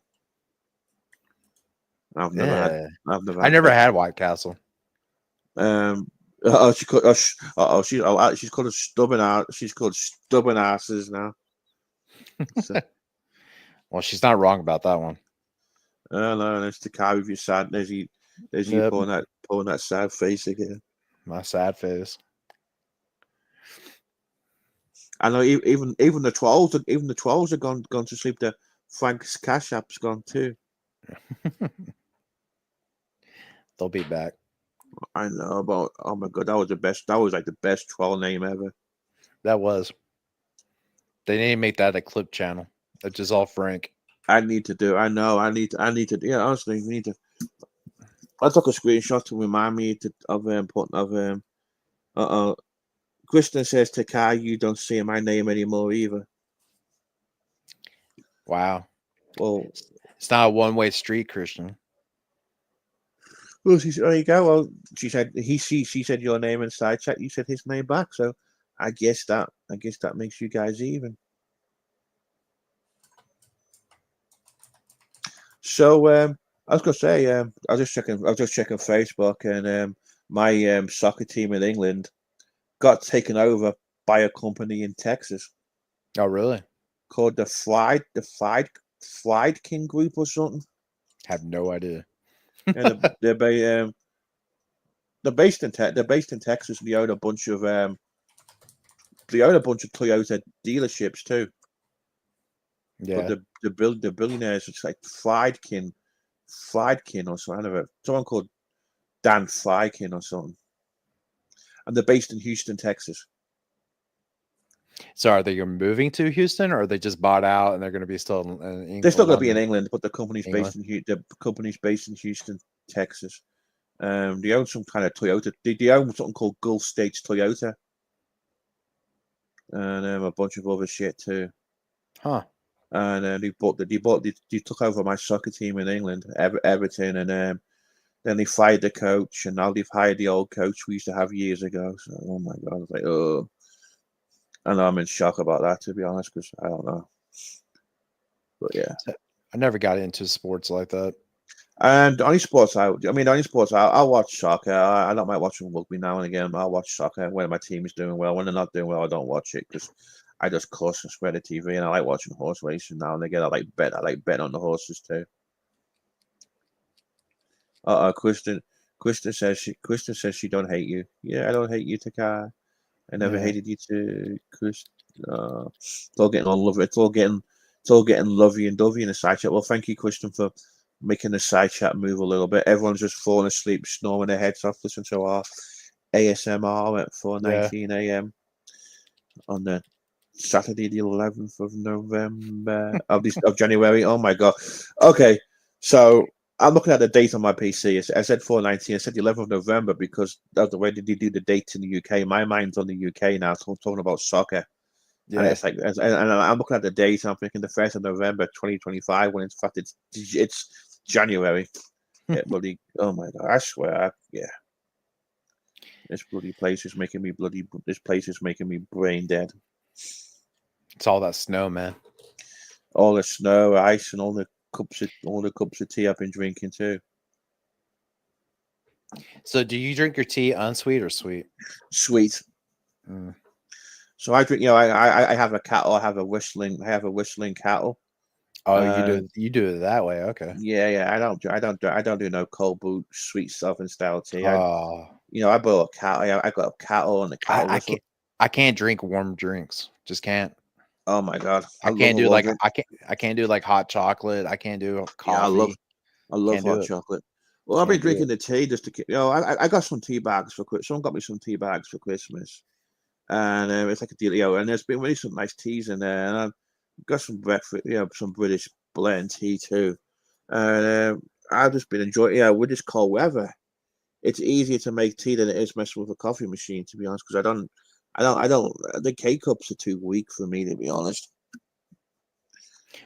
I've never had White Castle. She's called a stubborn ass. She's called stubborn asses now. So. Well, she's not wrong about that one. No, there's the car with your sad. There's you pulling that sad face again. My sad face. I know. Even the trolls. Even the trolls are gone to sleep. The Frank's Cash App's gone too. They'll be back. I know, but oh my god, that was the best. That was like the best troll name ever. That was. They need to make that a clip channel. That's just all Frank. I need to do. I know. I need to. Yeah, honestly, we need to. I took a screenshot to remind me Kristen says to Kai, you don't say my name anymore either. Wow. Well, it's not a one-way street, Christian. Well, there you go. Well, she said she said your name in side chat. You said his name back. So I guess that makes you guys even. So I was gonna say I was just checking Facebook, and my soccer team in England got taken over by a company in Texas. Oh, really? Called the Friedkin Group or something. Have no idea. And they're based in Texas. They own a bunch of Toyota dealerships too. Yeah. But the billionaires, it's like Friedkin or something. Someone called Dan Friedkin or something. And they're based in Houston, Texas. So are they moving to Houston, or are they just bought out and they're going to be still in England? They're still going to be in England, but the company's based in Houston, Texas. They own some kind of Toyota. They own something called Gulf States Toyota, and a bunch of other shit too. Huh. And they took over my soccer team in England, Everton, and Then they fired the coach, and now they've hired the old coach we used to have years ago. So, oh my god, it's like, oh, I know I'm in shock about that, to be honest, because I don't know. But yeah, I never got into sports like that. and the only sports I watch soccer. I don't mind watching rugby now and again. I'll watch soccer when my team is doing well. When they're not doing well, I don't watch it because I just cuss and spread the TV. And I like watching horse racing now and again. I like bet on the horses too. Kristen says she don't hate you. Yeah, I don't hate you, Takai. I never hated you too, Chris. It's all getting on love. It's all getting lovey and dovey in the side chat. Well, thank you, Kristen, for making the side chat move a little bit. Everyone's just falling asleep, snoring their heads off, listening to our ASMR at 4:19 a.m. on the Saturday, the 11th of November of January. Oh my god. Okay, so I'm looking at the date on my PC. I said 4:19. I said the 11th of November because of the way they do the dates in the UK. My mind's on the UK now, so I'm talking about soccer. Yeah. And it's like, and I'm looking at the date, and I'm thinking the 1st of November 2025, when in fact it's January. Bloody, oh my god! I swear, yeah. This bloody place is making me brain dead. It's all that snow, man. All the snow, ice, and all the cups of tea I've been drinking too. So, do you drink your tea unsweet or sweet? Sweet. Mm. So I drink. I have a cattle. I have a whistling cattle. Oh, you do it that way. Okay. Yeah. I don't do no cold brew sweet Southern style tea. Oh. I boil a cattle. I got a cattle and the cattle. I can't drink warm drinks. Just can't. Oh my god! I can't do like hot chocolate. I can't do coffee. Yeah, I love hot chocolate. Well, I've been drinking the tea just to I got some tea bags for Christmas. Someone got me some tea bags for Christmas, and it's like a deal. And there's been really some nice teas in there, and I've got some breakfast. Some British blend tea too. And I've just been enjoying. Yeah, with this cold weather, it's easier to make tea than it is messing with a coffee machine. To be honest, because I don't. The K cups are too weak for me, to be honest.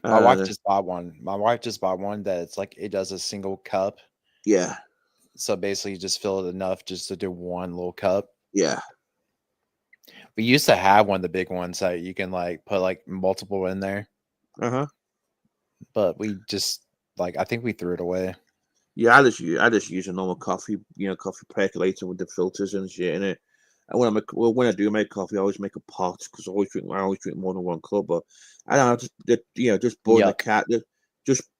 My wife just bought one. My wife just bought one that it's like it does a single cup. Yeah. So basically, you just fill it enough just to do one little cup. Yeah. We used to have one of the big ones that you can like put like multiple in there. But we just I think we threw it away. Yeah, I just use a normal coffee, coffee percolator with the filters and shit in it. And when I do make coffee, I always make a pot because I always drink more than one cup. But I don't know, just boiling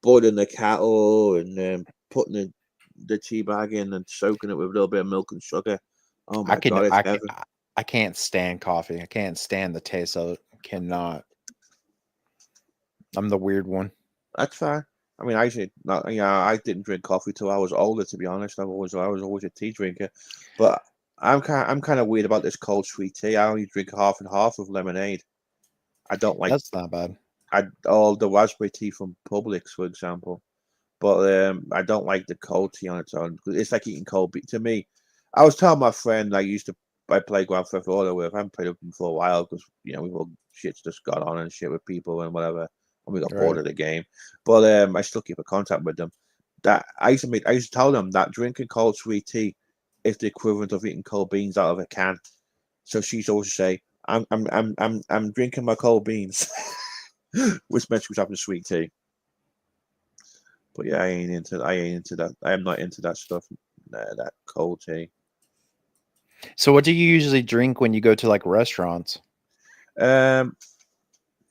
boiling the cattle and putting the tea bag in and soaking it with a little bit of milk and sugar. Oh my god! I can't stand coffee. I can't stand the taste of it. Cannot. I'm the weird one. That's fine. I mean, I didn't drink coffee till I was older. To be honest, I was always a tea drinker, but I'm kind of weird about this cold sweet tea. I only drink half and half of lemonade. I don't like. That's not bad. All the raspberry tea from Publix, for example, but I don't like the cold tea on its own. It's like eating cold beef to me. I was telling my friend I play Grand Theft Auto with. I haven't played with him for a while because we've all shit's just got on and shit with people and whatever, and we got bored of the game. But I still keep in contact with them. That I used to tell them that drinking cold sweet tea is the equivalent of eating cold beans out of a can. So she's always say, "I'm drinking my cold beans," which meant she was having sweet tea. But yeah, I ain't into that. I am not into that stuff. That cold tea. So, what do you usually drink when you go to like restaurants? It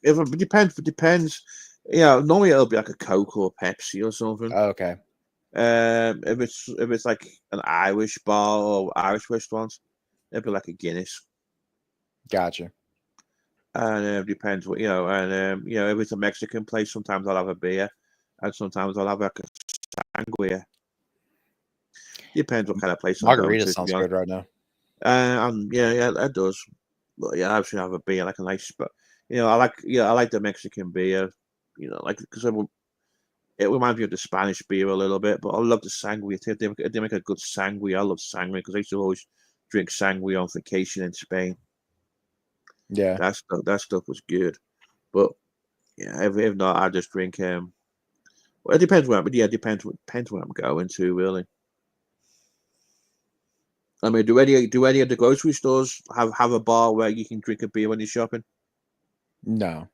depends. Normally it'll be like a Coke or a Pepsi or something. Oh, okay. If it's like an Irish bar or Irish restaurant, it'll be like a Guinness. Gotcha. And it depends what if it's a Mexican place, sometimes I'll have a beer, and sometimes I'll have like a sangria. Depends what kind of place. Margarita sounds good right now. Yeah, that does. But yeah, I should have a beer, like a nice. But I like the Mexican beer. Because it reminds me of the Spanish beer a little bit. But I love the sangria too. They make a good sangria. I love sangria because I used to always drink sangria on vacation in Spain. Yeah, that stuff was good. But yeah, if not, I just drink. Well, it depends where. But yeah, it depends where I'm going to really. I mean, do any of the grocery stores have a bar where you can drink a beer when you're shopping? No,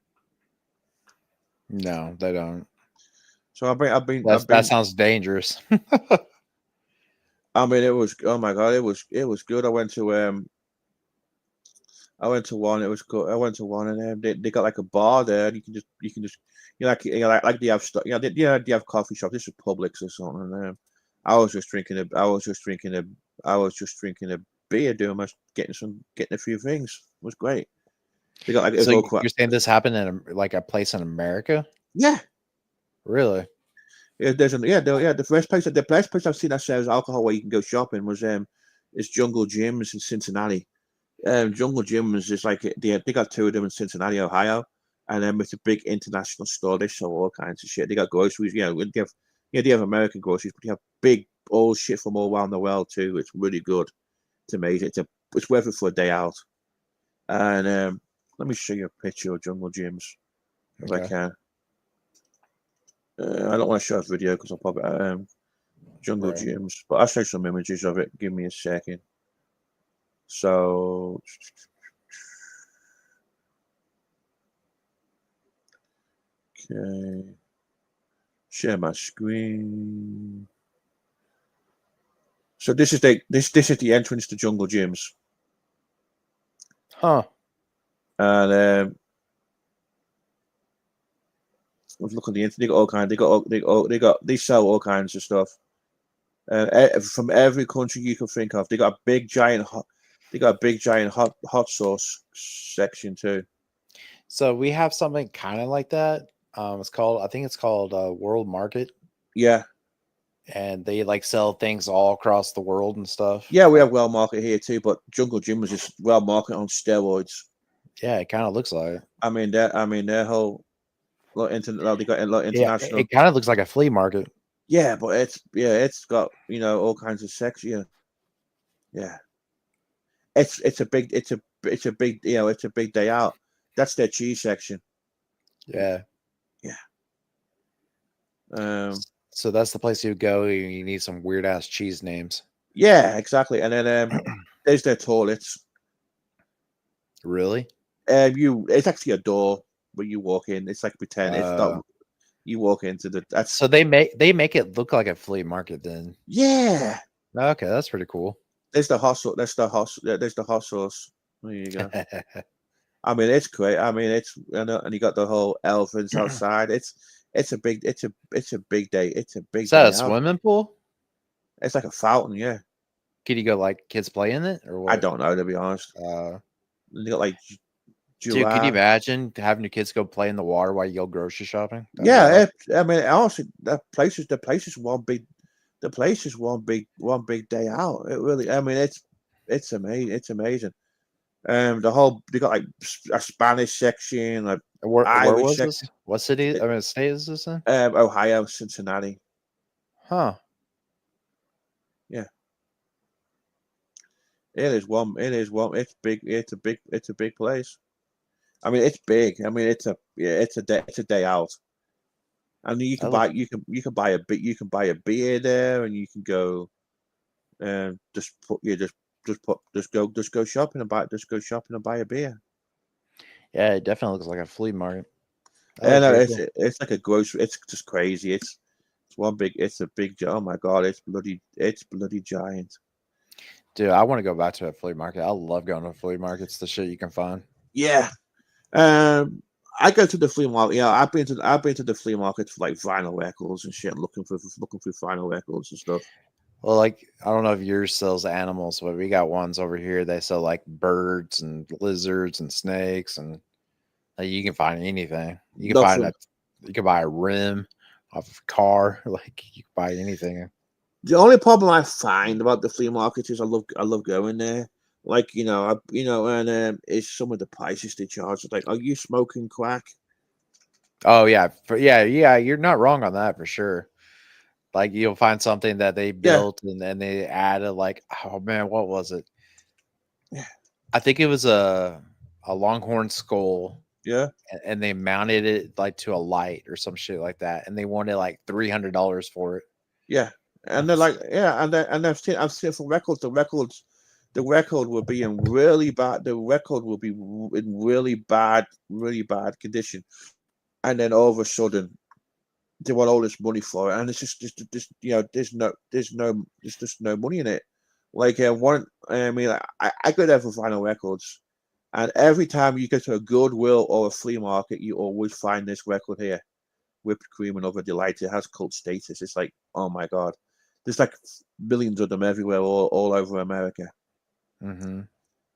they don't. So I've been. That sounds dangerous. I mean, it was. Oh my god, it was good. I went to one. It was good. I went to one, and they got like a bar there, and you can just like they have stuff. They have coffee shops. This is Publix or something. And I was just drinking a beer, getting a few things. It was great. They got like so you're saying this happened in like a place in America? Yeah. Really? Yeah, the best place I've seen that sells alcohol where you can go shopping was is Jungle Gyms in Cincinnati. Jungle Gyms is like they got two of them in Cincinnati, Ohio, and then it's a big international store. They sell all kinds of shit. They got groceries, they have American groceries, but they have big old shit from all around the world too. It's really good. It's amazing. It's worth it for a day out. And let me show you a picture of Jungle Gyms if I can. I don't want to show a video because I'll probably Jungle Gyms, but I'll show some images of it. Give me a second. So, okay, share my screen. So this is the entrance to Jungle Gyms. Huh. And I was looking at the internet. They got all kinds. They sell all kinds of stuff. From every country you can think of. They got a big giant hot sauce section too. So we have something kind of like that. I think it's called World Market. Yeah. And they like sell things all across the world and stuff. Yeah, we have World Market here too, but Jungle Gym was just World Market on steroids. Yeah, it kind of looks like it. I mean, their whole they got international. Yeah, it kind of looks like a flea market. Yeah, but it's got all kinds of sex. Yeah. It's a big day out. That's their cheese section. Yeah. Yeah. So that's the place you go. You need some weird ass cheese names. Yeah, exactly. And then there's their toilets. Really? It's actually a door where you walk in. It's like pretend. It's not. You walk into that's. So they make it look like a flea market then. Yeah. Okay, that's pretty cool. There's the hot sauce. There's the hot sauce. There you go. I mean, it's great. I mean, and you got the whole elephants outside. It's a big day. It's a big Is that a swimming pool? It's like a fountain, yeah. Could you go like kids play in it or what? I don't know, to be honest. They got like dude, can you imagine having your kids go play in the water while you go grocery shopping? I mean, honestly, the place is one big day out. It really, I mean, it's amazing. It's amazing. They got like a Spanish section, like where was section. This? What city? I mean, state is this in? Ohio, Cincinnati. Huh. Yeah. It is one. It's big. It's a big place. I mean, it's big. I mean, it's a day out. And you can buy a beer there, and you can go and just go shopping and buy a beer. Yeah, it definitely looks like a flea market. Yeah, no, it's like a grocery. It's just crazy. It's one big. It's a big. Oh my god! It's bloody giant. Dude, I want to go back to a flea market. I love going to flea markets. The shit you can find. Yeah. I go to the flea market. Yeah, I've been to the flea market for like vinyl records and shit, looking through vinyl records and stuff. Well, like I don't know if yours sells animals, but we got ones over here. They sell like birds and lizards and snakes, and like, you can find anything. You can buy a rim off of a car. Like you can buy anything. The only problem I find about the flea market is I love going there. Like and it's some of the prices they charge. Like, are you smoking crack? Oh yeah, yeah. You're not wrong on that for sure. Like you'll find something that they built and then they added like, oh man, what was it? Yeah, I think it was a longhorn skull. Yeah, and they mounted it like to a light or some shit like that, and they wanted like $300 for it. Yeah, and they're like, yeah, and I've seen for records. The records the record will be in really bad. The record will be in really bad condition, and then all of a sudden, they want all this money for it, and it's just there's just no money in it. Like I go there for vinyl records, and every time you go to a Goodwill or a flea market, you always find this record here, Whipped Cream and Other Delights. It has cult status. It's like, oh my god, there's like millions of them everywhere, all over America. Mm-hmm.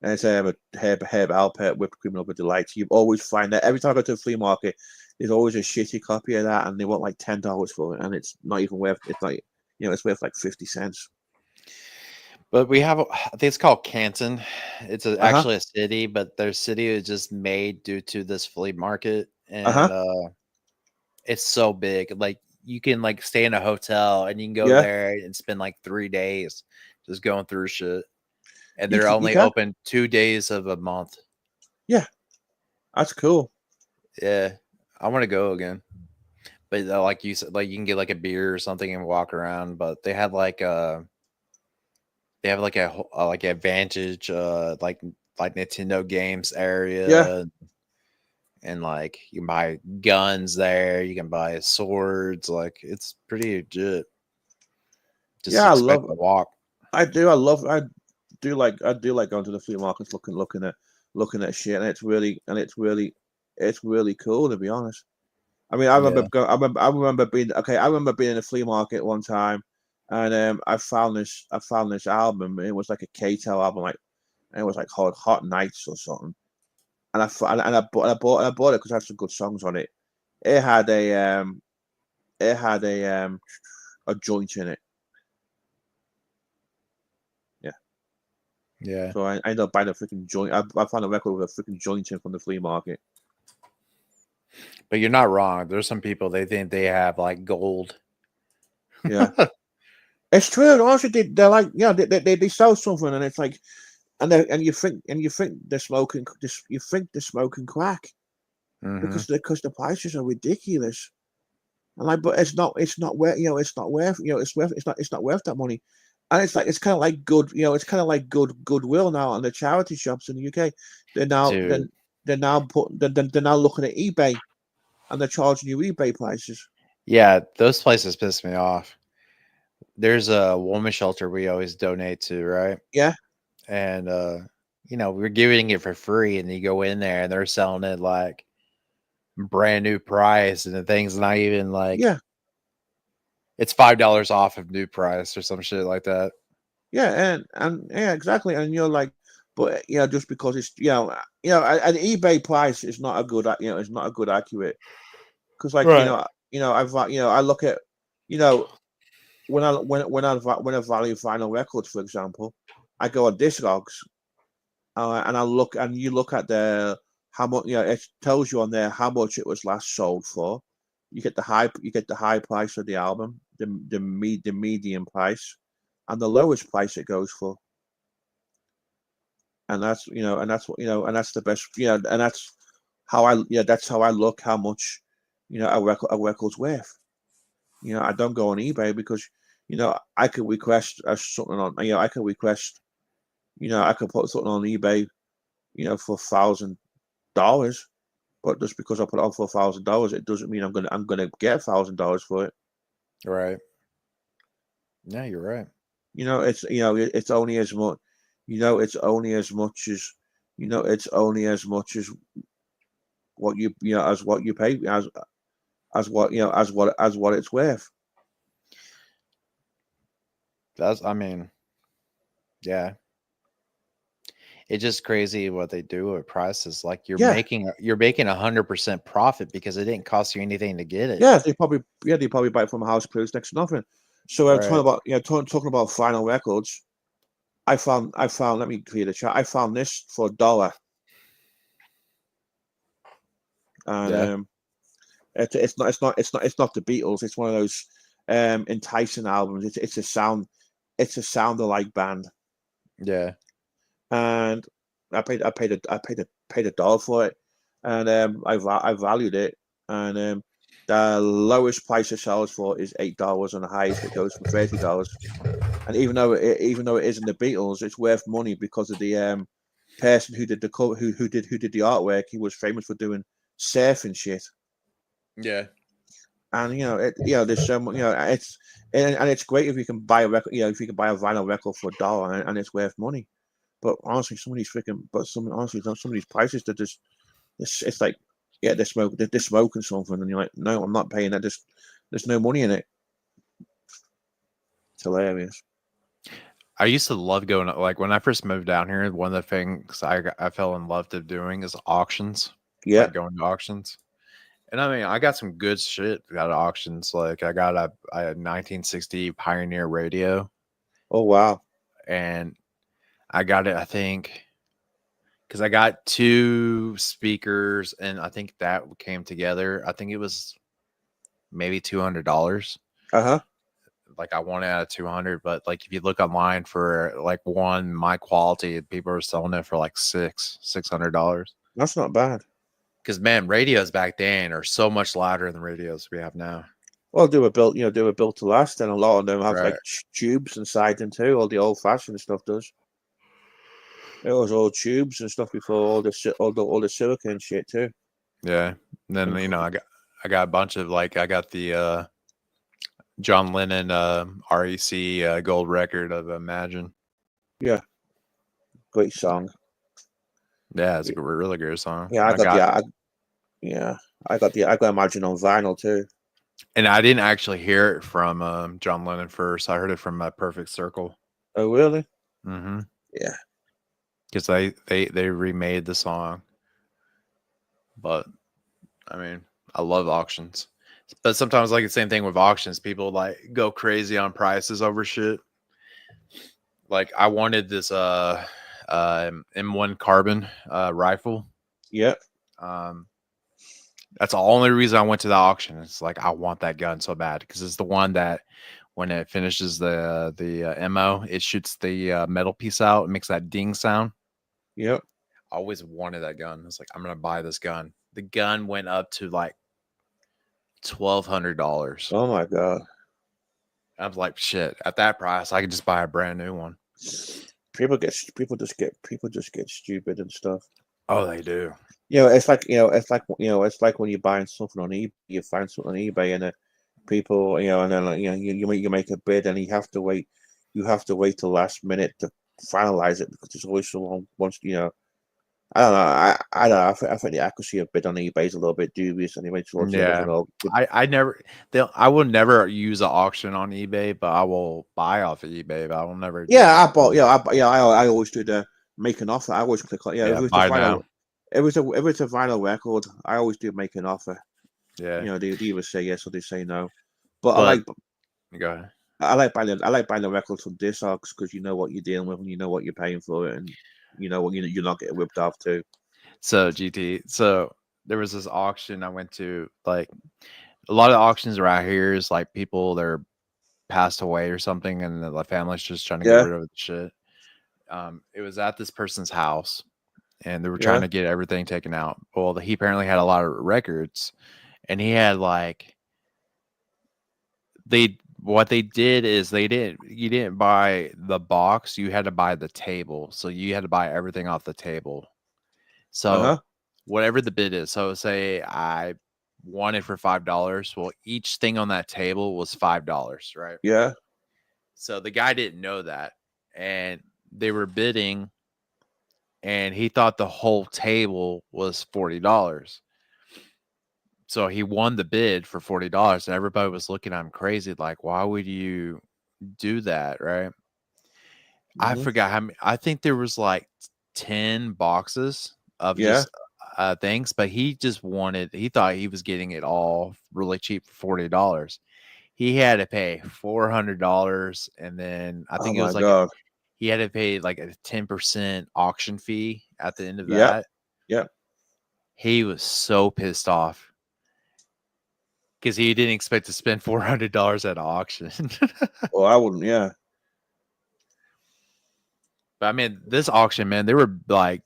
And it's Herb Alpert, Whipped Cream and Other Delights. You always find that every time I go to a flea market, there's always a shitty copy of that, and they want like $10 for it, and it's not even worth. It's like it's worth like 50 cents. But we have, I think it's called Canton. It's actually a city, but their city is just made due to this flea market, and it's so big. Like you can like stay in a hotel, and you can go there and spend like 3 days just going through shit. And they're only open 2 days of a month. Yeah, that's cool. Yeah, I want to go again. But like you said, like you can get like a beer or something and walk around. But they have like a Vantage like Nintendo games area. And like you can buy guns there, you can buy swords. Like it's pretty legit. Just I love the walk. I do like going to the flea markets, looking at shit, and it's really cool, to be honest. I mean, I remember being in a flea market one time, and I found this album. It was like a Kato album, and it was like called Hot Nights or something. And I bought it because it had some good songs on it. It had a joint in it. Yeah. So I ended up buying a freaking joint. I found a record with a freaking joint in from the flea market. But you're not wrong. There's some people, they think they have like gold. Yeah. It's true. Honestly, they're like, they sell something, and it's like, and you think they're smoking. You think they're smoking crack because the prices are ridiculous. And like, but it's not worth that money. And it's kind of like Goodwill now, and the charity shops in the UK. They're now looking at eBay, and they're charging you eBay prices. Yeah, those places piss me off. There's a woman shelter we always donate to, right? Yeah. And we're giving it for free, and you go in there and they're selling it like brand new price, and the thing's not even like it's $5 off of new price or some shit like that. Yeah, and yeah, exactly. And you're like, but just because it's an eBay price is not a good accurate, because like I look at when I value vinyl records, for example, I go on Discogs, and you look at how much it tells you on there how much it was last sold for. You get the high price of the album, the medium price, and the lowest price it goes for. And that's that's the best, and that's how I look how much a record's worth. I don't go on eBay because I could request something on I could request I could put something on eBay for $1,000, but just because I put it on for $1,000, it doesn't mean I'm gonna get $1,000 for it. Right. Yeah, you're right. It's only as much. It's only as much as what you pay as what it's worth. Yeah. It's just crazy what they do with prices. Like you're making 100% profit because it didn't cost you anything to get it. Yeah, they probably buy it from a house close next to nothing. So I'm talking about vinyl records. I found. Let me clear the chat. I found this for $1, and it's not the Beatles. It's one of those enticing albums. It's a sound-alike band. Yeah. And I paid $1 for it, and I valued it, and the lowest price it sells for is $8, and the highest it goes for $30. And even though it isn't the Beatles, it's worth money because of the person who did the who did the artwork. He was famous for doing surfing shit. Yeah. And there's so much, it's great if you can buy a record, if you can buy a vinyl record for $1 and it's worth money. But honestly, some of these some of these prices that just, it's like, yeah, they're smoking something, and you're like, no, I'm not paying that. There's no money in it. It's hilarious. I used to love going, like when I first moved down here, one of the things I fell in love to doing is auctions. Yeah. Like going to auctions. And I mean, I got some good shit out of auctions. Like I got a 1960 Pioneer radio. Oh, wow. And I got it, I think, because I got 2 speakers, and I think that came together. I think it was maybe $200. Uh-huh. Like I wanted out of 200, but like if you look online for like one my quality, people are selling it for like $600. That's not bad. Because man, radios back then are so much louder than radios we have now. Well, they were built to last, and a lot of them have like tubes inside them too. All the old-fashioned stuff does. It was all tubes and stuff before all the silicon shit too. Yeah, and then I got a bunch of I got the John Lennon REC gold record of Imagine. Yeah, great song. Yeah, it's a really good song. Yeah, I got Imagine on vinyl too. And I didn't actually hear it from John Lennon first. I heard it from Perfect Circle. Oh, really? Mm-hmm. Yeah. Because they remade the song. But I mean, I love auctions. But sometimes like the same thing with auctions, people like go crazy on prices over shit. Like I wanted this M1 carbon rifle. Yep. That's the only reason I went to the auction. It's like I want that gun so bad because it's the one that when it finishes the ammo, it shoots the metal piece out and makes that ding sound. Yep. I always wanted that gun. It's like I'm gonna buy this gun. The gun went up to like $1,200. Oh my god. I was like, shit. At that price, I could just buy a brand new one. People just get stupid and stuff. Oh, they do. It's like when you're buying something on eBay. You find something on eBay and people, and then you make a bid and you have to wait. You have to wait till last minute to finalize it because there's always someone wants. I don't know. I don't know. I think the accuracy of bid on eBay is a little bit dubious anyway. Yeah. I will never use an auction on eBay, but I will buy off of eBay. But I will never. Yeah, I always do the make an offer. I always click on buy now. If it's a vinyl record, I always do make an offer. Yeah. They either say yes or they say no. But go ahead. I like buying the records from Discogs because you know what you're dealing with and you know what you're paying for it, and you know what you're not getting whipped off too. So GT, so there was this auction I went to. Like a lot of auctions around here is like people that are passed away or something, and the family's just trying to get rid of the shit. It was at this person's house, and they were trying to get everything taken out. Well, he apparently had a lot of records, and he had like what they did is you didn't buy the box, you had to buy the table. So you had to buy everything off the table. So whatever the bid is, so say I wanted for $5. Well, each thing on that table was $5, right? Yeah. So the guy didn't know that, and they were bidding, and he thought the whole table was $40. So he won the bid for $40, and everybody was looking at him crazy, like, why would you do that, right? I forgot how many. I think there was like 10 boxes of just things, but he thought he was getting it all really cheap for $40. He had to pay $400, and then I think it was like he had to pay like a 10% auction fee at the end of that. Yeah. He was so pissed off because he didn't expect to spend $400 at an auction. Well, I wouldn't. Yeah. But I mean, this auction, man, they were like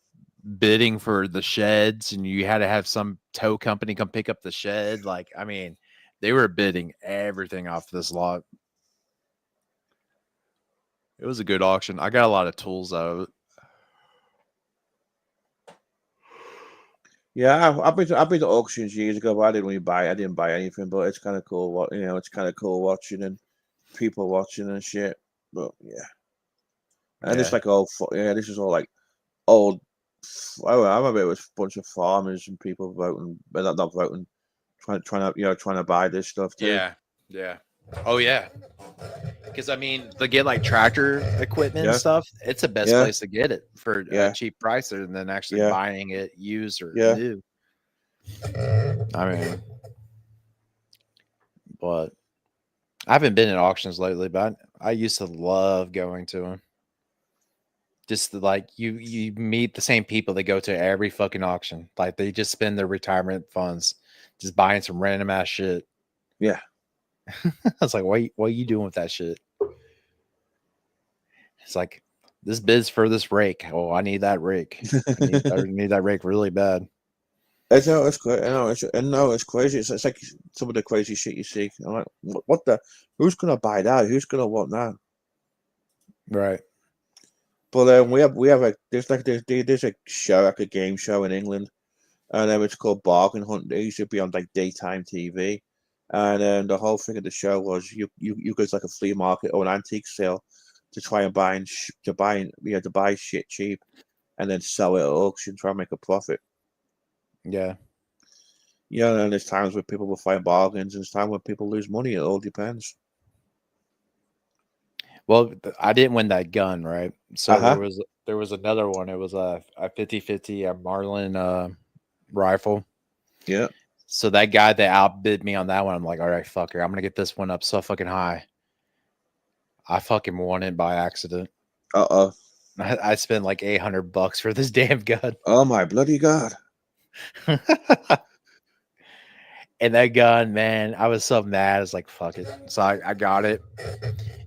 bidding for the sheds, and you had to have some tow company come pick up the shed. Like, I mean, they were bidding everything off this lot. It was a good auction. I got a lot of tools out of it. Yeah, I've been to auctions years ago, but I didn't really buy. I didn't buy anything, but it's kind of cool. What it's kind of cool watching and people watching and shit. But yeah, and it's Yeah. like old. This is all like old. I remember it was a bunch of farmers and people voting, but not voting, trying to buy this stuff too. Yeah. Yeah. Oh yeah. Because I mean, to get like tractor equipment Yeah. and stuff, it's the best Yeah. place to get it for Yeah. a cheap price than actually Yeah. buying it used or Yeah. new. I mean, but I haven't been at auctions lately, but I used to love going to them. Just like you meet the same people that go to every fucking auction. Like they just spend their retirement funds just buying some random ass shit. Yeah. I was like, what are you doing with that shit? It's like, this bid's for this rake. Oh, I need that rake. I need that rake really bad. I know it's crazy. I know it's crazy. It's like some of the crazy shit you see. I'm like, what the? Who's gonna buy that? Who's gonna want that? Right. But we have there's a show, like a game show in England, and it's called Bargain Hunt. It used to be on like daytime TV, and the whole thing of the show was you go to like a flea market or an antique sale to try and buy shit cheap, and then sell it at auction, try and make a profit. Yeah. Yeah, and there's times where people will find bargains, and there's times when people lose money. It all depends. Well, I didn't win that gun, right? So Uh-huh. there was another one. It was a 50-50 a Marlin rifle. Yeah. So that guy that outbid me on that one, I'm like, all right, fucker, I'm gonna get this one up so fucking high. I fucking won it by accident. Uh-oh. I spent like $800 for this damn gun. Oh my bloody god. And that gun, man, I was so mad. I was like, fuck it. So I got it.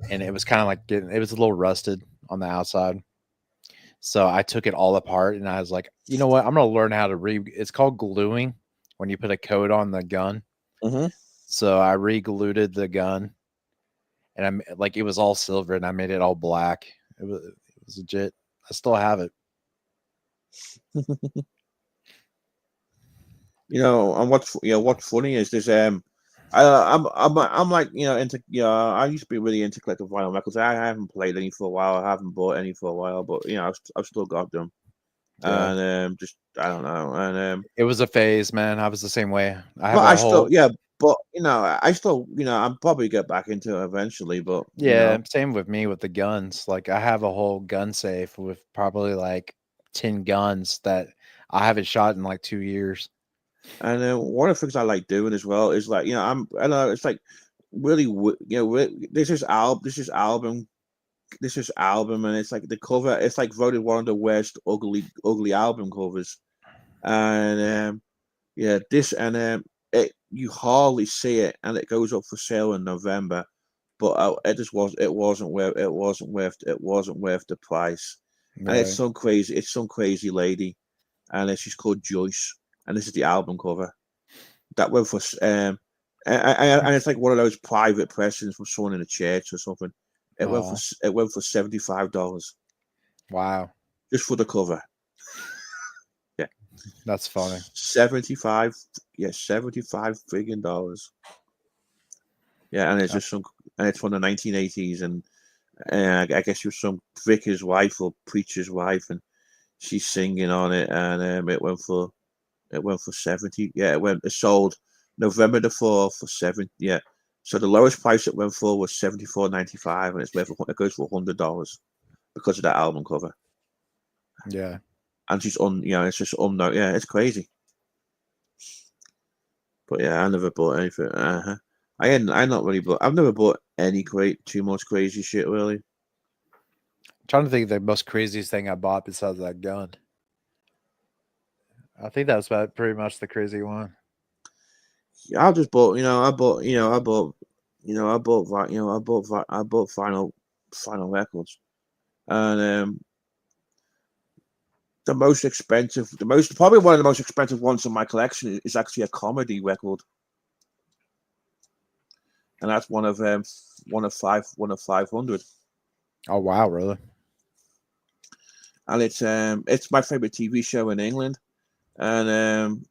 And it was kind of like it was a little rusted on the outside. So I took it all apart and I was like, you know what? I'm going to learn how to it's called gluing when you put a coat on the gun. Mm-hmm. So I re-glued the gun and I'm like, it was all silver and I made it all black. It was legit. I still have it. And what's funny is this I'm like into I used to be really into collecting vinyl records. I haven't played any for a while. I haven't bought any for a while, but I've still got them. Yeah. And just I don't know. And it was a phase, man. I was the same way. but I still I'm probably get back into it eventually. But same with me with the guns. Like I have a whole gun safe with probably like 10 guns that I haven't shot in like 2 years. And one of the things I like doing as well is like I know it's like really this is album, and it's like the cover. It's like voted one of the worst ugly album covers, and you hardly see it, and it goes up for sale in November, but it wasn't worth the price, and it's some crazy lady, and she's called Joyce. And this is the album cover. That went for and it's like one of those private pressings from someone in a church or something. It went for $75. Wow. Just for the cover. Yeah. That's funny. 75 friggin' dollars. Yeah, and it's just and it's from the 1980s, and I guess it was some vicar's wife or preacher's wife, and she's singing on it, and it went for 70. Yeah, it sold November the 4th for 7. Yeah. So the lowest price it went for was $74.95, and it goes for $100 because of that album cover. Yeah. And she's it's just unknown. Yeah, it's crazy. But yeah, I never bought anything. I've never bought too much crazy shit really. I'm trying to think of the most craziest thing I bought besides that gun. I think that's about pretty much the crazy one. Yeah, I just bought, I bought vinyl records, and probably one of the most expensive ones in my collection is actually a comedy record, and that's one of 500. Oh wow, really? And it's my favorite TV show in England, and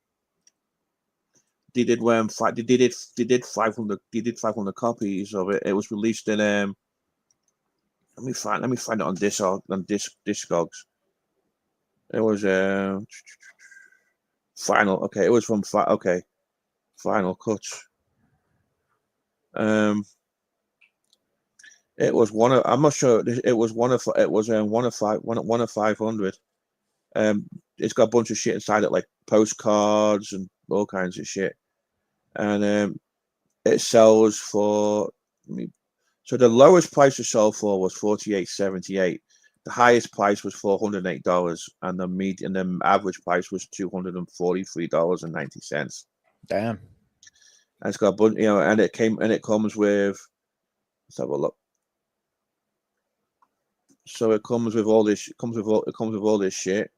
they did they did 500 copies of it. It was released in let me find it on Discogs. It was Final. Okay, it was from Final Cuts. It was one of, I'm not sure, it was one of 500. It's got a bunch of shit inside it, like postcards and all kinds of shit. And it sells for, so the lowest price it sold for was $48.78. The highest price was $408, and the average price was $243.90. Damn. And it's got a bunch, and it comes with, let's have a look. So it comes with all this. It comes with all this shit.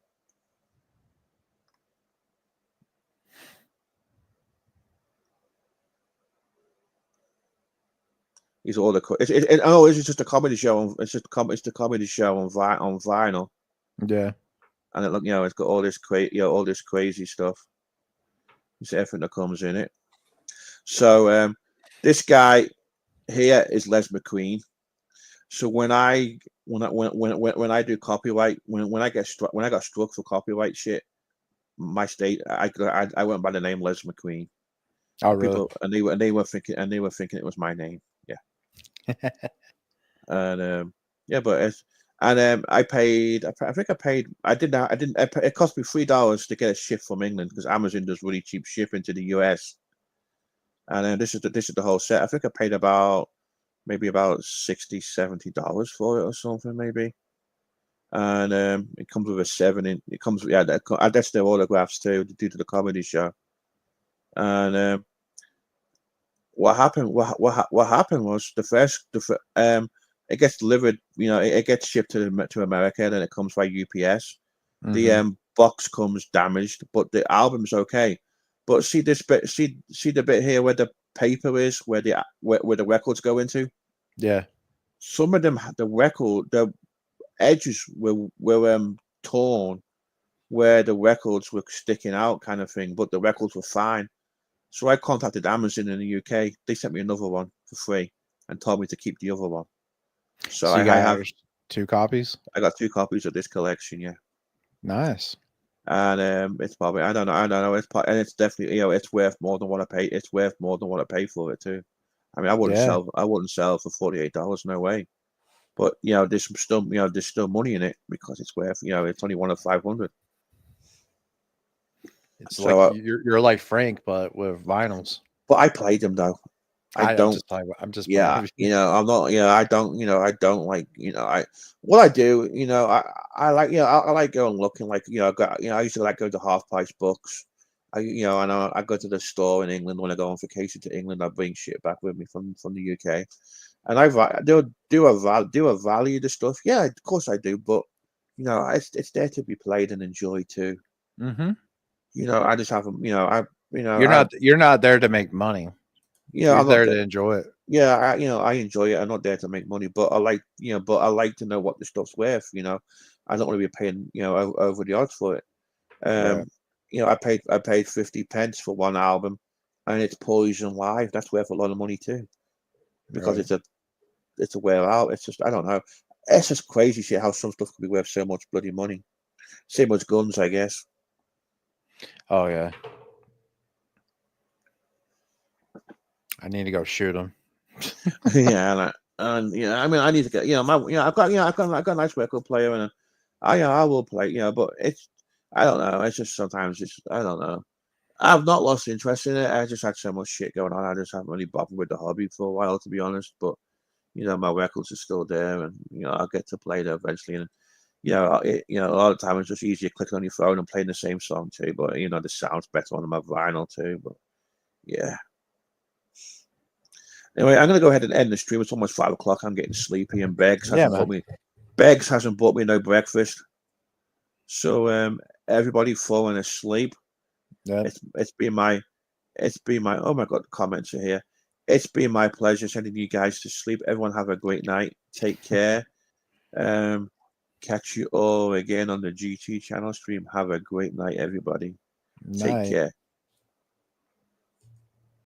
These are all the. It's just a comedy show. It's the comedy show on vinyl. Yeah. And it's got all this all this crazy stuff. It's everything that comes in it. So this guy here is Les McQueen. So when I do copyright, when I got struck for copyright shit, my state, I went by the name Les McQueen. Oh really? People, and they were thinking it was my name. Yeah. And but I paid. I think I paid. I didn't. It cost me $3 to get a ship from England because Amazon does really cheap shipping to the US. And this is the whole set. I think I paid maybe about $60-$70 for it or something, maybe. And it comes with a 7-inch. It comes, that's their autographs too, due to the comedy show. And what happened? What happened was it gets delivered. It gets shipped to America, then it comes by UPS. Mm-hmm. The box comes damaged, but the album's okay. But see this bit. See the bit here where the paper is, where the records go into. Yeah. Some of them, the edges were torn, where the records were sticking out, kind of thing. But the records were fine. So I contacted Amazon in the UK. They sent me another one for free and told me to keep the other one. So I have 2 copies. I got 2 copies of this collection. Yeah. Nice. And it's probably I don't know it's definitely it's worth more than what I pay. It's worth more than what I pay for it too. I mean I wouldn't sell for $48, no way. But there's still money in it because it's worth it's only one of 500. It's so, like you're like Frank, but with vinyls. But I played them though. I'm just I'm not. I don't like. What I do. I like. I like going looking like. I used to like going to half price books. I go to the store in England when I go on vacation to England. I bring shit back with me from the UK, and I do a value the stuff. Yeah, of course I do. But it's there to be played and enjoyed too. Mm-hmm. I just have You're not there to make money. I'm there to enjoy it. Yeah, I enjoy it. I'm not there to make money, but I like to know what the stuff's worth. I don't want to be paying over the odds for it. I paid 50 pence for one album, and it's Poison Live. That's worth a lot of money too, because it's a wear out. It's just I don't know. It's just crazy shit how some stuff can be worth so much bloody money. Same as guns, I guess. Oh yeah. I need to go shoot them. Yeah, I mean, I need to get. I've got a nice record player, and I will play. But I don't know. It's just sometimes I don't know. I've not lost interest in it. I just had so much shit going on. I just haven't really bothered with the hobby for a while, to be honest. But my records are still there, and I'll get to play there eventually. And a lot of times it's just easier clicking on your phone and playing the same song too. But the sound's better on my vinyl too. But yeah. Anyway, I'm gonna go ahead and end the stream. It's almost 5 o'clock. I'm getting sleepy, and Beggs hasn't bought me no breakfast. So everybody falling asleep. Yeah. It's been my oh my god, the comments are here. It's been my pleasure sending you guys to sleep. Everyone have a great night. Take care. Catch you all again on the GT channel stream. Have a great night, everybody. Take Night. care.